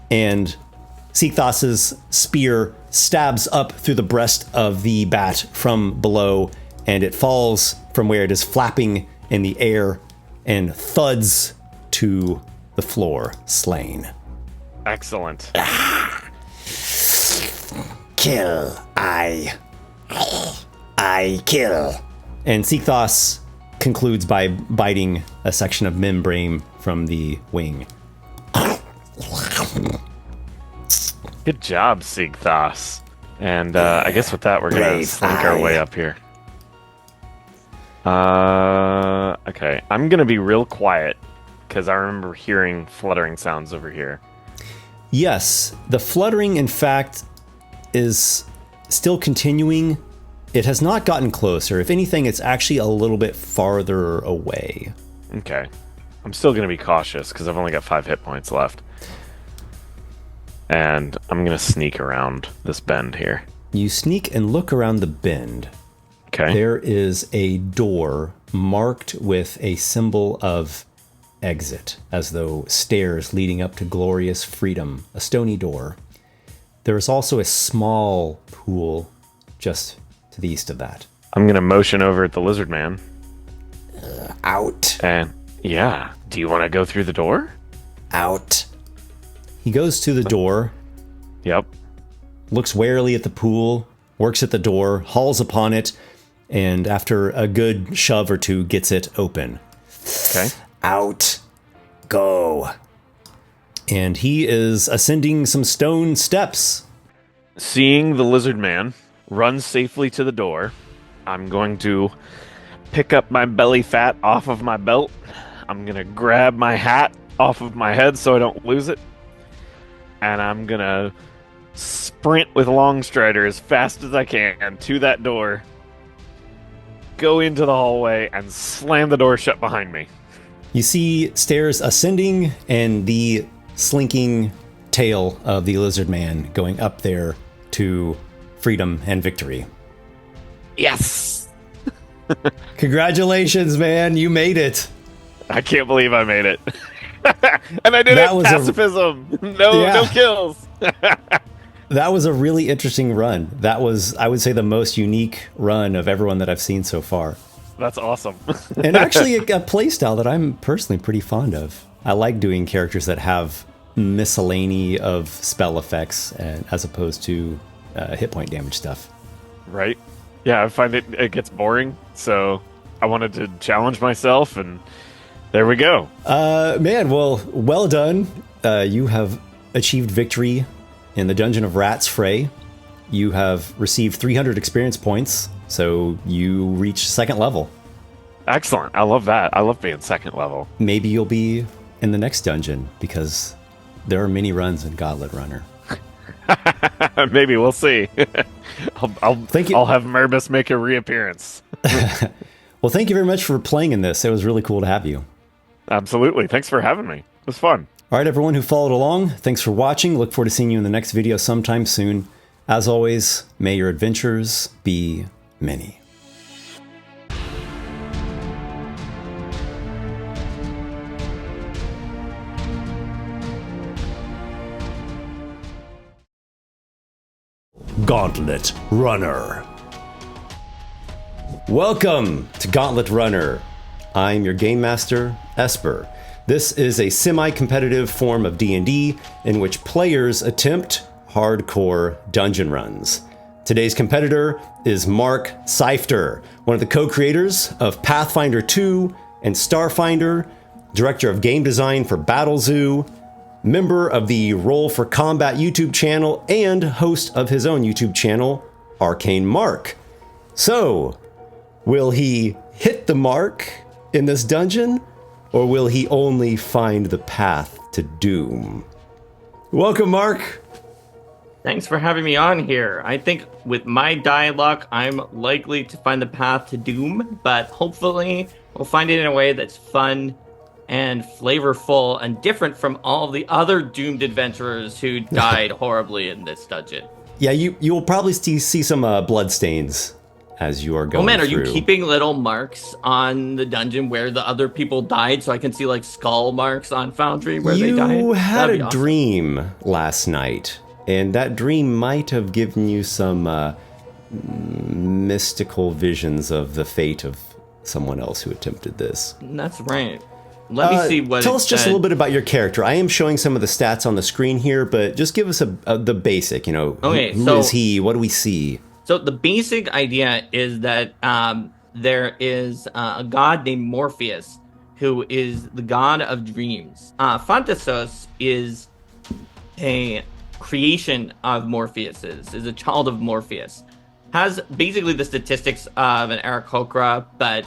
Speaker 1: and Sikthos's spear stabs up through the breast of the bat from below, and it falls from where it is flapping in the air and thuds to the floor, slain.
Speaker 7: Excellent.
Speaker 3: Kill. I kill.
Speaker 1: And Sikthos concludes by biting a section of membrane from the wing.
Speaker 7: Good job, Sigthas. And I guess with that, we're going to slink our way up here. Okay. I'm going to be real quiet because I remember hearing fluttering sounds over here.
Speaker 1: Yes, the fluttering, in fact, is still continuing. It has not gotten closer. If anything, it's actually a little bit farther away.
Speaker 7: Okay. I'm still going to be cautious because I've only got 5 hit points left. And I'm going to sneak around this bend here.
Speaker 1: You sneak and look around the bend.
Speaker 7: Okay.
Speaker 1: There is a door marked with a symbol of exit, as though stairs leading up to glorious freedom, a stony door. There is also a small pool just to the east of that.
Speaker 7: I'm going to motion over at the lizard man.
Speaker 3: Out.
Speaker 7: And yeah, do you want to go through the door?
Speaker 3: Out.
Speaker 1: He goes to the door,
Speaker 7: Yep.
Speaker 1: looks warily at the pool, works at the door, hauls upon it, and after a good shove or two, gets it open.
Speaker 7: Okay.
Speaker 3: Out. Go.
Speaker 1: And he is ascending some stone steps.
Speaker 7: Seeing the lizard man run safely to the door, I'm going to pick up my belly fat off of my belt. I'm going to grab my hat off of my head so I don't lose it. And I'm going to sprint with Longstrider as fast as I can to that door, go into the hallway, and slam the door shut behind me.
Speaker 1: You see stairs ascending and the slinking tail of the lizard man going up there to freedom and victory.
Speaker 7: Yes!
Speaker 1: Congratulations, man. You made it.
Speaker 7: I can't believe I made it. And I did
Speaker 1: That
Speaker 7: it!
Speaker 1: was
Speaker 7: Pacifism! No kills!
Speaker 1: That was a really interesting run. That was, I would say, the most unique run of everyone that I've seen so far.
Speaker 7: That's awesome.
Speaker 1: And actually a playstyle that I'm personally pretty fond of. I like doing characters that have miscellany of spell effects as opposed to hit point damage stuff.
Speaker 7: Right? Yeah, I find it gets boring, so I wanted to challenge myself, and there we go.
Speaker 1: Man, well done. You have achieved victory in the Dungeon of Ratsfray. You have received 300 experience points, so you reach 2nd level.
Speaker 7: Excellent. I love that. I love being 2nd level.
Speaker 1: Maybe you'll be in the next dungeon, because there are many runs in Gauntlet Runner.
Speaker 7: Maybe, we'll see. I'll
Speaker 1: Thank you.
Speaker 7: I'll have Merbus make a reappearance.
Speaker 1: Well, thank you very much for playing in this. It was really cool to have you.
Speaker 7: Absolutely. Thanks for having me. It was fun.
Speaker 1: All right, everyone who followed along, thanks for watching. Look forward to seeing you in the next video sometime soon. As always, may your adventures be many. Gauntlet Runner. Welcome to Gauntlet Runner. I'm your game master, Esper. This is a semi-competitive form of D&D in which players attempt hardcore dungeon runs. Today's competitor is Mark Seifter, one of the co-creators of Pathfinder 2 and Starfinder, director of game design for Battlezoo, member of the Roll for Combat YouTube channel, and host of his own YouTube channel, Arcane Mark. So, will he hit the mark in this dungeon, or will he only find the path to doom? Welcome, Mark.
Speaker 8: Thanks for having me on here. I think with my dialogue, I'm likely to find the path to doom, but hopefully we'll find it in a way that's fun and flavorful and different from all the other doomed adventurers who died horribly in this dungeon.
Speaker 1: Yeah, you will probably see some blood stains as you are going.
Speaker 8: Oh man, are
Speaker 1: through.
Speaker 8: you keeping little marks on the dungeon where the other people died, so I can see like skull marks on Foundry where they died?
Speaker 1: You had
Speaker 8: That'd be
Speaker 1: a
Speaker 8: awesome.
Speaker 1: dream last night, and that dream might have given you some mystical visions of the fate of someone else who attempted this.
Speaker 8: That's right. Let me see what
Speaker 1: Tell
Speaker 8: it
Speaker 1: us just a
Speaker 8: said.
Speaker 1: little bit about your character. I am showing some of the stats on the screen here, but just give us the basic,
Speaker 8: Okay,
Speaker 1: who
Speaker 8: so-
Speaker 1: is he? What do we see?
Speaker 8: So the basic idea is that there is a god named Morpheus who is the god of dreams. Phantasos is a creation of Morpheus's, is a child of Morpheus. Has basically the statistics of an Aarakocra, but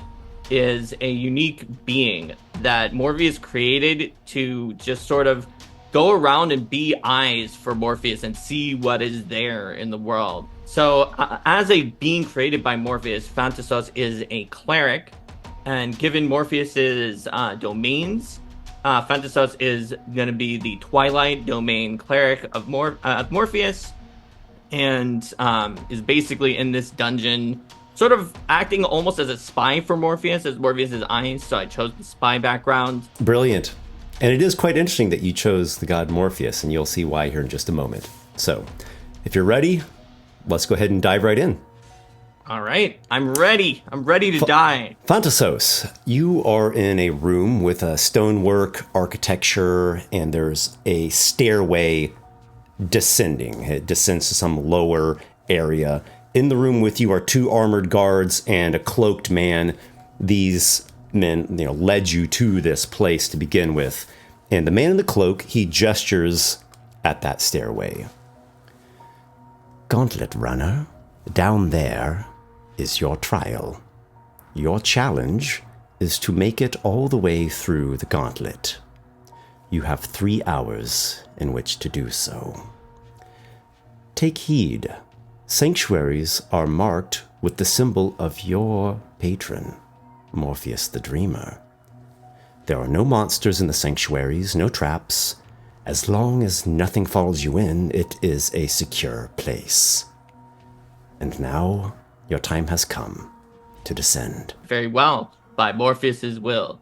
Speaker 8: is a unique being that Morpheus created to just sort of go around and be eyes for Morpheus and see what is there in the world. So as a being created by Morpheus, Phantasos is a cleric, and given Morpheus's domains, Phantasos is going to be the Twilight domain cleric of Morpheus, and is basically in this dungeon, sort of acting almost as a spy for Morpheus, as Morpheus's eyes, so I chose the spy background.
Speaker 1: Brilliant. And it is quite interesting that you chose the god Morpheus, and you'll see why here in just a moment. So, if you're ready, let's go ahead and dive right in.
Speaker 8: All right, I'm ready. I'm ready to die.
Speaker 1: Phantasos, you are in a room with a stonework architecture, and there's a stairway descending. It descends to some lower area. In the room with you are 2 armored guards and a cloaked man. These men, led you to this place to begin with. And the man in the cloak, he gestures at that stairway.
Speaker 3: Gauntlet Runner, down there is your trial. Your challenge is to make it all the way through the gauntlet. You have 3 hours in which to do so. Take heed. Sanctuaries are marked with the symbol of your patron, Morpheus the Dreamer. There are no monsters in the sanctuaries, no traps. As long as nothing follows you in, it is a secure place. And now, your time has come to descend.
Speaker 8: Very well, by Morpheus's will.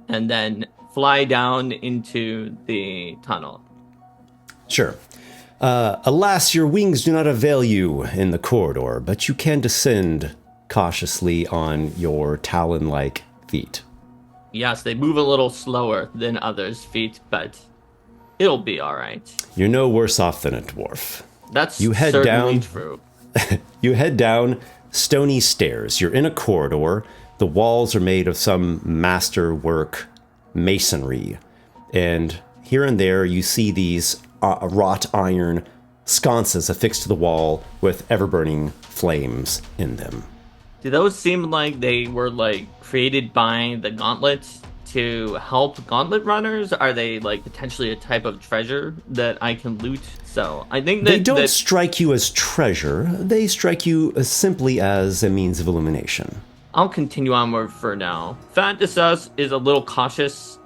Speaker 8: And then fly down into the tunnel.
Speaker 1: Sure. Alas, your wings do not avail you in the corridor, but you can descend cautiously on your talon-like feet.
Speaker 8: Yes, they move a little slower than others' feet, but it'll be all right.
Speaker 1: You're no worse off than a dwarf.
Speaker 8: That's
Speaker 1: You head
Speaker 8: certainly
Speaker 1: down.
Speaker 8: true.
Speaker 1: You head down stony stairs. You're in a corridor. The walls are made of some masterwork masonry. And here and there you see these wrought iron sconces affixed to the wall with ever-burning flames in them.
Speaker 8: Do those seem like they were created by the Gauntlet to help Gauntlet runners? Are they potentially a type of treasure that I can loot? So I think that
Speaker 1: They don't strike you as treasure. They strike you simply as a means of illumination.
Speaker 8: I'll continue onward for now. Phantasos is a little cautious.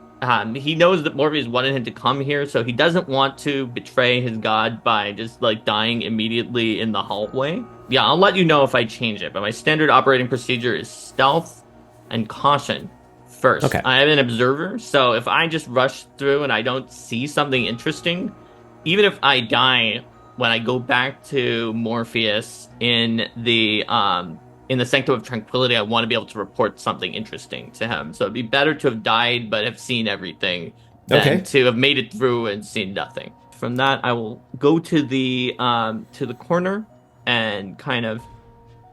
Speaker 8: He knows that Morpheus wanted him to come here, so he doesn't want to betray his god by just dying immediately in the hallway. Yeah, I'll let you know if I change it, but my standard operating procedure is stealth and caution first.
Speaker 1: Okay.
Speaker 8: I am an observer, so if I just rush through and I don't see something interesting, even if I die when I go back to Morpheus in the Sanctum of Tranquility, I want to be able to report something interesting to him. So it'd be better to have died but have seen everything than to have made it through and seen nothing. From that, I will go to the corner and kind of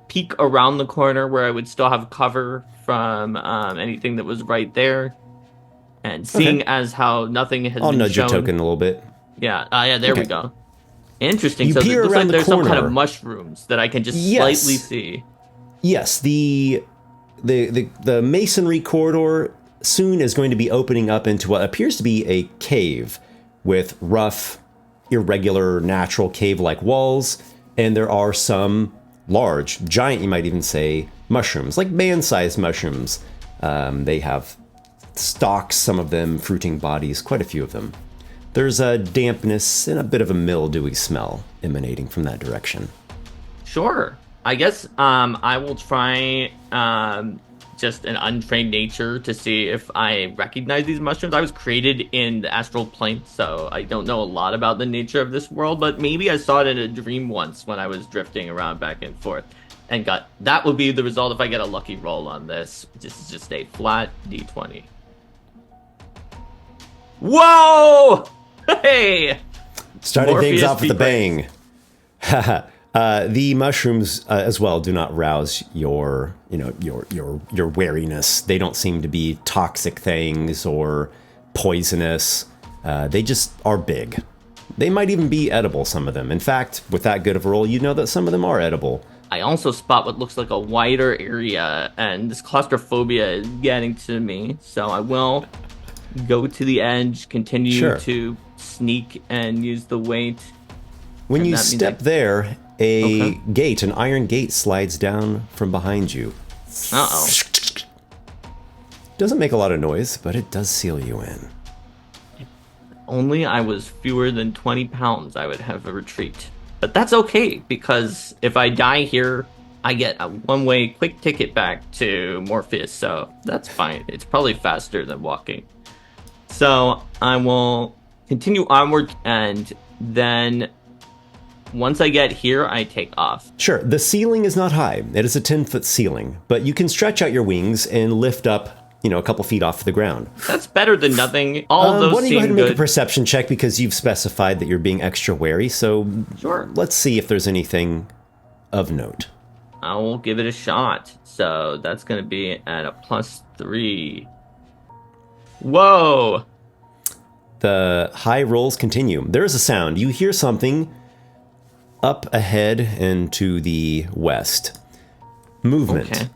Speaker 8: peek around the corner where I would still have cover from anything that was right there. And seeing as how nothing has
Speaker 1: I'll
Speaker 8: been
Speaker 1: nudge your
Speaker 8: shown,
Speaker 1: token a little bit.
Speaker 8: yeah, there we go. Interesting.
Speaker 1: You
Speaker 8: So it
Speaker 1: peer
Speaker 8: looks
Speaker 1: around
Speaker 8: like
Speaker 1: the
Speaker 8: there's some kind
Speaker 1: corner.
Speaker 8: of mushrooms that I can just
Speaker 1: Yes.
Speaker 8: slightly see.
Speaker 1: Yes, the masonry corridor soon is going to be opening up into what appears to be a cave with rough, irregular, natural cave-like walls, and there are some large, giant, you might even say, mushrooms, like man-sized mushrooms. They have stalks, some of them fruiting bodies, quite a few of them. There's a dampness and a bit of a mildewy smell emanating from that direction.
Speaker 8: Sure. I guess I will try just an untrained nature to see if I recognize these mushrooms. I was created in the astral plane, so I don't know a lot about the nature of this world, but maybe I saw it in a dream once when I was drifting around back and forth. And that would be the result if I get a lucky roll on this. This is just a flat d20. Whoa! Hey!
Speaker 1: Starting things
Speaker 8: Morpheus
Speaker 1: off with a
Speaker 8: beat brains.
Speaker 1: bang. The mushrooms as well do not rouse your wariness. They don't seem to be toxic things or poisonous. They just are big. They might even be edible, some of them. In fact, with that good of a roll, you know that some of them are edible.
Speaker 8: I also spot what looks like a wider area, and this claustrophobia is getting to me, so I will go to the edge, continue to sneak and use the weight.
Speaker 1: When you step there, an iron gate slides down from behind you.
Speaker 8: Uh-oh.
Speaker 1: Doesn't make a lot of noise, but it does seal you in.
Speaker 8: Only I was fewer than 20 pounds, I would have a retreat. But that's okay, because if I die here, I get a one-way quick ticket back to Morpheus, so that's fine. It's probably faster than walking. So I will continue onward, and then once I get here, I take off.
Speaker 1: Sure, the ceiling is not high. It is a 10-foot ceiling, but you can stretch out your wings and lift up, a couple feet off the ground.
Speaker 8: That's better than nothing. All of those
Speaker 1: why don't you go ahead and
Speaker 8: seem
Speaker 1: make a
Speaker 8: good.
Speaker 1: perception check, because you've specified that you're being extra wary, so
Speaker 8: Sure.
Speaker 1: let's see if there's anything of note.
Speaker 8: I will give it a shot. So that's going to be at a +3. Whoa!
Speaker 1: The high rolls continue. There is a sound. You hear something up ahead and to the west. Movement.
Speaker 8: Okay.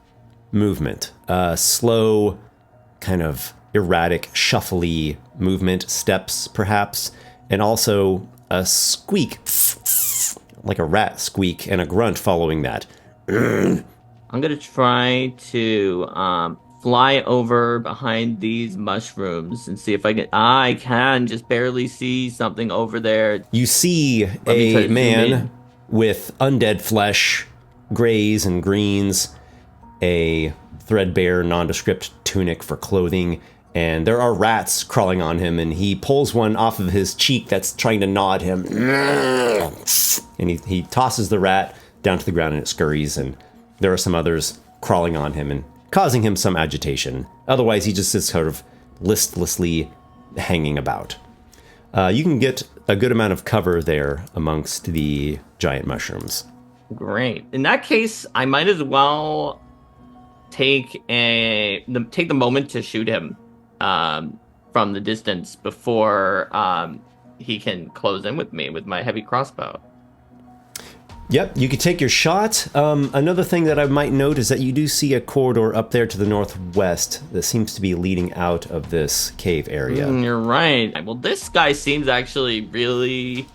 Speaker 1: Movement. Slow, kind of erratic, shuffly movement, steps perhaps, and also a squeak, like a rat squeak, and a grunt following that.
Speaker 8: I'm going to try to fly over behind these mushrooms and see if I can just barely see something over there.
Speaker 1: You see
Speaker 8: me try to
Speaker 1: a
Speaker 8: zoom
Speaker 1: man
Speaker 8: in.
Speaker 1: with undead flesh, grays and greens, a threadbare, nondescript tunic for clothing, and there are rats crawling on him, and he pulls one off of his cheek that's trying to gnaw at him. And he tosses the rat down to the ground, and it scurries, and there are some others crawling on him and causing him some agitation. Otherwise, he just is sort of listlessly hanging about. You can get a good amount of cover there amongst the giant mushrooms.
Speaker 8: Great. In that case, I might as well take the moment to shoot him from the distance before he can close in with me with my heavy crossbow.
Speaker 1: Yep, you could take your shot. Another thing that I might note is that you do see a corridor up there to the northwest that seems to be leading out of this cave area.
Speaker 8: You're right. Well, this guy seems actually really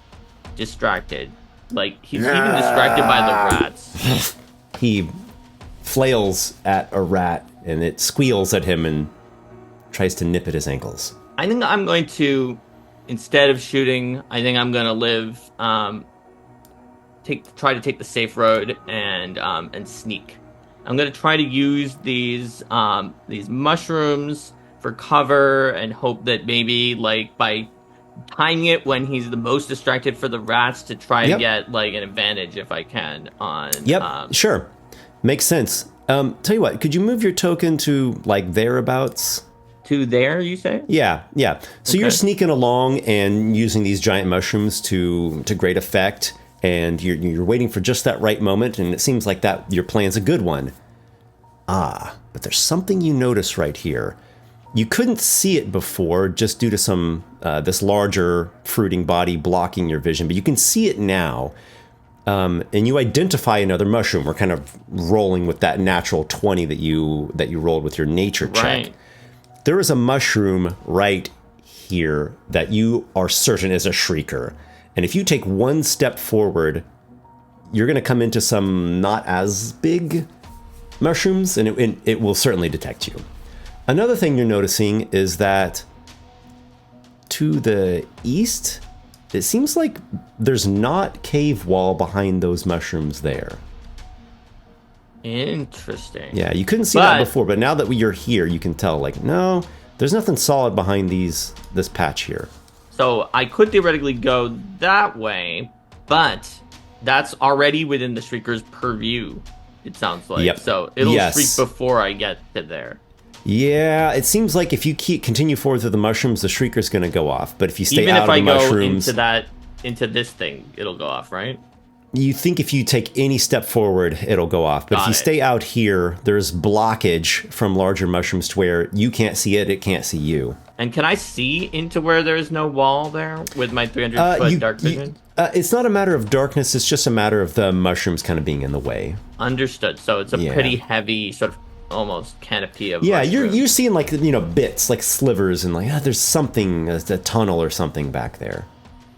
Speaker 8: distracted. Like, he's even distracted by the rats.
Speaker 1: He flails at a rat, and it squeals at him and tries to nip at his ankles.
Speaker 8: I think I'm going to, instead of shooting, I think I'm going to live, try to take the safe road and sneak. I'm going to try to use these mushrooms for cover and hope that maybe, like, by timing it when he's the most distracted for the rats to try to get, like, an advantage if I can on...
Speaker 1: Yep, sure. Makes sense. Tell you what, could you move your token to, like, thereabouts?
Speaker 8: To there, you say?
Speaker 1: Yeah. So
Speaker 8: Okay.
Speaker 1: you're sneaking along and using these giant mushrooms to great effect, and you're waiting for just that right moment, and it seems like that your plan's a good one. But there's something you notice right here. You couldn't see it before just due to some this larger fruiting body blocking your vision, but you can see it now. And you identify another mushroom. We're kind of rolling with that natural 20 that you rolled with your nature check.
Speaker 8: Right.
Speaker 1: There is a mushroom right here that you are certain is a shrieker. And if you take one step forward, you're going to come into some not as big mushrooms, and it will certainly detect you. Another thing you're noticing is that to the east, it seems like there's not cave wall behind those mushrooms there.
Speaker 8: Interesting.
Speaker 1: Yeah, you couldn't see that before, but now that you're here, you can tell, like, no, there's nothing solid behind this patch here.
Speaker 8: So I could theoretically go that way, but that's already within the Shrieker's purview, it sounds like.
Speaker 1: Yep.
Speaker 8: So it'll
Speaker 1: Yes.
Speaker 8: shriek before I get to there.
Speaker 1: Yeah, it seems like if you continue forward through the mushrooms, the Shrieker's going to go off. But if you stay
Speaker 8: Even
Speaker 1: out
Speaker 8: if
Speaker 1: of
Speaker 8: I
Speaker 1: the
Speaker 8: go
Speaker 1: mushrooms...
Speaker 8: into this thing, it'll go off, right?
Speaker 1: you think if you take any step forward, it'll go off. But if you stay out here, there's blockage from larger mushrooms to where you can't see it can't see you.
Speaker 8: And can I see into where there's no wall there with my 300-foot dark vision?
Speaker 1: It's not a matter of darkness. It's just a matter of the mushrooms kind of being in the way.
Speaker 8: Understood. So it's a pretty heavy sort of almost canopy of mushrooms.
Speaker 1: You're seeing like, bits, like slivers, and like, there's something, a tunnel or something back there.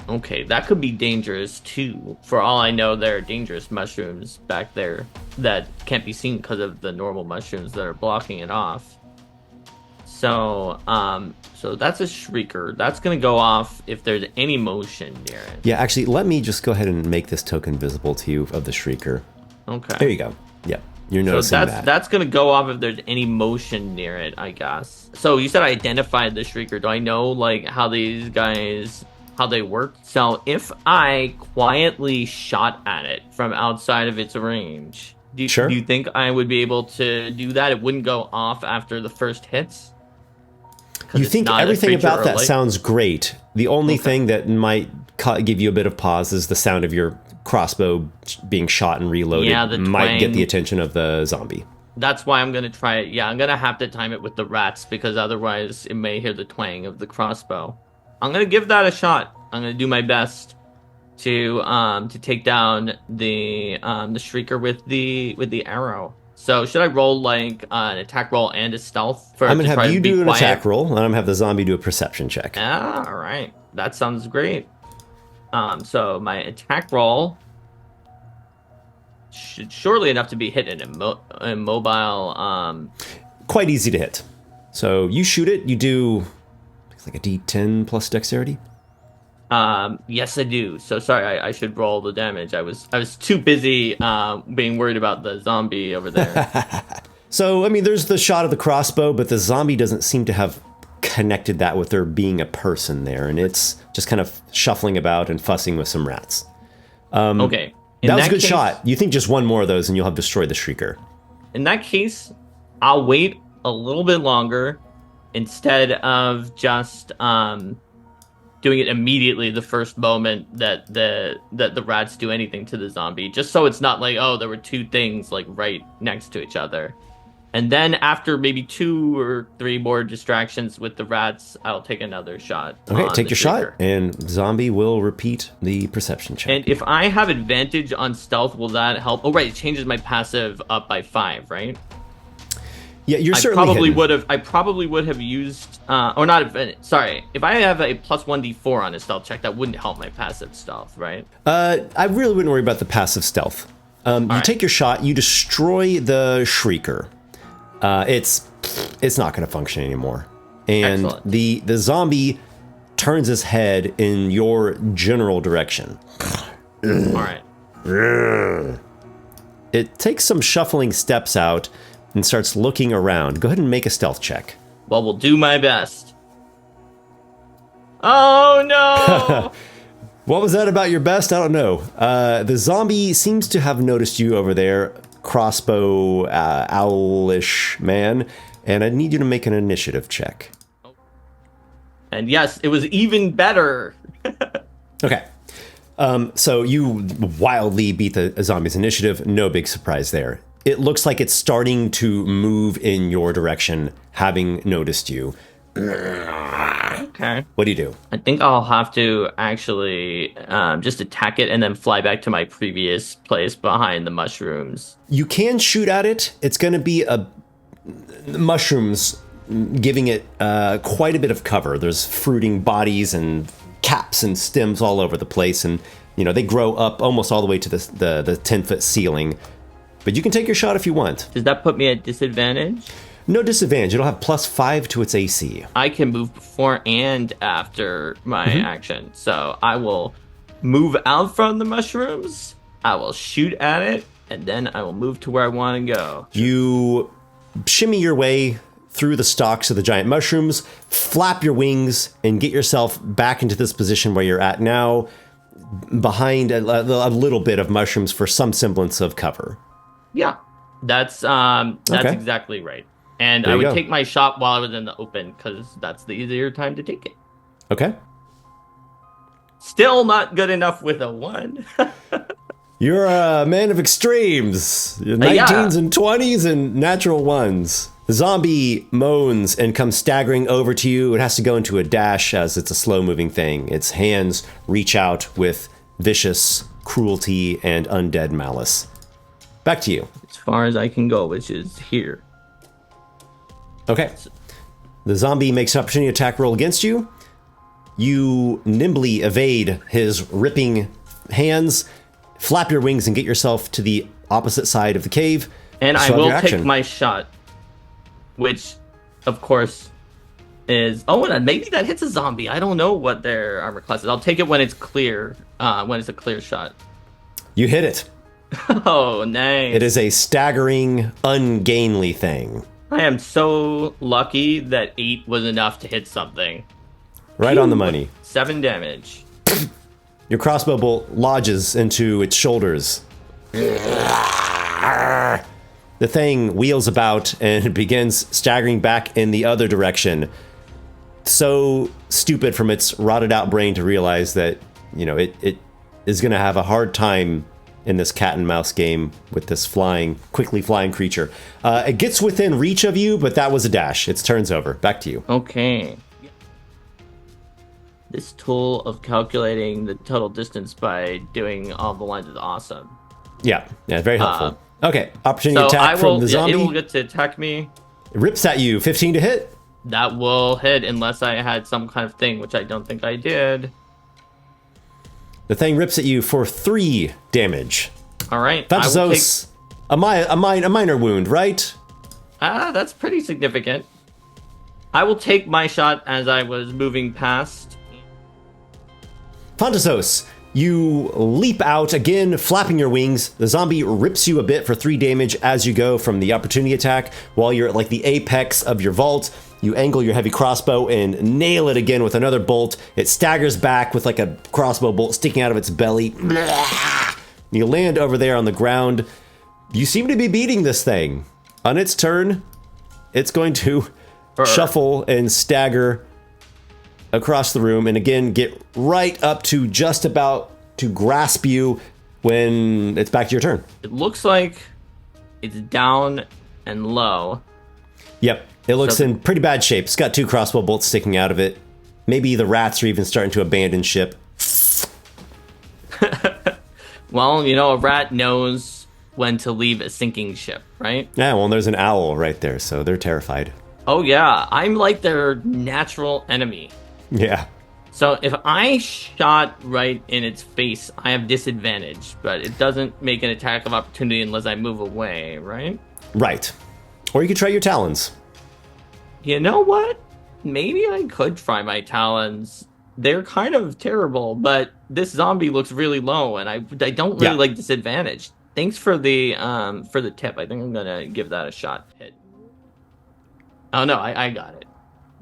Speaker 8: Okay, that could be dangerous too. For all I know, there are dangerous mushrooms back there that can't be seen because of the normal mushrooms that are blocking it off. So, so that's a shrieker. That's gonna go off if there's any motion near it.
Speaker 1: Yeah, actually, let me just go ahead and make this token visible to you of the shrieker.
Speaker 8: Okay.
Speaker 1: There you go. Yep, you're noticing that.
Speaker 8: That's gonna go off if there's any motion near it, I guess. So you said I identified the shrieker. Do I know like how these guys, how they work? So if I quietly shot at it from outside of its range, do you think I would be able to do that? It wouldn't go off after the first hits?
Speaker 1: You think everything about that sounds great. The only thing that might give you a bit of pause is the sound of your crossbow being shot and reloaded.
Speaker 8: Yeah, the
Speaker 1: might get
Speaker 8: twang.
Speaker 1: the attention of the zombie.
Speaker 8: That's why I'm going to try it. Yeah, I'm going to have to time it with the rats because otherwise it may hear the twang of the crossbow. I'm going to give that a shot. I'm going to do my best to take down the shrieker with the arrow. So should I roll like an attack roll and a stealth?
Speaker 1: I'm going to have you do an attack roll, and I'm going to have the zombie do a perception check.
Speaker 8: Ah, all right. That sounds great. So my attack roll should surely enough to be hit in immobile.
Speaker 1: Quite easy to hit. So you shoot it. You do like a D10 plus dexterity.
Speaker 8: Yes, I do. So sorry, I should roll the damage. I was too busy being worried about the zombie over there.
Speaker 1: So I mean, there's the shot of the crossbow, but the zombie doesn't seem to have connected that with there being a person there, and it's just kind of shuffling about and fussing with some rats.
Speaker 8: Okay,
Speaker 1: that was a good shot. You think just one more of those, and you'll have destroyed the shrieker.
Speaker 8: In that case, I'll wait a little bit longer instead of just doing it immediately the first moment that the rats do anything to the zombie, just so it's not like, oh, there were two things like right next to each other. And then after maybe 2 or 3 more distractions with the rats, I'll take another shot.
Speaker 1: Okay, take your shot, and zombie will repeat the perception check.
Speaker 8: And if I have advantage on stealth, will that help? Oh, right, it changes my passive up by 5, right?
Speaker 1: Yeah, you're certainly
Speaker 8: I probably would have used, or not. Sorry, if I have a plus 1d4 on a stealth check, that wouldn't help my passive stealth, right?
Speaker 1: I really wouldn't worry about the passive stealth. You take your shot, you destroy the shrieker. It's not going to function anymore, and
Speaker 8: Excellent.
Speaker 1: the zombie turns his head in your general direction.
Speaker 8: All right.
Speaker 1: It takes some shuffling steps out and starts looking around. Go ahead and make a stealth check.
Speaker 8: Well, we'll do my best. Oh, no!
Speaker 1: What was that about your best? I don't know. The zombie seems to have noticed you over there, crossbow owlish man, and I need you to make an initiative check.
Speaker 8: And yes, it was even better.
Speaker 1: Okay. So you wildly beat the zombie's initiative. No big surprise there. It looks like it's starting to move in your direction, having noticed you.
Speaker 8: Okay.
Speaker 1: What do you do?
Speaker 8: I think I'll have to actually just attack it and then fly back to my previous place behind the mushrooms.
Speaker 1: You can shoot at it. It's going to be mushrooms giving it quite a bit of cover. There's fruiting bodies and caps and stems all over the place, and they grow up almost all the way to the 10-foot ceiling. But you can take your shot if you want.
Speaker 8: Does that put me at disadvantage?
Speaker 1: No disadvantage. It'll have +5 to its AC.
Speaker 8: I can move before and after my action. So I will move out from the mushrooms, I will shoot at it, and then I will move to where I want to go.
Speaker 1: You shimmy your way through the stalks of the giant mushrooms, flap your wings, and get yourself back into this position where you're at now, behind a little bit of mushrooms for some semblance of cover.
Speaker 8: Yeah, that's
Speaker 1: Okay.
Speaker 8: exactly right. And
Speaker 1: There
Speaker 8: I
Speaker 1: you
Speaker 8: would
Speaker 1: go.
Speaker 8: take my shot while I was in the open because that's the easier time to take it.
Speaker 1: Okay.
Speaker 8: Still not good enough with a 1.
Speaker 1: You're a man of extremes. 19s and 20s and natural ones. The zombie moans and comes staggering over to you. It has to go into a dash as it's a slow-moving thing. Its hands reach out with vicious cruelty and undead malice. Back to you.
Speaker 8: As far as I can go, which is here.
Speaker 1: Okay. The zombie makes an opportunity attack roll against you. You nimbly evade his ripping hands, flap your wings, and get yourself to the opposite side of the cave.
Speaker 8: And I will take my shot, which, of course, is... Oh, and maybe that hits a zombie. I don't know what their armor class is. I'll take it when it's clear, when it's a clear shot.
Speaker 1: You hit it.
Speaker 8: Oh, nice.
Speaker 1: It is a staggering, ungainly thing.
Speaker 8: I am so lucky that 8 was enough to hit something.
Speaker 1: Right on the money.
Speaker 8: 7 damage.
Speaker 1: Your crossbow bolt lodges into its shoulders. The thing wheels about and begins staggering back in the other direction. So stupid from its rotted out brain to realize that, you know, it is going to have a hard time in this cat and mouse game with this quickly flying creature. It gets within reach of you, but that was a dash. Its turn's over. Back to you.
Speaker 8: Okay. This tool of calculating the total distance by doing all the lines is awesome.
Speaker 1: Yeah, very helpful. Okay, opportunity attack from the zombie.
Speaker 8: It will get to attack me.
Speaker 1: It rips at you, 15 to hit.
Speaker 8: That will hit unless I had some kind of thing, which I don't think I did.
Speaker 1: The thing rips at you for 3 damage.
Speaker 8: All right.
Speaker 1: Fantasos, a minor wound, right?
Speaker 8: That's pretty significant. I will take my shot as I was moving past.
Speaker 1: Fantasos, you leap out again, flapping your wings. The zombie rips you a bit for 3 damage as you go from the opportunity attack. While you're at like the apex of your vault, you angle your heavy crossbow and nail it again with another bolt. It staggers back with like a crossbow bolt sticking out of its belly. You land over there on the ground. You seem to be beating this thing. On its turn, it's going to shuffle and stagger across the room and again get right up to just about to grasp you when it's back to your turn.
Speaker 8: It looks like it's down and low.
Speaker 1: Yep, it looks in pretty bad shape. It's got 2 crossbow bolts sticking out of it. Maybe the rats are even starting to abandon ship.
Speaker 8: Well, you know, a rat knows when to leave a sinking ship, right?
Speaker 1: Yeah, well, there's an owl right there, so they're terrified.
Speaker 8: Oh yeah, I'm like their natural enemy.
Speaker 1: Yeah.
Speaker 8: So if I shot right in its face, I have disadvantage, but it doesn't make an attack of opportunity unless I move away, right?
Speaker 1: Right. Or you could try your talons.
Speaker 8: You know what? Maybe I could try my talons. They're kind of terrible, but this zombie looks really low, and I don't really like disadvantage. Thanks for the tip. I think I'm gonna give that a shot. Hit. Oh no, I got it.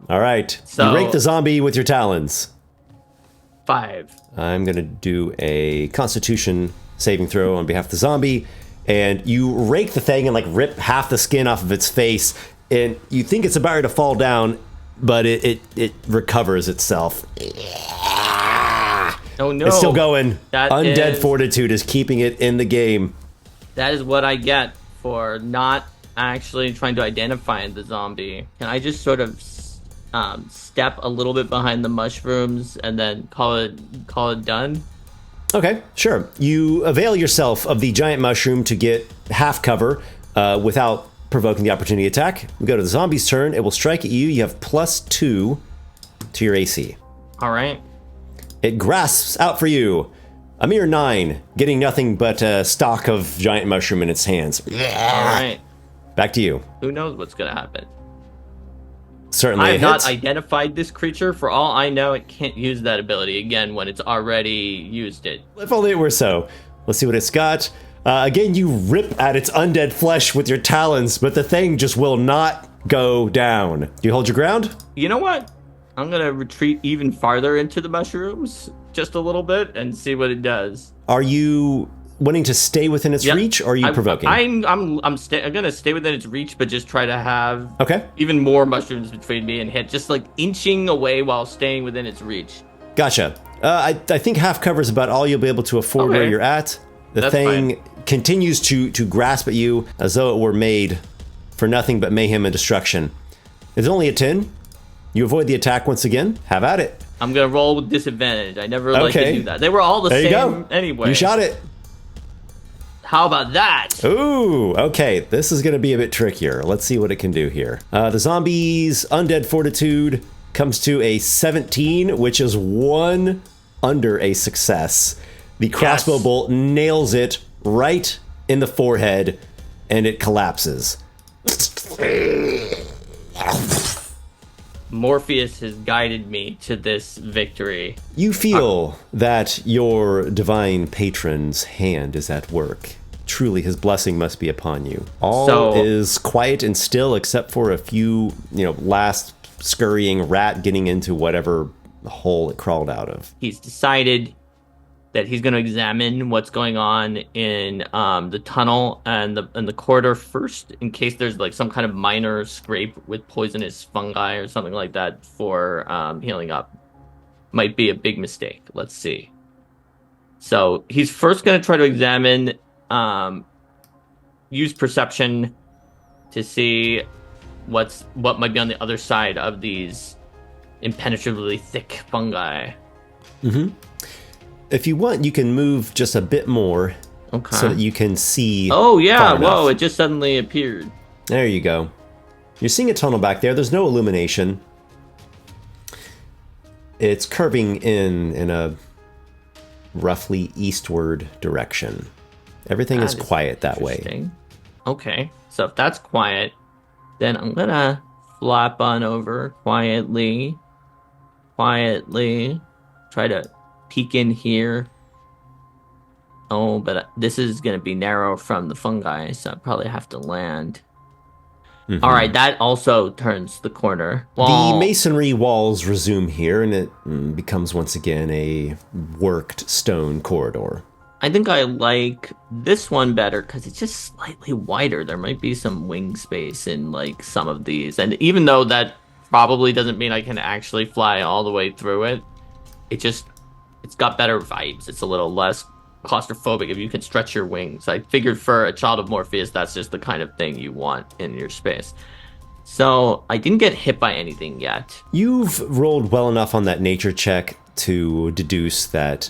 Speaker 1: All right.
Speaker 8: So,
Speaker 1: you rake the zombie with your talons.
Speaker 8: 5.
Speaker 1: I'm going to do a Constitution saving throw on behalf of the zombie. And you rake the thing and like rip half the skin off of its face. And you think it's about to fall down, but it recovers itself.
Speaker 8: Oh no.
Speaker 1: It's still going. Undead Fortitude is keeping it in the game.
Speaker 8: That is what I get for not actually trying to identify the zombie. Can I just sort of step a little bit behind the mushrooms and then call it done?
Speaker 1: Okay, sure. You avail yourself of the giant mushroom to get half cover without provoking the opportunity attack. We go to the zombie's turn. It will strike at you. You have +2 to your AC.
Speaker 8: All right.
Speaker 1: It grasps out for you. A mere 9, getting nothing but a stalk of giant mushroom in its hands.
Speaker 8: All right.
Speaker 1: Back to you.
Speaker 8: Who knows what's going to happen?
Speaker 1: Certainly
Speaker 8: I have not identified this creature. For all I know, it can't use that ability again when it's already used it.
Speaker 1: If only it were so. Let's see what it's got. Again, you rip at its undead flesh with your talons, but the thing just will not go down. Do you hold your ground?
Speaker 8: You know what? I'm going to retreat even farther into the mushrooms, just a little bit, and see what it does.
Speaker 1: Are you wanting to stay within its reach, or are you provoking?
Speaker 8: I'm going to stay within its reach, but just try to have even more mushrooms between me and hit, just like inching away while staying within its reach.
Speaker 1: Gotcha. I think half cover is about all you'll be able to afford where you're at. The
Speaker 8: That's
Speaker 1: thing continues to grasp at you as though it were made for nothing but mayhem and destruction. It's only a 10. You avoid the attack once again. Have at it.
Speaker 8: I'm gonna roll with disadvantage. I never like to do that. They were all the
Speaker 1: There you
Speaker 8: same
Speaker 1: go.
Speaker 8: anyway.
Speaker 1: You shot it.
Speaker 8: How about that?
Speaker 1: Ooh, okay. This is going to be a bit trickier. Let's see what it can do here. The zombie's undead fortitude comes to a 17, which is 1 under a success. The crossbow
Speaker 8: Yes.
Speaker 1: bolt nails it right in the forehead, and it collapses.
Speaker 8: Morpheus has guided me to this victory.
Speaker 1: You feel that your divine patron's hand is at work. Truly, his blessing must be upon you. All is quiet and still, except for a few, last scurrying rat getting into whatever hole it crawled out of.
Speaker 8: He's decided that he's going to examine what's going on in the tunnel and the corridor first, in case there's like some kind of minor scrape with poisonous fungi or something like that for healing up. Might be a big mistake. Let's see. So he's first going to try to examine, use perception to see what might be on the other side of these impenetrably thick fungi.
Speaker 1: Mm-hmm. If you want, you can move just a bit more,
Speaker 8: Okay.
Speaker 1: so that you can see.
Speaker 8: Oh yeah!
Speaker 1: far enough.
Speaker 8: Whoa! It just suddenly appeared.
Speaker 1: There you go. You're seeing a tunnel back there. There's no illumination. It's curving in a roughly eastward direction. Everything is quiet that way.
Speaker 8: Interesting. Okay, so if that's quiet, then I'm gonna flap on over quietly. Try to peek in here. Oh, but this is gonna be narrow from the fungi, so I probably have to land.
Speaker 1: Mhm.
Speaker 8: All right, that also turns the corner.
Speaker 1: The masonry walls resume here, and it becomes once again a worked stone corridor.
Speaker 8: I think I like this one better because it's just slightly wider. There might be some wing space in like some of these, and even though that probably doesn't mean I can actually fly all the way through it, it's got better vibes. It's a little less claustrophobic if you can stretch your wings. I figured for a child of Morpheus, that's just the kind of thing you want in your space. So I didn't get hit by anything yet.
Speaker 1: You've rolled well enough on that nature check to deduce that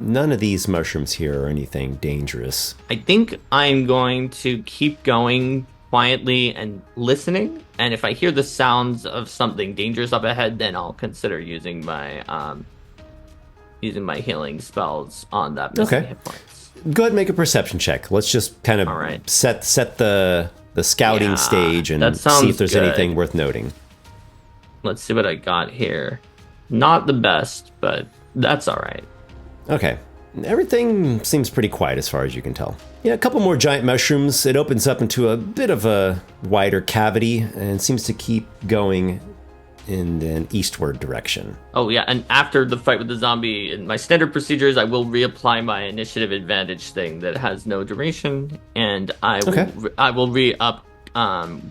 Speaker 1: none of these mushrooms here are anything dangerous.
Speaker 8: I think I'm going to keep going quietly and listening, and if I hear the sounds of something dangerous up ahead, then I'll consider using my healing spells on that missing
Speaker 1: Okay.
Speaker 8: hit points.
Speaker 1: Go ahead and make a perception check. Let's just kind of
Speaker 8: All right.
Speaker 1: set the scouting
Speaker 8: Yeah,
Speaker 1: stage and
Speaker 8: that
Speaker 1: see
Speaker 8: sounds
Speaker 1: if there's
Speaker 8: good.
Speaker 1: anything worth noting.
Speaker 8: Let's see what I got here. Not the best, but that's all right.
Speaker 1: Okay. Everything seems pretty quiet as far as you can tell. Yeah, a couple more giant mushrooms. It opens up into a bit of a wider cavity and seems to keep going in an eastward direction.
Speaker 8: Oh yeah, and after the fight with the zombie, in my standard procedures, I will reapply my initiative advantage thing that has no duration, and I will re-up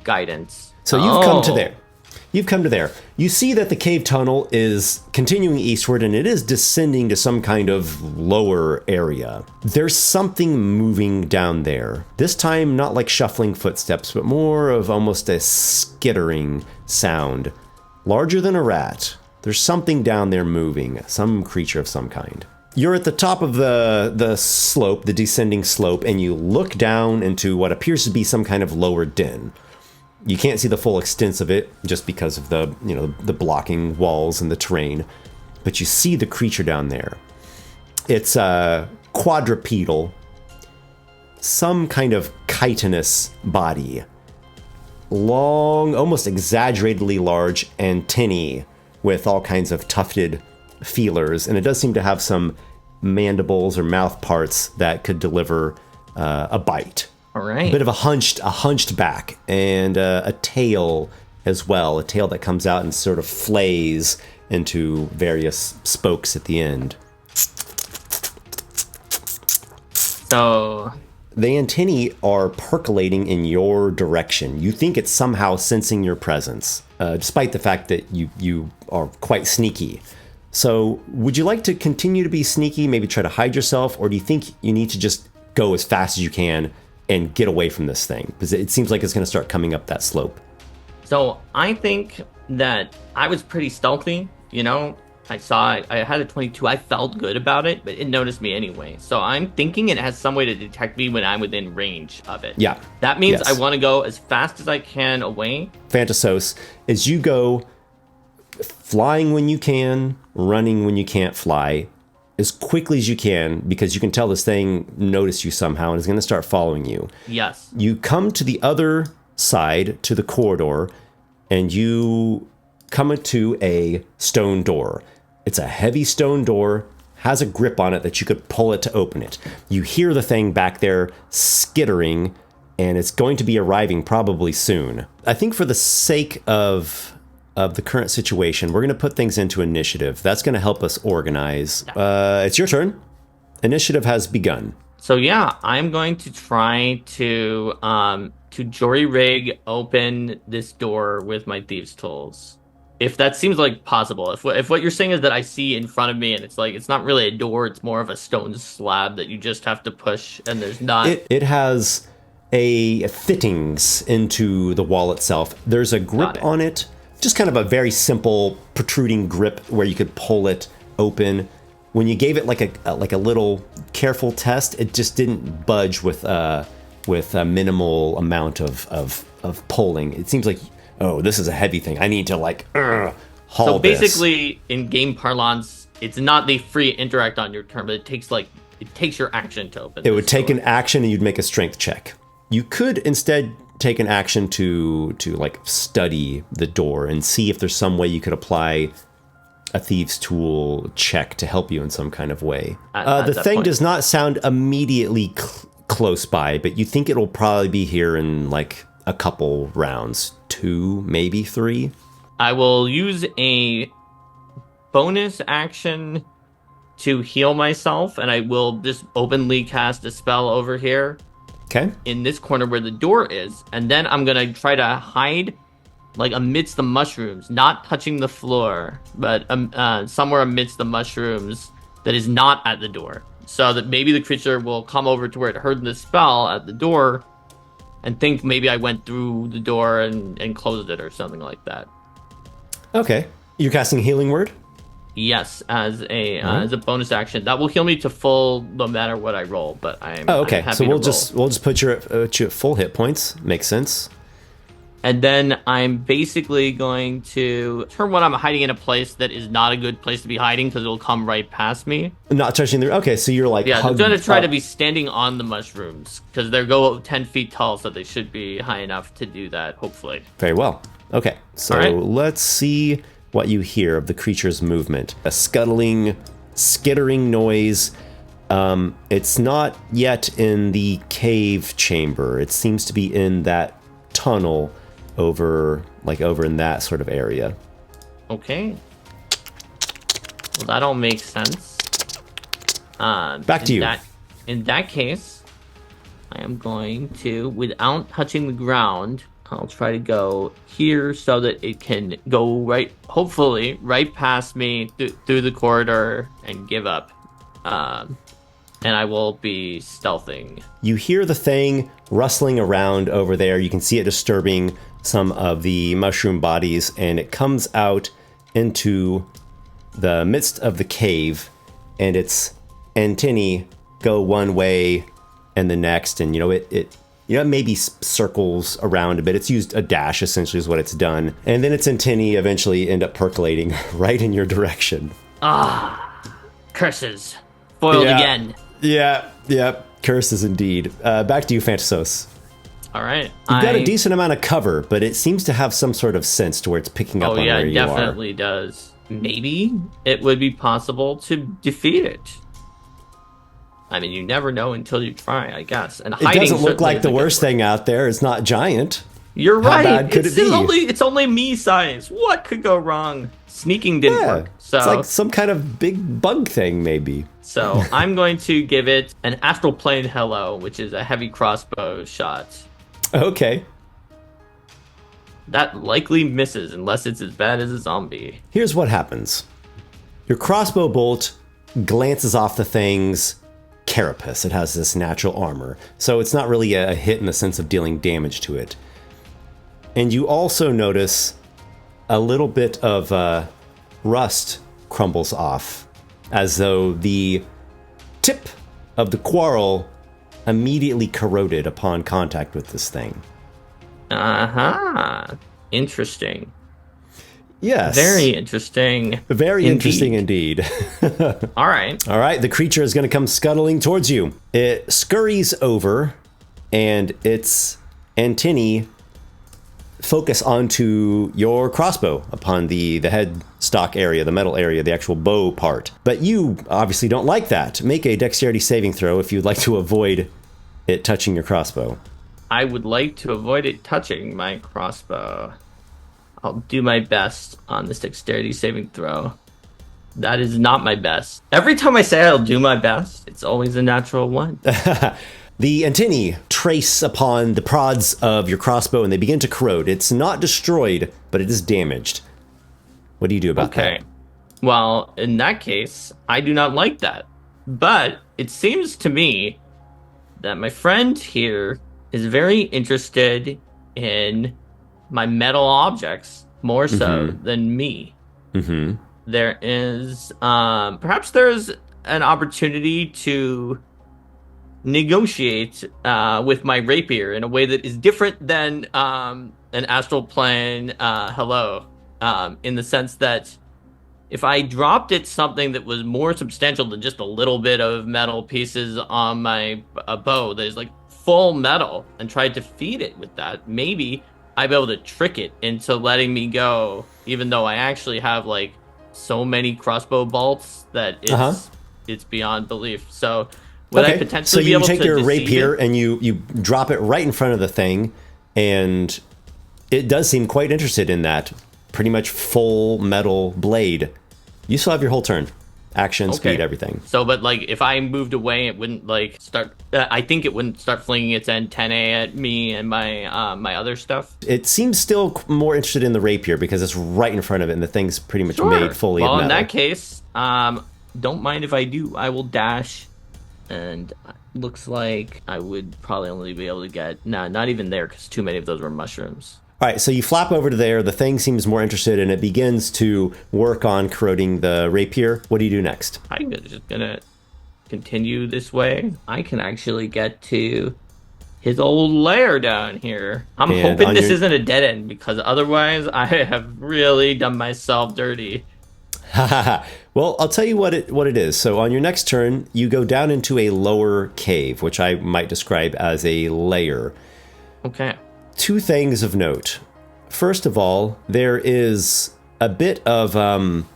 Speaker 8: guidance.
Speaker 1: So you've come to there. You've come to there. You see that the cave tunnel is continuing eastward, and it is descending to some kind of lower area. There's something moving down there. This time, not like shuffling footsteps, but more of almost a skittering sound. Larger than a rat. There's something down there moving, some creature of some kind. You're at the top of the slope, the descending slope, and you look down into what appears to be some kind of lower den. You can't see the full extent of it just because of the blocking walls and the terrain, but you see the creature down there. It's quadrupedal, some kind of chitinous body. Long, almost exaggeratedly large antennae with all kinds of tufted feelers, and it does seem to have some mandibles or mouth parts that could deliver a bite.
Speaker 8: All right.
Speaker 1: A bit of a hunched back, and a tail as well, a tail that comes out and sort of flays into various spokes at the end.
Speaker 8: So
Speaker 1: the antennae are percolating in your direction. You think it's somehow sensing your presence, despite the fact that you are quite sneaky. So would you like to continue to be sneaky, maybe try to hide yourself, or do you think you need to just go as fast as you can and get away from this thing, because it seems like it's going to start coming up that slope.
Speaker 8: So I think that I was pretty stealthy, you know. I had a 22. I felt good about it, but it noticed me anyway. So I'm thinking it has some way to detect me when I'm within range of it.
Speaker 1: Yeah.
Speaker 8: That means
Speaker 1: Yes.
Speaker 8: I want to go as fast as I can away.
Speaker 1: Phantasos, as you go flying when you can, running when you can't fly, as quickly as you can, because you can tell this thing noticed you somehow and is going to start following you.
Speaker 8: Yes.
Speaker 1: You come to the other side, to the corridor, and you come to a stone door. It's a heavy stone door, has a grip on it that you could pull it to open it. You hear the thing back there skittering, and it's going to be arriving probably soon. I think for the sake of the current situation, we're going to put things into initiative. That's going to help us organize. It's your turn. Initiative has begun.
Speaker 8: So yeah, I'm going to try to jury rig open this door with my thieves' tools. If that seems like possible. If what you're saying is that I see in front of me and it's like it's not really a door, it's more of a stone slab that you just have to push and there's not.
Speaker 1: It has a fittings into the wall itself. There's a grip on it, just kind of a very simple protruding grip where you could pull it open. When you gave it like a little careful test, it just didn't budge with a minimal amount of pulling. It seems like, oh, this is a heavy thing. I need to haul
Speaker 8: So
Speaker 1: this.
Speaker 8: basically, in game parlance, it's not the free interact on your turn, but it takes your action to open.
Speaker 1: It would take an action and you'd make a strength check. You could instead take an action to study the door and see if there's some way you could apply a thieves' tool check to help you in some kind of way. The thing
Speaker 8: point.
Speaker 1: does not sound immediately close by, but you think it'll probably be here in like a couple rounds, 2, maybe 3.
Speaker 8: I will use a bonus action to heal myself, and I will just openly cast a spell over here.
Speaker 1: Okay.
Speaker 8: In this corner where the door is, and then I'm gonna try to hide like amidst the mushrooms, not touching the floor, but somewhere amidst the mushrooms that is not at the door, so that maybe the creature will come over to where it heard the spell at the door and think maybe I went through the door and closed it or something like that.
Speaker 1: Okay. You're casting Healing Word?
Speaker 8: Yes, as a bonus action. That will heal me to full no matter what I roll, but I'm
Speaker 1: okay.
Speaker 8: I'm happy
Speaker 1: So we'll
Speaker 8: to
Speaker 1: just put you at full hit points. Makes sense.
Speaker 8: And then I'm basically going to turn when I'm hiding in a place that is not a good place to be hiding because it'll come right past me.
Speaker 1: Not touching the... Okay, so you're like...
Speaker 8: Yeah, I'm
Speaker 1: hugged
Speaker 8: going to try
Speaker 1: up.
Speaker 8: to be standing on the mushrooms because they go 10 feet tall, so they should be high enough to do that, hopefully.
Speaker 1: Very well. Okay, so
Speaker 8: All right.
Speaker 1: let's see what you hear of the creature's movement. A scuttling, skittering noise. It's not yet in the cave chamber. It seems to be in that tunnel over in that sort of area.
Speaker 8: Okay. Well, that all makes sense.
Speaker 1: Back to you.
Speaker 8: In that case, I am going to, without touching the ground, I'll try to go here so that it can go hopefully right past me through the corridor and give up. And I will be stealthing.
Speaker 1: You hear the thing rustling around over there. You can see it disturbing some of the mushroom bodies, and it comes out into the midst of the cave, and its antennae go one way and the next, and it maybe circles around a bit. It's used a dash, essentially, is what it's done. And then its antennae eventually end up percolating right in your direction.
Speaker 8: Curses. Foiled again.
Speaker 1: Yeah. Curses indeed. Back to you, Phantasos.
Speaker 8: All right.
Speaker 1: You've got a decent amount of cover, but it seems to have some sort of sense to where it's picking up on where you are.
Speaker 8: Oh, yeah, it definitely does. Maybe it would be possible to defeat it. I mean, you never know until you try, I guess. And
Speaker 1: It doesn't look like the worst thing out there. It's not giant.
Speaker 8: You're
Speaker 1: How
Speaker 8: right.
Speaker 1: bad could it be?
Speaker 8: It's only me size. What could go wrong? Sneaking didn't work. So
Speaker 1: it's like some kind of big bug thing, maybe.
Speaker 8: So I'm going to give it an astral plane hello, which is a heavy crossbow shot.
Speaker 1: Okay.
Speaker 8: That likely misses unless it's as bad as a zombie.
Speaker 1: Here's what happens. Your crossbow bolt glances off the thing's carapace. It has this natural armor. So it's not really a hit in the sense of dealing damage to it. And you also notice a little bit of rust crumbles off, as though the tip of the quarrel immediately corroded upon contact with this thing.
Speaker 8: Interesting.
Speaker 1: Yes.
Speaker 8: Very interesting.
Speaker 1: Very interesting indeed.
Speaker 8: All right.
Speaker 1: All right, the creature is going to come scuttling towards you. It scurries over, and its antennae focus onto your crossbow upon the head stock area, the metal area, the actual bow part. But you obviously don't like that. Make a dexterity saving throw if you'd like to avoid it touching your crossbow.
Speaker 8: I would like to avoid it touching my crossbow. I'll do my best on this dexterity saving throw. That is not my best. Every time I say I'll do my best, it's always a natural one.
Speaker 1: The antennae trace upon the prods of your crossbow and they begin to corrode. It's not destroyed, but it is damaged. What do you do about that?
Speaker 8: Well, in that case, I do not like that. But it seems to me that my friend here is very interested in my metal objects more so than me. There is perhaps there's an opportunity to negotiate with my rapier in a way that is different than an astral plane hello, in the sense that if I dropped it something that was more substantial than just a little bit of metal pieces on my bow that is like full metal and tried to feed it with that, maybe I'd be able to trick it into letting me go, even though I actually have like so many crossbow bolts that it's beyond belief. So would I potentially be able to
Speaker 1: take your
Speaker 8: deceive
Speaker 1: rapier
Speaker 8: it?
Speaker 1: and you drop it right in front of the thing, and it does seem quite interested in that pretty much full metal blade. You still have your whole turn. Action, speed, everything.
Speaker 8: So, but like, if I moved away, it wouldn't like start. I think it wouldn't start flinging its antennae at me and my my other stuff.
Speaker 1: It seems still more interested in the rapier because it's right in front of it, and the thing's pretty much made fully of metal.
Speaker 8: Well, in that case, don't mind if I do. I will dash, and looks like I would probably only be able to get not even there because too many of those were mushrooms.
Speaker 1: All right, so you flap over to there. The thing seems more interested, and it begins to work on corroding the rapier. What do you do next?
Speaker 8: I'm just gonna continue this way. I can actually get to his old lair down here. I'm hoping this isn't a dead end, because otherwise I have really done myself dirty.
Speaker 1: Well, I'll tell you what it is. So on your next turn, you go down into a lower cave, which I might describe as a lair.
Speaker 8: Okay.
Speaker 1: Two things of note. First of all, there is a bit of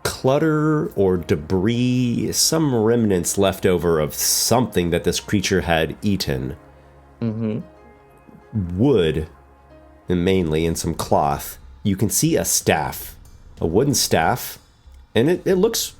Speaker 1: clutter or debris, some remnants left over of something that this creature had eaten. Wood, mainly, and some cloth. You can see a staff, a wooden staff, and it looks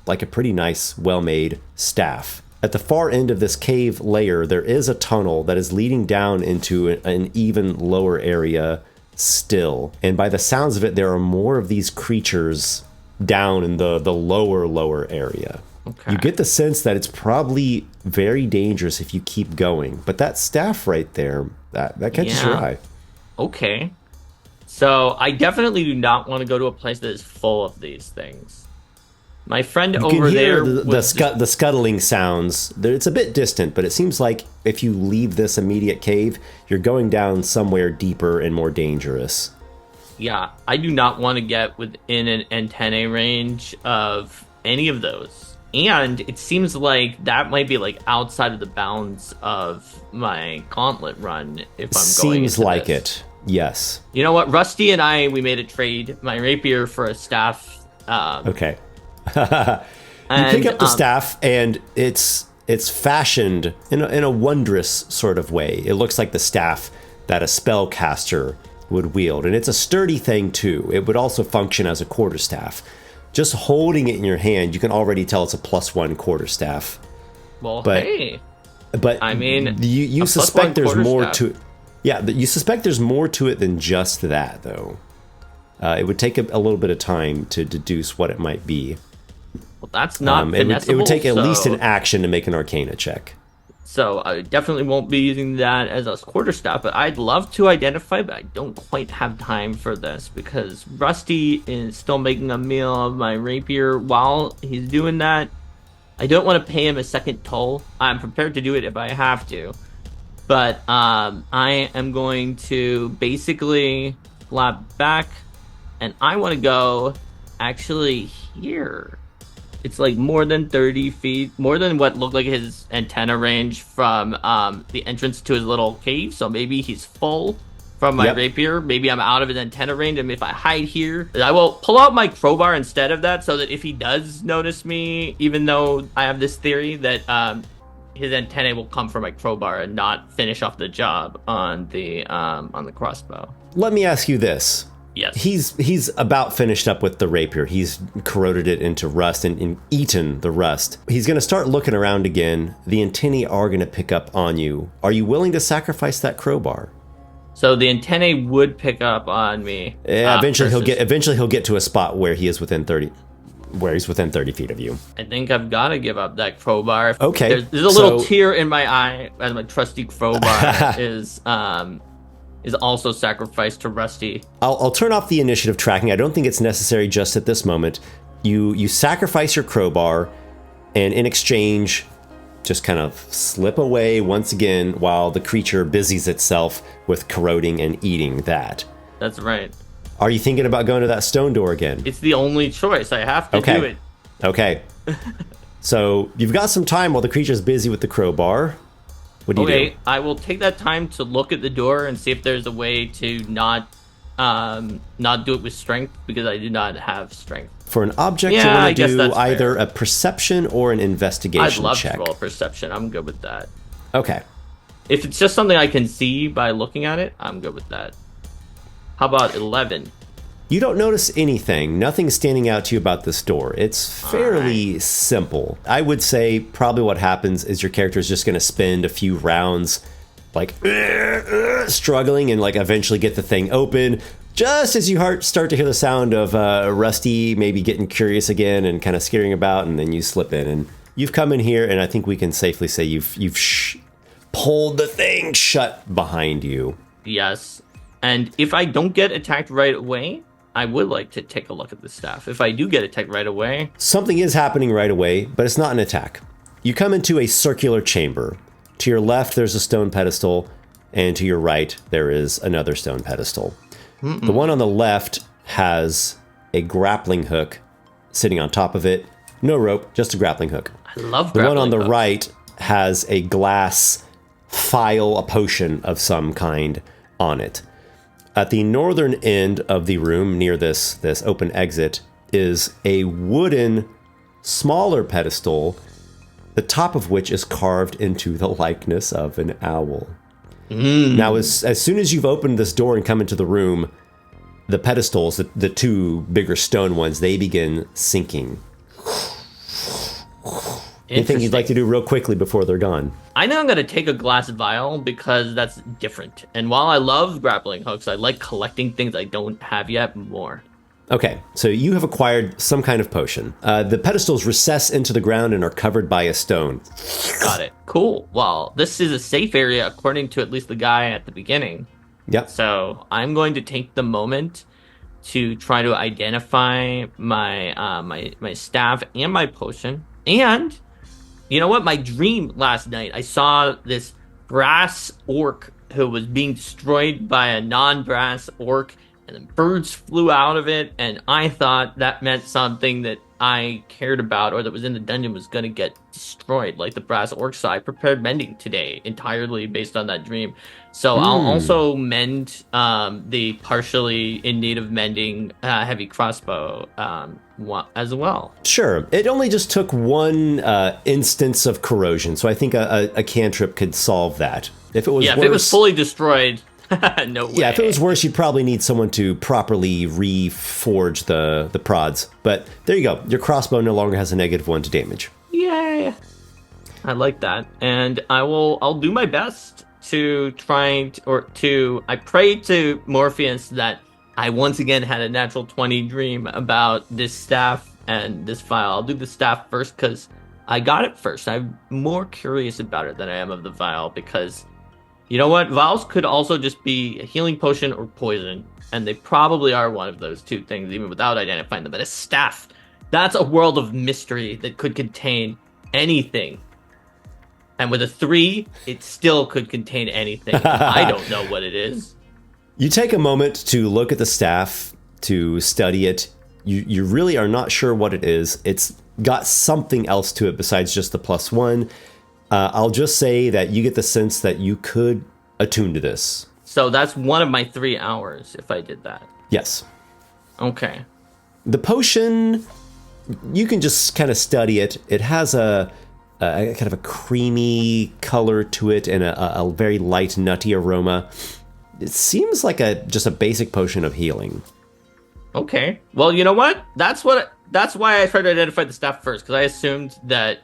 Speaker 1: like a pretty nice, well-made staff. At the far end of this cave layer, there is a tunnel that is leading down into an even lower area still. And by the sounds of it, there are more of these creatures down in the lower area. Okay. You get the sense that it's probably very dangerous if you keep going. But that staff right there, that catches your eye.
Speaker 8: Okay. So I definitely do not want to go to a place that is full of these things. My friend over there...
Speaker 1: the scuttling sounds. It's a bit distant, but it seems like if you leave this immediate cave, you're going down somewhere deeper and more dangerous.
Speaker 8: Yeah, I do not want to get within an antennae range of any of those. And it seems like that might be like outside of the bounds of my gauntlet run if I'm going into
Speaker 1: Seems like
Speaker 8: this.
Speaker 1: it, yes.
Speaker 8: You know what? Rusty and I, we made a trade. My rapier for a staff.
Speaker 1: Okay. You pick up the staff, and it's fashioned in a wondrous sort of way. It looks like the staff that a spellcaster would wield, and it's a sturdy thing too. It would also function as a quarterstaff. Just holding it in your hand, you can already tell it's a +1 quarterstaff.
Speaker 8: Well,
Speaker 1: but I mean, you suspect there's more to it. Yeah, you suspect there's more to it than just that, though. It would take a little bit of time to deduce what it might be.
Speaker 8: Well, that's not
Speaker 1: it would take at
Speaker 8: finessable,
Speaker 1: least
Speaker 8: so-
Speaker 1: an action to make an Arcana check.
Speaker 8: So I definitely won't be using that as a quarterstaff, but I'd love to identify, but I don't quite have time for this because Rusty is still making a meal of my rapier while he's doing that. I don't want to pay him a second toll. I'm prepared to do it if I have to. But I am going to basically flap back, and I want to go actually here. It's like more than 30 feet, more than what looked like his antenna range from the entrance to his little cave. So maybe he's full from my rapier. Maybe I'm out of his antenna range. And if I hide here, I will pull out my crowbar instead of that so that if he does notice me, even though I have this theory that his antennae will come from my crowbar and not finish off the job on the crossbow.
Speaker 1: Let me ask you this.
Speaker 8: Yes.
Speaker 1: He's about finished up with the rapier. He's corroded it into rust and eaten the rust. He's going to start looking around again. The antennae are going to pick up on you. Are you willing to sacrifice that crowbar?
Speaker 8: So the antennae would pick up on me.
Speaker 1: Yeah, eventually he'll get to a spot where he's within 30 feet of you.
Speaker 8: I think I've got to give up that crowbar.
Speaker 1: Okay.
Speaker 8: There's a little tear in my eye as my trusty crowbar is also sacrificed to Rusty.
Speaker 1: I'll turn off the initiative tracking. I don't think it's necessary just at this moment. You sacrifice your crowbar, and in exchange, just kind of slip away once again while the creature busies itself with corroding and eating that.
Speaker 8: That's right.
Speaker 1: Are you thinking about going to that stone door again?
Speaker 8: It's the only choice. I have to do it.
Speaker 1: Okay. So you've got some time while the creature's busy with the crowbar. What do you do?
Speaker 8: I will take that time to look at the door and see if there's a way to not do it with strength because I do not have strength.
Speaker 1: For an object, you want to do either a perception or an investigation check.
Speaker 8: I'd love to roll a perception. I'm good with that.
Speaker 1: Okay.
Speaker 8: If it's just something I can see by looking at it, I'm good with that. How about 11?
Speaker 1: You don't notice anything. Nothing's standing out to you about this door. It's fairly simple. I would say probably what happens is your character is just going to spend a few rounds like struggling and like eventually get the thing open. Just as you start to hear the sound of Rusty maybe getting curious again and kind of scaring about, and then you slip in and you've come in here, and I think we can safely say you've pulled the thing shut behind you.
Speaker 8: Yes. And if I don't get attacked right away, I would like to take a look at the staff. If I do get attacked right away...
Speaker 1: Something is happening right away, but it's not an attack. You come into a circular chamber. To your left, there's a stone pedestal, and to your right, there is another stone pedestal. The one on the left has a grappling hook sitting on top of it. No rope, just a grappling hook.
Speaker 8: I love
Speaker 1: the
Speaker 8: grappling
Speaker 1: one on the
Speaker 8: hooks.
Speaker 1: right has a glass phial, a potion of some kind on it. At the northern end of the room, near this open exit, is a wooden, smaller pedestal, the top of which is carved into the likeness of an owl. Now, as soon as you've opened this door and come into the room, the pedestals, the two bigger stone ones, they begin sinking. Anything you'd like to do real quickly before they're gone?
Speaker 8: I know I'm going to take a glass vial because that's different. And while I love grappling hooks, I like collecting things I don't have yet more.
Speaker 1: Okay, so you have acquired some kind of potion. The pedestals recess into the ground and are covered by a stone.
Speaker 8: Got it. Cool. Well, this is a safe area according to at least the guy at the beginning.
Speaker 1: Yep.
Speaker 8: So I'm going to take the moment to try to identify my my staff and my potion. And you know what? My dream last night, I saw this brass orc who was being destroyed by a non-brass orc, and then birds flew out of it, and I thought that meant something that I cared about or that was in the dungeon was going to get destroyed, like the brass orc. So I prepared mending today entirely based on that dream. So I'll also mend the partially in need of mending heavy crossbow as well.
Speaker 1: Sure. It only just took one instance of corrosion, so I think a cantrip could solve that. If it was
Speaker 8: if
Speaker 1: worse,
Speaker 8: it was fully destroyed, no way.
Speaker 1: Yeah, if it was worse, you'd probably need someone to properly reforge the prods. But there you go. Your crossbow no longer has a -1 to damage.
Speaker 8: Yay! I like that, and I'll do my best to try I pray to Morpheus that I once again had a natural 20 dream about this staff and this vial. I'll do the staff first because I got it first. I'm more curious about it than I am of the vial because, you know what? Vials could also just be a healing potion or poison, and they probably are one of those two things, even without identifying them. But a staff, that's a world of mystery that could contain anything. And with a 3, it still could contain anything. I don't know what it is.
Speaker 1: You take a moment to look at the staff, to study it. You really are not sure what it is. It's got something else to it besides just the +1. I'll just say that you get the sense that you could attune to this.
Speaker 8: So that's one of my 3 hours if I did that.
Speaker 1: Yes.
Speaker 8: Okay.
Speaker 1: The potion, you can just kind of study it. It has a kind of a creamy color to it and a very light, nutty aroma. It seems like just a basic potion of healing.
Speaker 8: Okay. Well, you know what? That's why I tried to identify the staff first, because I assumed that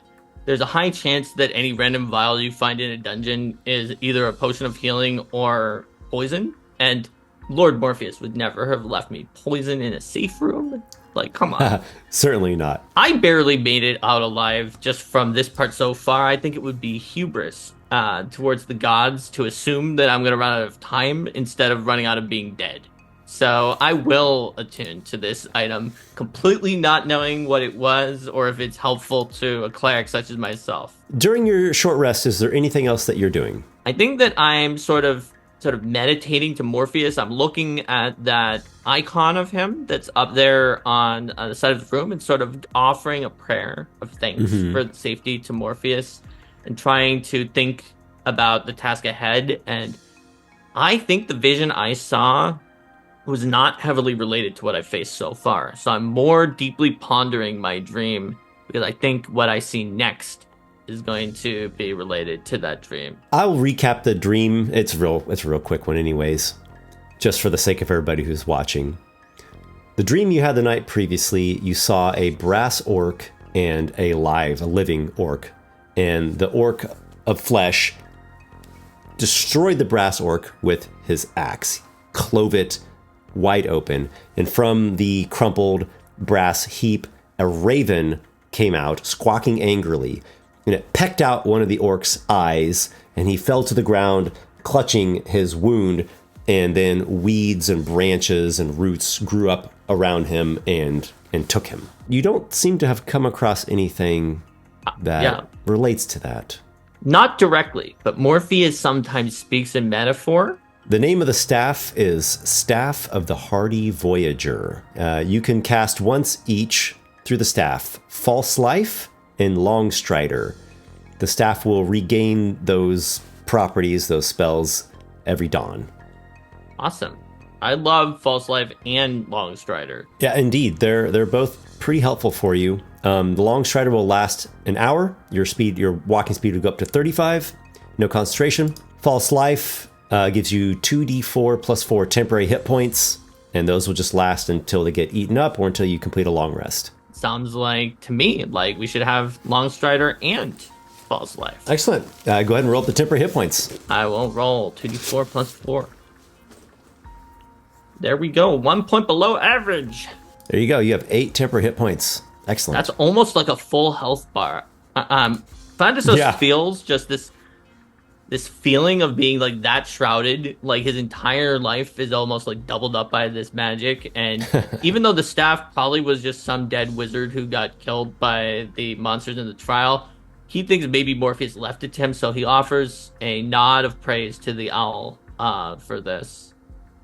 Speaker 8: there's a high chance that any random vial you find in a dungeon is either a potion of healing or poison. And Lord Morpheus would never have left me poison in a safe room. Like, come on.
Speaker 1: Certainly not.
Speaker 8: I barely made it out alive just from this part so far. I think it would be hubris towards the gods to assume that I'm going to run out of time instead of running out of being dead. So I will attune to this item, completely not knowing what it was or if it's helpful to a cleric such as myself.
Speaker 1: During your short rest, is there anything else that you're doing?
Speaker 8: I think that I'm sort of meditating to Morpheus. I'm looking at that icon of him that's up there on the side of the room and sort of offering a prayer of thanks for safety to Morpheus and trying to think about the task ahead. And I think the vision I saw was not heavily related to what I faced so far. So I'm more deeply pondering my dream because I think what I see next is going to be related to that dream.
Speaker 1: I'll recap the dream. It's a real quick one anyways, just for the sake of everybody who's watching. The dream you had the night previously, you saw a brass orc and a living orc. And the orc of flesh destroyed the brass orc with his axe, clove it wide open. And from the crumpled brass heap, a raven came out, squawking angrily. And it pecked out one of the orc's eyes, and he fell to the ground, clutching his wound, and then weeds and branches and roots grew up around him and took him. You don't seem to have come across anything that relates to that.
Speaker 8: Not directly, but Morpheus sometimes speaks in metaphor.
Speaker 1: The name of the staff is Staff of the Hardy Voyager. You can cast once each through the staff, False Life and Long Strider. The staff will regain those properties, those spells, every dawn.
Speaker 8: Awesome. I love False Life and Long Strider.
Speaker 1: Yeah, indeed. They're both pretty helpful for you. The Long Strider will last an hour. Your walking speed will go up to 35. No concentration. False Life gives you 2d4 plus 4 temporary hit points, and those will just last until they get eaten up or until you complete a long rest.
Speaker 8: Sounds like, to me, like we should have Long Strider and False Life.
Speaker 1: Excellent. Go ahead and roll up the temporary hit points.
Speaker 8: I will roll 2d4 plus 4. There we go. 1 point below average.
Speaker 1: There you go. You have 8 temporary hit points. Excellent.
Speaker 8: That's almost like a full health bar. Fantasos feels just this feeling of being like that shrouded, like his entire life is almost like doubled up by this magic. And even though the staff probably was just some dead wizard who got killed by the monsters in the trial, he thinks maybe Morpheus left it to him, so he offers a nod of praise to the owl for this.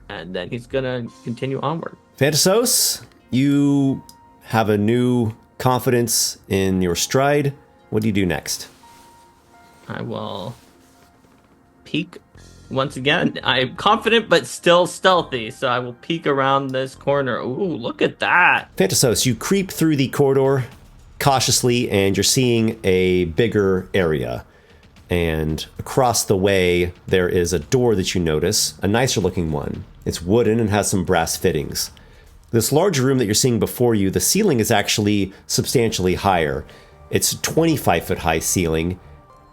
Speaker 8: And then he's gonna continue onward.
Speaker 1: Fantasos, you have a new confidence in your stride. What do you do next?
Speaker 8: I will peek once again. I'm confident but still stealthy, so I will peek around this corner. Ooh, look at that.
Speaker 1: Fantasos, you creep through the corridor cautiously, and you're seeing a bigger area. And across the way, there is a door that you notice, a nicer looking one. It's wooden and has some brass fittings. This large room that you're seeing before you, the ceiling is actually substantially higher. It's a 25-foot high ceiling.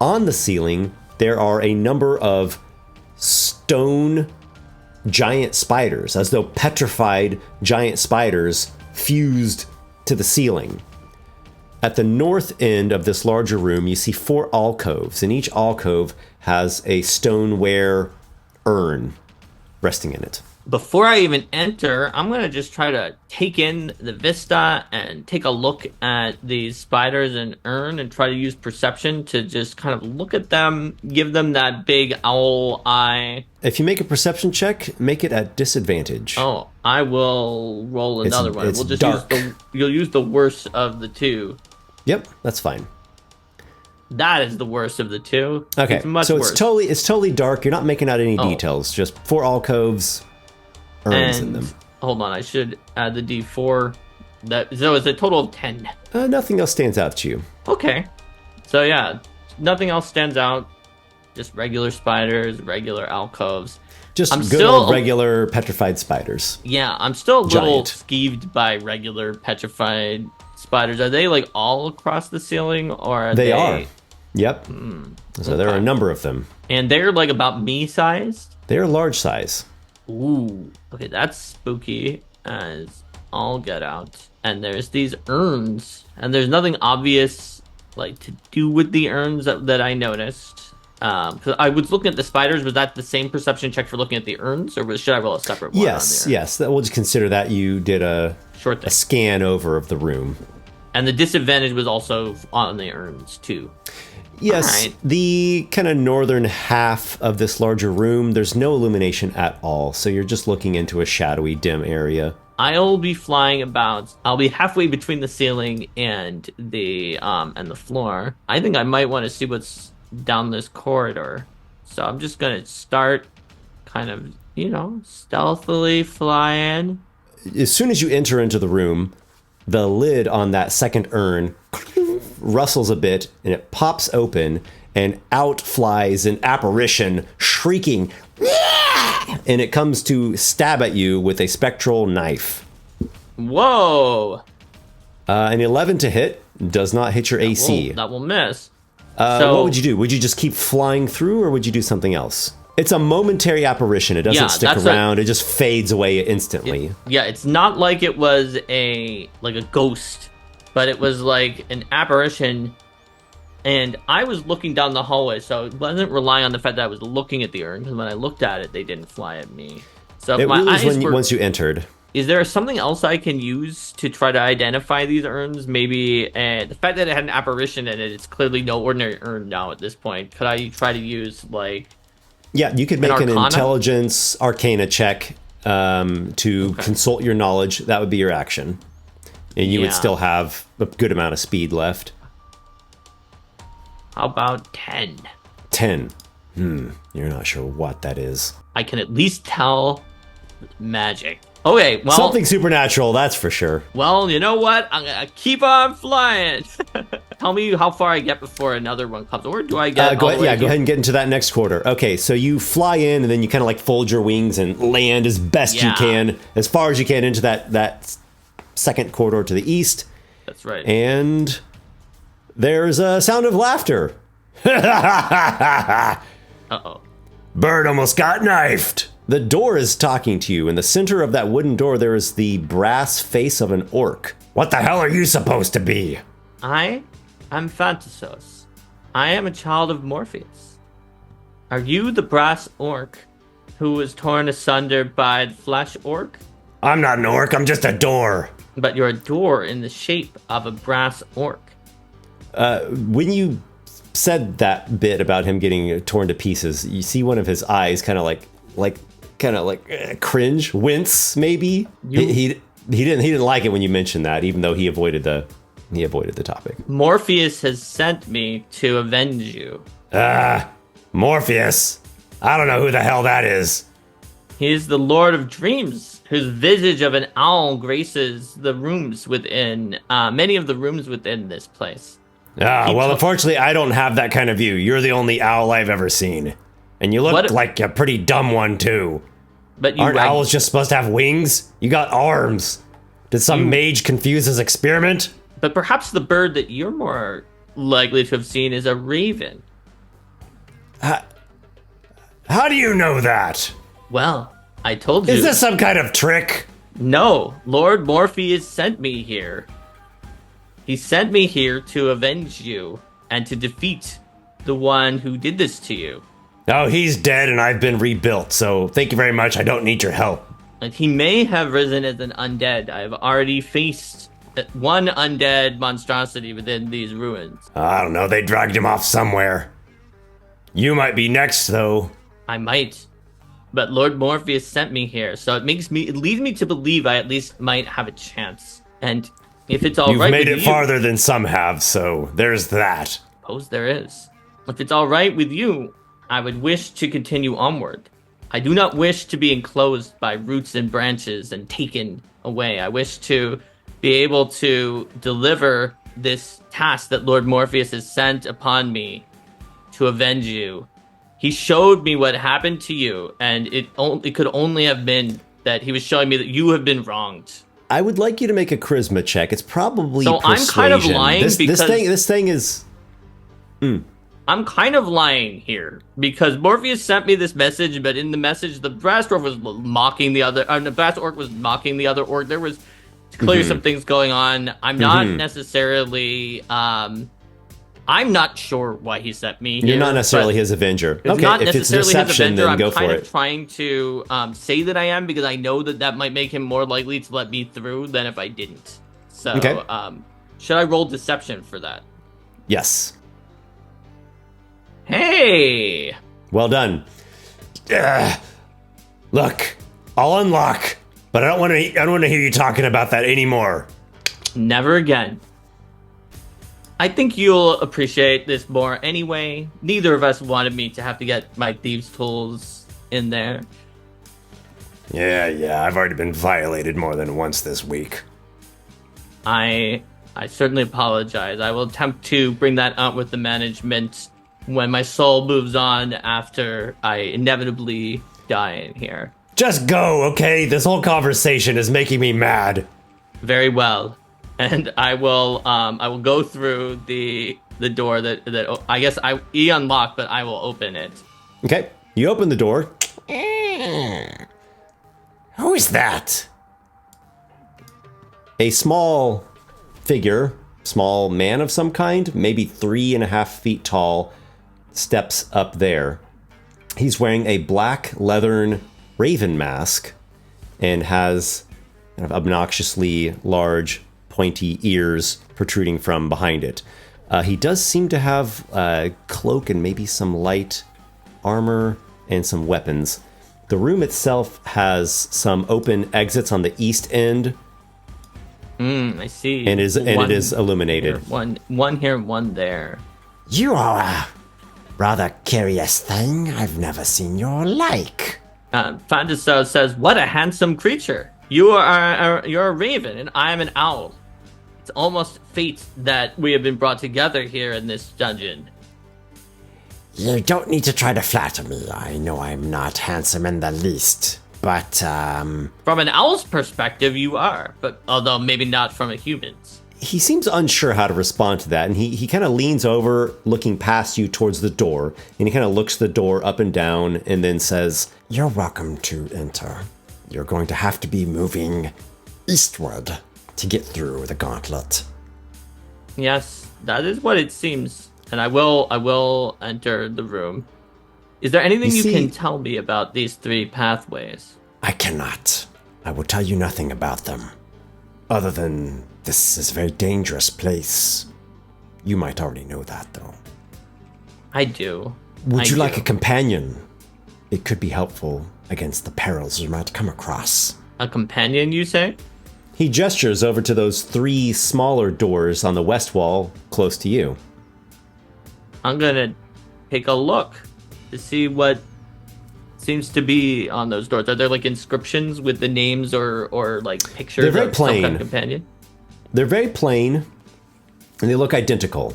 Speaker 1: On the ceiling, there are a number of stone giant spiders, as though petrified giant spiders fused to the ceiling. At the north end of this larger room, you see 4 alcoves, and each alcove has a stoneware urn resting in it.
Speaker 8: Before I even enter, I'm going to just try to take in the vista and take a look at these spiders and urn and try to use perception to just kind of look at them, give them that big owl eye.
Speaker 1: If you make a perception check, make it at disadvantage.
Speaker 8: Oh, I will roll another one.
Speaker 1: It's
Speaker 8: We'll just
Speaker 1: dark.
Speaker 8: you'll use the worst of the 2.
Speaker 1: Yep, that's fine.
Speaker 8: That is the worst of the 2.
Speaker 1: Okay,
Speaker 8: It's much
Speaker 1: so
Speaker 8: worse.
Speaker 1: it's totally dark. You're not making out any details. Just 4 alcoves, urns in them.
Speaker 8: Hold on, I should add the D4. So it's a total of 10.
Speaker 1: Nothing else stands out to you.
Speaker 8: Okay. So yeah, nothing else stands out. Just regular spiders, regular alcoves.
Speaker 1: Just
Speaker 8: I'm
Speaker 1: good
Speaker 8: still-
Speaker 1: old regular petrified spiders.
Speaker 8: Yeah, I'm still a little
Speaker 1: Giant.
Speaker 8: skeeved by regular petrified spiders. Are they like all across the ceiling, or are
Speaker 1: They are. Yep.
Speaker 8: Hmm.
Speaker 1: So there are a number of them.
Speaker 8: And they're like about me sized?
Speaker 1: They are large size.
Speaker 8: Ooh. Okay, that's spooky as all get out. And there's these urns, and there's nothing obvious like to do with the urns that I noticed. Because I was looking at the spiders. Was that the same perception check for looking at the urns, or should I roll a separate one?
Speaker 1: Yes,
Speaker 8: on the urn?
Speaker 1: yes. We'll just consider that you did a
Speaker 8: Short thing.
Speaker 1: scan over of the room.
Speaker 8: And the disadvantage was also on the urns too.
Speaker 1: Yes,
Speaker 8: Alright.
Speaker 1: the kind of northern half of this larger room, there's no illumination at all, so you're just looking into a shadowy, dim area.
Speaker 8: I'll be flying about. I'll be halfway between the ceiling and the floor. I think I might want to see what's down this corridor. So I'm just gonna start, kind of, stealthily flying.
Speaker 1: As soon as you enter into the room, the lid on that second urn rustles a bit, and it pops open, and out flies an apparition, shrieking, and it comes to stab at you with a spectral knife.
Speaker 8: Whoa!
Speaker 1: An 11 to hit does not hit your AC.
Speaker 8: That will miss.
Speaker 1: What would you do? Would you just keep flying through, or would you do something else? It's a momentary apparition. It doesn't stick around. It just fades away instantly.
Speaker 8: Yeah, it's not like it was a ghost, but it was like an apparition. And I was looking down the hallway, so it wasn't relying on the fact that I was looking at the urn, because when I looked at it, they didn't fly at me. So if
Speaker 1: It
Speaker 8: my
Speaker 1: really is
Speaker 8: eyes were,
Speaker 1: once you entered.
Speaker 8: is there something else I can use to try to identify these urns? Maybe the fact that it had an apparition in it, it's clearly no ordinary urn now at this point. Could I try to use, like...
Speaker 1: Yeah, you could make an
Speaker 8: Arcana?
Speaker 1: intelligence arcana check to consult your knowledge. That would be your action. And you would
Speaker 8: Yeah.
Speaker 1: still have a good amount of speed left.
Speaker 8: How about 10?
Speaker 1: 10. You're not sure what that is.
Speaker 8: I can at least tell magic. Okay, well...
Speaker 1: Something supernatural, that's for sure.
Speaker 8: Well, you know what? I'm gonna keep on flying. Tell me how far I get before another one comes, or do I get?
Speaker 1: Go ahead and get into that next quarter. Okay, so you fly in, and then you kind of like fold your wings and land as best you
Speaker 8: Yeah.
Speaker 1: can, as far as you can into that second corridor to the east.
Speaker 8: That's right.
Speaker 1: And there's a sound of laughter.
Speaker 8: Uh-oh.
Speaker 3: Bird almost got knifed.
Speaker 1: The door is talking to you. In the center of that wooden door, there is the brass face of an orc.
Speaker 3: What the hell are you supposed to be?
Speaker 8: I'm Phantasos. I am a child of Morpheus. Are you the brass orc who was torn asunder by the flesh orc?
Speaker 3: I'm not an orc, I'm just a door.
Speaker 8: But you're a door in the shape of a brass orc.
Speaker 1: When you said that bit about him getting torn to pieces, you see one of his eyes kind of like cringe, wince, maybe. He didn't like it when you mentioned that, even though he avoided the topic.
Speaker 8: Morpheus has sent me to avenge you.
Speaker 3: Morpheus? I don't know who the hell that is.
Speaker 8: He is the Lord of Dreams, whose visage of an owl graces the rooms within, many of the rooms within this place.
Speaker 3: Well, unfortunately, I don't have that kind of view. You're the only owl I've ever seen. And you look like a pretty dumb one, too.
Speaker 8: But you
Speaker 3: Aren't owls just supposed to have wings? You got arms. Did some mage confuse his experiment?
Speaker 8: But perhaps the bird that you're more likely to have seen is a raven.
Speaker 3: How do you know that?
Speaker 8: Well, I told you.
Speaker 3: Is this some kind of trick?
Speaker 8: No, Lord Morpheus sent me here. He sent me here to avenge you and to defeat the one who did this to you.
Speaker 3: Oh, he's dead and I've been rebuilt, so thank you very much. I don't need your help.
Speaker 8: And he may have risen as an undead. I've already faced one undead monstrosity within these ruins.
Speaker 3: I don't know, they dragged him off somewhere. You might be next, though.
Speaker 8: I might. But Lord Morpheus sent me here, so it leads me to believe I at least might have a chance. And if it's all
Speaker 3: You've
Speaker 8: right
Speaker 3: made
Speaker 8: with
Speaker 3: it
Speaker 8: you,
Speaker 3: farther than some have, so there's that.
Speaker 8: suppose there is. If it's all right with you, I would wish to continue onward. I do not wish to be enclosed by roots and branches and taken away. I wish to be able to deliver this task that Lord Morpheus has sent upon me to avenge you. He showed me what happened to you, and it could only have been that he was showing me that you have been wronged.
Speaker 1: I would like you to make a charisma check. It's probably
Speaker 8: So I'm kind of
Speaker 1: persuasion.
Speaker 8: lying
Speaker 1: this
Speaker 8: because
Speaker 1: thing is.
Speaker 8: I'm kind of lying here because Morpheus sent me this message, but in the message, the brass dwarf was mocking the other. The brass orc was mocking the other orc. There was clearly some things going on. I'm not necessarily. I'm not sure why he sent me here.
Speaker 1: You're not necessarily his avenger.
Speaker 8: It's
Speaker 1: Okay,
Speaker 8: not
Speaker 1: if it's
Speaker 8: necessarily his
Speaker 1: deception,
Speaker 8: avenger.
Speaker 1: then
Speaker 8: I'm
Speaker 1: go
Speaker 8: kind
Speaker 1: for
Speaker 8: of
Speaker 1: it.
Speaker 8: trying to say that I am because I know that might make him more likely to let me through than if I didn't. So,
Speaker 1: Okay.
Speaker 8: Should I roll deception for that?
Speaker 1: Yes.
Speaker 8: Hey!
Speaker 1: Well done.
Speaker 3: Look, I'll unlock, but I don't want to hear you talking about that anymore.
Speaker 8: Never again. I think you'll appreciate this more anyway. Neither of us wanted me to have to get my thieves' tools in there.
Speaker 3: Yeah, I've already been violated more than once this week.
Speaker 8: I certainly apologize. I will attempt to bring that up with the management when my soul moves on after I inevitably die in here.
Speaker 3: Just go, okay? This whole conversation is making me mad.
Speaker 8: Very well. And I will go through the door that I guess he unlocked, but I will open it.
Speaker 1: Okay, you open the door.
Speaker 3: Who is that?
Speaker 1: A small figure, small man of some kind, maybe 3.5 feet tall, steps up there. He's wearing a black leathern raven mask and has kind of obnoxiously large, pointy ears protruding from behind it. He does seem to have a cloak and maybe some light armor and some weapons. The room itself has some open exits on the east end,
Speaker 8: I see.
Speaker 1: and it is illuminated.
Speaker 8: Here, one here, one there.
Speaker 3: You are a rather curious thing. I've never seen your like.
Speaker 8: Fantasel says, "What a handsome creature! You're a raven, and I am an owl. It's almost fate that we have been brought together here in this dungeon."
Speaker 3: You don't need to try to flatter me. I know I'm not handsome in the least. But,
Speaker 8: From an owl's perspective, you are, but although maybe not from a human's.
Speaker 1: He seems unsure how to respond to that, and he kind of leans over, looking past you towards the door, and he kind of looks the door up and down, and then says,
Speaker 3: you're welcome to enter. You're going to have to be moving eastward to get through the gauntlet.
Speaker 8: Yes, that is what it seems. And I will enter the room. Is there anything you can tell me about these three pathways?
Speaker 3: I cannot. I will tell you nothing about them. Other than this is a very dangerous place. You might already know that, though.
Speaker 8: I do.
Speaker 3: Would you like a companion? It could be helpful against the perils you might come across.
Speaker 8: A companion, you say?
Speaker 1: he gestures over to those 3 smaller doors on the west wall close to you.
Speaker 8: I'm gonna take a look to see what seems to be on those doors. Are there like inscriptions with the names or like pictures
Speaker 1: They're very
Speaker 8: of some kind
Speaker 1: plain.
Speaker 8: of companion?
Speaker 1: They're very plain, and they look identical.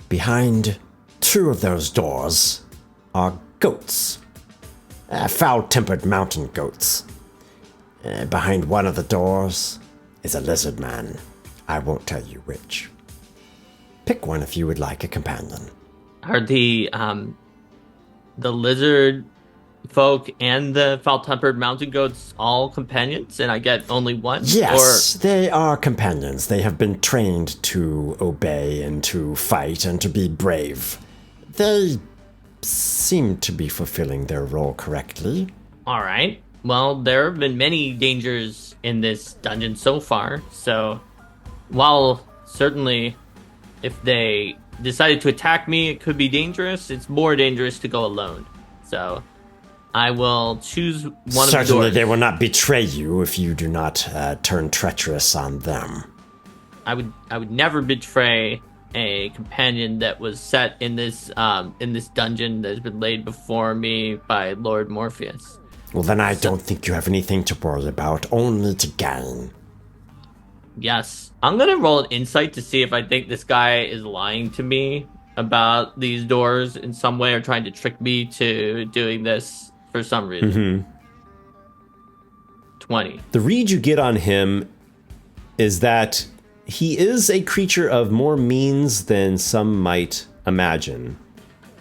Speaker 3: Behind 2 of those doors are goats. Foul-tempered mountain goats. Behind one of the doors is a lizard man. I won't tell you which. Pick one if you would like a companion.
Speaker 8: Are the lizard folk and the foul-tempered mountain goats all companions, and I get only one?
Speaker 3: Yes, they are companions. They have been trained to obey and to fight and to be brave. They seem to be fulfilling their role correctly.
Speaker 8: All right. Well, there have been many dangers in this dungeon so far, so while certainly if they decided to attack me, it could be dangerous, it's more dangerous to go alone. So I will choose one of the doors.
Speaker 3: Certainly they will not betray you if you do not turn treacherous on them.
Speaker 8: I would never betray a companion that was set in this dungeon that has been laid before me by Lord Morpheus.
Speaker 3: Well, then I don't think you have anything to worry about, only to gain.
Speaker 8: Yes. I'm going to roll an insight to see if I think this guy is lying to me about these doors in some way or trying to trick me to doing this for some reason. 20.
Speaker 1: The read you get on him is that he is a creature of more means than some might imagine,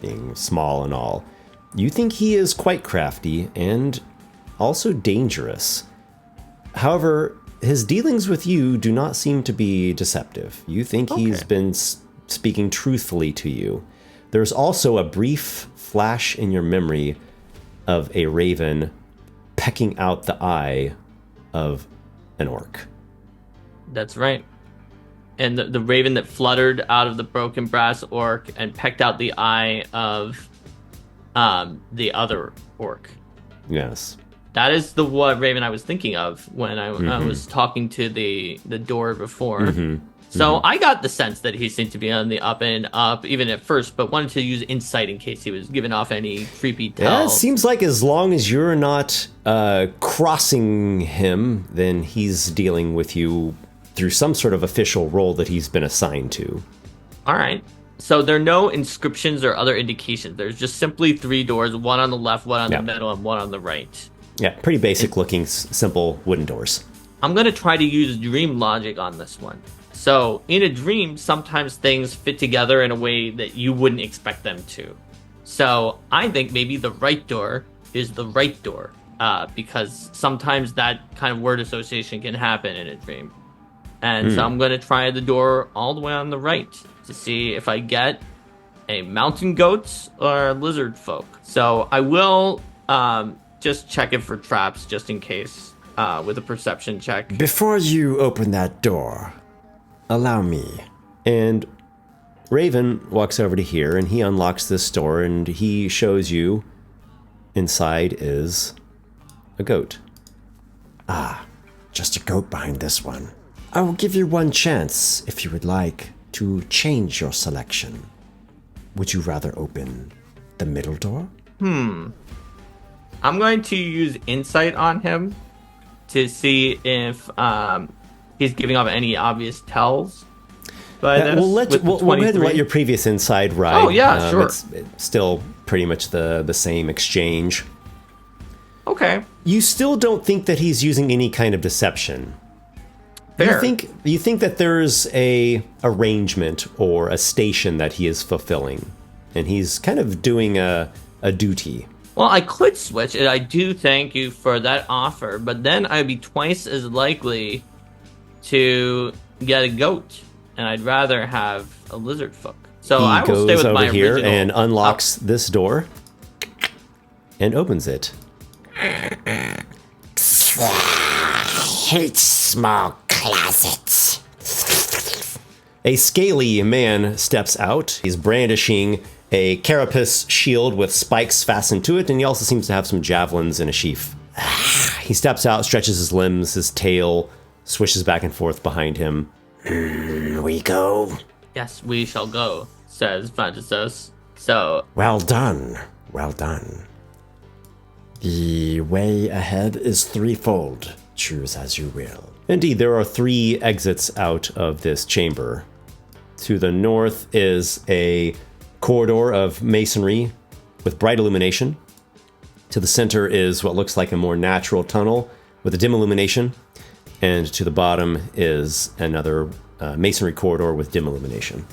Speaker 1: being small and all. You think he is quite crafty and also dangerous. However, his dealings with you do not seem to be deceptive. You think he's been speaking truthfully to you. There's also a brief flash in your memory of a raven pecking out the eye of an orc.
Speaker 8: That's right. And the raven that fluttered out of the broken brass orc and pecked out the eye of the other orc.
Speaker 1: Yes.
Speaker 8: That is the what raven I was thinking of when I was talking to the door before. So I got the sense that he seemed to be on the up and up, even at first, but wanted to use insight in case he was giving off any creepy tells.
Speaker 1: Yeah, it seems like as long as you're not crossing him, then he's dealing with you through some sort of official role that he's been assigned to.
Speaker 8: All right. So there are no inscriptions or other indications. There's just simply 3 doors, one on the left, one on the middle, and one on the right.
Speaker 1: Yeah, pretty basic looking, simple wooden doors.
Speaker 8: I'm going to try to use dream logic on this one. So in a dream, sometimes things fit together in a way that you wouldn't expect them to. So I think maybe the right door is the right door, because sometimes that kind of word association can happen in a dream. And so I'm going to try the door all the way on the right to see if I get a mountain goats or a lizard folk. So I will just check it for traps just in case with a perception check.
Speaker 3: Before you open that door, allow me.
Speaker 1: And Raven walks over to here and he unlocks this door and he shows you inside is a goat.
Speaker 3: Just a goat behind this one. I will give you one chance if you would like to change your selection. Would you rather open the middle door?
Speaker 8: I'm going to use insight on him to see if he's giving off any obvious tells. But
Speaker 1: we'll go ahead and let your previous inside ride.
Speaker 8: Oh, yeah, sure.
Speaker 1: It's still pretty much the same exchange.
Speaker 8: Okay.
Speaker 1: You still don't think that he's using any kind of deception.
Speaker 8: Fair.
Speaker 1: You think that there's a arrangement or a station that he is fulfilling, and he's kind of doing a duty.
Speaker 8: Well, I could switch, and I do thank you for that offer, but then I'd be twice as likely to get a goat, and I'd rather have a lizard folk. So
Speaker 1: He
Speaker 8: I will
Speaker 1: goes
Speaker 8: stay with
Speaker 1: over
Speaker 8: my
Speaker 1: here
Speaker 8: original.
Speaker 1: and unlocks this door and opens it.
Speaker 3: Hate small closets.
Speaker 1: A scaly man steps out. He's brandishing a carapace shield with spikes fastened to it, and he also seems to have some javelins in a sheath. He steps out, stretches his limbs, his tail swishes back and forth behind him.
Speaker 3: We go.
Speaker 8: Yes, we shall go, says Fantasos. So,
Speaker 3: Well done. Well done. The way ahead is threefold. Choose as you will.
Speaker 1: Indeed, there are 3 exits out of this chamber. To the north is a corridor of masonry with bright illumination. To the center is what looks like a more natural tunnel with a dim illumination. And to the bottom is another masonry corridor with dim illumination.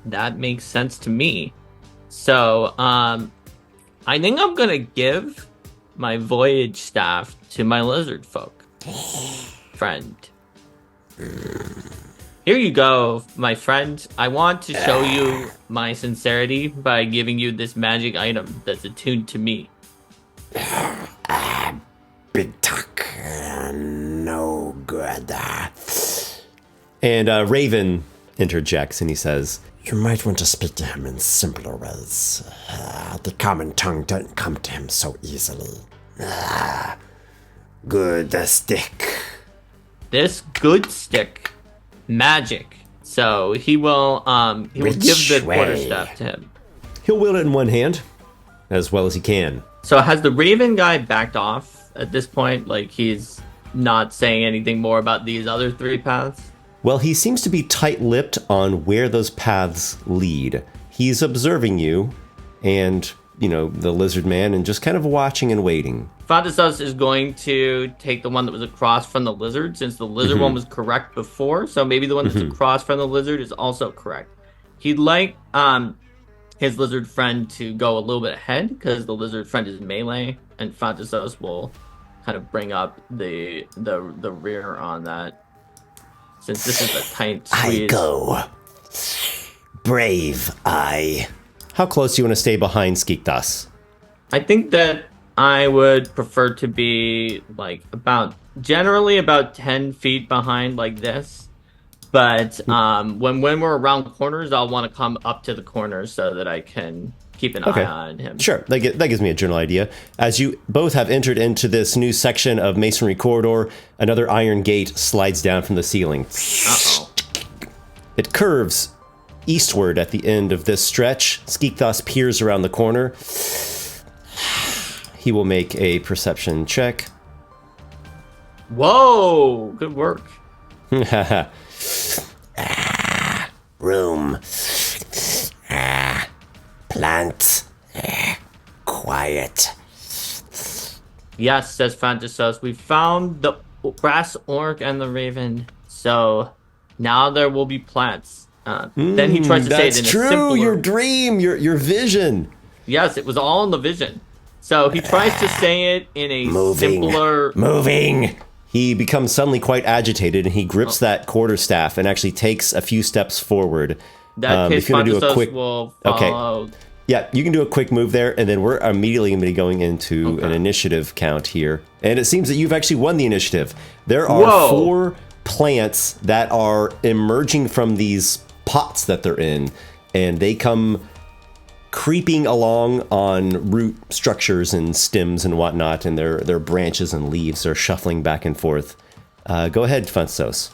Speaker 8: that makes sense to me. So, I think I'm gonna give my voyage staff to my lizard folk friend. Here you go, my friend. I want to show you my sincerity by giving you this magic item that's attuned to me.
Speaker 3: Big talk. No good.
Speaker 1: And Raven interjects and he says,
Speaker 3: You might want to speak to him in simpler ways. The common tongue doesn't come to him so easily. Good stick.
Speaker 8: This good stick, magic. So he will give the quarterstaff to him.
Speaker 1: he'll wield it in one hand as well as he can.
Speaker 8: So has the Raven guy backed off at this point? Like he's not saying anything more about these other 3 paths?
Speaker 1: Well, he seems to be tight-lipped on where those paths lead. He's observing you and, the lizard man and just kind of watching and waiting.
Speaker 8: Fantasus is going to take the one that was across from the lizard, since the lizard one was correct before, so maybe the one that's across from the lizard is also correct. He'd like his lizard friend to go a little bit ahead, because the lizard friend is melee, and Fantasus will kind of bring up the rear on that, since this is a tight squeeze.
Speaker 3: I go. Brave I.
Speaker 1: How close do you want to stay behind Skeekdas?
Speaker 8: I think that I would prefer to be generally about 10 feet behind like this. But when we're around corners, I'll want to come up to the corners so that I can keep an eye on him.
Speaker 1: Sure, that gives me a general idea. As you both have entered into this new section of Masonry Corridor, another iron gate slides down from the ceiling.
Speaker 8: Uh-oh.
Speaker 1: It curves eastward at the end of this stretch. Skeekdas peers around the corner. He will make a perception check.
Speaker 8: Whoa! Good work.
Speaker 3: Room. Plant. Quiet.
Speaker 8: Yes, says Fantasos. We found the brass orc and the raven. So now there will be plants. Then he tries to say it in a simpler...
Speaker 1: That's true, your dream, your vision.
Speaker 8: Yes, it was all in the vision. So he tries to say it in a simpler...
Speaker 3: Moving.
Speaker 1: He becomes suddenly quite agitated, and he grips that quarterstaff and actually takes a few steps forward.
Speaker 8: That case, Fantasos will follow...
Speaker 1: Okay. Yeah, you can do a quick move there, and then we're immediately going to be going into an initiative count here. And it seems that you've actually won the initiative. There are 4 plants that are emerging from these pots that they're in, and they come creeping along on root structures and stems and whatnot, and their branches and leaves are shuffling back and forth. Go ahead, Fantasos.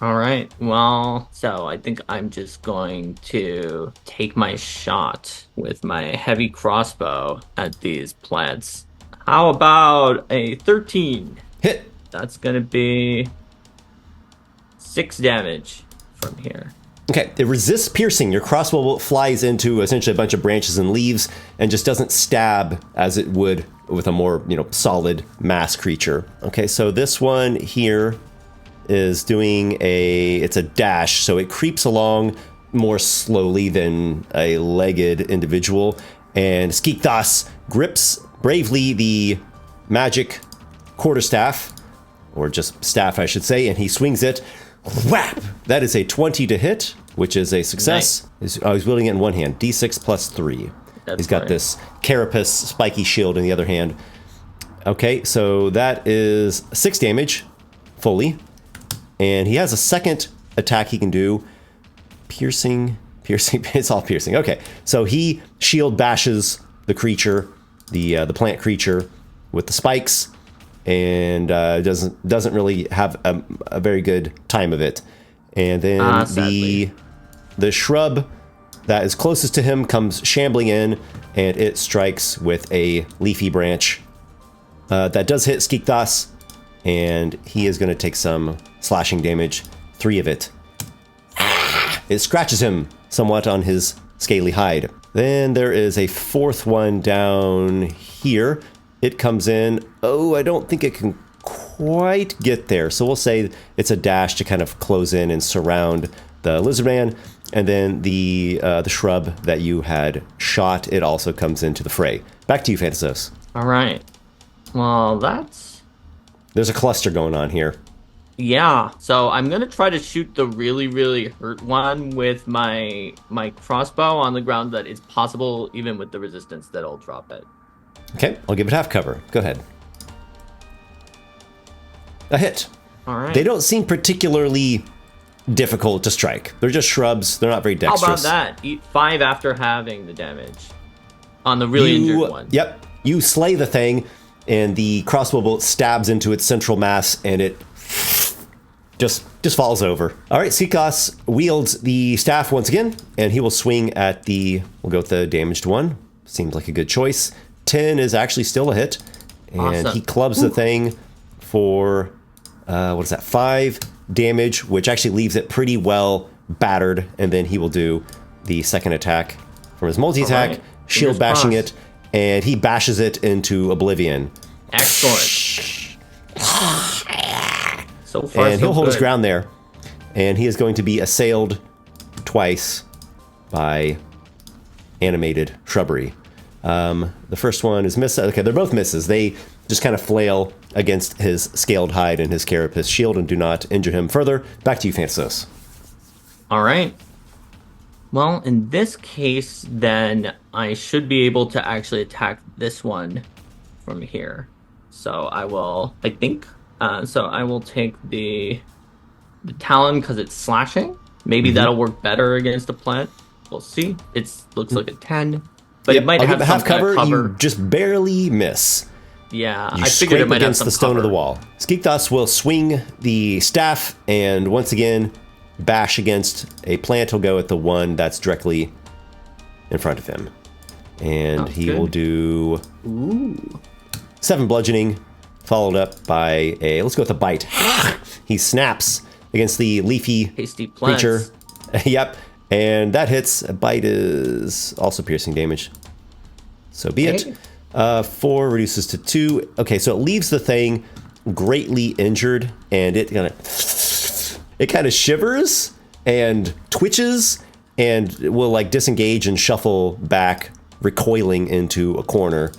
Speaker 8: All right. Well, so I think I'm just going to take my shot with my heavy crossbow at these plants. How about a 13?
Speaker 1: Hit.
Speaker 8: That's going to be 6 damage from here.
Speaker 1: Okay, it resists piercing. Your crossbow flies into essentially a bunch of branches and leaves and just doesn't stab as it would with a more, solid mass creature. Okay, so this one here is doing it's a dash, so it creeps along more slowly than a legged individual, and Skeekdas grips bravely the magic quarterstaff, or just staff I should say, and he swings it. Whap! That is a 20 to hit, which is a success. Nice. He's wielding it in one hand. D6 plus 3. He's got this carapace spiky shield in the other hand. Okay, so that is 6 damage fully. And he has a second attack he can do. Piercing. It's all piercing. Okay, so he shield bashes the creature, the plant creature, with the spikes, and doesn't really have a very good time of it. And then the shrub that is closest to him comes shambling in, and it strikes with a leafy branch. That does hit Skeekdas, and he is going to take some slashing damage, 3 of it. It scratches him somewhat on his scaly hide. Then there is a 4th one down here. It comes in. Oh, I don't think it can quite get there. So we'll say it's a dash to kind of close in and surround the lizard man. And then the shrub that you had shot, it also comes into the fray. Back to you, Phantasos.
Speaker 8: All right. Well,
Speaker 1: There's a cluster going on here.
Speaker 8: Yeah. So I'm gonna try to shoot the really, really hurt one with my crossbow on the ground that it's possible, even with the resistance, that I'll drop it.
Speaker 1: Okay, I'll give it half cover. Go ahead. A hit.
Speaker 8: All right.
Speaker 1: They don't seem particularly difficult to strike. They're just shrubs. They're not very
Speaker 8: How
Speaker 1: dexterous.
Speaker 8: about that? Eat 5 after having the damage on the really injured one.
Speaker 1: Yep. You slay the thing, and the crossbow bolt stabs into its central mass, and it just falls over. All right, Sikos wields the staff once again, and he will swing at we'll go with the damaged one. Seems like a good choice. 10 is actually still a hit, and
Speaker 8: Awesome.
Speaker 1: he clubs the thing for, 5 damage, which actually leaves it pretty well battered, and then he will do the second attack from his multi-attack,
Speaker 8: right.
Speaker 1: shield
Speaker 8: Fingers
Speaker 1: bashing
Speaker 8: crossed.
Speaker 1: it, and he bashes it into oblivion.
Speaker 8: Excellent. So far,
Speaker 1: And
Speaker 8: so
Speaker 1: he'll hold his
Speaker 8: good.
Speaker 1: ground there, and he is going to be assailed twice by animated shrubbery. The first one is miss. Okay, they're both misses. They just kind of flail against his scaled hide and his carapace shield and do not injure him further. Back to you, Phantasos.
Speaker 8: All right. Well, in this case, then I should be able to actually attack this one from here. So I will, I think. So I will take the talon because it's slashing. Maybe that'll work better against the plant. We'll see. It looks like a 10, but
Speaker 1: Yep,
Speaker 8: it might
Speaker 1: I'll
Speaker 8: have
Speaker 1: give it
Speaker 8: some
Speaker 1: half
Speaker 8: kind
Speaker 1: cover.
Speaker 8: of cover.
Speaker 1: You just barely miss.
Speaker 8: Yeah,
Speaker 1: You
Speaker 8: I figured
Speaker 1: scrape
Speaker 8: it might have
Speaker 1: against
Speaker 8: some
Speaker 1: the stone
Speaker 8: cover.
Speaker 1: of the wall. Skeekthos will swing the staff and once again bash against a plant. He'll go at the one that's directly in front of him. And
Speaker 8: Sounds
Speaker 1: he
Speaker 8: good.
Speaker 1: will do 7 bludgeoning, followed up by let's go with a bite. He snaps against the leafy
Speaker 8: Hasty plants.
Speaker 1: creature. Yep. And that hits. A bite is also piercing damage. So be
Speaker 8: Okay.
Speaker 1: it. 4 reduces to 2. Okay, so it leaves the thing greatly injured, and it kind of shivers and twitches and will like disengage and shuffle back, recoiling into a corner.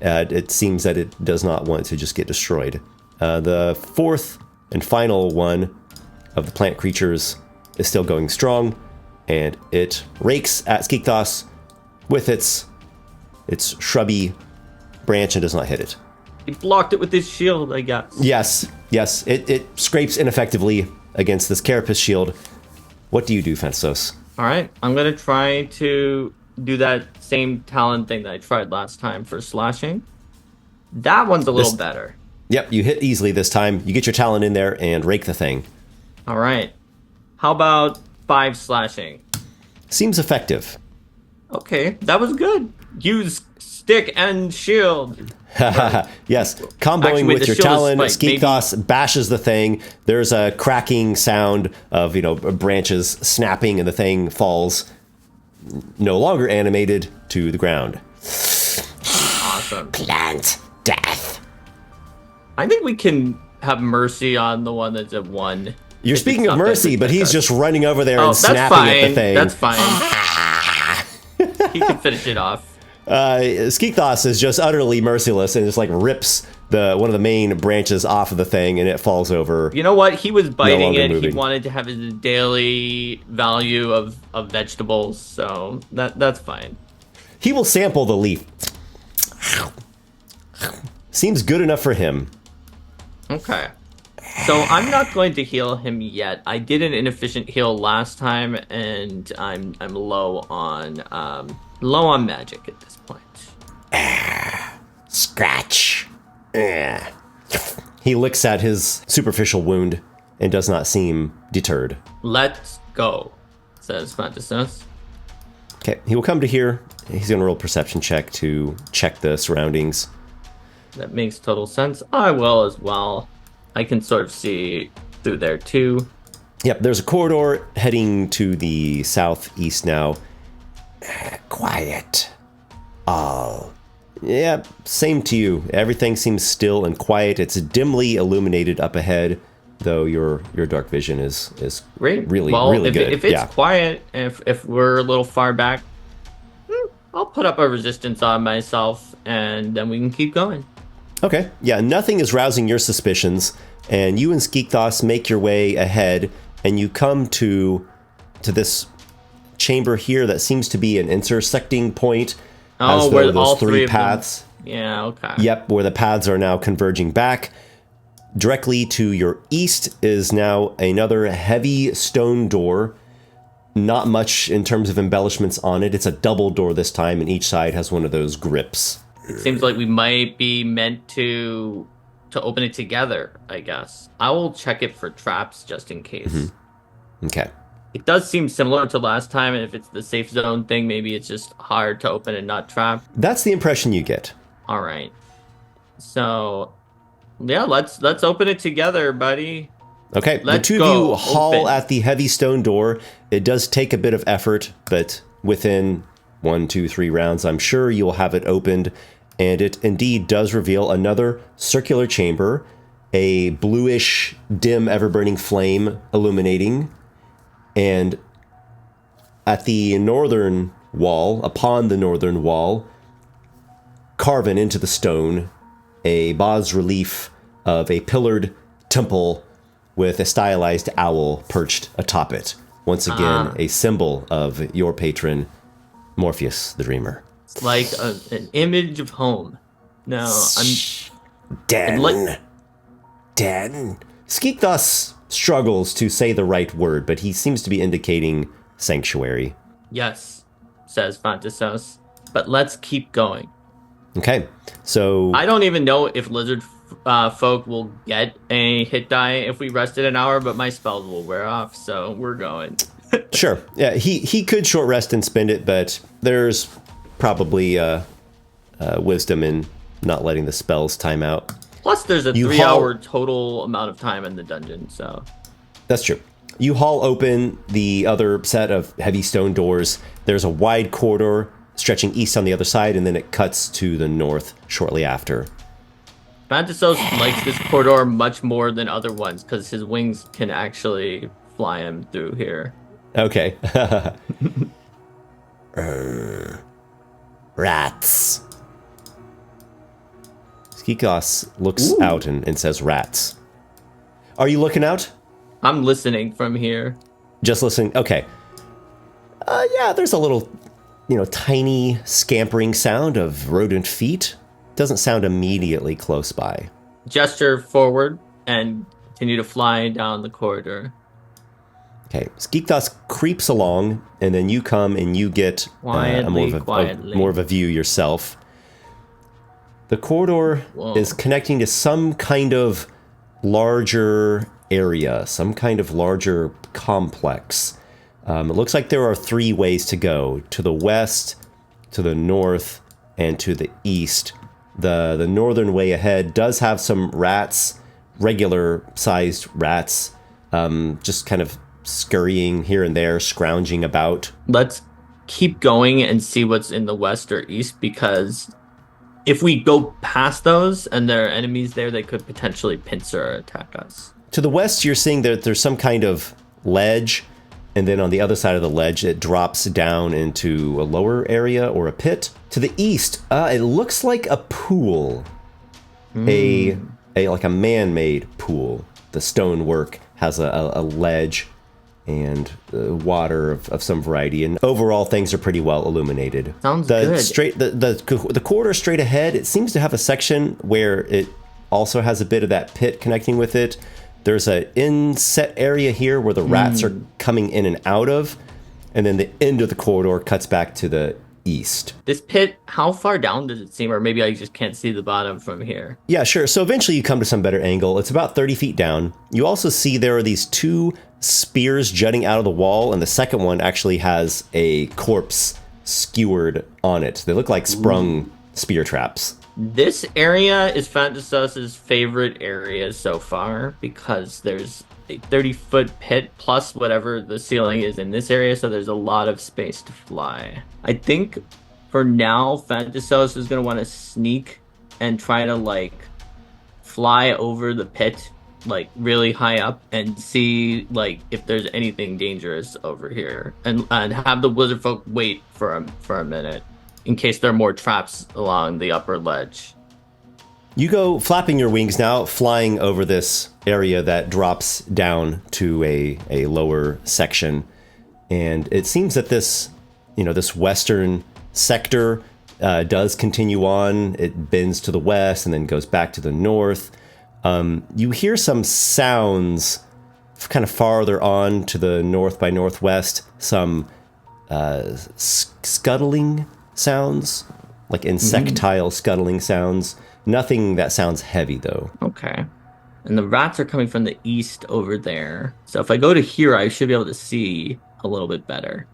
Speaker 1: It seems that it does not want to just get destroyed. The fourth and final one of the plant creatures is still going strong, and it rakes at Skeekthos with its shrubby branch and does not hit it.
Speaker 8: He blocked it with his shield, I guess.
Speaker 1: Yes, it scrapes ineffectively against this carapace shield. What do you do, Phantasos?
Speaker 8: All right, I'm gonna try to do that same talon thing that I tried last time for slashing. That one's a little
Speaker 1: This-
Speaker 8: better.
Speaker 1: Yep, you hit easily this time. You get your talon in there and rake the thing.
Speaker 8: All right, how about 5 slashing?
Speaker 1: Seems effective.
Speaker 8: Okay, that was good. Use stick and shield.
Speaker 1: Yes, comboing
Speaker 8: Actually,
Speaker 1: with
Speaker 8: the
Speaker 1: your
Speaker 8: shield is
Speaker 1: talon,
Speaker 8: spiked. Maybe-
Speaker 1: Skeekthos bashes the thing. There's a cracking sound of branches snapping, and the thing falls, no longer animated, to the ground.
Speaker 8: Awesome.
Speaker 3: Plant death.
Speaker 8: I think we can have mercy on the one that's at 1.
Speaker 1: You're
Speaker 8: If
Speaker 1: speaking
Speaker 8: it's
Speaker 1: of
Speaker 8: not
Speaker 1: mercy, but he's just running over there
Speaker 8: Oh,
Speaker 1: and
Speaker 8: that's
Speaker 1: snapping
Speaker 8: fine.
Speaker 1: at the thing.
Speaker 8: That's fine. He can finish it off.
Speaker 1: Skeekthos is just utterly merciless and just like rips one of the main branches off of the thing, and it falls over.
Speaker 8: You know what? He was biting
Speaker 1: longer
Speaker 8: it. He
Speaker 1: moving.
Speaker 8: wanted to have his daily value of vegetables, so that's fine.
Speaker 1: He will sample the leaf. Seems good enough for him.
Speaker 8: Okay. So I'm not going to heal him yet. I did an inefficient heal last time, and I'm low on magic at this point.
Speaker 3: Scratch.
Speaker 1: He licks at his superficial wound and does not seem deterred.
Speaker 8: Let's go, says Fantasus.
Speaker 1: Okay, he will come to here. He's going to roll a perception check to check the surroundings.
Speaker 8: That makes total sense. I will as well. I can sort of see through there too.
Speaker 1: Yep, there's a corridor heading to the southeast now.
Speaker 3: Quiet. All.
Speaker 1: Yeah, same to you. Everything seems still and quiet. It's dimly illuminated up ahead though your dark vision is
Speaker 8: Great.
Speaker 1: really
Speaker 8: well,
Speaker 1: really good.
Speaker 8: If it's quiet, if we're a little far back, I'll put up a resistance on myself, and then we can keep going.
Speaker 1: Okay, yeah, nothing is rousing your suspicions, and you and Skeekthos make your way ahead, and you come to this chamber here that seems to be an intersecting point.
Speaker 8: Oh,
Speaker 1: as
Speaker 8: where
Speaker 1: though those
Speaker 8: all
Speaker 1: three
Speaker 8: of them-
Speaker 1: paths.
Speaker 8: Yeah, okay.
Speaker 1: Yep, where the paths are now converging back. Directly to your east is now another heavy stone door. Not much in terms of embellishments on it. It's a double door this time, and each side has one of those grips.
Speaker 8: Seems like we might be meant to open it together, I guess. I will check it for traps just in case.
Speaker 1: Okay.
Speaker 8: It does seem similar to last time, and if it's the safe zone thing, maybe it's just hard to open and not trap.
Speaker 1: That's the impression you get.
Speaker 8: All right. So, yeah, let's open it together, buddy.
Speaker 1: Okay,
Speaker 8: Let's
Speaker 1: the two
Speaker 8: go.
Speaker 1: of you haul
Speaker 8: Open.
Speaker 1: at the heavy stone door. It does take a bit of effort, but within 1, 2, 3 rounds, I'm sure you'll have it opened. And it indeed does reveal another circular chamber, a bluish, dim, ever-burning flame illuminating. And at the northern wall, upon the northern wall, carven into the stone, a bas-relief of a pillared temple with a stylized owl perched atop it. Once again, a symbol of your patron, Morpheus the Dreamer.
Speaker 8: It's like an image of home. No,
Speaker 1: Den. Den. Skeekthos struggles to say the right word, but he seems to be indicating sanctuary.
Speaker 8: Yes, says Fantasos. But let's keep going.
Speaker 1: Okay, so...
Speaker 8: I don't even know if lizard folk will get a hit die if we rested an hour, but my spells will wear off, so we're going.
Speaker 1: Sure. Yeah, he could short rest and spend it, but there's probably wisdom in not letting the spells time out.
Speaker 8: Plus, there's a
Speaker 1: You
Speaker 8: 3-hour total amount of time in the dungeon, so...
Speaker 1: That's true. You haul open the other set of heavy stone doors. There's a wide corridor stretching east on the other side, and then it cuts to the north shortly after.
Speaker 8: Fantasos likes this corridor much more than other ones, because his wings can actually fly him through here.
Speaker 1: Okay.
Speaker 3: Rats.
Speaker 1: Skeekthos looks out and says rats. Are you looking out?
Speaker 8: I'm listening from here.
Speaker 1: Just listening? Okay. Yeah, there's a little, tiny scampering sound of rodent feet. Doesn't sound immediately close by.
Speaker 8: Gesture forward and continue to fly down the corridor.
Speaker 1: Okay, Skeekthos creeps along, and then you come and you get
Speaker 8: Quietly.
Speaker 1: more of a view yourself. The corridor is connecting to some kind of larger area, some kind of larger complex. It looks like there are 3 ways to go: to the west, to the north, and to the east. The northern way ahead does have some rats, regular-sized rats, just kind of scurrying here and there, scrounging about.
Speaker 8: Let's keep going and see what's in the west or east, because if we go past those and there are enemies there, they could potentially pincer or attack us.
Speaker 1: To the west, you're seeing that there's some kind of ledge, and then on the other side of the ledge, it drops down into a lower area or a pit. To the east, it looks like a pool, like a man-made pool. The stonework has a ledge and water of some variety, and overall things are pretty well illuminated.
Speaker 8: Sounds good.
Speaker 1: The corridor straight ahead, it seems to have a section where it also has a bit of that pit connecting with it. There's an inset area here where the rats are coming in and out of, and then the end of the corridor cuts back to the east.
Speaker 8: This pit, how far down does it seem? Or maybe I just can't see the bottom from here.
Speaker 1: Yeah, sure. So eventually you come to some better angle. It's about 30 feet down. You also see there are these 2 spears jutting out of the wall, and the second one actually has a corpse skewered on it. They look like sprung spear traps.
Speaker 8: This area is Fantasos's favorite area so far, because there's a 30-foot pit plus whatever the ceiling is in this area, so there's a lot of space to fly. I think for now, Fantasos is going to want to sneak and try to, fly over the pit like really high up and see like if there's anything dangerous over here, and have the wizard folk wait for a minute in case there are more traps along the upper ledge.
Speaker 1: You go flapping your wings now, flying over this area that drops down to a lower section. And it seems that this western sector does continue on. It bends to the west and then goes back to the north. You hear some sounds kind of farther on to the north by northwest, some scuttling sounds, like insectile scuttling sounds. Nothing that sounds heavy, though.
Speaker 8: Okay. And the rats are coming from the east over there. So if I go to here, I should be able to see a little bit better.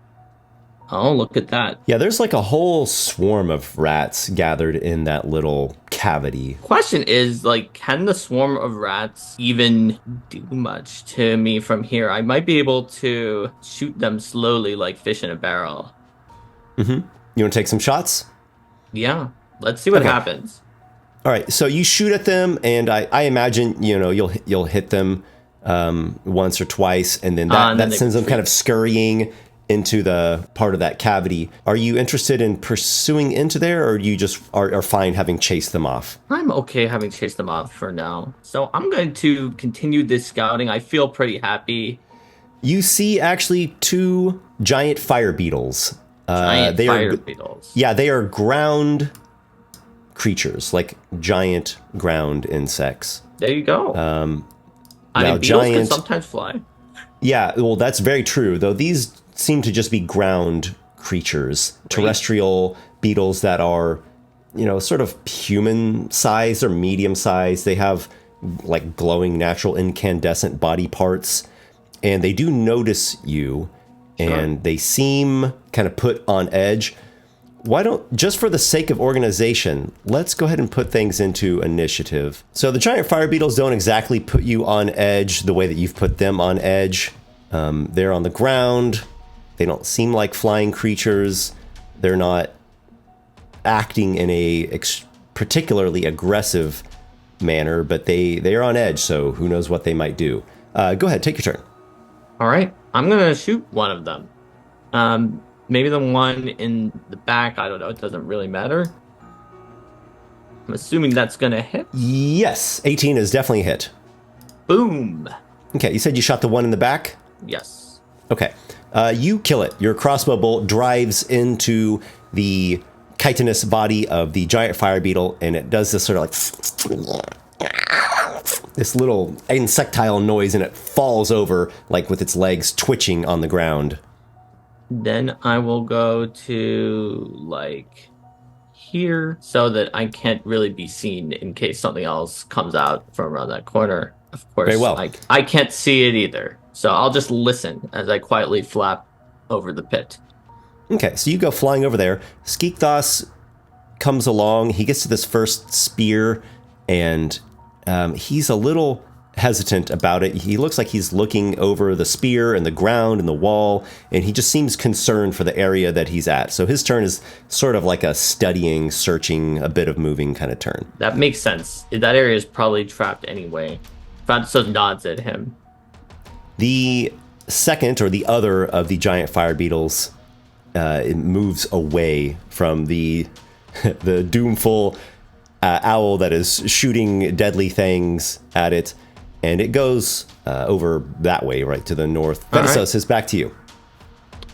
Speaker 8: Oh, look at that.
Speaker 1: Yeah, there's like a whole swarm of rats gathered in that little cavity.
Speaker 8: Question is, like, can the swarm of rats even do much to me from here? I might be able to shoot them slowly like fish in a barrel.
Speaker 1: Mm-hmm. You want to take some shots?
Speaker 8: Yeah. Let's see what happens.
Speaker 1: All right, so you shoot at them, and I imagine you'll hit them once or twice, and then that sends them kind of scurrying into the part of that cavity. Are you interested in pursuing into there, or you just are fine having chased them off?
Speaker 8: I'm okay having chased them off for now. So I'm going to continue this scouting. I feel pretty happy.
Speaker 1: You see actually 2 giant fire beetles.
Speaker 8: Beetles.
Speaker 1: Yeah, they are ground creatures, like giant ground insects.
Speaker 8: There you go. I mean, beetles can sometimes fly.
Speaker 1: Yeah, well, that's very true, though these seem to just be ground creatures, terrestrial beetles that are, sort of human size or medium size. They have like glowing natural incandescent body parts, and they do notice you, and they seem kind of put on edge. Why don't, just for the sake of organization, let's go ahead and put things into initiative. So the giant fire beetles don't exactly put you on edge the way that you've put them on edge. They're on the ground. They don't seem like flying creatures. They're not acting in a particularly aggressive manner, but they are on edge, so who knows what they might do. Go ahead, take your turn.
Speaker 8: All right, I'm going to shoot one of them. Maybe the one in the back, I don't know, it doesn't really matter. I'm assuming that's going to hit.
Speaker 1: Yes, 18 is definitely a hit.
Speaker 8: Boom.
Speaker 1: Okay, you said you shot the one in the back?
Speaker 8: Yes.
Speaker 1: Okay, you kill it. Your crossbow bolt drives into the chitinous body of the giant fire beetle, and it does this sort of like this little insectile noise, and it falls over like with its legs twitching on the ground.
Speaker 8: Then I will go to like here so that I can't really be seen in case something else comes out from around that corner. Of course,
Speaker 1: very well.
Speaker 8: I can't see it either. So I'll just listen as I quietly flap over the pit.
Speaker 1: Okay, so you go flying over there. Skeekthos comes along. He gets to this first spear, and he's a little hesitant about it. He looks like he's looking over the spear and the ground and the wall, and he just seems concerned for the area that he's at. So his turn is sort of like a studying, searching, a bit of moving kind of turn.
Speaker 8: That makes sense. That area is probably trapped anyway. So nods at him.
Speaker 1: The second or the other of the giant fire beetles it moves away from the doomful owl that is shooting deadly things at it, and it goes over that way, right to the north. Venisos is back to you.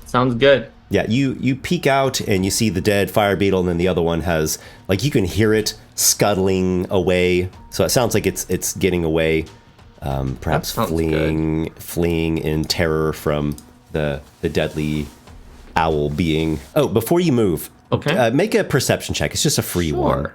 Speaker 8: Sounds good.
Speaker 1: Yeah, you peek out and you see the dead fire beetle, and then the other one has, like, you can hear it scuttling away. So it sounds like it's getting away, perhaps fleeing in terror from the deadly owl being. Oh, before you move, make a perception check. It's just a free one.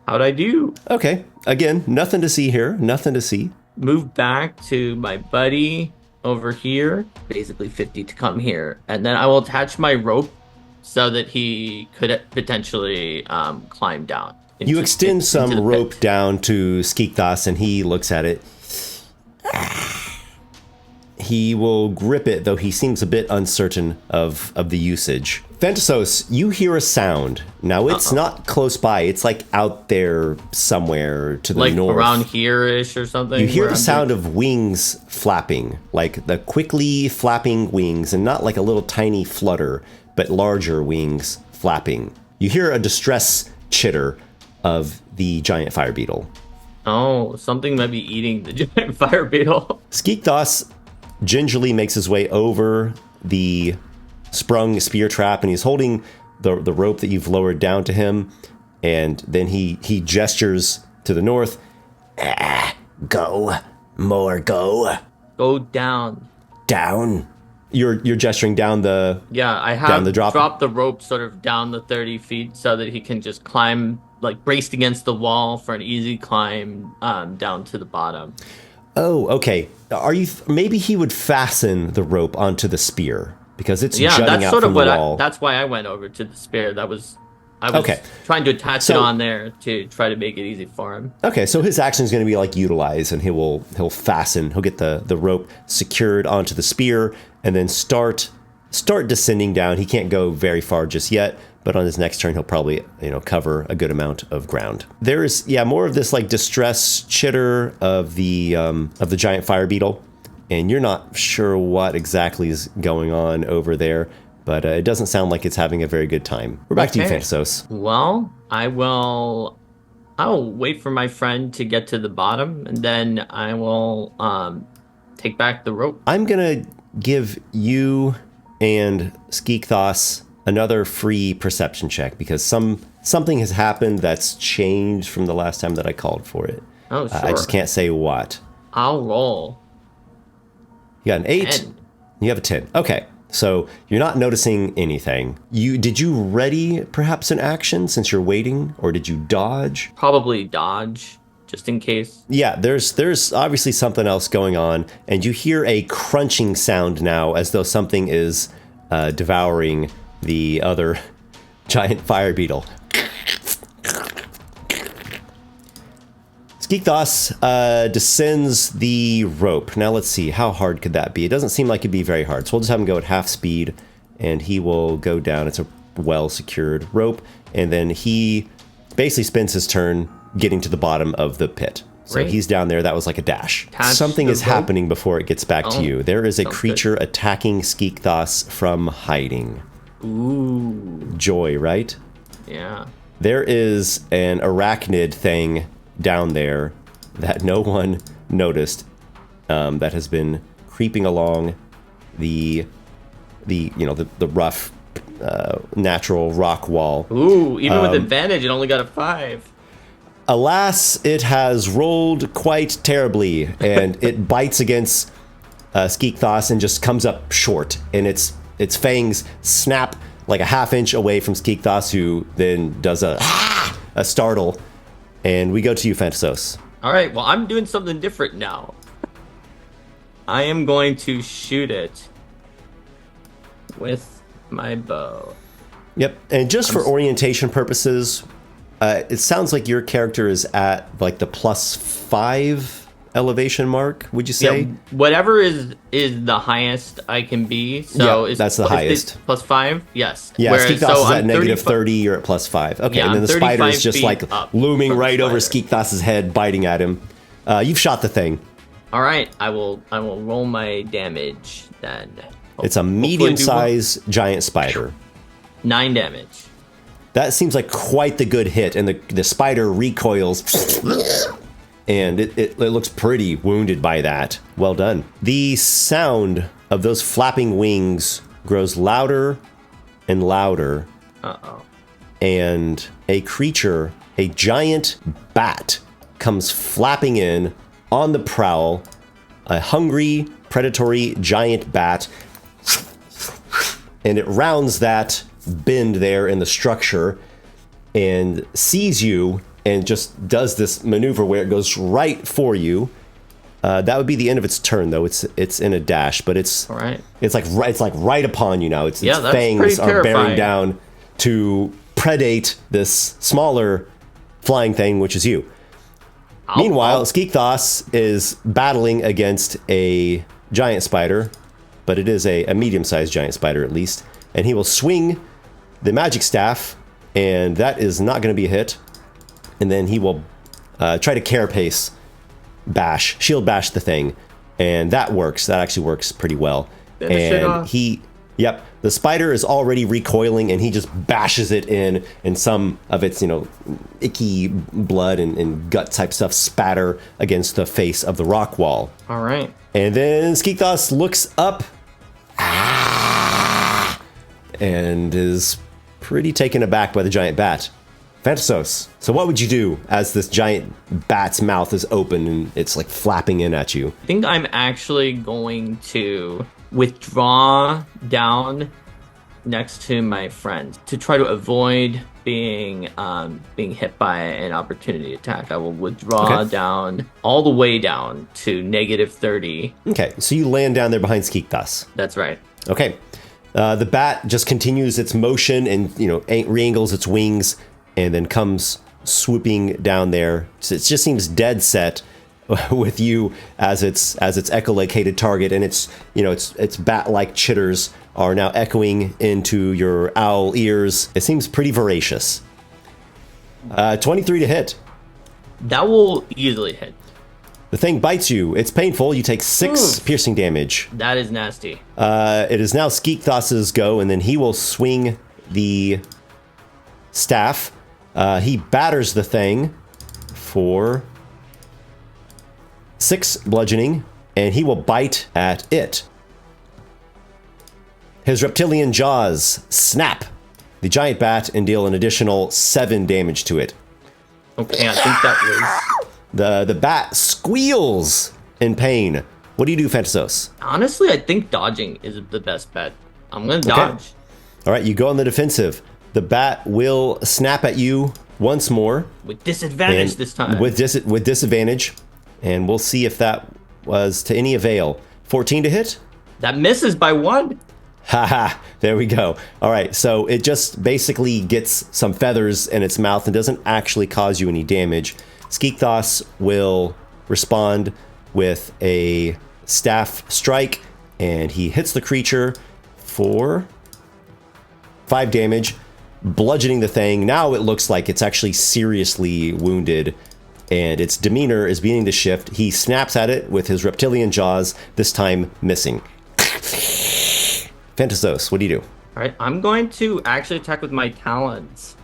Speaker 8: How'd I do?
Speaker 1: Okay, again, nothing to see here. Nothing to see.
Speaker 8: Move back to my buddy over here. Basically 50 to come here. And then I will attach my rope so that he could potentially climb down.
Speaker 1: You extend some rope down to Skeekthos, and he looks at it. He will grip it, though he seems a bit uncertain of the usage. Fentasos, you hear a sound. Now, it's not close by. It's like out there somewhere to the
Speaker 8: Like
Speaker 1: north.
Speaker 8: around here-ish or something?
Speaker 1: You hear
Speaker 8: where
Speaker 1: the
Speaker 8: I'm
Speaker 1: sound of wings flapping, like the quickly flapping wings, and not like a little tiny flutter, but larger wings flapping. You hear a distress chitter of the giant fire beetle.
Speaker 8: Oh, something might be eating the giant fire beetle.
Speaker 1: Skeekthos gingerly makes his way over the sprung spear trap, and he's holding the rope that you've lowered down to him, and then he gestures to the north.
Speaker 3: Go. More go.
Speaker 8: Go down.
Speaker 3: Down.
Speaker 1: You're gesturing down the...
Speaker 8: Yeah, I have
Speaker 1: Down the drop?
Speaker 8: dropped the rope sort of down the 30 feet so that he can just climb, like braced against the wall for an easy climb down to the bottom.
Speaker 1: Oh, okay. Are you... maybe he would fasten the rope onto the spear, because it's jutting
Speaker 8: that's
Speaker 1: out
Speaker 8: sort
Speaker 1: from
Speaker 8: of
Speaker 1: the
Speaker 8: what
Speaker 1: wall.
Speaker 8: that's why I went over to the spear. I was
Speaker 1: Okay.
Speaker 8: trying to attach
Speaker 1: So-
Speaker 8: it on there to try to make it easy for him.
Speaker 1: Okay, so his action is going to be like utilize, and he'll fasten. He'll get the rope secured onto the spear, and then start descending down. He can't go very far just yet, but on his next turn, he'll probably cover a good amount of ground. There is more of this like distress chitter of the giant fire beetle, and you're not sure what exactly is going on over there. But it doesn't sound like it's having a very good time. We're back to you,
Speaker 8: Okay.
Speaker 1: Fentasos.
Speaker 8: Well, I'll wait for my friend to get to the bottom, and then I will take back the rope.
Speaker 1: I'm going to give you and Skeekthos another free perception check, because something has happened that's changed from the last time that I called for it.
Speaker 8: Oh, sure.
Speaker 1: I just can't say what.
Speaker 8: I'll roll.
Speaker 1: You got an 8.
Speaker 8: 10.
Speaker 1: You have a 10. Okay. So you're not noticing anything. Did you ready perhaps an action since you're waiting, or did you dodge?
Speaker 8: Probably dodge, just in case.
Speaker 1: Yeah, there's obviously something else going on, and you hear a crunching sound now, as though something is devouring the other giant fire beetle. Skeekthos descends the rope. Now let's see, how hard could that be? It doesn't seem like it'd be very hard, so we'll just have him go at half speed, and he will go down. It's a well-secured rope, and then he basically spends his turn getting to the bottom of the pit. So
Speaker 8: Great.
Speaker 1: he's down there. That was like a dash.
Speaker 8: Attach
Speaker 1: Something
Speaker 8: the
Speaker 1: is
Speaker 8: rope?
Speaker 1: happening before it gets back to
Speaker 8: Oh,
Speaker 1: you. There is a
Speaker 8: sounds
Speaker 1: creature attacking Skeekthos from hiding.
Speaker 8: Ooh,
Speaker 1: Joy, right?
Speaker 8: yeah.
Speaker 1: There is an arachnid thing down there that no one noticed, that has been creeping along the rough natural rock wall.
Speaker 8: Ooh, even with advantage, it only got a 5.
Speaker 1: Alas, it has rolled quite terribly, and it bites against Skeekthos and just comes up short, and its fangs snap like a half inch away from Skeekthos, who then does a startle. And we go to you, Fentasos.
Speaker 8: All right, well, I'm doing something different now. I am going to shoot it with my bow.
Speaker 1: Yep. And just for orientation purposes, it sounds like your character is at like the +5 elevation mark, would you say?
Speaker 8: Yeah, whatever is the highest I can be. So
Speaker 1: Yeah, that's the highest.
Speaker 8: +5, yes.
Speaker 1: Yeah,
Speaker 8: Whereas-
Speaker 1: Skeekthos is
Speaker 8: I'm
Speaker 1: at negative
Speaker 8: 35
Speaker 1: 30, you're at +5. Okay,
Speaker 8: Yeah,
Speaker 1: and then
Speaker 8: I'm
Speaker 1: the spider is
Speaker 8: 35
Speaker 1: just
Speaker 8: feet
Speaker 1: like
Speaker 8: up
Speaker 1: looming
Speaker 8: from the
Speaker 1: right over
Speaker 8: spider.
Speaker 1: Skeekthos' head, biting at him. You've shot the thing.
Speaker 8: All right, I will roll my damage then.
Speaker 1: It's a
Speaker 8: Hopefully do
Speaker 1: medium-sized giant spider.
Speaker 8: well. 9 damage.
Speaker 1: That seems like quite the good hit, and the spider recoils, and it looks pretty wounded by that. Well done. The sound of those flapping wings grows louder and louder,
Speaker 8: Uh-oh.
Speaker 1: and a creature, a giant bat, comes flapping in on the prowl. A hungry, predatory giant bat, and it rounds that bend there in the structure and sees you and just does this maneuver where it goes right for you. That would be the end of its turn, though. It's in a dash, but it's
Speaker 8: All right.
Speaker 1: it's like right upon you now. Its
Speaker 8: Yeah, that's
Speaker 1: fangs
Speaker 8: pretty
Speaker 1: are bearing
Speaker 8: terrifying.
Speaker 1: down to predate this smaller flying thing, which is you. Meanwhile, Skeekthos is battling against a giant spider, but it is a medium-sized giant spider at least. And he will swing the magic staff, and that is not going to be a hit. And then he will try to carapace bash, shield bash the thing. And that works. That actually works pretty well.
Speaker 8: Finish it off.
Speaker 1: Yep, the spider is already recoiling, and he just bashes it in, and some of its, icky blood and gut type stuff spatter against the face of the rock wall.
Speaker 8: All right.
Speaker 1: And then Skeekthos looks up and is pretty taken aback by the giant bat. Fantasos, so what would you do as this giant bat's mouth is open and it's like flapping in at you?
Speaker 8: I think I'm actually going to withdraw down next to my friend to try to avoid being hit by an opportunity attack. I will withdraw down all the way down to -30.
Speaker 1: Okay, so you land down there behind Skeekthos.
Speaker 8: That's right.
Speaker 1: Okay, the bat just continues its motion and re-angles its wings and then comes swooping down there. So it just seems dead set with you as its echolocated target, and its bat-like chitters are now echoing into your owl ears. It seems pretty voracious. 23 to hit.
Speaker 8: That will easily hit.
Speaker 1: The thing bites you. It's painful. You take 6 piercing damage.
Speaker 8: That is nasty.
Speaker 1: It is now Skeekthos's go, and then he will swing the staff. He batters the thing for 6 bludgeoning, and he will bite at it. His reptilian jaws snap the giant bat and deal an additional 7 damage to it.
Speaker 8: Okay, I think that was...
Speaker 1: The bat squeals in pain. What do you do, Fantasos?
Speaker 8: Honestly, I think dodging is the best bet. I'm going to dodge.
Speaker 1: All right, you go on the defensive. The bat will snap at you once more.
Speaker 8: With disadvantage this time.
Speaker 1: With disadvantage. And we'll see if that was to any avail. 14 to hit?
Speaker 8: That misses by 1.
Speaker 1: Haha, there we go. All right, so it just basically gets some feathers in its mouth and doesn't actually cause you any damage. Skeekthos will respond with a staff strike, and he hits the creature for 5 damage, bludgeoning the thing. Now it looks like it's actually seriously wounded, and its demeanor is beginning to shift. He snaps at it with his reptilian jaws, this time missing. Fantasos, what do you do?
Speaker 8: All right, I'm going to actually attack with my talons.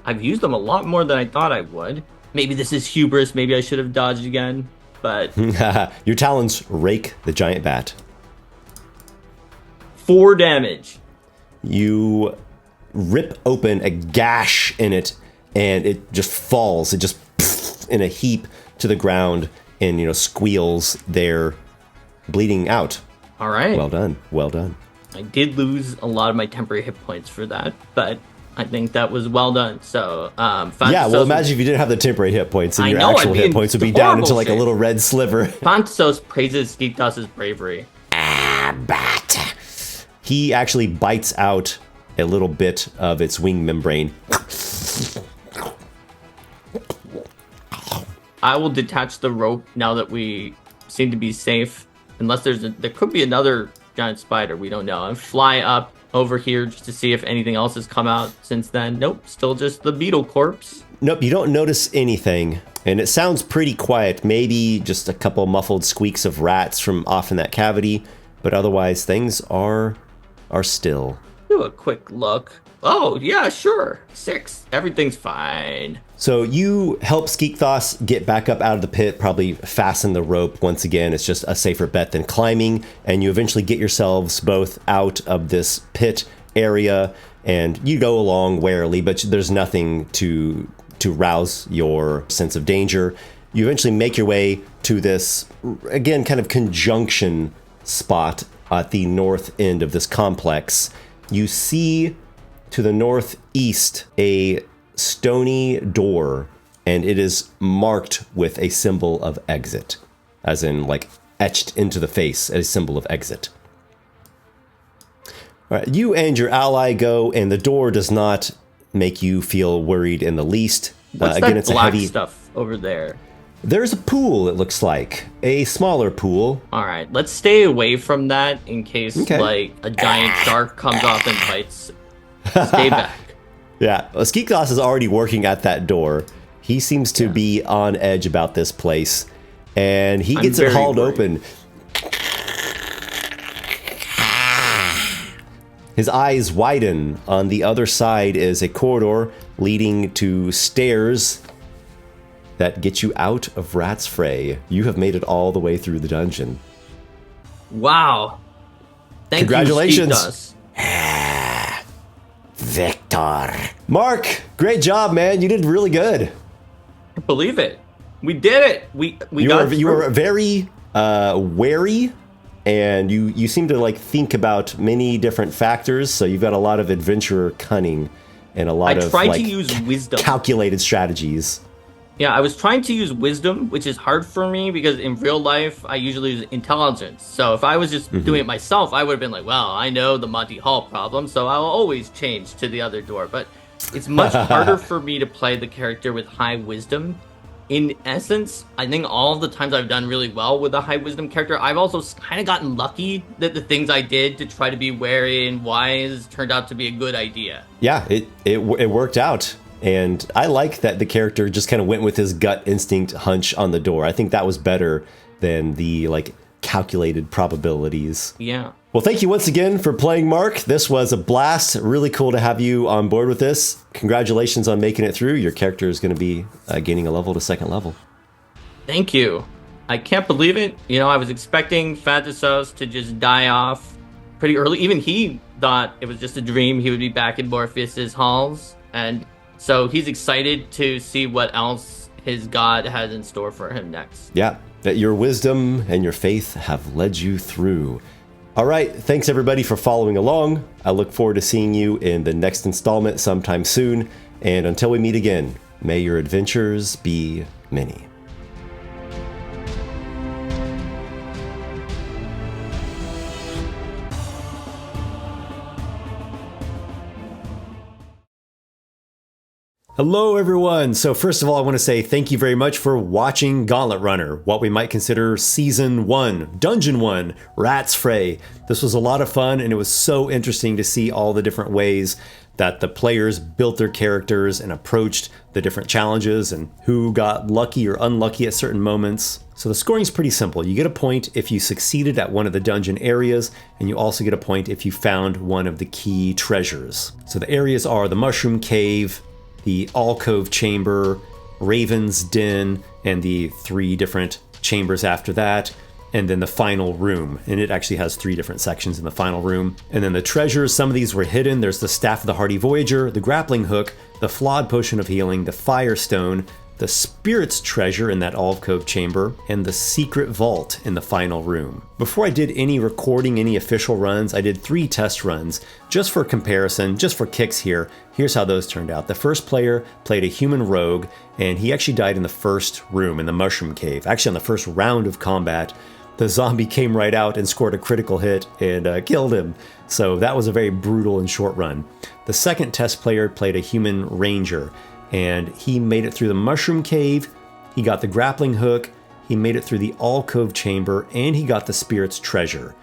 Speaker 8: I've used them a lot more than I thought I would. Maybe this is hubris. Maybe I should have dodged again, but...
Speaker 1: Your talons rake the giant bat.
Speaker 8: 4 damage.
Speaker 1: You rip open a gash in it, and it just falls. It just in a heap to the ground and, squeals there, bleeding out.
Speaker 8: All right.
Speaker 1: Well done. Well done.
Speaker 8: I did lose a lot of my temporary hit points for that, but I think that was well done. So,
Speaker 1: yeah, well, imagine if you didn't have the temporary hit points and your actual hit points would be down into like a little red sliver.
Speaker 8: Fantasos praises Skeekthos' bravery.
Speaker 1: Bat. He actually bites out a little bit of its wing membrane.
Speaker 8: I will detach the rope now that we seem to be safe, unless there could be another giant spider. We don't know. And fly up over here just to see if anything else has come out since then. Nope, still just the beetle corpse.
Speaker 1: Nope, you don't notice anything, and it sounds pretty quiet. Maybe just a couple muffled squeaks of rats from off in that cavity, but otherwise things are still.
Speaker 8: Do a quick look. Oh, yeah, sure. 6. Everything's fine.
Speaker 1: So you help Skeekthos get back up out of the pit, probably fasten the rope once again. It's just a safer bet than climbing, and you eventually get yourselves both out of this pit area, and you go along warily, but there's nothing to rouse your sense of danger. You eventually make your way to this, again, kind of conjunction spot at the north end of this complex. You see to the northeast a stony door, and it is marked with a symbol of exit, as in like etched into the face, a symbol of exit. All right, you and your ally go, and the door does not make you feel worried in the least.
Speaker 8: What's
Speaker 1: Again,
Speaker 8: that
Speaker 1: it's
Speaker 8: black
Speaker 1: a heavy
Speaker 8: stuff over there?
Speaker 1: There's a pool, it looks like. A smaller pool.
Speaker 8: All right, let's stay away from that in case
Speaker 1: Okay.
Speaker 8: like a giant shark comes off and bites. Stay back.
Speaker 1: Yeah, Skikos is already working at that door. He seems to be on edge about this place. And he gets it
Speaker 8: very
Speaker 1: hauled
Speaker 8: worried.
Speaker 1: open. His eyes widen. On the other side is a corridor leading to stairs that get you out of Ratsfray. You have made it all the way through the dungeon.
Speaker 8: Wow. Thank
Speaker 1: Congratulations.
Speaker 8: You, Skikos.
Speaker 3: Victor.
Speaker 1: Mark, great job, man. You did really good.
Speaker 8: I believe it. We did it. We
Speaker 1: You were very wary, and you seem to like think about many different factors. So you've got a lot of adventurer cunning and a lot
Speaker 8: I
Speaker 1: of
Speaker 8: tried
Speaker 1: like,
Speaker 8: to use wisdom.
Speaker 1: calculated strategies.
Speaker 8: Yeah, I was trying to use wisdom, which is hard for me because in real life I usually use intelligence. So if I was just doing it myself, I would have been like, well, I know the Monty Hall problem, so I'll always change to the other door. But it's much harder for me to play the character with high wisdom. In essence, I think all of the times I've done really well with a high wisdom character, I've also kind of gotten lucky that the things I did to try to be wary and wise turned out to be a good idea.
Speaker 1: Yeah, it worked out. And I like that the character just kind of went with his gut instinct hunch on the door. I think that was better than the like calculated probabilities.
Speaker 8: Yeah.
Speaker 1: Well, thank you once again for playing, Mark. This was a blast. Really cool to have you on board with this. Congratulations on making it through. Your character is going to be gaining a level to 2nd level.
Speaker 8: Thank you. I can't believe it. You know, I was expecting Phantasos to just die off pretty early. Even he thought it was just a dream. He would be back in Morpheus's halls. And so he's excited to see what else his god has in store for him next.
Speaker 1: Yeah, that your wisdom and your faith have led you through. All right, thanks everybody for following along. I look forward to seeing you in the next installment sometime soon. And until we meet again, may your adventures be many. Hello everyone! So first of all, I want to say thank you very much for watching Gauntlet Runner, what we might consider Season 1, Dungeon 1, Ratsfray. This was a lot of fun and it was so interesting to see all the different ways that the players built their characters and approached the different challenges and who got lucky or unlucky at certain moments. So the scoring is pretty simple. You get a point if you succeeded at one of the dungeon areas, and you also get a point if you found one of the key treasures. So the areas are the Mushroom Cave, the Alcove Chamber, Raven's Den, and the 3 different chambers after that, and then the final room. And it actually has 3 different sections in the final room. And then the treasures, some of these were hidden. There's the Staff of the Hardy Voyager, the Grappling Hook, the Flawed Potion of Healing, the Firestone, the Spirit's Treasure in that Alcove Chamber, and the Secret Vault in the final room. Before I did any recording, any official runs, I did 3 test runs. Just for comparison, just for kicks here, here's how those turned out. The first player played a human rogue, and he actually died in the first room in the Mushroom Cave. Actually, on the first round of combat, the zombie came right out and scored a critical hit and killed him. So that was a very brutal and short run. The second test player played a human ranger, and he made it through the Mushroom Cave, he got the Grappling Hook, he made it through the Alcove Chamber, and he got the Spirit's Treasure.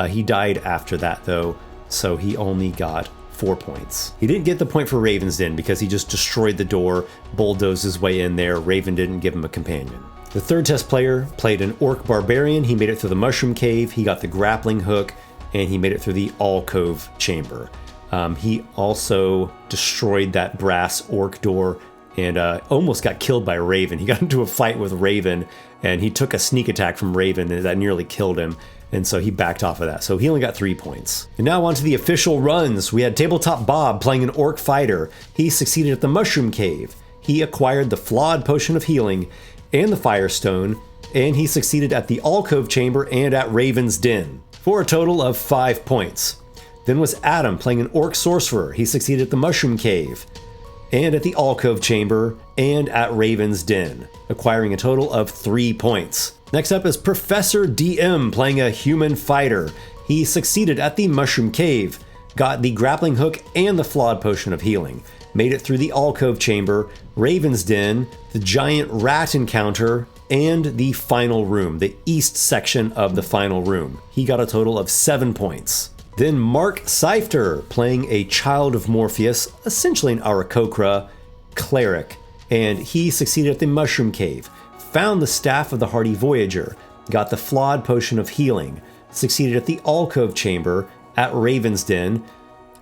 Speaker 1: He died after that though, so he only got 4 points. He didn't get the point for Raven's Den because he just destroyed the door, bulldozed his way in there. Raven didn't give him a companion. The third test player played an Orc Barbarian. He made it through the Mushroom Cave, he got the Grappling Hook, and he made it through the Alcove Chamber. He also destroyed that brass orc door and almost got killed by Raven. He got into a fight with Raven, and he took a sneak attack from Raven, and that nearly killed him. And so he backed off of that. So he only got 3 points. And now on to the official runs. We had Tabletop Bob playing an orc fighter. He succeeded at the Mushroom Cave. He acquired the Flawed Potion of Healing and the Firestone, and he succeeded at the Alcove Chamber and at Raven's Den for a total of 5 points. Then was Adam playing an Orc Sorcerer. He succeeded at the Mushroom Cave, and at the Alcove Chamber, and at Raven's Den, acquiring a total of 3 points. Next up is Professor DM playing a human fighter. He succeeded at the Mushroom Cave, got the Grappling Hook and the Flawed Potion of Healing, made it through the Alcove Chamber, Raven's Den, the Giant Rat Encounter, and the final room, the east section of the final room. He got a total of 7 points. Then Mark Seifter, playing a child of Morpheus, essentially an Aarakocra cleric, and he succeeded at the Mushroom Cave, found the Staff of the Hardy Voyager, got the Flawed Potion of Healing, succeeded at the Alcove Chamber at Raven's Den,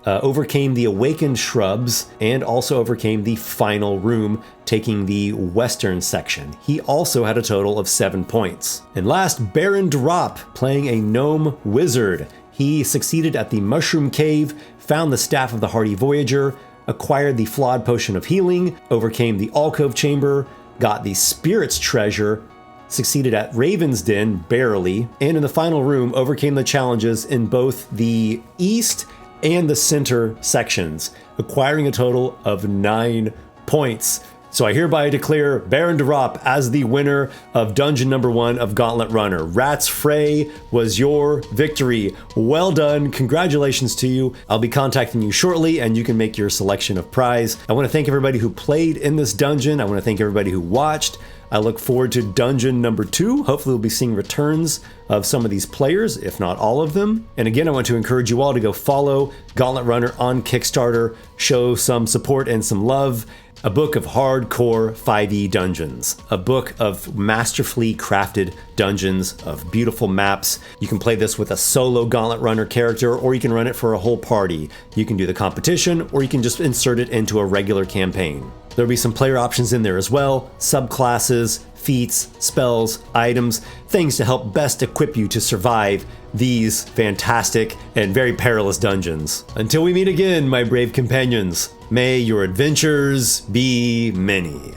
Speaker 1: overcame the Awakened Shrubs, and also overcame the final room, taking the western section. He also had a total of 7 points. And last, Baron Drop, playing a gnome wizard. He succeeded at the Mushroom Cave, found the Staff of the Hardy Voyager, acquired the Flawed Potion of Healing, overcame the Alcove Chamber, got the Spirit's Treasure, succeeded at Raven's Den, barely, and in the final room overcame the challenges in both the east and the center sections, acquiring a total of 9 points. So I hereby declare Baron Drop as the winner of dungeon number 1 of Gauntlet Runner. Ratsfray was your victory. Well done. Congratulations to you. I'll be contacting you shortly and you can make your selection of prize. I want to thank everybody who played in this dungeon. I want to thank everybody who watched. I look forward to dungeon number 2. Hopefully we'll be seeing returns of some of these players, if not all of them. And again, I want to encourage you all to go follow Gauntlet Runner on Kickstarter, show some support and some love. A book of hardcore 5e dungeons, a book of masterfully crafted dungeons of beautiful maps. You can play this with a solo Gauntlet Runner character, or you can run it for a whole party. You can do the competition, or you can just insert it into a regular campaign. There'll be some player options in there as well, subclasses, feats, spells, items, things to help best equip you to survive these fantastic and very perilous dungeons. Until we meet again, my brave companions, may your adventures be many.